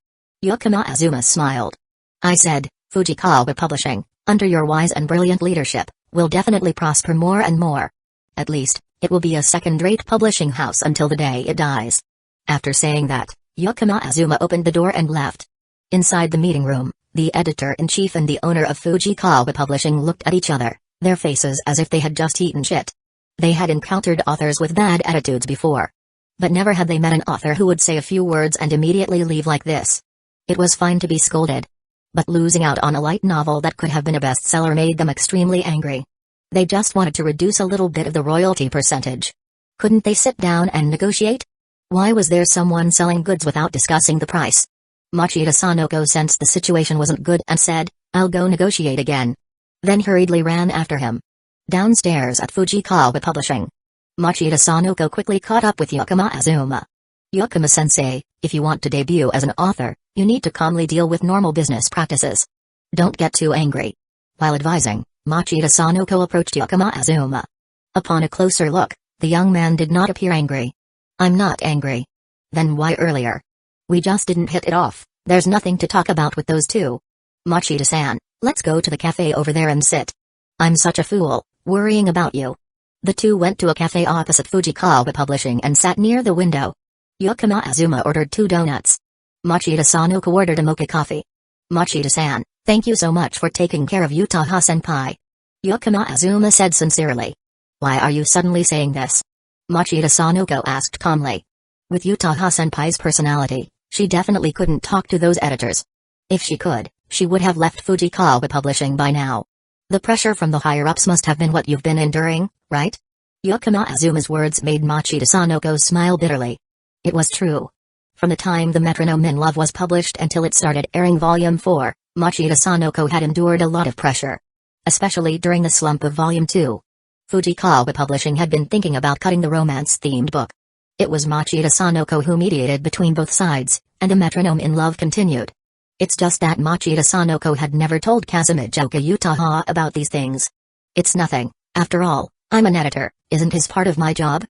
Yukima Azuma smiled. I said, Fujikawa Publishing, under your wise and brilliant leadership, will definitely prosper more and more. At least, it will be a second-rate publishing house until the day it dies. After saying that, Yukima Azuma opened the door and left. Inside the meeting room, the editor-in-chief and the owner of Fujikawa Publishing looked at each other, their faces as if they had just eaten shit. They had encountered authors with bad attitudes before. But never had they met an author who would say a few words and immediately leave like this. It was fine to be scolded. But losing out on a light novel that could have been a bestseller made them extremely angry. They just wanted to reduce a little bit of the royalty percentage. Couldn't they sit down and negotiate? Why was there someone selling goods without discussing the price? Machida Sanoko sensed the situation wasn't good and said, I'll go negotiate again. Then hurriedly ran after him. Downstairs at Fujikawa Publishing, Machida Sanoko quickly caught up with Yukima Azuma. Yukima-sensei, if you want to debut as an author, you need to calmly deal with normal business practices. Don't get too angry. While advising, Machida Sanoko approached Yukima Azuma. Upon a closer look, the young man did not appear angry. I'm not angry. Then why earlier? We just didn't hit it off. There's nothing to talk about with those two. Machida-san, let's go to the cafe over there and sit. I'm such a fool, worrying about you. The two went to a cafe opposite Fujikawa Publishing and sat near the window. Yukima Azuma ordered 2 donuts. Machida Sanoko ordered a mocha coffee. Machida-san, thank you so much for taking care of Uchiha-senpai. Yukima Azuma said sincerely. Why are you suddenly saying this? Machida Sanoko asked calmly. With Uchiha-senpai's personality, she definitely couldn't talk to those editors. If she could, she would have left Fujikawa Publishing by now. The pressure from the higher-ups must have been what you've been enduring, right? Yukima Azuma's words made Machida Sanoko smile bitterly. It was true. From the time The Metronome in Love was published until it started airing Volume 4, Machida Sanoko had endured a lot of pressure. Especially during the slump of Volume 2. Fujikawa Publishing had been thinking about cutting the romance-themed book. It was Machida Sanoko who mediated between both sides, and The Metronome in Love continued. It's just that Machida Sanoko had never told Kazumijouka Uchiha about these things. It's nothing, after all, I'm an editor, isn't his part of my job?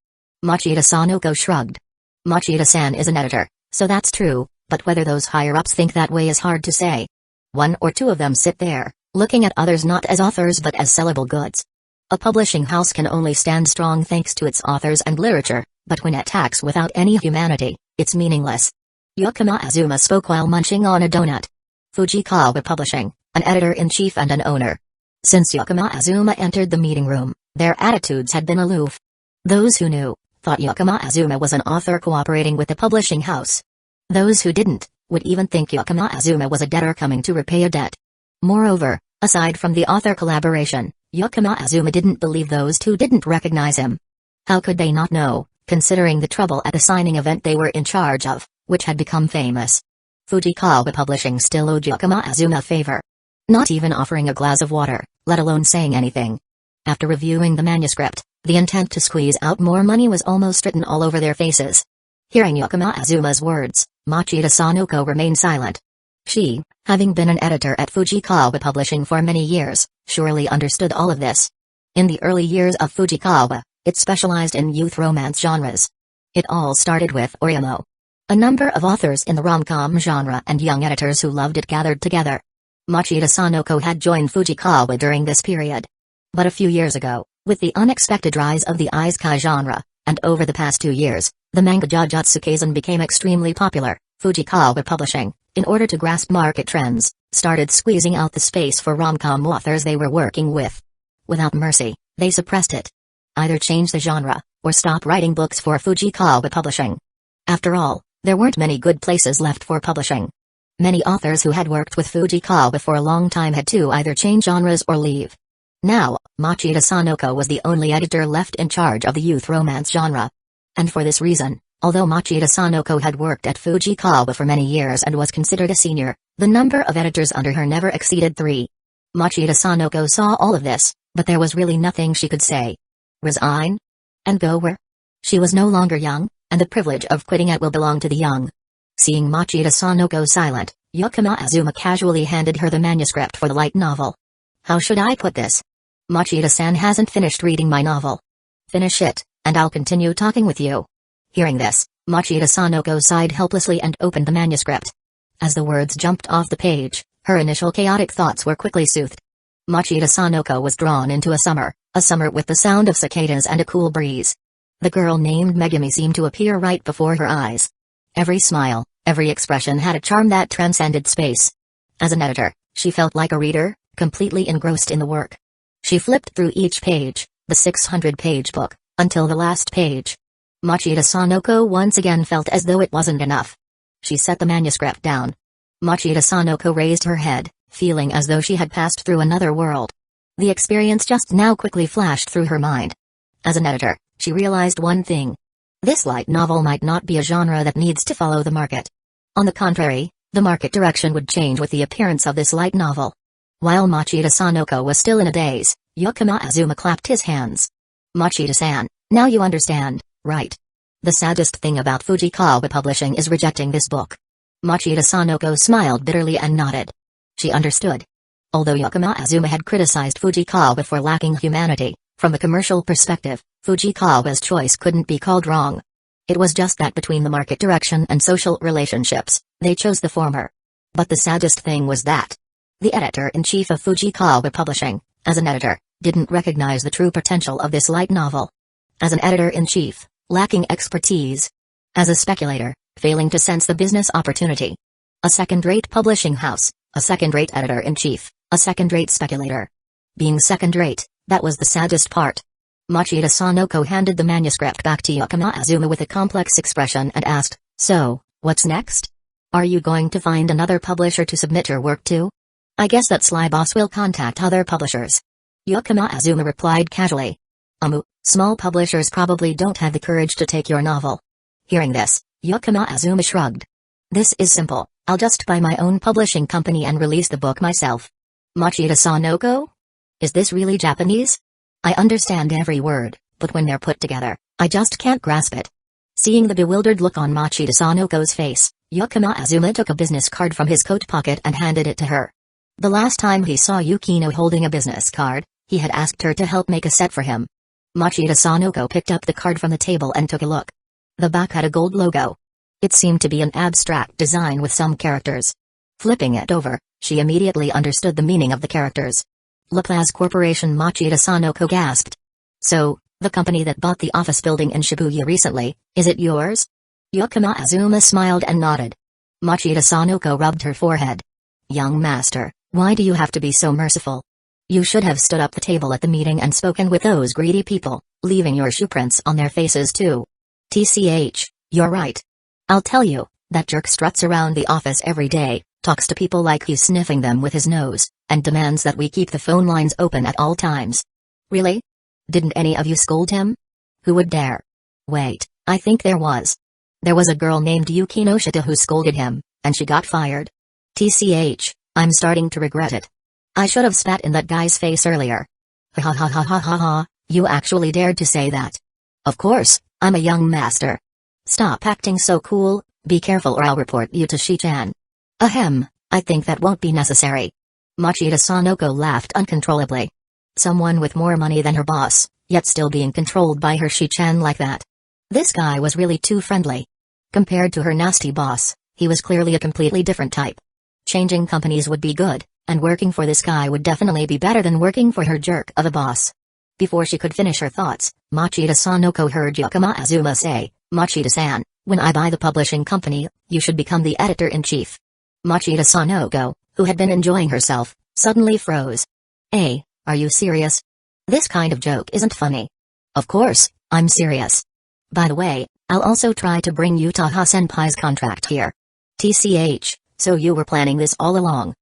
Machida Sanoko shrugged. Machida-san is an editor, so that's true, but whether those higher-ups think that way is hard to say. One or two of them sit there, looking at others not as authors but as sellable goods. A publishing house can only stand strong thanks to its authors and literature, but when it acts without any humanity, it's meaningless. Yukima Azuma spoke while munching on a donut. Fujikawa Publishing, an editor-in-chief and an owner. Since Yukima Azuma entered the meeting room, their attitudes had been aloof. Those who knew, thought Yukima Azuma was an author cooperating with the publishing house. Those who didn't, would even think Yukima Azuma was a debtor coming to repay a debt. Moreover, aside from the author collaboration, Yukima Azuma didn't believe those who didn't recognize him. How could they not know, considering the trouble at the signing event they were in charge of, which had become famous? Fujikawa Publishing still owed Yukima Azuma a favor. Not even offering a glass of water, let alone saying anything. After reviewing the manuscript, the intent to squeeze out more money was almost written all over their faces. Hearing Yukima Azuma's words, Machida Sanoko remained silent. She, having been an editor at Fujikawa Publishing for many years, surely understood all of this. In the early years of Fujikawa, it specialized in youth romance genres. It all started with Orimo. A number of authors in the rom-com genre and young editors who loved it gathered together. Machida Sanoko had joined Fujikawa during this period. But a few years ago, with the unexpected rise of the isekai genre, and over the past 2 years, the manga Jujutsu Kaisen became extremely popular. Fujikawa Publishing, in order to grasp market trends, started squeezing out the space for rom-com authors they were working with. Without mercy, they suppressed it. Either change the genre, or stop writing books for Fujikawa Publishing. After all, there weren't many good places left for publishing. Many authors who had worked with Fujikawa for a long time had to either change genres or leave. Now, Machida Sanoko was the only editor left in charge of the youth romance genre. And for this reason, although Machida Sanoko had worked at Fujikawa for many years and was considered a senior, the number of editors under her never exceeded 3. Machida Sanoko saw all of this, but there was really nothing she could say. Resign? And go where? She was no longer young, and the privilege of quitting at will belong to the young. Seeing Machida Sanoko silent, Yukima Azuma casually handed her the manuscript for the light novel. How should I put this? Machida-san hasn't finished reading my novel. Finish it, and I'll continue talking with you. Hearing this, Machida Sanoko sighed helplessly and opened the manuscript. As the words jumped off the page, her initial chaotic thoughts were quickly soothed. Machida Sanoko was drawn into a summer with the sound of cicadas and a cool breeze. The girl named Megumi seemed to appear right before her eyes. Every smile, every expression had a charm that transcended space. As an editor, she felt like a reader, completely engrossed in the work. She flipped through each page, the 600-page book, until the last page. Machida Sanoko once again felt as though it wasn't enough. She set the manuscript down. Machida Sanoko raised her head, feeling as though she had passed through another world. The experience just now quickly flashed through her mind. As an editor, she realized one thing. This light novel might not be a genre that needs to follow the market. On the contrary, the market direction would change with the appearance of this light novel. While Machida Sanoko was still in a daze, Yukima Azuma clapped his hands. Machida-san, now you understand, right? The saddest thing about Fujikawa Publishing is rejecting this book. Machida Sanoko smiled bitterly and nodded. She understood. Although Yukima Azuma had criticized Fujikawa for lacking humanity, from a commercial perspective, Fujikawa's choice couldn't be called wrong. It was just that between the market direction and social relationships, they chose the former. But the saddest thing was that the editor-in-chief of Fujikawa Publishing, as an editor, didn't recognize the true potential of this light novel. As an editor-in-chief, lacking expertise. As a speculator, failing to sense the business opportunity. A second-rate publishing house, a second-rate editor-in-chief, a second-rate speculator. Being second-rate, that was the saddest part. Machida Sanoko handed the manuscript back to Yukima Azuma with a complex expression and asked, "So, what's next? Are you going to find another publisher to submit your work to? I guess that sly boss will contact other publishers." Yukima Azuma replied casually. Small publishers probably don't have the courage to take your novel. Hearing this, Yukima Azuma shrugged. This is simple, I'll just buy my own publishing company and release the book myself. Machida Sanoko? Is this really Japanese? I understand every word, but when they're put together, I just can't grasp it. Seeing the bewildered look on Machida Sanoko's face, Yukima Azuma took a business card from his coat pocket and handed it to her. The last time he saw Yukino holding a business card, he had asked her to help make a set for him. Machida Sanoko picked up the card from the table and took a look. The back had a gold logo. It seemed to be an abstract design with some characters. Flipping it over, she immediately understood the meaning of the characters. Laplace Corporation. Machida Sanoko gasped. So, the company that bought the office building in Shibuya recently, is it yours? Yukima Azuma smiled and nodded. Machida Sanoko rubbed her forehead. Young master, why do you have to be so merciful? You should have stood up the table at the meeting and spoken with those greedy people, leaving your shoe prints on their faces too. TCH, you're right. I'll tell you, that jerk struts around the office every day, talks to people like he's sniffing them with his nose, and demands that we keep the phone lines open at all times. Really? Didn't any of you scold him? Who would dare? Wait, I think there was. There was a girl named Yukino Shita who scolded him, and she got fired. TCH, I'm starting to regret it. I should have spat in that guy's face earlier. Ha ha ha ha ha ha, you actually dared to say that. Of course, I'm a young master. Stop acting so cool, be careful or I'll report you to Shi-chan. Ahem, I think that won't be necessary. Machida Sanoko laughed uncontrollably. Someone with more money than her boss, yet still being controlled by her Shi-chan like that. This guy was really too friendly. Compared to her nasty boss, he was clearly a completely different type. Changing companies would be good, and working for this guy would definitely be better than working for her jerk of a boss. Before she could finish her thoughts, Machida Sanoko heard Yukima Azuma say, Machida-san, when I buy the publishing company, you should become the editor-in-chief. Machida Sanoko, who had been enjoying herself, suddenly froze. Hey, are you serious? This kind of joke isn't funny. Of course, I'm serious. By the way, I'll also try to bring Utaha-senpai's contract here. TCH, so you were planning this all along.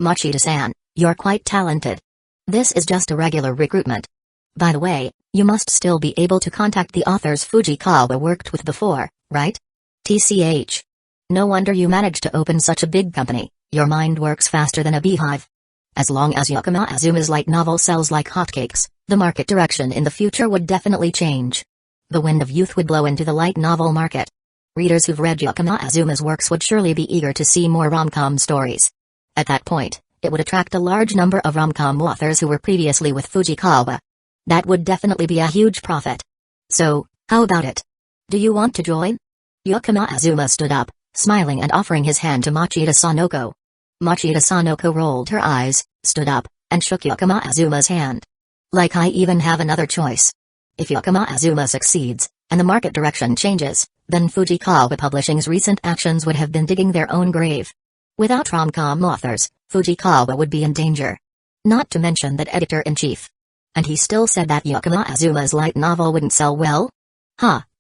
Machida-san, you're quite talented. This is just a regular recruitment. By the way, you must still be able to contact the authors Fujikawa worked with before, right? TCH. No wonder you managed to open such a big company, your mind works faster than a beehive. As long as Yukima Azuma's light novel sells like hotcakes, the market direction in the future would definitely change. The wind of youth would blow into the light novel market. Readers who've read Yukima Azuma's works would surely be eager to see more rom-com stories. At that point, it would attract a large number of rom-com authors who were previously with Fujikawa. That would definitely be a huge profit. So, how about it? Do you want to join? Yukima Azuma stood up, smiling and offering his hand to Machida Sanoko. Machida Sanoko rolled her eyes, stood up, and shook Yukima Azuma's hand. Like I even have another choice. If Yukima Azuma succeeds, and the market direction changes, then Fujikawa Publishing's recent actions would have been digging their own grave. Without rom-com authors, Fujikawa would be in danger. Not to mention that editor-in-chief. And he still said that Yukima Azuma's light novel wouldn't sell well?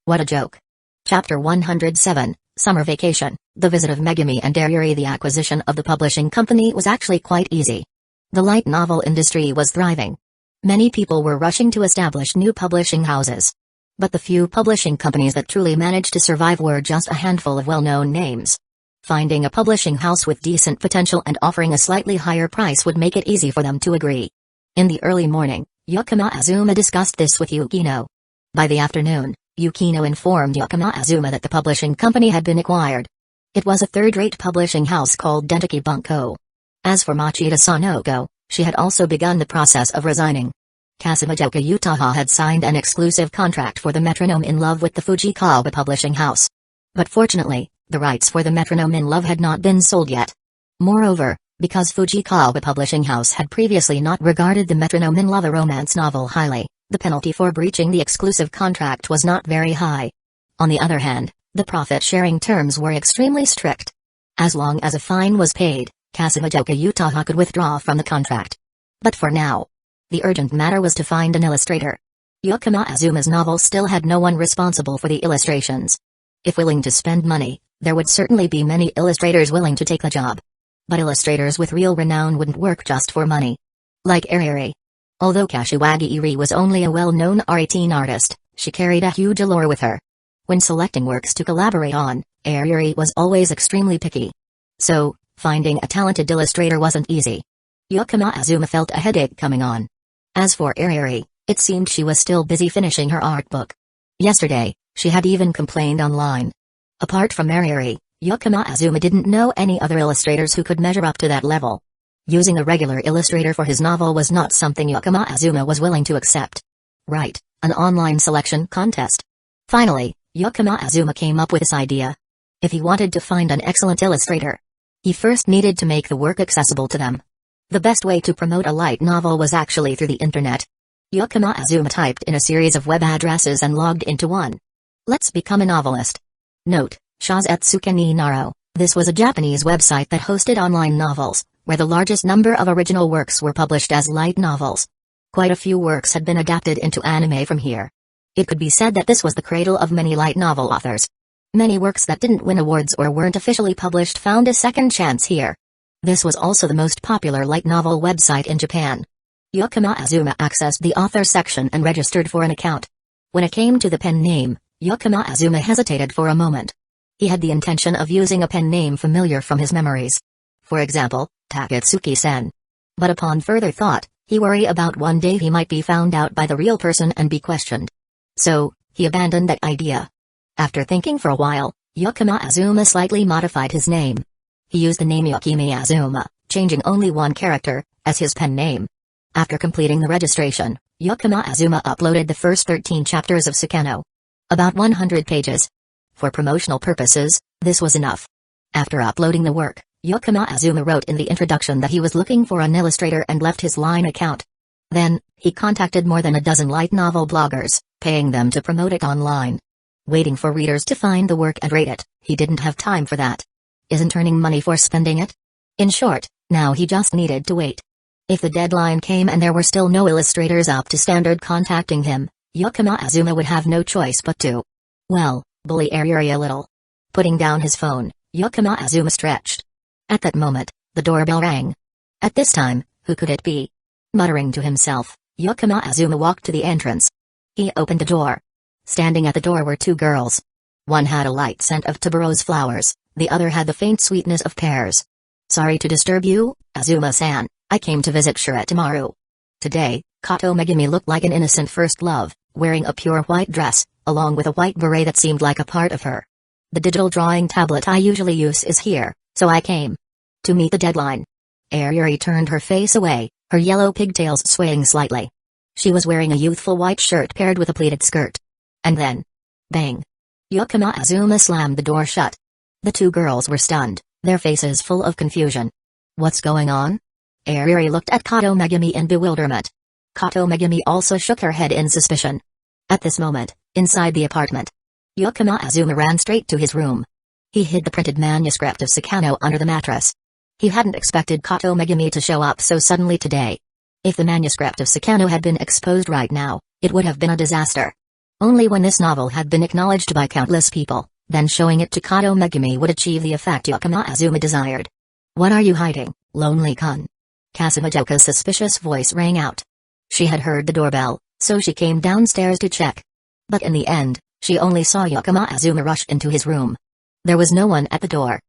What a joke. Chapter 107, Summer Vacation, The Visit of Megumi and Daruri. The acquisition of the publishing company was actually quite easy. The light novel industry was thriving. Many people were rushing to establish new publishing houses. But the few publishing companies that truly managed to survive were just a handful of well-known names. Finding a publishing house with decent potential and offering a slightly higher price would make it easy for them to agree. In the early morning, Yukima Azuma discussed this with Yukino. By the afternoon, Yukino informed Yukima Azuma that the publishing company had been acquired. It was a third-rate publishing house called Denteki Bunko. As for Machida Sanoko, she had also begun the process of resigning. Kasumijoka Utaha had signed an exclusive contract for the Metronome in Love with the Fujikawa publishing house. But fortunately, the rights for the Metronome in Love had not been sold yet. Moreover, because Fujikawa Publishing House had previously not regarded the Metronome in Love a romance novel highly, the penalty for breaching the exclusive contract was not very high. On the other hand, the profit-sharing terms were extremely strict. As long as a fine was paid, Kasumijoka Utaha could withdraw from the contract. But for now, the urgent matter was to find an illustrator. Yukima Azuma's novel still had no one responsible for the illustrations. If willing to spend money, there would certainly be many illustrators willing to take the job. But illustrators with real renown wouldn't work just for money. Like Ariri. Although Kashiwagi Iri was only a well-known R18 artist, she carried a huge allure with her. When selecting works to collaborate on, Iri was always extremely picky. So, finding a talented illustrator wasn't easy. Yakama Azuma felt a headache coming on. As for Iri, it seemed she was still busy finishing her art book. Yesterday, she had even complained online. Apart from Iri, Yakama Azuma didn't know any other illustrators who could measure up to that level. Using a regular illustrator for his novel was not something Yakama Azuma was willing to accept. Right, an online selection contest. Finally, Yakama Azuma came up with this idea. If he wanted to find an excellent illustrator, he first needed to make the work accessible to them. The best way to promote a light novel was actually through the internet. Yakama Azuma typed in a series of web addresses and logged into one. Let's become a novelist. Note, Shazetsuke ni Naro. This was a Japanese website that hosted online novels, where the largest number of original works were published as light novels. Quite a few works had been adapted into anime from here. It could be said that this was the cradle of many light novel authors. Many works that didn't win awards or weren't officially published found a second chance here. This was also the most popular light novel website in Japan. Yakama Azuma accessed the author section and registered for an account. When it came to the pen name, Yakama Azuma hesitated for a moment. He had the intention of using a pen name familiar from his memories. For example, Takatsuki-sen. But upon further thought, he worried about one day he might be found out by the real person and be questioned. So, he abandoned that idea. After thinking for a while, Yakama Azuma slightly modified his name. He used the name Yakimi Azuma, changing only one character, as his pen name. After completing the registration, Yakama Azuma uploaded the first 13 chapters of Sakano. About 100 pages. For promotional purposes, this was enough. After uploading the work, Yakama Azuma wrote in the introduction that he was looking for an illustrator and left his Line account. Then, he contacted more than a dozen light novel bloggers, paying them to promote it online. Waiting for readers to find the work and rate it, he didn't have time for that. Isn't earning money for spending it? In short, now he just needed to wait. If the deadline came and there were still no illustrators up to standard contacting him, Yakama Azuma would have no choice but to, well, bully Iri a little. Putting down his phone, Yakama Azuma stretched. At that moment, the doorbell rang. At this time, who could it be? Muttering to himself, Yakama Azuma walked to the entrance. He opened the door. Standing at the door were two girls. One had a light scent of tuberose flowers, the other had the faint sweetness of pears. Sorry to disturb you, Azuma-san, I came to visit Shirotamaru. Today, Kato Megumi looked like an innocent first love, wearing a pure white dress, along with a white beret that seemed like a part of her. The digital drawing tablet I usually use is here, so I came to meet the deadline. Eri turned her face away, her yellow pigtails swaying slightly. She was wearing a youthful white shirt paired with a pleated skirt. And then, bang! Yakama Azuma slammed the door shut. The two girls were stunned, their faces full of confusion. What's going on? Eri looked at Kato Megumi in bewilderment. Kato Megumi also shook her head in suspicion. At this moment, inside the apartment, Yakama Azuma ran straight to his room. He hid the printed manuscript of Sakano under the mattress. He hadn't expected Kato Megumi to show up so suddenly today. If the manuscript of Sakano had been exposed right now, it would have been a disaster. Only when this novel had been acknowledged by countless people, then showing it to Kato Megumi would achieve the effect Yakama Azuma desired. What are you hiding, lonely-kun? Kasumijoka's suspicious voice rang out. She had heard the doorbell, so she came downstairs to check. But in the end, she only saw Yakama Azuma rush into his room. There was no one at the door.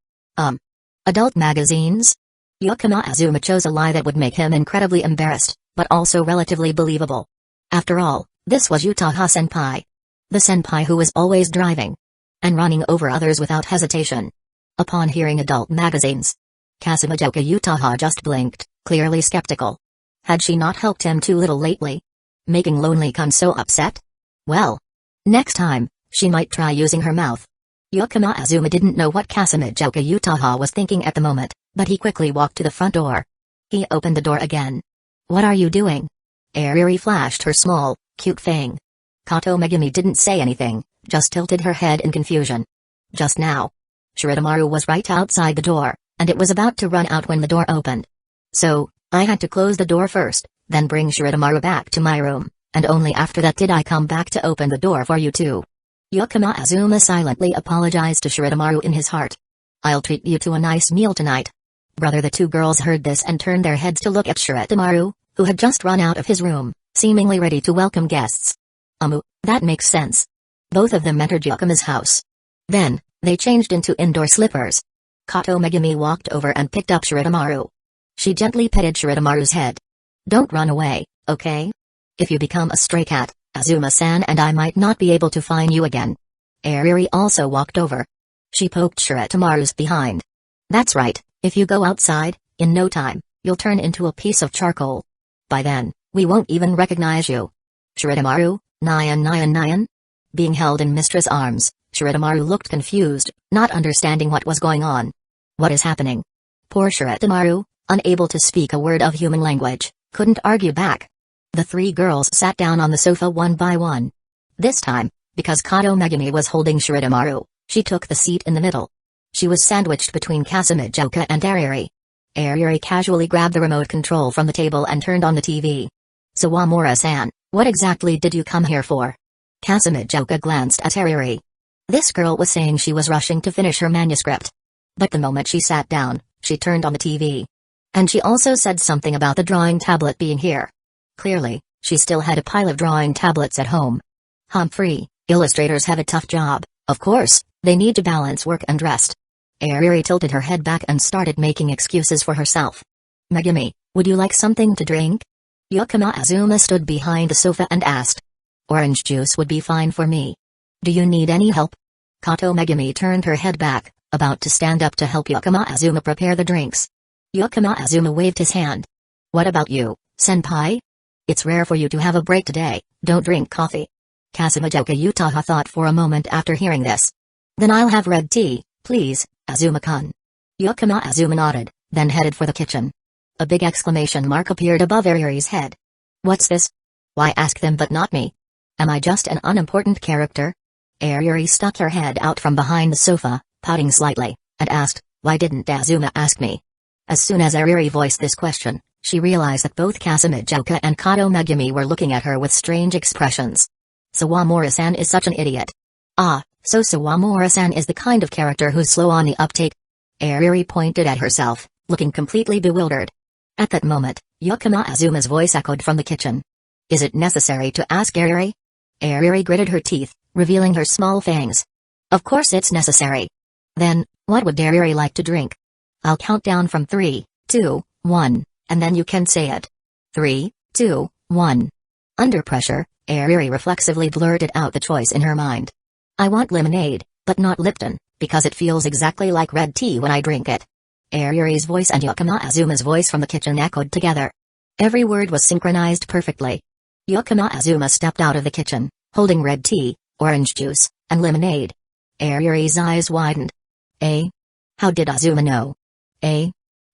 Adult magazines? Yakama Azuma chose a lie that would make him incredibly embarrassed, but also relatively believable. After all, this was Uchiha-senpai. The senpai who was always driving and running over others without hesitation. Upon hearing adult magazines, Kasumijoka Uchiha just blinked, clearly skeptical. Had she not helped him too little lately? Making lonely-kun so upset? Well, next time, she might try using her mouth. Yakama Azuma didn't know what Kasumijoka Uchiha was thinking at the moment, but he quickly walked to the front door. He opened the door again. What are you doing? Eri flashed her small, cute fang. Kato Megumi didn't say anything, just tilted her head in confusion. Just now, Shirotamaru was right outside the door, and it was about to run out when the door opened. So, I had to close the door first, then bring Shirotamaru back to my room, and only after that did I come back to open the door for you two. Yakama Azuma silently apologized to Shirotamaru in his heart. I'll treat you to a nice meal tonight. Brother, the two girls heard this and turned their heads to look at Shirotamaru, who had just run out of his room, seemingly ready to welcome guests. That makes sense. Both of them entered Yakuma's house. Then, they changed into indoor slippers. Kato Megumi walked over and picked up Shirotamaru. She gently petted Shirotamaru's head. Don't run away, okay? If you become a stray cat, Azuma-san and I might not be able to find you again. Ariri also walked over. She poked Shirotamaru's behind. That's right, if you go outside, in no time, you'll turn into a piece of charcoal. By then, we won't even recognize you. Shirotamaru, Nyan. Being held in Mistress' arms, Shirotamaru looked confused, not understanding what was going on. What is happening? Poor Shirotamaru, unable to speak a word of human language, couldn't argue back. The three girls sat down on the sofa one by one. This time, because Kato Megumi was holding Shirotamaru, she took the seat in the middle. She was sandwiched between Kasumijoka and Ariri. Ariri casually grabbed the remote control from the table and turned on the TV. Sawamura-san, what exactly did you come here for? Kasumijoka glanced at Ariri. This girl was saying she was rushing to finish her manuscript. But the moment she sat down, she turned on the TV. And she also said something about the drawing tablet being here. Clearly, she still had a pile of drawing tablets at home. Humphrey, illustrators have a tough job, of course, they need to balance work and rest. Ariri tilted her head back and started making excuses for herself. Megumi, would you like something to drink? Yakuma Azuma stood behind the sofa and asked. Orange juice would be fine for me. Do you need any help? Kato Megumi turned her head back, about to stand up to help Yakuma Azuma prepare the drinks. Yakuma Azuma waved his hand. What about you, senpai? It's rare for you to have a break today, don't drink coffee. Kasumijoka Uchiha thought for a moment after hearing this. Then I'll have red tea, please, Azuma-kun. Yakuma Azuma nodded, then headed for the kitchen. A big exclamation mark appeared above Ariri's head. What's this? Why ask them but not me? Am I just an unimportant character? Ariri stuck her head out from behind the sofa, pouting slightly, and asked, why didn't Azuma ask me? As soon as Ariri voiced this question, she realized that both Kasumijoka and Kato Megumi were looking at her with strange expressions. Sawamura-san is such an idiot. Ah, so Sawamura-san is the kind of character who's slow on the uptake? Ariri pointed at herself, looking completely bewildered. At that moment, Yakuma Azuma's voice echoed from the kitchen. Is it necessary to ask Ariri? Ariri gritted her teeth, revealing her small fangs. Of course it's necessary. Then, what would Ariri like to drink? I'll count down from 3, 2, 1, and then you can say it. 3, 2, 1. Under pressure, Ariri reflexively blurted out the choice in her mind. I want lemonade, but not Lipton, because it feels exactly like red tea when I drink it. Ariri's voice and Yakuma Azuma's voice from the kitchen echoed together. Every word was synchronized perfectly. Yakuma Azuma stepped out of the kitchen, holding red tea, orange juice, and lemonade. Ariri's eyes widened. Eh? How did Azuma know? Eh?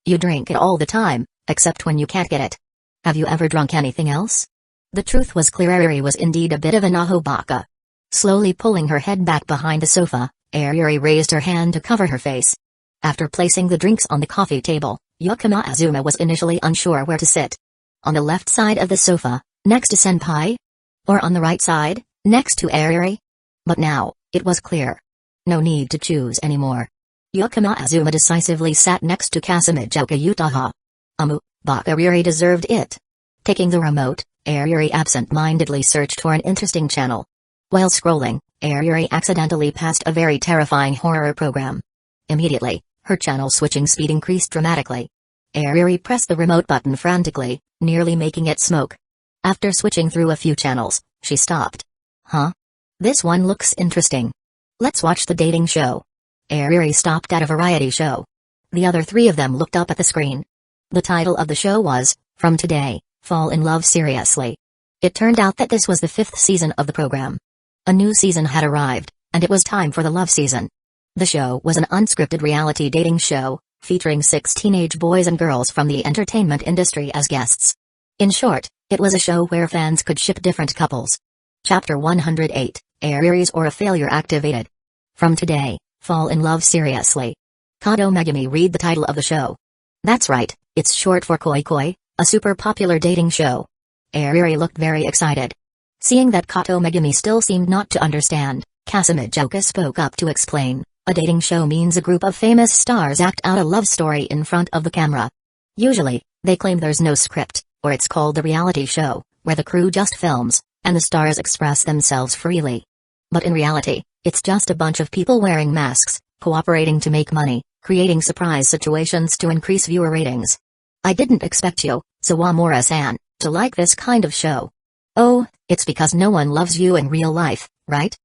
You drink it all the time, except when you can't get it. Have you ever drunk anything else? The truth was clear. Ariri was indeed a bit of an ahobaka. Slowly pulling her head back behind the sofa, Ariri raised her hand to cover her face. After placing the drinks on the coffee table, Yakuma Azuma was initially unsure where to sit. On the left side of the sofa, next to Senpai? Or on the right side, next to Ariri? But now, it was clear. No need to choose anymore. Yakuma Azuma decisively sat next to Kasumijoka Uchiha. But Ariri deserved it. Taking the remote, Ariri absent-mindedly searched for an interesting channel. While scrolling, Ariri accidentally passed a very terrifying horror program. Immediately, her channel switching speed increased dramatically. Ariri pressed the remote button frantically, nearly making it smoke. After switching through a few channels, she stopped. Huh? This one looks interesting. Let's watch the dating show. Ariri stopped at a variety show. The other three of them looked up at the screen. The title of the show was, From Today, Fall in Love Seriously. It turned out that this was the 5th season of the program. A new season had arrived, and it was time for the love season. The show was an unscripted reality dating show, featuring 6 teenage boys and girls from the entertainment industry as guests. In short, it was a show where fans could ship different couples. Chapter 108, Ariri's Aura Failure Activated. From Today, Fall in Love Seriously. Kato Megumi read the title of the show. That's right, it's short for Koi Koi, a super popular dating show. Ariri looked very excited. Seeing that Kato Megumi still seemed not to understand, Kasumijoka spoke up to explain. A dating show means a group of famous stars act out a love story in front of the camera. Usually, they claim there's no script, Or it's called the reality show, where the crew just films, and the stars express themselves freely. But in reality, it's just a bunch of people wearing masks, cooperating to make money, creating surprise situations to increase viewer ratings. I didn't expect you, Sawamura-san, to like this kind of show. Oh, it's because no one loves you in real life, right?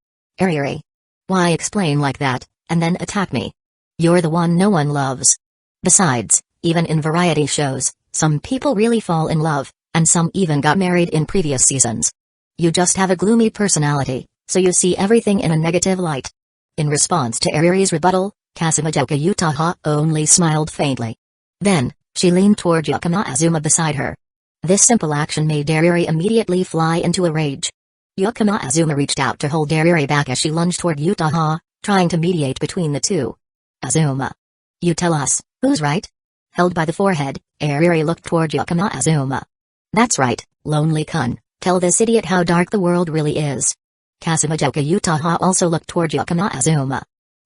Ariri. Why explain like that, and then attack me? You're the one no one loves. Besides, even in variety shows, some people really fall in love, and some even got married in previous seasons. You just have a gloomy personality, so you see everything in a negative light. In response to Ariri's rebuttal, Kasumijoka Uchiha only smiled faintly. Then, she leaned toward Yakama Azuma beside her. This simple action made Ariri immediately fly into a rage. Yakama Azuma reached out to hold Ariri back as she lunged toward Uchiha, trying to mediate between the two. Azuma. You tell us, who's right? Held by the forehead, Ariri looked toward Yakama Azuma. That's right, lonely kun, tell this idiot how dark the world really is. Kasumijoka Uchiha also looked toward Yakama Azuma.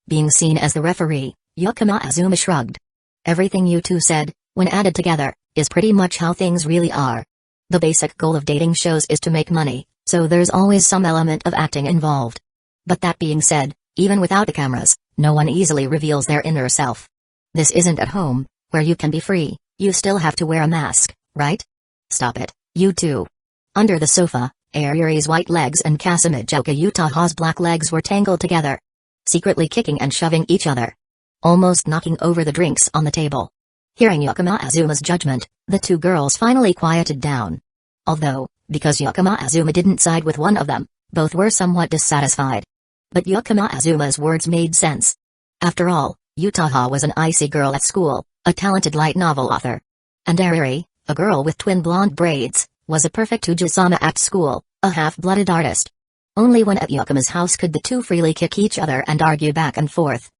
Being seen as the referee, Yakama Azuma shrugged. Everything you two said, when added together, is pretty much how things really are. The basic goal of dating shows is to make money, so there's always some element of acting involved. But that being said, even without the cameras, no one easily reveals their inner self. This isn't at home, where you can be free, you still have to wear a mask, right? Stop it, you two. Under the sofa, Ariri's white legs and Kasumijoka Uchiha's black legs were tangled together, secretly kicking and shoving each other, almost knocking over the drinks on the table. Hearing Yakama Azuma's judgment, the two girls finally quieted down. Although, because Yakama Azuma didn't side with one of them, both were somewhat dissatisfied. But Yakama Azuma's words made sense. After all, Uchiha was an icy girl at school, a talented light novel author. And Ariri, a girl with twin blonde braids, was a perfect Uji-sama at school, a half-blooded artist. Only when at Yakama's house could the two freely kick each other and argue back and forth.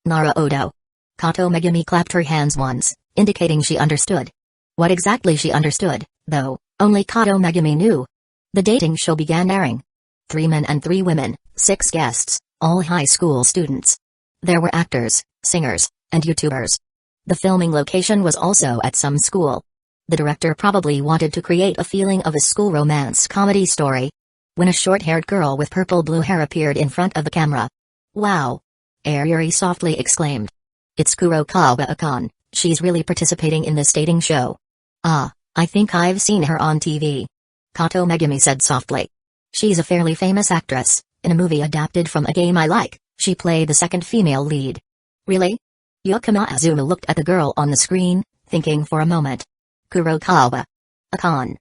Naruto. Kato Megumi clapped her hands once, indicating she understood. What exactly she understood, though, only Kato Megumi knew. The dating show began airing. 3 men and 3 women, 6 guests, all high school students. There were actors, singers, and YouTubers. The filming location was also at some school. The director probably wanted to create a feeling of a school romance comedy story. When a short-haired girl with purple-blue hair appeared in front of the camera. Wow! Ariri softly exclaimed. It's Kurokawa-san, she's really participating in this dating show. Ah, I think I've seen her on TV. Kato Megumi said softly. She's a fairly famous actress. In a movie adapted from a game I like, she played the second female lead. Really? Yakama Azuma looked at the girl on the screen, thinking for a moment. Kurokawa-san.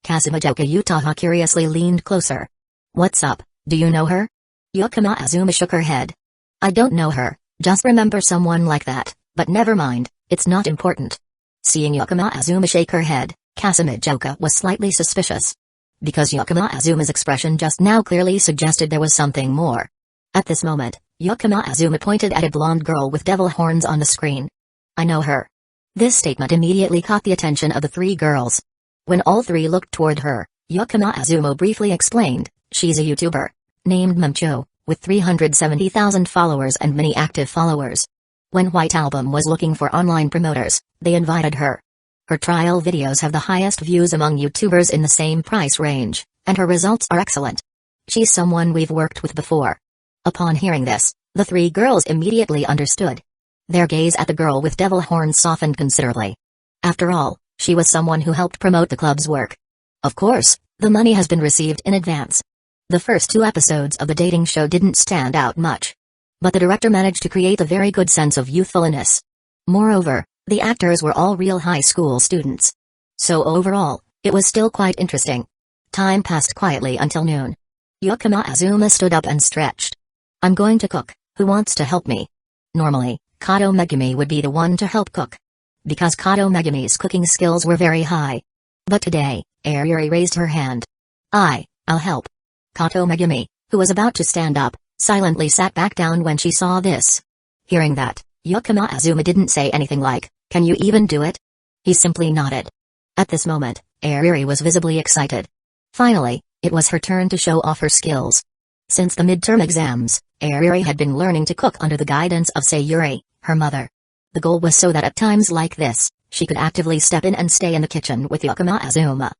Kasumijoka Uchiha curiously leaned closer. What's up, do you know her? Yakama Azuma shook her head. I don't know her, just remember someone like that, but never mind, it's not important. Seeing Yakama Azuma shake her head, Kasumijoka was slightly suspicious. Because Yakama Azuma's expression just now clearly suggested there was something more. At this moment, Yakama Azuma pointed at a blonde girl with devil horns on the screen. I know her. This statement immediately caught the attention of the 3 girls. When all 3 looked toward her, Yakama Azuma briefly explained, she's a YouTuber, named Mumcho, with 370,000 followers and many active followers. When White Album was looking for online promoters, they invited her. Her trial videos have the highest views among YouTubers in the same price range, and her results are excellent. She's someone we've worked with before. Upon hearing this, the 3 girls immediately understood. Their gaze at the girl with devil horns softened considerably. After all, she was someone who helped promote the club's work. Of course, the money has been received in advance. The first 2 episodes of the dating show didn't stand out much. But the director managed to create a very good sense of youthfulness. Moreover, the actors were all real high school students. So overall, it was still quite interesting. Time passed quietly until noon. Yakama Azuma stood up and stretched. I'm going to cook, who wants to help me? Normally, Kato Megumi would be the one to help cook. Because Kato Megumi's cooking skills were very high. But today, Ariri raised her hand. I'll help. Kato Megumi, who was about to stand up, silently sat back down when she saw this. Hearing that, Yakama Azuma didn't say anything like, can you even do it? He simply nodded. At this moment, Ariri was visibly excited. Finally, it was her turn to show off her skills. Since the midterm exams, Ariri had been learning to cook under the guidance of Sayuri, her mother. The goal was so that at times like this, she could actively step in and stay in the kitchen with Yakama Azuma.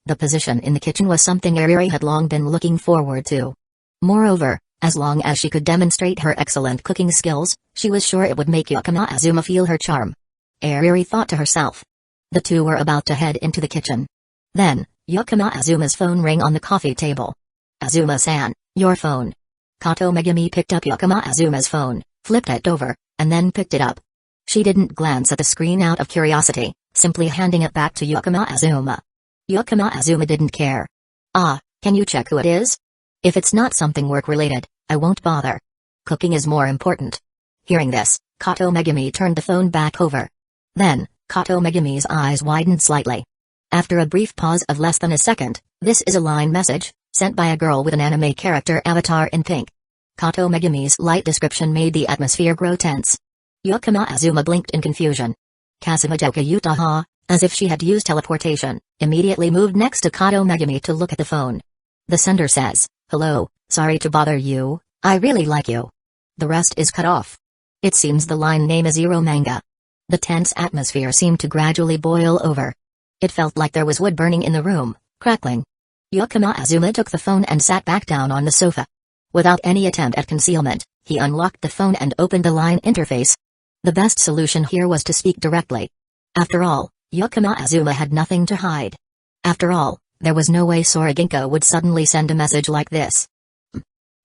The position in the kitchen was something Ariri had long been looking forward to. Moreover, as long as she could demonstrate her excellent cooking skills, she was sure it would make Yakama Azuma feel her charm. Ariri thought to herself. The two were about to head into the kitchen. Then, Yakama Azuma's phone rang on the coffee table. Azuma-san, your phone. Kato Megumi picked up Yakama Azuma's phone, flipped it over, and then picked it up. She didn't glance at the screen out of curiosity, simply handing it back to Yakama Azuma. Yakama Azuma didn't care. Can you check who it is? If it's not something work-related, I won't bother. Cooking is more important. Hearing this, Kato Megumi turned the phone back over. Then, Kato Megumi's eyes widened slightly. After a brief pause of less than a second, this is a line message, sent by a girl with an anime character avatar in pink. Kato Megumi's light description made the atmosphere grow tense. Yakama Azuma blinked in confusion. Kasumajoka Utaha, as if she had used teleportation, immediately moved next to Kato Megumi to look at the phone. The sender says, "Hello, sorry to bother you, I really like you." The rest is cut off. It seems the line name is Ero Manga. The tense atmosphere seemed to gradually boil over. It felt like there was wood burning in the room, crackling. Yakama Azuma took the phone and sat back down on the sofa. Without any attempt at concealment, he unlocked the phone and opened the line interface. The best solution here was to speak directly. After all, Yakama Azuma had nothing to hide. After all, there was no way Sora Ginkgo would suddenly send a message like this.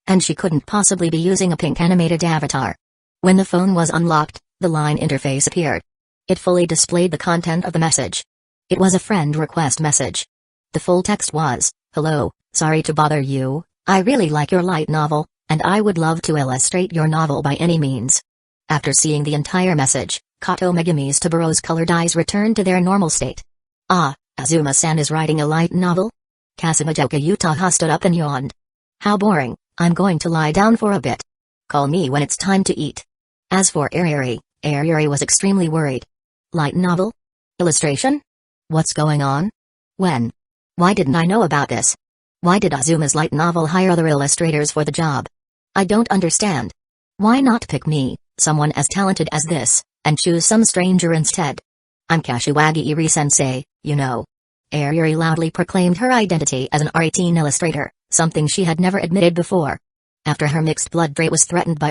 And she couldn't possibly be using a pink animated avatar. When the phone was unlocked, the line interface appeared. It fully displayed the content of the message. It was a friend request message. The full text was, "Hello, sorry to bother you, I really like your light novel, and I would love to illustrate your novel by any means." After seeing the entire message, Kato Megumi's to rose-colored eyes returned to their normal state. Azuma-san is writing a light novel? Kasumajoka Utaha stood up and yawned. How boring, I'm going to lie down for a bit. Call me when it's time to eat. As for Ariri was extremely worried. Light novel? Illustration? What's going on? When? Why didn't I know about this? Why did Azuma's light novel hire other illustrators for the job? I don't understand. Why not pick me, someone as talented as this, and choose some stranger instead? I'm Kashiwagi Iri-sensei, you know. Ariri loudly proclaimed her identity as an R18 illustrator, something she had never admitted before. After her mixed blood trait was threatened by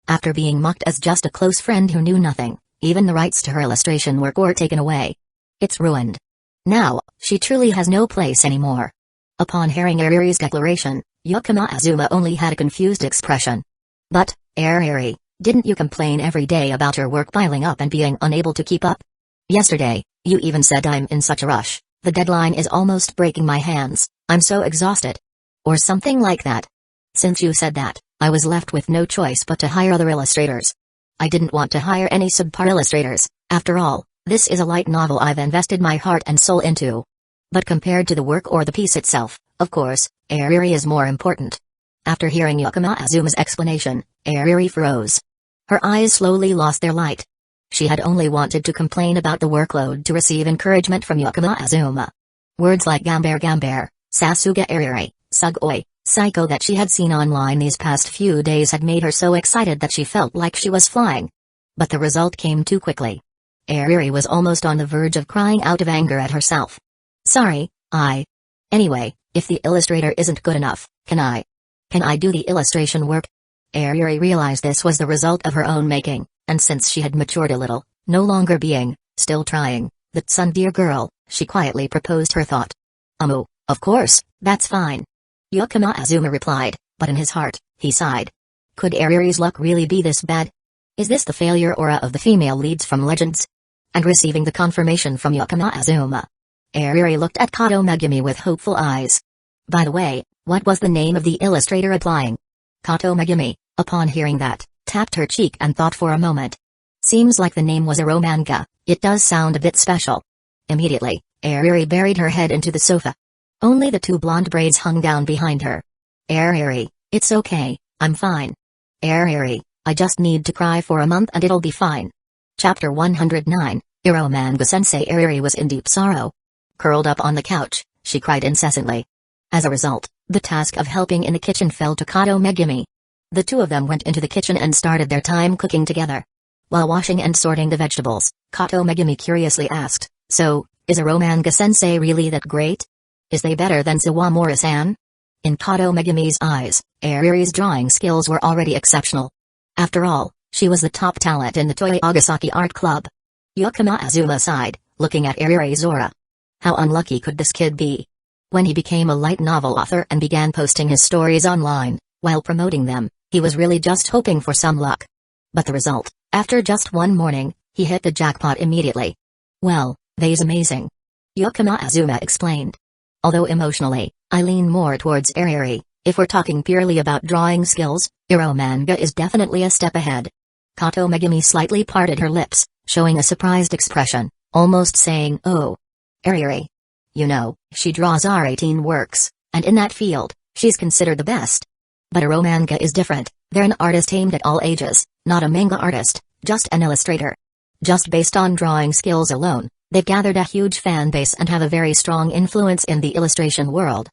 after being mocked as just a close friend who knew nothing, even the rights to her illustration work were taken away. It's ruined. Now, she truly has no place anymore. Upon hearing Ariri's declaration, Yakama Azuma only had a confused expression. But, Ariri, didn't you complain every day about your work piling up and being unable to keep up? Yesterday, you even said I'm in such a rush, the deadline is almost breaking my hands, I'm so exhausted. Or something like that. Since you said that, I was left with no choice but to hire other illustrators. I didn't want to hire any subpar illustrators, after all, this is a light novel I've invested my heart and soul into. But compared to the work or the piece itself, of course, Ariri is more important. After hearing Yakama Azuma's explanation, Ariri froze. Her eyes slowly lost their light. She had only wanted to complain about the workload to receive encouragement from Yakama Azuma. Words like Gamber, Sasuga Ariri, Sugoi, Psycho that she had seen online these past few days had made her so excited that she felt like she was flying. But the result came too quickly. Ariri was almost on the verge of crying out of anger at herself. Sorry, Anyway, if the illustrator isn't good enough, can I do the illustration work? Ariri realized this was the result of her own making, and since she had matured a little, no longer being, still trying, the tsundere girl, she quietly proposed her thought. Of course, that's fine. Yakama Azuma replied, but in his heart, he sighed. Could Ariri's luck really be this bad? Is this the failure aura of the female leads from Legends? And receiving the confirmation from Yakama Azuma, Ariri looked at Kato Megumi with hopeful eyes. By the way, what was the name of the illustrator applying? Kato Megumi, upon hearing that, tapped her cheek and thought for a moment. Seems like the name was Ero Manga, it does sound a bit special. Immediately, Ariri buried her head into the sofa. Only the two blonde braids hung down behind her. Ariri, it's okay, I'm fine. Ariri, I just need to cry for a month and it'll be fine. Chapter 109, Ero Manga Sensei. Ariri was in deep sorrow. Curled up on the couch, she cried incessantly. As a result, the task of helping in the kitchen fell to Kato Megumi. The two of them went into the kitchen and started their time cooking together. While washing and sorting the vegetables, Kato Megumi curiously asked, "So, is Eromanga-sensei really that great? Is they better than Sawamura-san?" In Kato Megumi's eyes, Ariri's drawing skills were already exceptional. After all, she was the top talent in the Toei Agasaki Art Club. Yakama Azuma sighed, looking at Ariri's aura. How unlucky could this kid be? When he became a light novel author and began posting his stories online, while promoting them, he was really just hoping for some luck. But the result, after just one morning, he hit the jackpot immediately. Well, they's amazing. Yakama Azuma explained. Although emotionally, I lean more towards Ariri. If we're talking purely about drawing skills, Eromanga is definitely a step ahead. Kato Megumi slightly parted her lips, showing a surprised expression, almost saying, "Oh. Ariri. You know, she draws R18 works, and in that field, she's considered the best. But Eromanga is different, they're an artist aimed at all ages, not a manga artist, just an illustrator. Just based on drawing skills alone, they've gathered a huge fan base and have a very strong influence in the illustration world.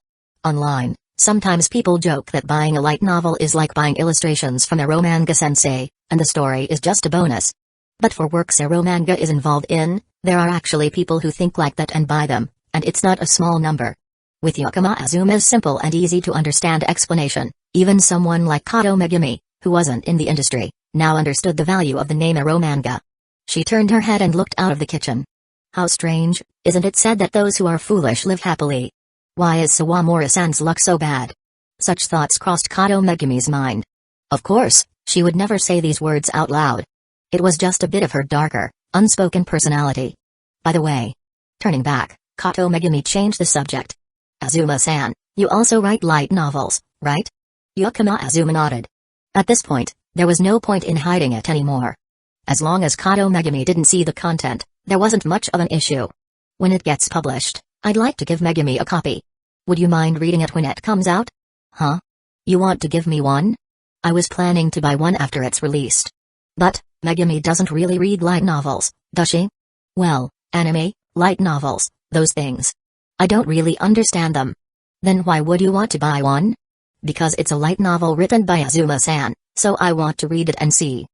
Online, sometimes people joke that buying a light novel is like buying illustrations from Eromanga-sensei, and the story is just a bonus. But for works Eromanga is involved in, there are actually people who think like that and buy them, and it's not a small number." With Yakama Azuma's simple and easy-to-understand explanation, even someone like Kato Megumi, who wasn't in the industry, now understood the value of the name Eromanga. She turned her head and looked out of the kitchen. How strange, isn't it said that those who are foolish live happily? Why is Sawamura-san's luck so bad? Such thoughts crossed Kato Megumi's mind. Of course, she would never say these words out loud. It was just a bit of her darker, unspoken personality. By the way. Turning back, Kato Megumi changed the subject. "Azuma-san, you also write light novels, right?" Yakama Azuma nodded. At this point, there was no point in hiding it anymore. As long as Kato Megumi didn't see the content, there wasn't much of an issue. "When it gets published, I'd like to give Megumi a copy. Would you mind reading it when it comes out?" "Huh? You want to give me one?" "I was planning to buy one after it's released." "But, Megumi doesn't really read light novels, does she?" "Well, anime, light novels, those things. I don't really understand them." "Then why would you want to buy one?" "Because it's a light novel written by Azuma-san, so I want to read it and see."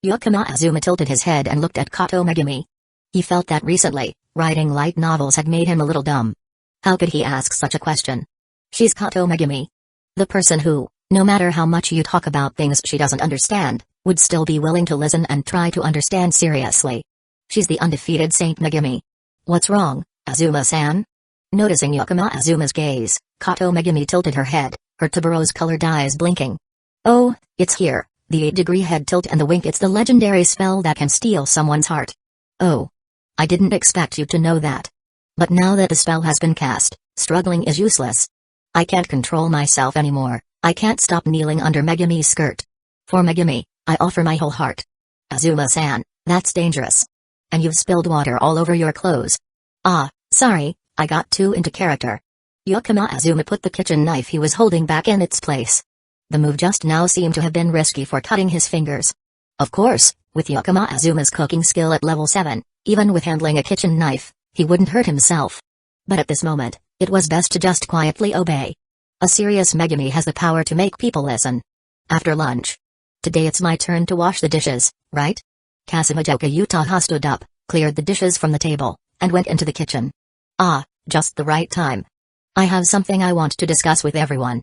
Yakama Azuma tilted his head and looked at Kato Megumi. He felt that recently, writing light novels had made him a little dumb. How could he ask such a question? She's Kato Megumi. The person who, no matter how much you talk about things she doesn't understand, would still be willing to listen and try to understand seriously. She's the undefeated Saint Megumi. "What's wrong, Azuma-san?" Noticing Yakama Azuma's gaze, Kato Megumi tilted her head, her tuberose-colored eyes blinking. "Oh, it's here, the 8-degree head tilt and the wink. It's the legendary spell that can steal someone's heart." "Oh. I didn't expect you to know that. But now that the spell has been cast, struggling is useless. I can't control myself anymore. I can't stop kneeling under Megumi's skirt. For Megumi, I offer my whole heart." "Azuma-san, that's dangerous. And you've spilled water all over your clothes." "Ah, sorry, I got too into character." Yakama Azuma put the kitchen knife he was holding back in its place. The move just now seemed to have been risky for cutting his fingers. Of course, with Yakama Azuma's cooking skill at level 7, even with handling a kitchen knife, he wouldn't hurt himself. But at this moment, it was best to just quietly obey. A serious Megumi has the power to make people listen. After lunch. "Today it's my turn to wash the dishes, right?" Kasumijoka Utaha stood up, cleared the dishes from the table, and went into the kitchen. "Ah, just the right time. I have something I want to discuss with everyone."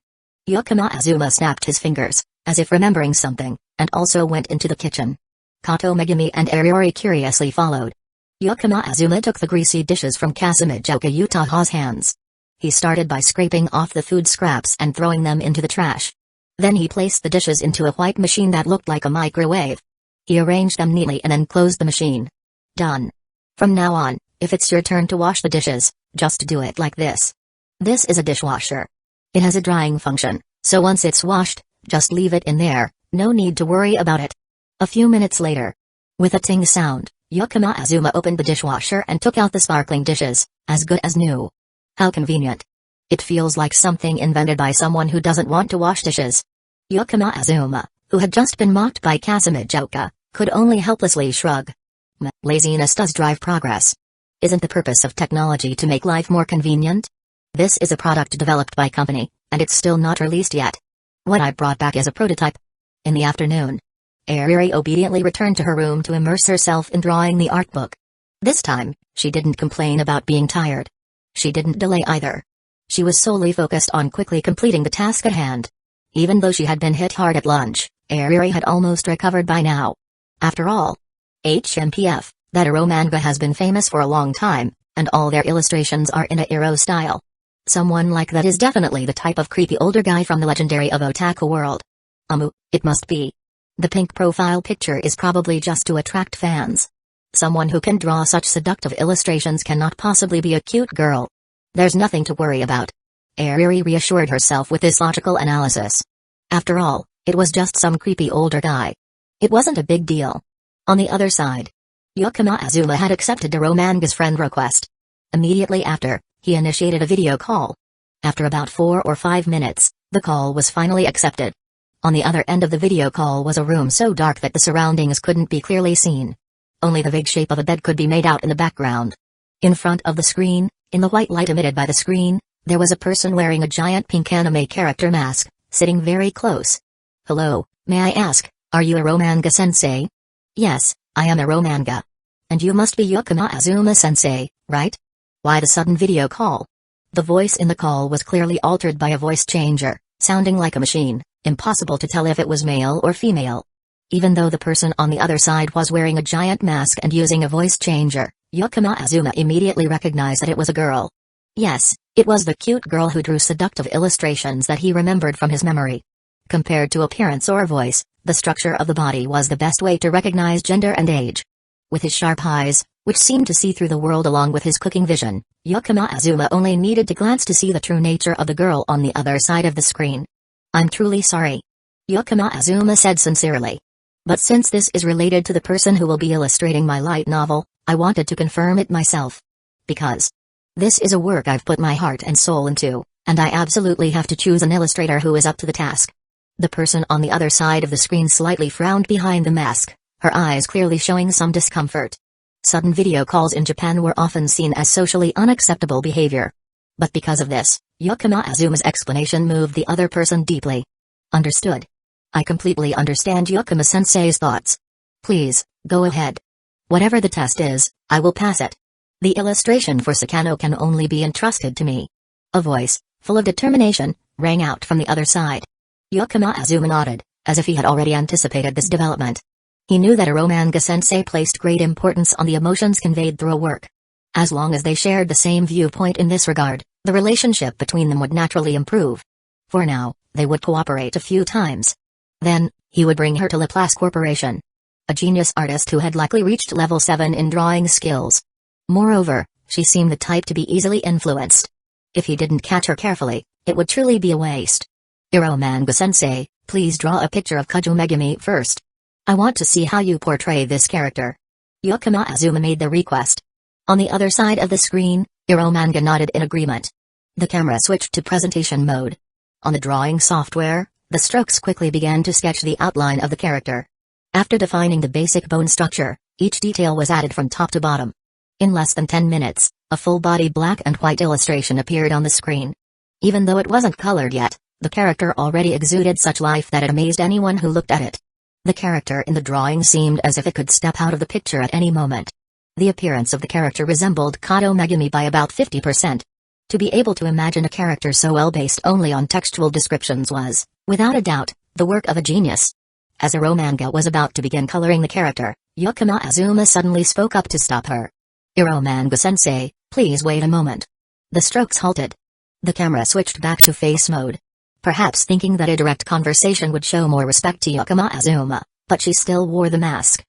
Yakama Azuma snapped his fingers, as if remembering something, and also went into the kitchen. Kato Megumi and Ariri curiously followed. Yakama Azuma took the greasy dishes from Kasumijoka Utaha's hands. He started by scraping off the food scraps and throwing them into the trash. Then he placed the dishes into a white machine that looked like a microwave. He arranged them neatly and then closed the machine. "Done. From now on, if it's your turn to wash the dishes, just do it like this. This is a dishwasher. It has a drying function, so once it's washed, just leave it in there, no need to worry about it." A few minutes later. With a ting sound, Yakama Azuma opened the dishwasher and took out the sparkling dishes, as good as new. How convenient. It feels like something invented by someone who doesn't want to wash dishes. Yakama Azuma, who had just been mocked by Kasumijoka, could only helplessly shrug. Laziness does drive progress. Isn't the purpose of technology to make life more convenient? This is a product developed by company, and it's still not released yet. What I brought back is a prototype. In the afternoon. Ariri obediently returned to her room to immerse herself in drawing the art book. This time, she didn't complain about being tired. She didn't delay either. She was solely focused on quickly completing the task at hand. Even though she had been hit hard at lunch, Ariri had almost recovered by now. After all, HMPF, that Ero manga has been famous for a long time, and all their illustrations are in a Ero style. Someone like that is definitely the type of creepy older guy from the legendary of Otaku world. It must be. The pink profile picture is probably just to attract fans. Someone who can draw such seductive illustrations cannot possibly be a cute girl. There's nothing to worry about. Ariri reassured herself with this logical analysis. After all, it was just some creepy older guy. It wasn't a big deal. On the other side, Yukima Azuma had accepted Ero manga's friend request. Immediately after, he initiated a video call. After about 4 or 5 minutes, the call was finally accepted. On the other end of the video call was a room so dark that the surroundings couldn't be clearly seen. Only the vague shape of a bed could be made out in the background. In front of the screen, in the white light emitted by the screen, there was a person wearing a giant pink anime character mask, sitting very close. "Hello, may I ask, are you Ero manga sensei?" "Yes, I am Ero manga. And you must be Yukima Azuma sensei, right? Why the sudden video call?" The voice in the call was clearly altered by a voice changer, sounding like a machine, impossible to tell if it was male or female. Even though the person on the other side was wearing a giant mask and using a voice changer, Yukima Azuma immediately recognized that it was a girl. Yes, it was the cute girl who drew seductive illustrations that he remembered from his memory. Compared to appearance or voice, the structure of the body was the best way to recognize gender and age. With his sharp eyes, which seemed to see through the world along with his cooking vision, Yukima Azuma only needed to glance to see the true nature of the girl on the other side of the screen. "I'm truly sorry," Yukima Azuma said sincerely. "But since this is related to the person who will be illustrating my light novel, I wanted to confirm it myself. Because this is a work I've put my heart and soul into, and I absolutely have to choose an illustrator who is up to the task." The person on the other side of the screen slightly frowned behind the mask, her eyes clearly showing some discomfort. Sudden video calls in Japan were often seen as socially unacceptable behavior. But because of this, Yukima Azuma's explanation moved the other person deeply. "Understood. I completely understand Yukima-sensei's thoughts. Please, go ahead. Whatever the test is, I will pass it. The illustration for Sakano can only be entrusted to me." A voice, full of determination, rang out from the other side. Yukima Azuma nodded, as if he had already anticipated this development. He knew that Ero manga sensei placed great importance on the emotions conveyed through a work. As long as they shared the same viewpoint in this regard, the relationship between them would naturally improve. For now, they would cooperate a few times. Then, he would bring her to Laplace Corporation. A genius artist who had likely reached level 7 in drawing skills. Moreover, she seemed the type to be easily influenced. If he didn't catch her carefully, it would truly be a waste. "Ero manga sensei, please draw a picture of Kujo Megami first. I want to see how you portray this character." Yukima Azuma made the request. On the other side of the screen, Ero manga nodded in agreement. The camera switched to presentation mode. On the drawing software, the strokes quickly began to sketch the outline of the character. After defining the basic bone structure, each detail was added from top to bottom. In less than 10 minutes, a full-body black and white illustration appeared on the screen. Even though it wasn't colored yet, the character already exuded such life that it amazed anyone who looked at it. The character in the drawing seemed as if it could step out of the picture at any moment. The appearance of the character resembled Kato Megami by about 50%. To be able to imagine a character so well based only on textual descriptions was, without a doubt, the work of a genius. As Ero manga was about to begin coloring the character, Yukima Azuma suddenly spoke up to stop her. "Ero manga sensei, please wait a moment." The strokes halted. The camera switched back to face mode. Perhaps thinking that a direct conversation would show more respect to Yukima Azuma, but she still wore the mask.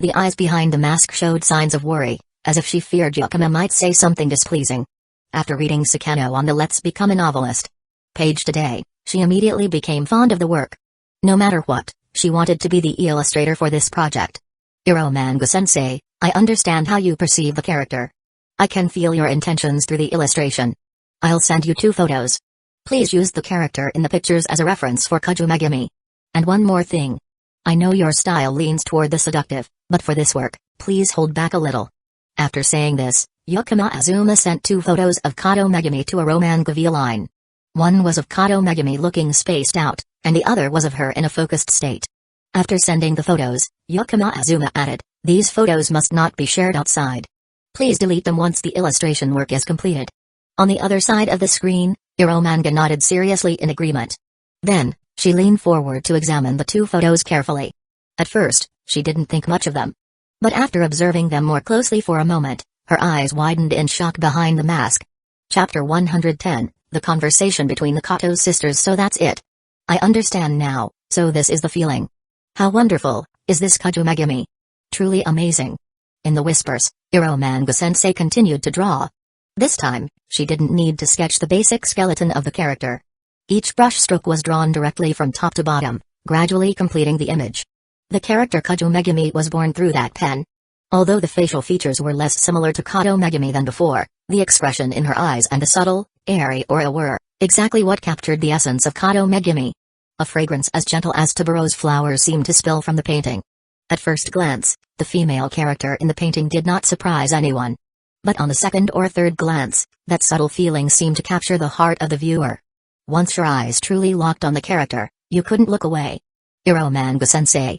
The eyes behind the mask showed signs of worry, as if she feared Yukima might say something displeasing. After reading Sakano on the Let's Become a Novelist page today, she immediately became fond of the work. No matter what, she wanted to be the illustrator for this project. "Ero manga sensei, I understand how you perceive the character. I can feel your intentions through the illustration. I'll send you 2 photos. Please use the character in the pictures as a reference for Kujo Megami. And one more thing. I know your style leans toward the seductive, but for this work, please hold back a little." After saying this, Yukima Azuma sent 2 photos of Kato Megami to Ero manga via line. One was of Kato Megami looking spaced out, and the other was of her in a focused state. After sending the photos, Yukima Azuma added, "These photos must not be shared outside. Please delete them once the illustration work is completed." On the other side of the screen, Iromanga nodded seriously in agreement. Then, she leaned forward to examine the two photos carefully. At first, she didn't think much of them. But after observing them more closely for a moment, her eyes widened in shock behind the mask. Chapter 110, The Conversation Between the Kato Sisters. So that's it. I understand now, so this is the feeling. How wonderful, is this Kajumegami? Truly amazing. In the whispers, Iromanga-sensei continued to draw. This time, she didn't need to sketch the basic skeleton of the character. Each brushstroke was drawn directly from top to bottom, gradually completing the image. The character Kato Megami was born through that pen. Although the facial features were less similar to Kato Megami than before, the expression in her eyes and the subtle, airy aura were exactly what captured the essence of Kato Megami. A fragrance as gentle as tuberose flowers seemed to spill from the painting. At first glance, the female character in the painting did not surprise anyone. But on the second or third glance, that subtle feeling seemed to capture the heart of the viewer. Once your eyes truly locked on the character, you couldn't look away. Iromanga-sensei.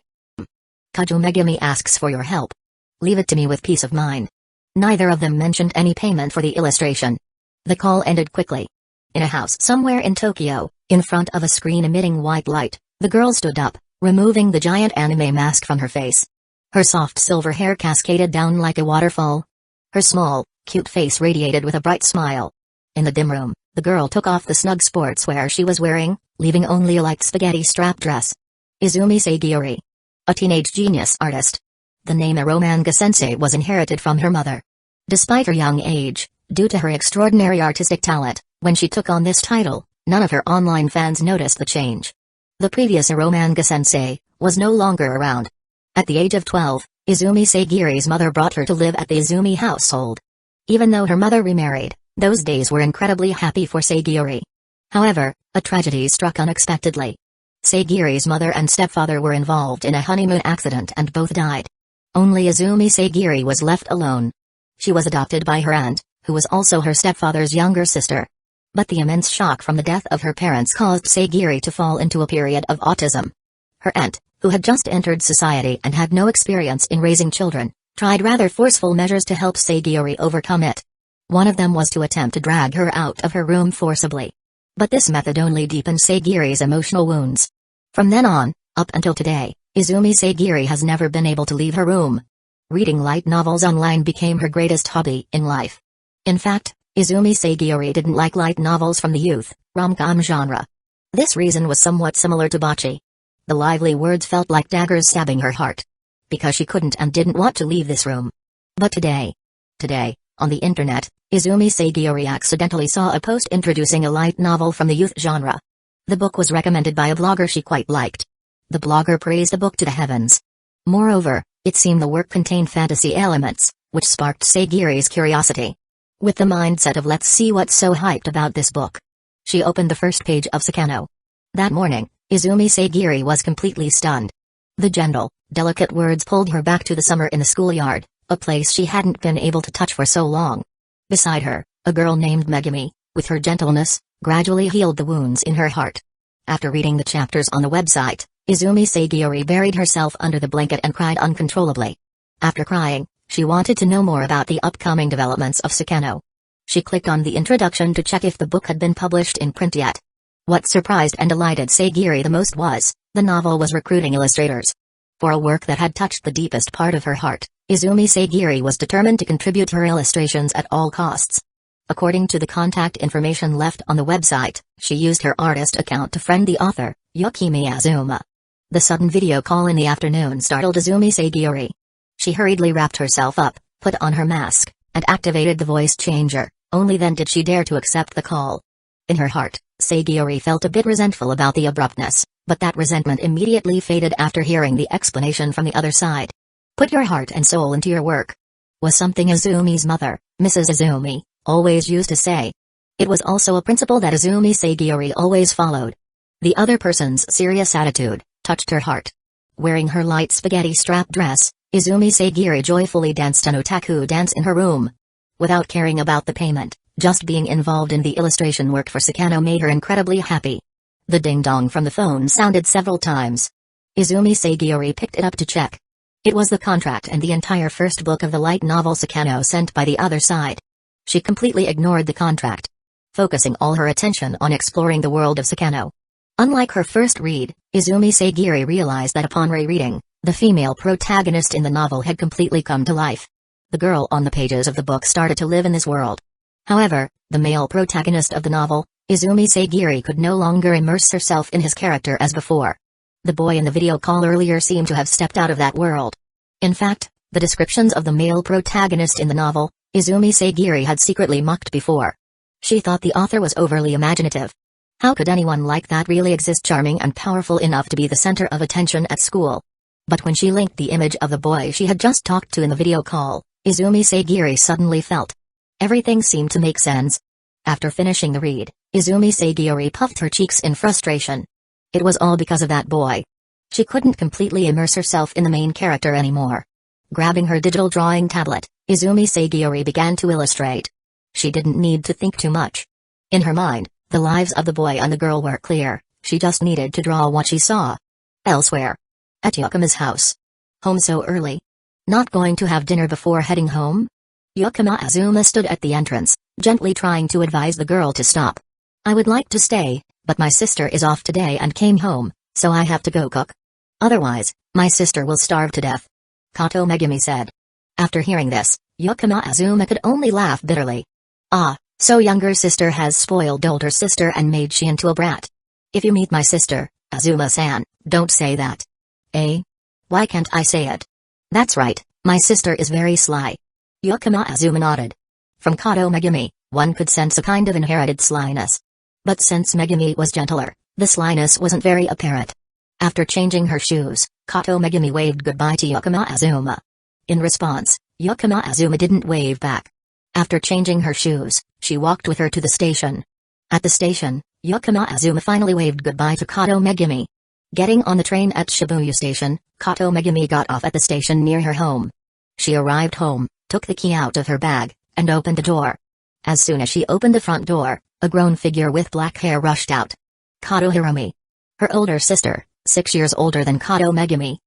Kajumegami asks for your help. Leave it to me with peace of mind. Neither of them mentioned any payment for the illustration. The call ended quickly. In a house somewhere in Tokyo, in front of a screen emitting white light, the girl stood up, removing the giant anime mask from her face. Her soft silver hair cascaded down like a waterfall. Her small, cute face radiated with a bright smile. In the dim room, the girl took off the snug sportswear she was wearing, leaving only a light spaghetti strap dress. Izumi Sagiori. A teenage genius artist. The name Iromanga-sensei was inherited from her mother. Despite her young age, due to her extraordinary artistic talent, when she took on this title, none of her online fans noticed the change. The previous Iromanga-sensei was no longer around. At the age of 12, Izumi Sagiri's mother brought her to live at the Izumi household. Even though her mother remarried, those days were incredibly happy for Sagiri. However, a tragedy struck unexpectedly. Sagiri's mother and stepfather were involved in a honeymoon accident and both died. Only Izumi Sagiri was left alone. She was adopted by her aunt, who was also her stepfather's younger sister. But the immense shock from the death of her parents caused Sagiri to fall into a period of autism. Her aunt, who had just entered society and had no experience in raising children, tried rather forceful measures to help Sagiri overcome it. One of them was to attempt to drag her out of her room forcibly. But this method only deepened Sagiri's emotional wounds. From then on, up until today, Izumi Sagiri has never been able to leave her room. Reading light novels online became her greatest hobby in life. In fact, Izumi Sagiri didn't like light novels from the youth, rom-com genre. This reason was somewhat similar to bocce. The lively words felt like daggers stabbing her heart. Because she couldn't and didn't want to leave this room. But today, on the internet, Izumi Sagiri accidentally saw a post introducing a light novel from the youth genre. The book was recommended by a blogger she quite liked. The blogger praised the book to the heavens. Moreover, it seemed the work contained fantasy elements, which sparked Sagiri's curiosity. With the mindset of let's see what's so hyped about this book, she opened the first page of Sakano. That morning, Izumi Sagiri was completely stunned. The gentle, delicate words pulled her back to the summer in the schoolyard, a place she hadn't been able to touch for so long. Beside her, a girl named Megami, with her gentleness, gradually healed the wounds in her heart. After reading the chapters on the website, Izumi Sagiri buried herself under the blanket and cried uncontrollably. After crying, she wanted to know more about the upcoming developments of Sakano. She clicked on the introduction to check if the book had been published in print yet. What surprised and delighted Sagiri the most was, the novel was recruiting illustrators. For a work that had touched the deepest part of her heart, Izumi Sagiri was determined to contribute her illustrations at all costs. According to the contact information left on the website, she used her artist account to friend the author, Yukimi Azuma. The sudden video call in the afternoon startled Izumi Sagiri. She hurriedly wrapped herself up, put on her mask, and activated the voice changer. Only then did she dare to accept the call. In her heart, Sagiri felt a bit resentful about the abruptness, but that resentment immediately faded after hearing the explanation from the other side. Put your heart and soul into your work, was something Izumi's mother, Mrs. Izumi, always used to say. It was also a principle that Izumi Sagiri always followed. The other person's serious attitude touched her heart. Wearing her light spaghetti strap dress, Izumi Sagiri joyfully danced an otaku dance in her room. Without caring about the payment, just being involved in the illustration work for Sakano made her incredibly happy. The ding-dong from the phone sounded several times. Izumi Sagiori picked it up to check. It was the contract and the entire first book of the light novel Sakano sent by the other side. She completely ignored the contract, focusing all her attention on exploring the world of Sakano. Unlike her first read, Izumi Sagiori realized that upon rereading, the female protagonist in the novel had completely come to life. The girl on the pages of the book started to live in this world. However, the male protagonist of the novel, Izumi Sagiori, could no longer immerse herself in his character as before. The boy in the video call earlier seemed to have stepped out of that world. In fact, the descriptions of the male protagonist in the novel, Izumi Sagiori had secretly mocked before. She thought the author was overly imaginative. How could anyone like that really exist, charming and powerful enough to be the center of attention at school? But when she linked the image of the boy she had just talked to in the video call, Izumi Sagiori suddenly felt everything seemed to make sense. After finishing the read, Izumi Sagiori puffed her cheeks in frustration. It was all because of that boy. She couldn't completely immerse herself in the main character anymore. Grabbing her digital drawing tablet, Izumi Sagiori began to illustrate. She didn't need to think too much. In her mind, the lives of the boy and the girl were clear, she just needed to draw what she saw. Elsewhere. At Yakuma's house. Home so early? Not going to have dinner before heading home? Yakuma Azuma stood at the entrance, gently trying to advise the girl to stop. I would like to stay, but my sister is off today and came home, so I have to go cook. Otherwise, my sister will starve to death. Kato Megumi said. After hearing this, Yakuma Azuma could only laugh bitterly. Ah, so younger sister has spoiled older sister and made she into a brat. If you meet my sister, Azuma-san, don't say that. Eh? Why can't I say it? That's right, my sister is very sly. Yakuma Azuma nodded. From Kato Megumi, one could sense a kind of inherited slyness. But since Megumi was gentler, the slyness wasn't very apparent. After changing her shoes, Kato Megumi waved goodbye to Yakuma Azuma. In response, Yakuma Azuma didn't wave back. After changing her shoes, she walked with her to the station. At the station, Yakuma Azuma finally waved goodbye to Kato Megumi. Getting on the train at Shibuya Station, Kato Megumi got off at the station near her home. She arrived home, took the key out of her bag, and opened the door. As soon as she opened the front door, a grown figure with black hair rushed out. Kato Hirumi. Her older sister, 6 years older than Kato Megumi.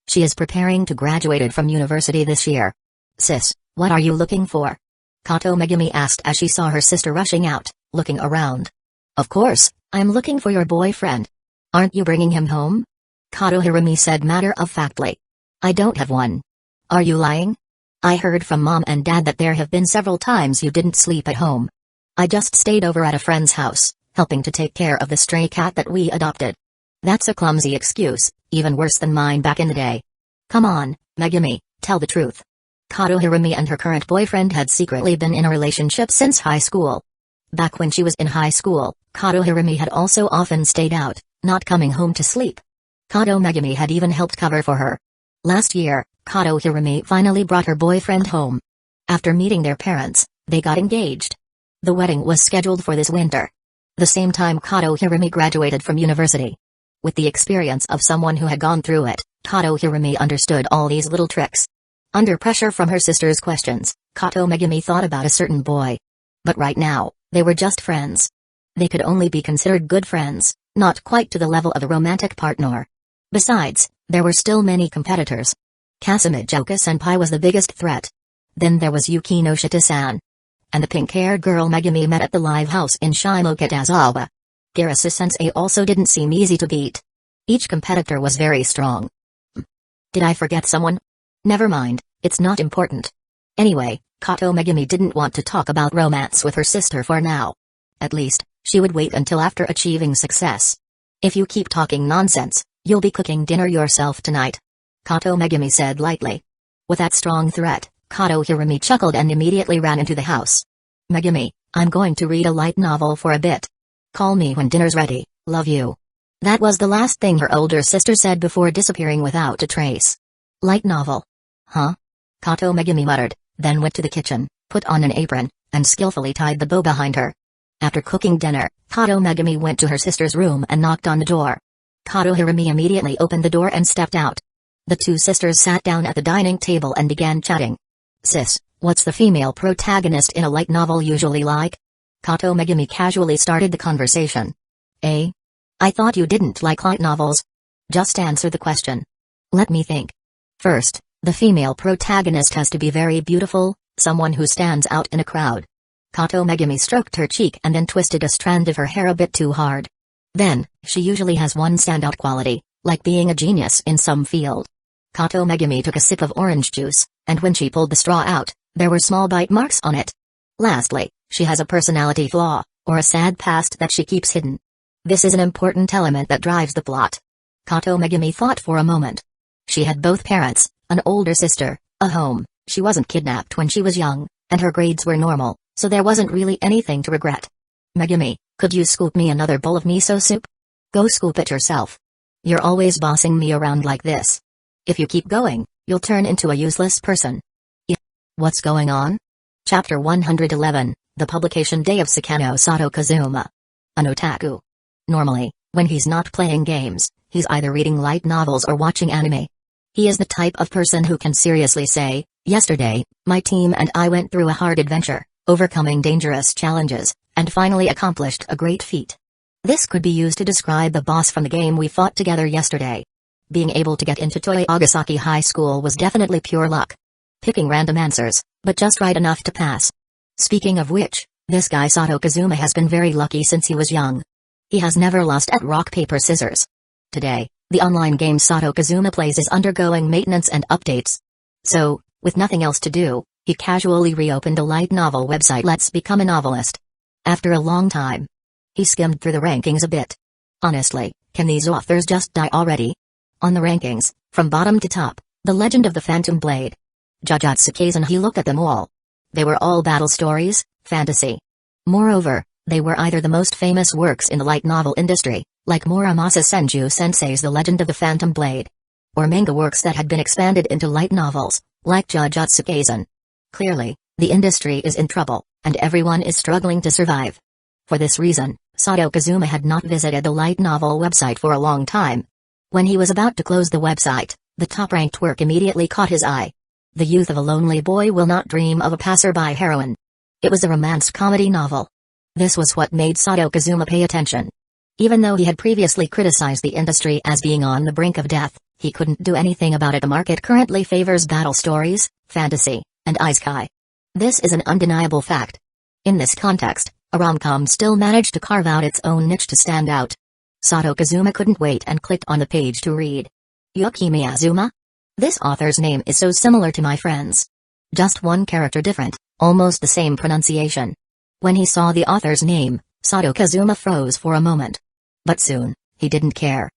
She is preparing to graduate from university this year. Sis, what are you looking for? Kato Megumi asked as she saw her sister rushing out, looking around. Of course, I'm looking for your boyfriend. Aren't you bringing him home? Kato Hirumi said matter-of-factly. I don't have one. Are you lying? I heard from Mom and Dad that there have been several times you didn't sleep at home. I just stayed over at a friend's house, helping to take care of the stray cat that we adopted. That's a clumsy excuse, even worse than mine back in the day. Come on, Megumi, tell the truth. Kato Hirumi and her current boyfriend had secretly been in a relationship since high school. Back when she was in high school, Kato Hirumi had also often stayed out, not coming home to sleep. Kato Megumi had even helped cover for her. Last year, Kato Hirumi finally brought her boyfriend home. After meeting their parents, they got engaged. The wedding was scheduled for this winter. The same time Kato Hirumi graduated from university. With the experience of someone who had gone through it, Kato Hirumi understood all these little tricks. Under pressure from her sister's questions, Kato Megumi thought about a certain boy. But right now, they were just friends. They could only be considered good friends, not quite to the level of a romantic partner. Besides, there were still many competitors. Kasumijoka-senpai was the biggest threat. Then there was Yuki no Shita-san. And the pink-haired girl Megumi met at the live house in Shimokitazawa. Garasu-sensei also didn't seem easy to beat. Each competitor was very strong. Did I forget someone? Never mind, it's not important. Anyway, Kato Megumi didn't want to talk about romance with her sister for now. At least, she would wait until after achieving success. If you keep talking nonsense, you'll be cooking dinner yourself tonight. Kato Megumi said lightly. With that strong threat, Kato Hirumi chuckled and immediately ran into the house. Megumi, I'm going to read a light novel for a bit. Call me when dinner's ready, love you. That was the last thing her older sister said before disappearing without a trace. Light novel? Huh? Kato Megumi muttered, then went to the kitchen, put on an apron, and skillfully tied the bow behind her. After cooking dinner, Kato Megumi went to her sister's room and knocked on the door. Kato Hirumi immediately opened the door and stepped out. The two sisters sat down at the dining table and began chatting. Sis, what's the female protagonist in a light novel usually like? Kato Megumi casually started the conversation. Eh? I thought you didn't like light novels. Just answer the question. Let me think. First, the female protagonist has to be very beautiful, someone who stands out in a crowd. Kato Megumi stroked her cheek and then twisted a strand of her hair a bit too hard. Then, she usually has one standout quality, like being a genius in some field. Kato Megumi took a sip of orange juice, and when she pulled the straw out, there were small bite marks on it. Lastly, she has a personality flaw, or a sad past that she keeps hidden. This is an important element that drives the plot. Kato Megumi thought for a moment. She had both parents, an older sister, a home, she wasn't kidnapped when she was young, and her grades were normal, so there wasn't really anything to regret. Megumi, could you scoop me another bowl of miso soup? Go scoop it yourself. You're always bossing me around like this. If you keep going, you'll turn into a useless person. Yeah. What's going on? Chapter 111, The Publication Day of Sakano Sato Kazuma. An otaku. Normally, when he's not playing games, he's either reading light novels or watching anime. He is the type of person who can seriously say, "Yesterday, my team and I went through a hard adventure, overcoming dangerous challenges, and finally accomplished a great feat." This could be used to describe the boss from the game we fought together yesterday. Being able to get into Toyogasaki High School was definitely pure luck. Picking random answers, but just right enough to pass. Speaking of which, this guy Sato Kazuma has been very lucky since he was young. He has never lost at rock paper scissors. Today, the online game Sato Kazuma plays is undergoing maintenance and updates. So, with nothing else to do, he casually reopened a light novel website Let's Become a Novelist. After a long time, he skimmed through the rankings a bit. Honestly, can these authors just die already? On the rankings, from bottom to top, The Legend of the Phantom Blade. Jujutsu Kaisen. He looked at them all. They were all battle stories, fantasy. Moreover, they were either the most famous works in the light novel industry, like Muramasa Senju Sensei's The Legend of the Phantom Blade, or manga works that had been expanded into light novels, like Jujutsu Kaisen. Clearly, the industry is in trouble, and everyone is struggling to survive. For this reason, Sato Kazuma had not visited the light novel website for a long time. When he was about to close the website, the top-ranked work immediately caught his eye. The youth of a lonely boy will not dream of a passerby heroine. It was a romance comedy novel. This was what made Sato Kazuma pay attention. Even though he had previously criticized the industry as being on the brink of death, he couldn't do anything about it. The market currently favors battle stories, fantasy, and isekai. This is an undeniable fact. In this context, a rom-com still managed to carve out its own niche to stand out. Sato Kazuma couldn't wait and clicked on the page to read. Yuki Miyazuma? This author's name is so similar to my friend's. Just one character different, almost the same pronunciation. When he saw the author's name, Sato Kazuma froze for a moment. But soon, he didn't care.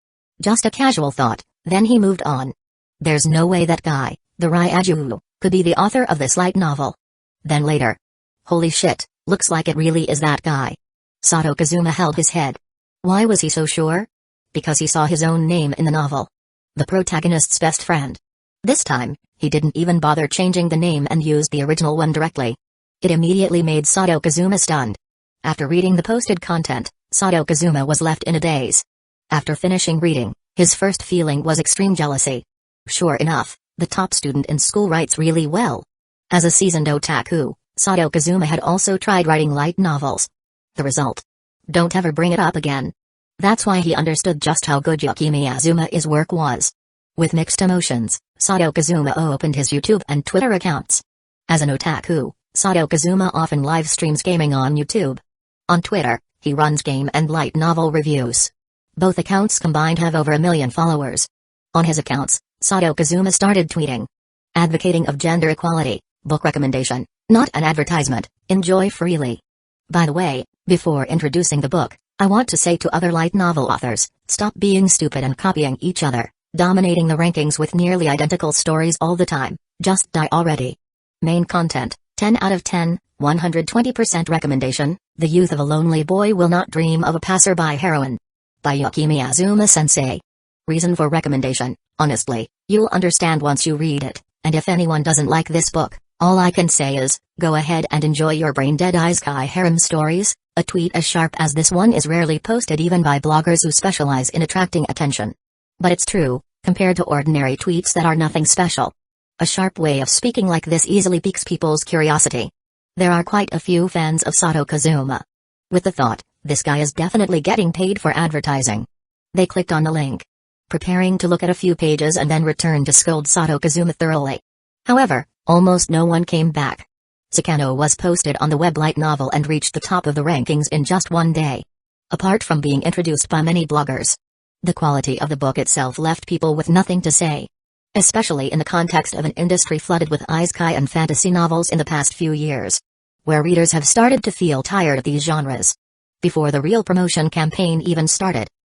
Just a casual thought, then he moved on. There's no way that guy, the Ryaju, could be the author of this light novel. Then later. Holy shit, looks like it really is that guy. Sato Kazuma held his head. Why was he so sure? Because he saw his own name in the novel. The protagonist's best friend. This time, he didn't even bother changing the name and used the original one directly. It immediately made Sato Kazuma stunned. After reading the posted content, Sato Kazuma was left in a daze. After finishing reading, his first feeling was extreme jealousy. Sure enough, the top student in school writes really well. As a seasoned otaku, Sato Kazuma had also tried writing light novels. The result? Don't ever bring it up again. That's why he understood just how good Yuki Miyazuma's work was. With mixed emotions, Sato Kazuma opened his YouTube and Twitter accounts. As an otaku, Sato Kazuma often live streams gaming on YouTube. On Twitter, he runs game and light novel reviews. Both accounts combined have over 1 million followers. On his accounts, Sato Kazuma started tweeting. Advocating of gender equality, book recommendation, not an advertisement, enjoy freely. By the way, before introducing the book, I want to say to other light novel authors, stop being stupid and copying each other, dominating the rankings with nearly identical stories all the time, just die already. Main content, 10 out of 10, 120% recommendation, The Youth of a Lonely Boy Will Not Dream of a Passerby Heroine. By Yuki Miyazuma Sensei. Reason for recommendation, honestly, you'll understand once you read it, and if anyone doesn't like this book, all I can say is, go ahead and enjoy your brain-dead isekai harem stories. A tweet as sharp as this one is rarely posted even by bloggers who specialize in attracting attention. But it's true, compared to ordinary tweets that are nothing special. A sharp way of speaking like this easily piques people's curiosity. There are quite a few fans of Sato Kazuma. With the thought, this guy is definitely getting paid for advertising. They clicked on the link. preparing to look at a few pages and then return to scold Sato Kazuma thoroughly. However, almost no one came back. Sakano was posted on the web light novel and reached the top of the rankings in just one day. Apart from being introduced by many bloggers, the quality of the book itself left people with nothing to say. Especially in the context of an industry flooded with isekai and fantasy novels in the past few years, where readers have started to feel tired of these genres. Before the real promotion campaign even started,